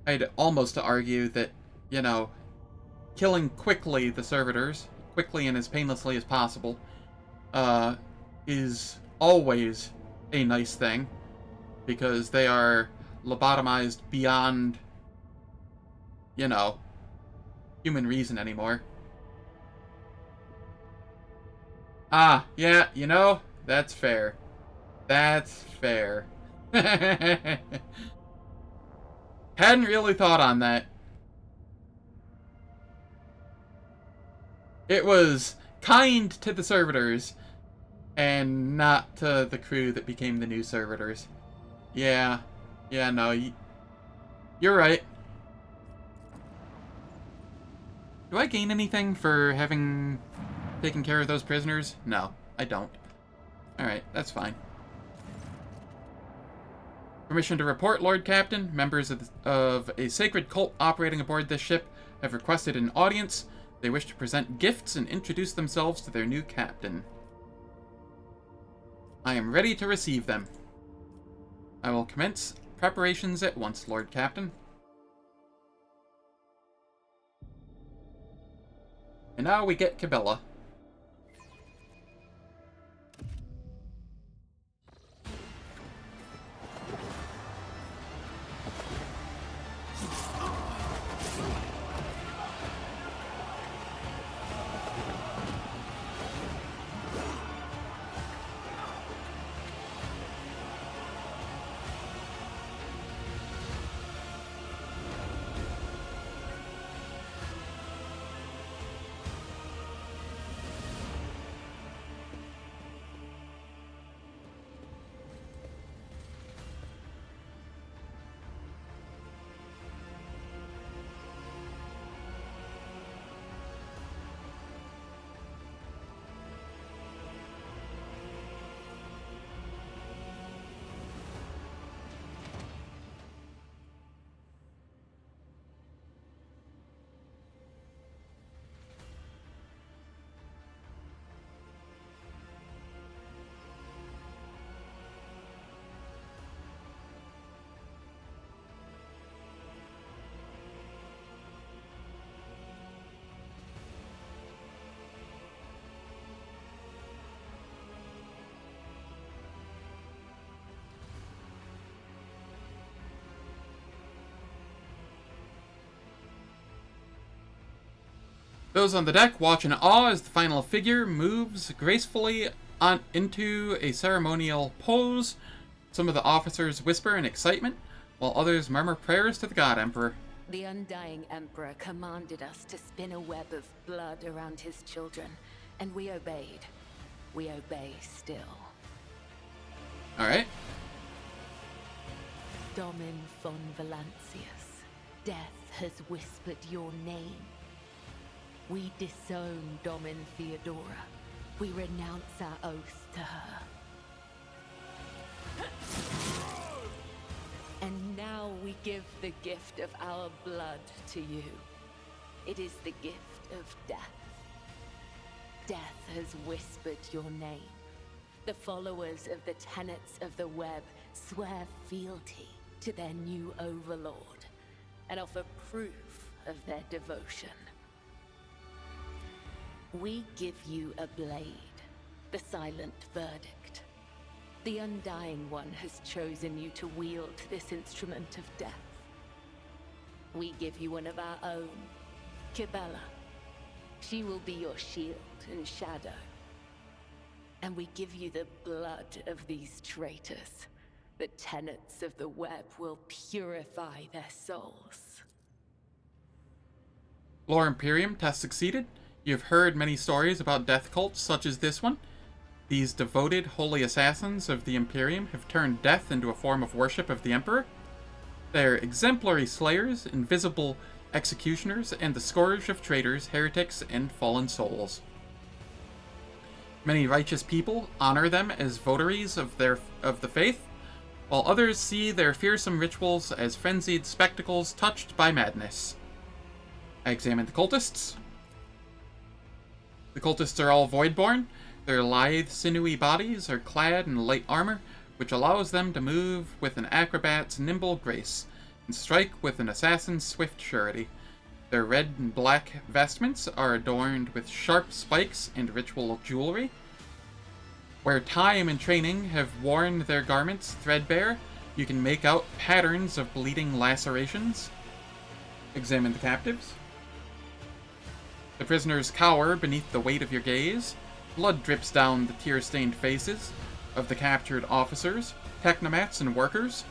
I'd almost argue that, you know, killing quickly the servitors, quickly and as painlessly as possible, is always a nice thing, because they are lobotomized beyond, you know, human reason anymore. Ah, yeah, you know, that's fair. That's fair. Hadn't really thought on that. It was kind to the servitors, and not to the crew that became the new servitors. Yeah. Yeah, no, you're right. Do I gain anything for having taken care of those prisoners? No, I don't. Alright, that's fine. Permission to report, Lord Captain. Members of a sacred cult operating aboard this ship have requested an audience. They wish to present gifts and introduce themselves to their new captain. I am ready to receive them. I will commence preparations at once, Lord Captain. And now we get Cabela. Those on the deck watch in awe as the final figure moves gracefully on into a ceremonial pose. Some of the officers whisper in excitement, while others murmur prayers to the God Emperor. The Undying Emperor commanded us to spin a web of blood around his children, and we obeyed. We obey still. Alright. Domin von Valancius, death has whispered your name. We disown Domin Theodora. We renounce our oath to her. And now we give the gift of our blood to you. It is the gift of death. Death has whispered your name. The followers of the tenets of the web swear fealty to their new overlord and offer proof of their devotion. We give you a blade, the silent verdict. The Undying One has chosen you to wield this instrument of death. We give you one of our own, Kibella. She will be your shield and shadow. And we give you the blood of these traitors. The tenets of the web will purify their souls. Lore Imperium test succeeded. You've heard many stories about death cults such as this one. These devoted, holy assassins of the Imperium have turned death into a form of worship of the Emperor. They're exemplary slayers, invisible executioners, and the scourge of traitors, heretics, and fallen souls. Many righteous people honor them as votaries of the faith, while others see their fearsome rituals as frenzied spectacles touched by madness. I examined the cultists. The cultists are all Voidborn. Their lithe, sinewy bodies are clad in light armor, which allows them to move with an acrobat's nimble grace, and strike with an assassin's swift surety. Their red and black vestments are adorned with sharp spikes and ritual jewelry. Where time and training have worn their garments threadbare, you can make out patterns of bleeding lacerations. Examine the captives. The prisoners cower beneath the weight of your gaze. Blood drips down the tear-stained faces of the captured officers, technomats, and workers.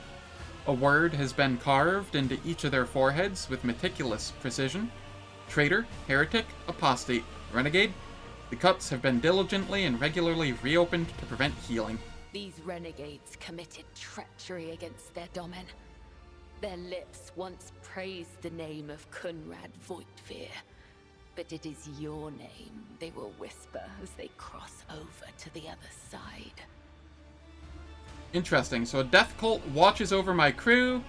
A word has been carved into each of their foreheads with meticulous precision. Traitor, heretic, apostate, renegade. The cuts have been diligently and regularly reopened to prevent healing. These renegades committed treachery against their domin. Their lips once praised the name of Conrad Voigtveer, but it is your name they will whisper as they cross over to the other side. Interesting. So a death cult watches over my crew.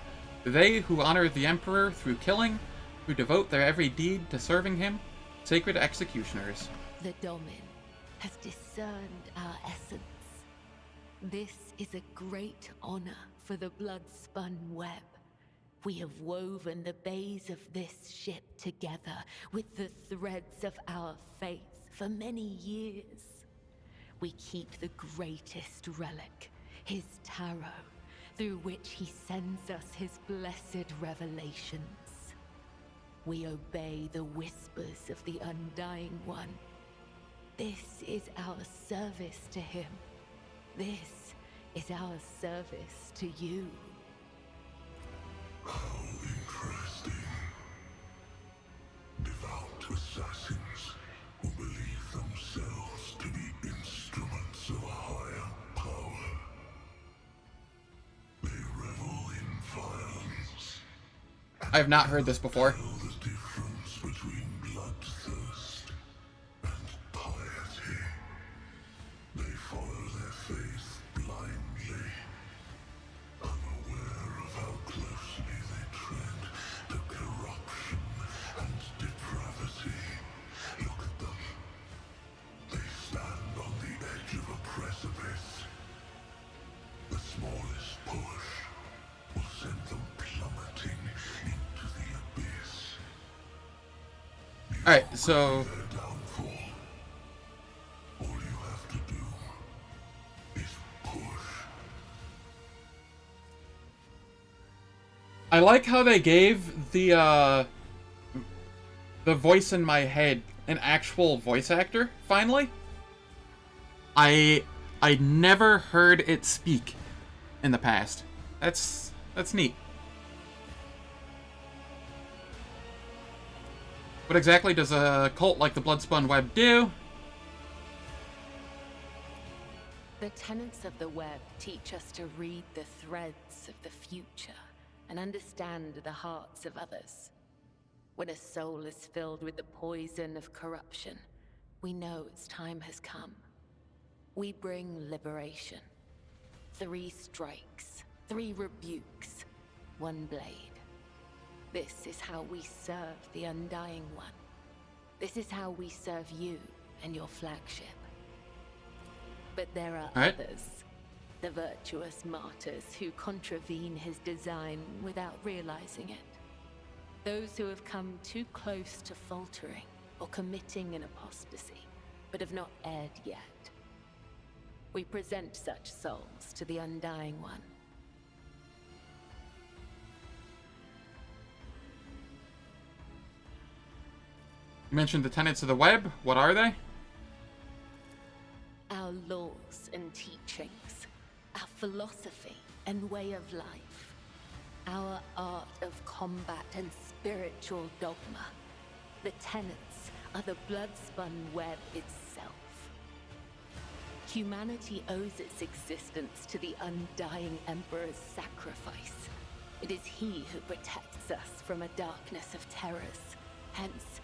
They who honor the Emperor through killing, who devote their every deed to serving him, sacred executioners. The Domin has discerned our essence. This is a great honor for the blood-spun web. We have woven the bays of this ship together with the threads of our faith for many years. We keep the greatest relic, his tarot, through which he sends us his blessed revelations. We obey the whispers of the Undying One. This is our service to him. This is our service to you. How interesting. Devout assassins who believe themselves to be instruments of a higher power. They revel in violence. I have not heard this before. Know the difference between bloodthirst and piety. They follow their faith blindly, unaware of how closely they tread to corruption and depravity. Look at them. They stand on the edge of a precipice. The smallest push will send them plummeting into the abyss. Alright, so Their downfall. All you have to do is push. I like how they gave the voice in my head an actual voice actor, finally. I never heard it speak in the past. That's neat. What exactly does a cult like the Bloodspun Web do? The tenets of the web teach us to read the threads of the future and understand the hearts of others. When a soul is filled with the poison of corruption, we know its time has come. We bring liberation. 3 strikes, 3 rebukes, 1 blade. This is how we serve the Undying One. This is how we serve you and your flagship. But there are others, the virtuous martyrs who contravene his design without realizing it. Those who have come too close to faltering or committing an apostasy, but have not erred yet. We present such souls to the Undying One. You mentioned the tenets of the web. What are they? Our laws and teachings, our philosophy and way of life, our art of combat and spiritual dogma. The tenets are the blood-spun web itself. Humanity owes its existence to the Undying Emperor's sacrifice. It is he who protects us from a darkness of terrors. Hence,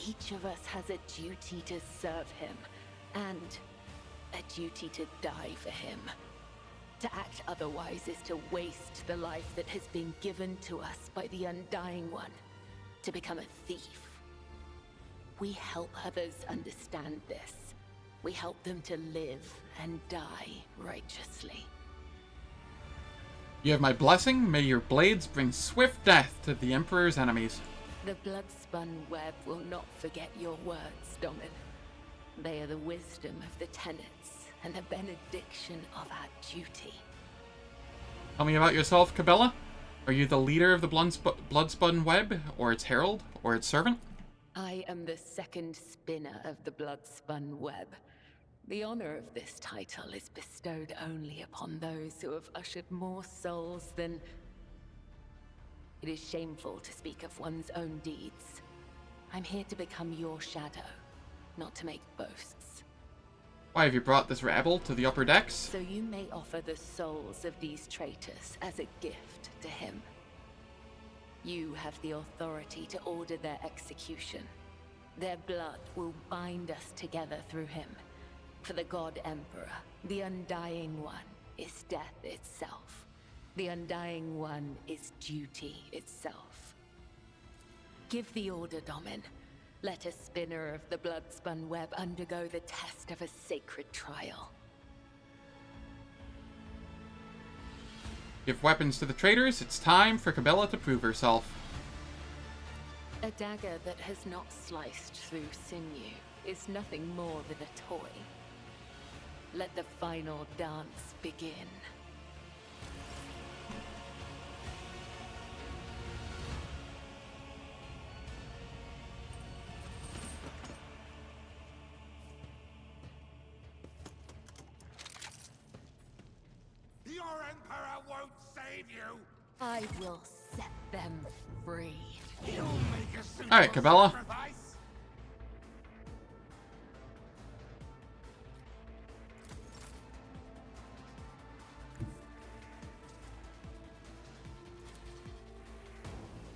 each of us has a duty to serve him, and a duty to die for him. To act otherwise is to waste the life that has been given to us by the Undying One, to become a thief. We help others understand this. We help them to live and die righteously. You have my blessing. May your blades bring swift death to the Emperor's enemies. The blood-spun web will not forget your words, Domin. They are the wisdom of the tenets and the benediction of our duty. Tell me about yourself, Cabela. Are you the leader of the Bloodspun Web, or its herald, or its servant? I am the second spinner of the blood-spun web. The honor of this title is bestowed only upon those who have ushered more souls than... It is shameful to speak of one's own deeds. I'm here to become your shadow, not to make boasts. Why have you brought this rabble to the upper decks? So you may offer the souls of these traitors as a gift to him. You have the authority to order their execution. Their blood will bind us together through him. For the God Emperor, the Undying One, is death itself. The Undying One is duty itself. Give the order, Domin. Let a spinner of the blood-spun web undergo the test of a sacred trial. Give weapons to the traitors. It's time for Cabela to prove herself. A dagger that has not sliced through sinew is nothing more than a toy. Let the final dance begin. Your Emperor won't save you! I will set them free. You'll make a simple Alright, Cabela. sacrifice.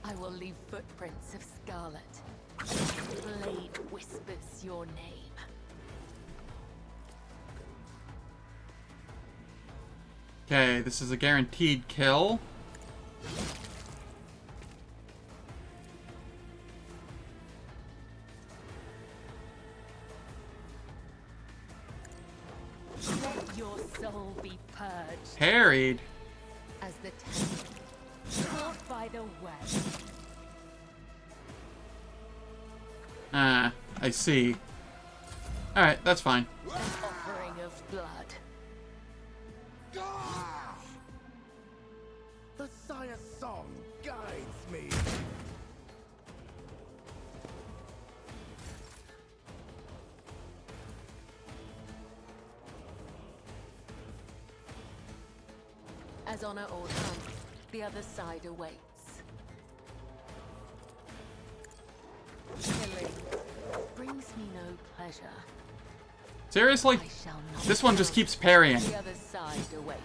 I will leave footprints of scarlet. The blade whispers your name. Okay, this is a guaranteed kill. Let your soul be purged. Harried. As the caught by the web. Ah, I see. Alright, that's fine. An offering of blood. The Sire's song guides me. As honor or come, the other side awaits. Killing brings me no pleasure. Seriously? This one just keeps parrying. The other side awaits.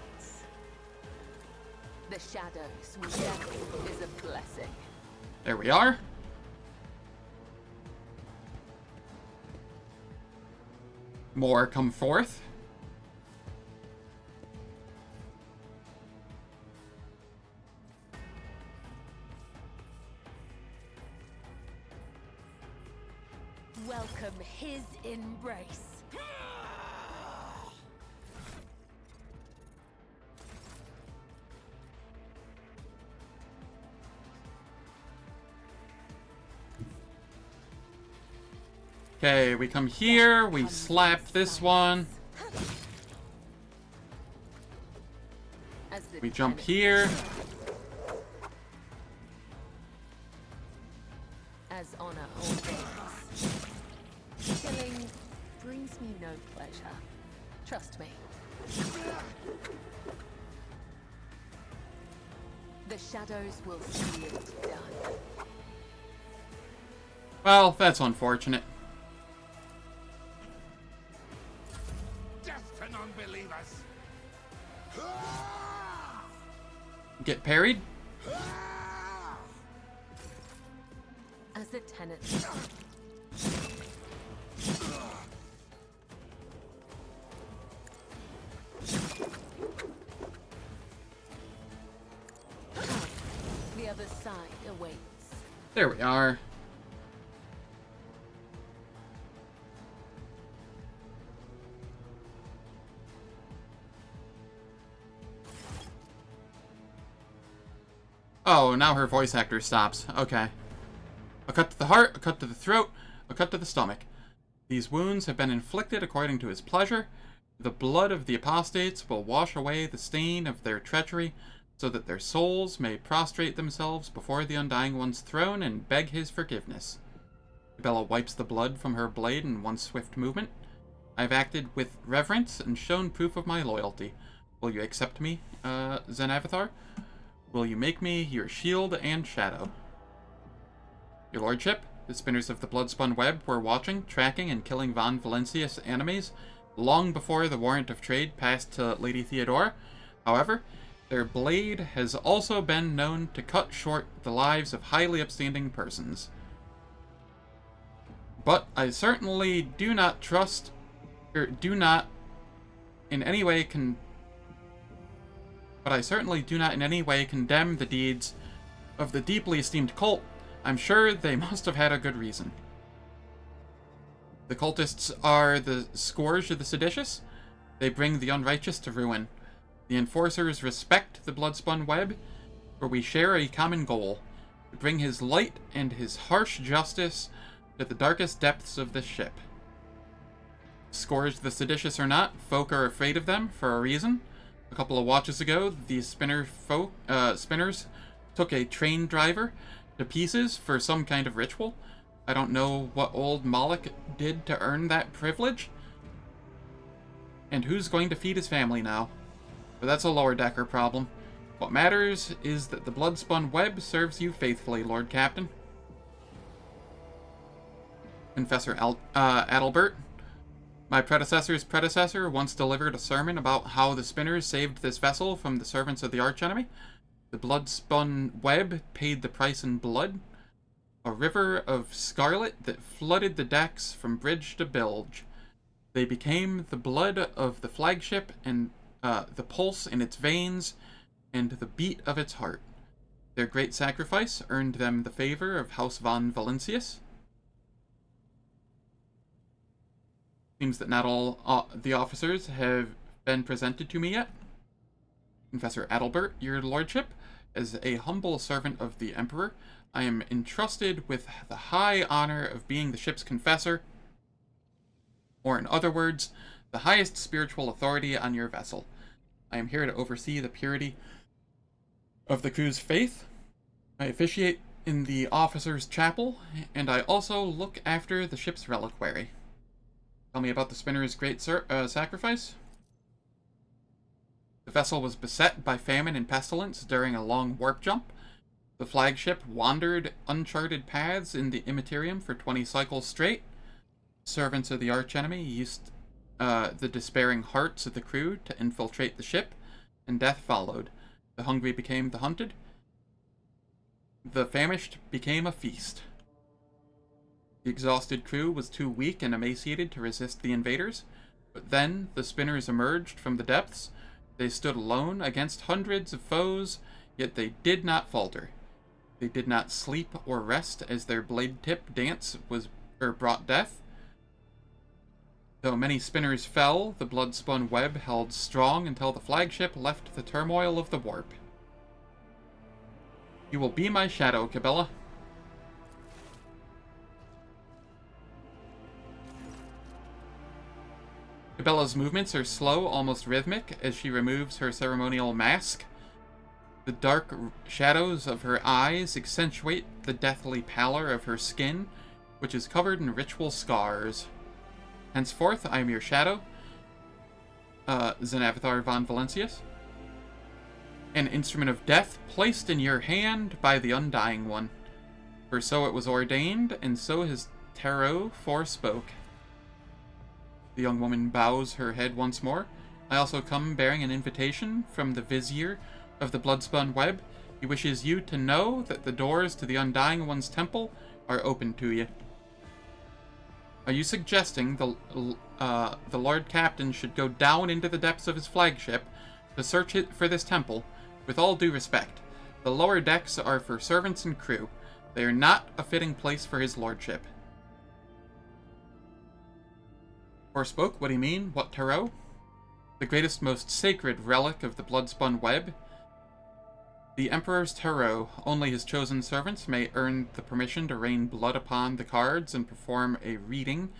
The shadows with death is a blessing. There we are. More come forth. Welcome his embrace. Okay, we come here, we slap this one. We jump here. As honor ordains. Killing brings me no pleasure. Trust me. The shadows will see it done. Well, that's unfortunate. Death to non-believers. Get parried. As the tenant. The other side awaits. There we are. Oh, now her voice actor stops. Okay. A cut to the heart, a cut to the throat, a cut to the stomach. These wounds have been inflicted according to his pleasure. The blood of the apostates will wash away the stain of their treachery, so that their souls may prostrate themselves before the Undying One's throne and beg his forgiveness. Bella wipes the blood from her blade in one swift movement. I've acted with reverence and shown proof of my loyalty. Will you accept me, Zenavathar? Will you make me your shield and shadow? Your lordship, the spinners of the Bloodspun Web were watching, tracking, and killing Von Valencia's enemies long before the warrant of trade passed to Lady Theodora. However, their blade has also been known to cut short the lives of highly upstanding persons. But I certainly do not trust, or do not in any way condemn the deeds of the deeply esteemed cult. I'm sure they must have had a good reason. The cultists are the scourge of the seditious. They bring the unrighteous to ruin. The enforcers respect the Bloodspun Web, for we share a common goal: to bring his light and his harsh justice to the darkest depths of this ship. Scourge the seditious or not, folk are afraid of them for a reason. A couple of watches ago, these spinners took a train driver to pieces for some kind of ritual. I don't know what old Moloch did to earn that privilege. And who's going to feed his family now? But that's a lower decker problem. What matters is that the Bloodspun Web serves you faithfully, Lord Captain. Confessor Adalbert. My predecessor's predecessor once delivered a sermon about how the spinners saved this vessel from the servants of the archenemy. The Bloodspun Web paid the price in blood. A river of scarlet that flooded the decks from bridge to bilge. They became the blood of the flagship and the pulse in its veins and the beat of its heart. Their great sacrifice earned them the favor of House von Valencius. Seems that not all the officers have been presented to me yet. Confessor Adalbert, your lordship, as a humble servant of the Emperor, I am entrusted with the high honor of being the ship's confessor, or in other words, the highest spiritual authority on your vessel. I am here to oversee the purity of the crew's faith. I officiate in the officers' chapel, and I also look after the ship's reliquary. Tell me about the spinner's great sacrifice. The vessel was beset by famine and pestilence during a long warp jump. The flagship wandered uncharted paths in the Immaterium for 20 cycles straight. Servants of the archenemy used the despairing hearts of the crew to infiltrate the ship, and death followed. The hungry became the hunted. The famished became a feast. The exhausted crew was too weak and emaciated to resist the invaders, but then the spinners emerged from the depths. They stood alone against hundreds of foes, yet they did not falter. They did not sleep or rest as their blade-tip dance brought death. Though many spinners fell, the blood-spun web held strong until the flagship left the turmoil of the warp. You will be my shadow, Cabela. Cabela's movements are slow, almost rhythmic, as she removes her ceremonial mask. The dark shadows of her eyes accentuate the deathly pallor of her skin, which is covered in ritual scars. Henceforth, I am your shadow, Zenavathar von Valencius. An instrument of death placed in your hand by the Undying One. For so it was ordained, and so his tarot forespoke. The young woman bows her head once more. I also come bearing an invitation from the Vizier of the Bloodspun Web. He wishes you to know that the doors to the Undying One's temple are open to you. Are you suggesting the Lord Captain should go down into the depths of his flagship to search it for this temple? With all due respect, the lower decks are for servants and crew. They are not a fitting place for his lordship. Forspoke, what do you mean? What tarot? The greatest, most sacred relic of the Bloodspun Web. The Emperor's Tarot. Only his chosen servants may earn the permission to rain blood upon the cards and perform a reading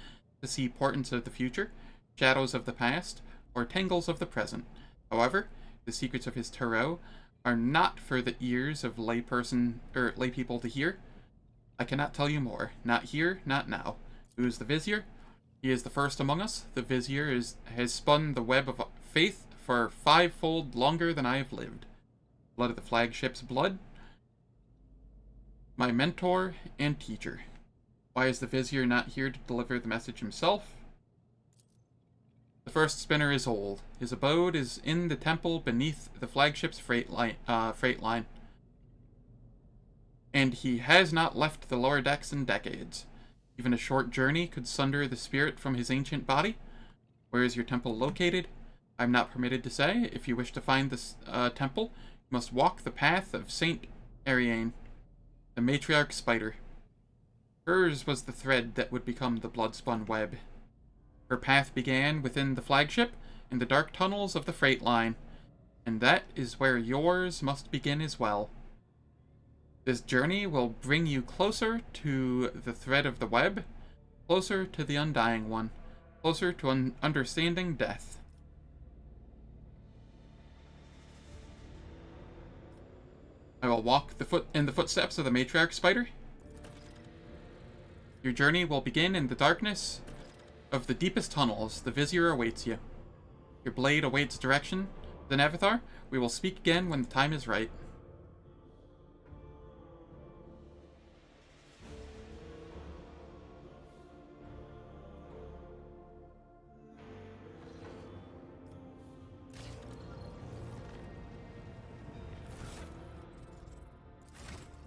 to see portents of the future, shadows of the past, or tangles of the present. However, the secrets of his tarot are not for the ears of lay people to hear. I cannot tell you more. Not here, not now. Who is the Vizier? He is the first among us. The Vizier has spun the web of faith for 5-fold longer than I have lived. Blood of the flagship's blood. My mentor and teacher. Why is the Vizier not here to deliver the message himself? The first spinner is old. His abode is in the temple beneath the flagship's freight line. And he has not left the lower decks in decades. Even a short journey could sunder the spirit from his ancient body. Where is your temple located? I'm not permitted to say. If you wish to find this temple, you must walk the path of Saint Ariane, the matriarch spider. Hers was the thread that would become the blood-spun web. Her path began within the flagship, in the dark tunnels of the freight line, and that is where yours must begin as well. This journey will bring you closer to the thread of the web, closer to the Undying One, closer to understanding death. I will walk in the footsteps of the matriarch spider. Your journey will begin in the darkness of the deepest tunnels. The Vizier awaits you. Your blade awaits direction. Then, Avatar, we will speak again when the time is right.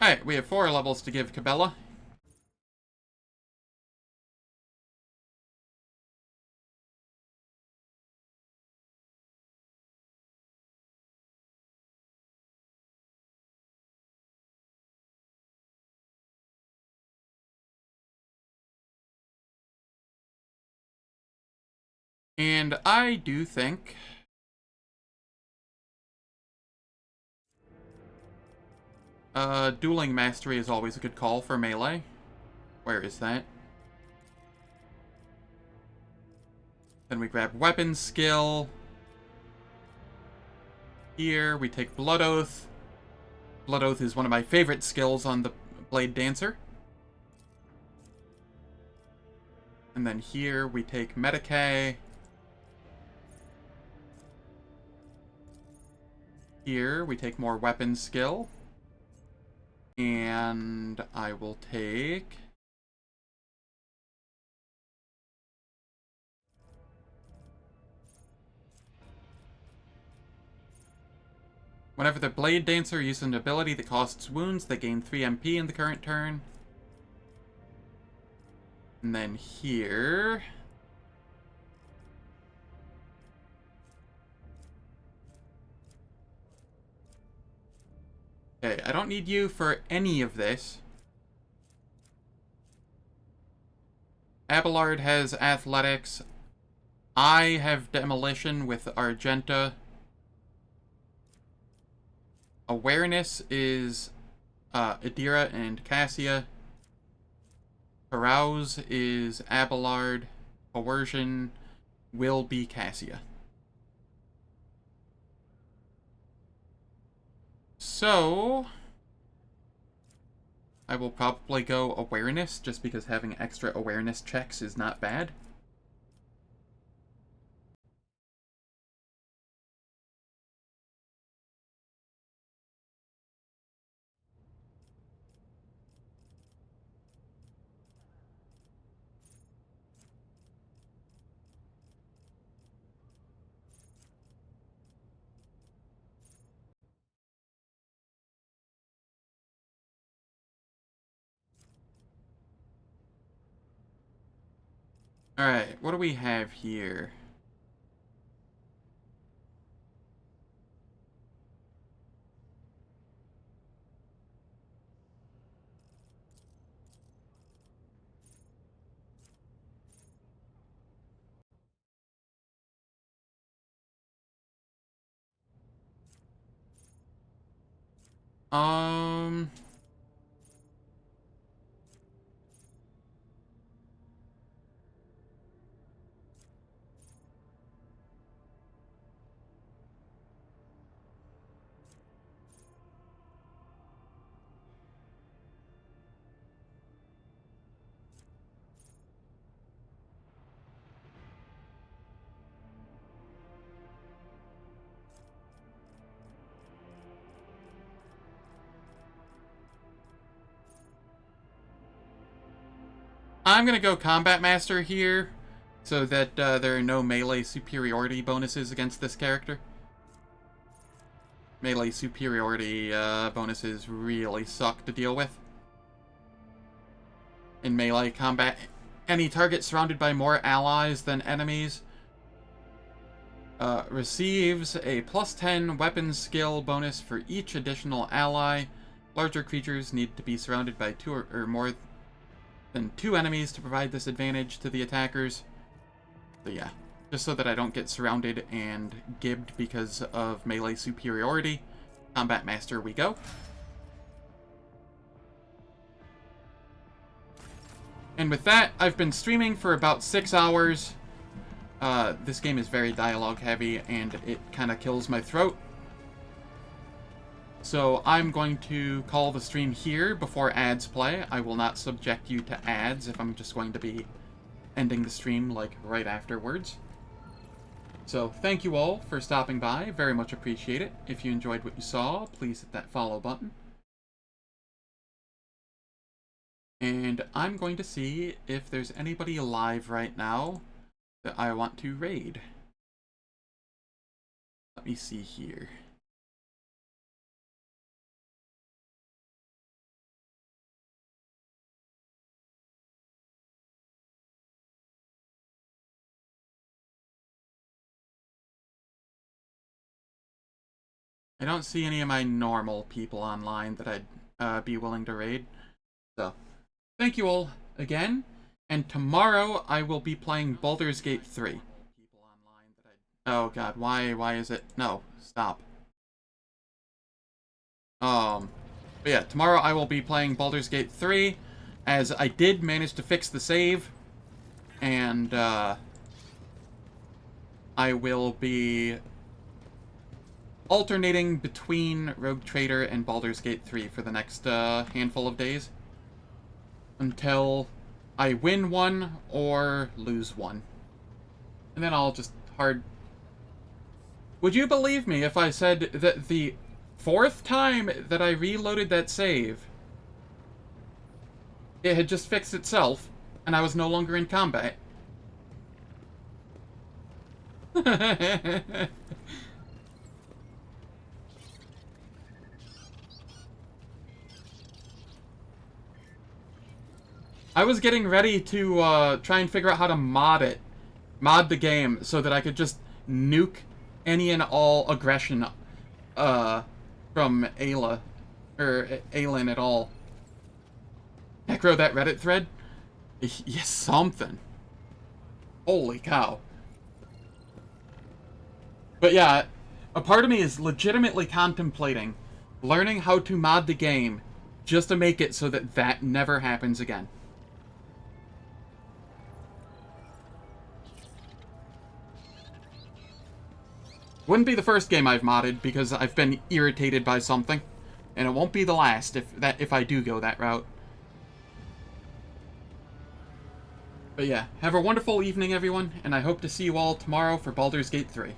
Alright, we have 4 levels to give Cabela. And I do think dueling mastery is always a good call for melee. Where is that? Then we grab weapon skill. Here we take Blood Oath. Blood Oath is one of my favorite skills on the Blade Dancer. And then here we take Medicae. here we take more weapon skill. And I will take... Whenever the Blade Dancer uses an ability that costs wounds, they gain 3 MP in the current turn. And then here... Okay, I don't need you for any of this. Abelard has athletics. I have demolition with Argenta. Awareness is Adira and Cassia. Arouse is Abelard. Coercion will be Cassia. So, I will probably go awareness, just because having extra awareness checks is not bad. Alright, what do we have here? I'm gonna go Combat Master here, so that there are no melee superiority bonuses against this character. Melee superiority bonuses really suck to deal with. In melee combat, any target surrounded by more allies than enemies receives a +10 weapon skill bonus for each additional ally. Larger creatures need to be surrounded by 2 or more than 2 enemies to provide this advantage to the attackers. So yeah, just so that I don't get surrounded and gibbed because of melee superiority. Combat Master we go. And with that, I've been streaming for about 6 hours. This game is very dialogue heavy and it kind of kills my throat. So I'm going to call the stream here before ads play. I will not subject you to ads if I'm just going to be ending the stream like right afterwards. So thank you all for stopping by. Very much appreciate it. If you enjoyed what you saw, please hit that follow button. And I'm going to see if there's anybody alive right now that I want to raid. Let me see here. I don't see any of my normal people online that I'd be willing to raid. So, thank you all again. And tomorrow I will be playing Baldur's Gate 3. Oh god, why is it? No, stop. But yeah, tomorrow I will be playing Baldur's Gate 3, as I did manage to fix the save. And, I will be alternating between Rogue Trader and Baldur's Gate 3 for the next handful of days. Until I win one or lose one. And then I'll just hard Would you believe me if I said that the 4th time that I reloaded that save, it had just fixed itself, and I was no longer in combat? I was getting ready to try and figure out how to mod the game, so that I could just nuke any and all aggression from Ayla, or Aylin at all. Necro that Reddit thread? Yes, something. Holy cow. But yeah, a part of me is legitimately contemplating learning how to mod the game just to make it so that that never happens again. Wouldn't be the first game I've modded, because I've been irritated by something. And it won't be the last if I do go that route. But yeah, have a wonderful evening, everyone, and I hope to see you all tomorrow for Baldur's Gate 3.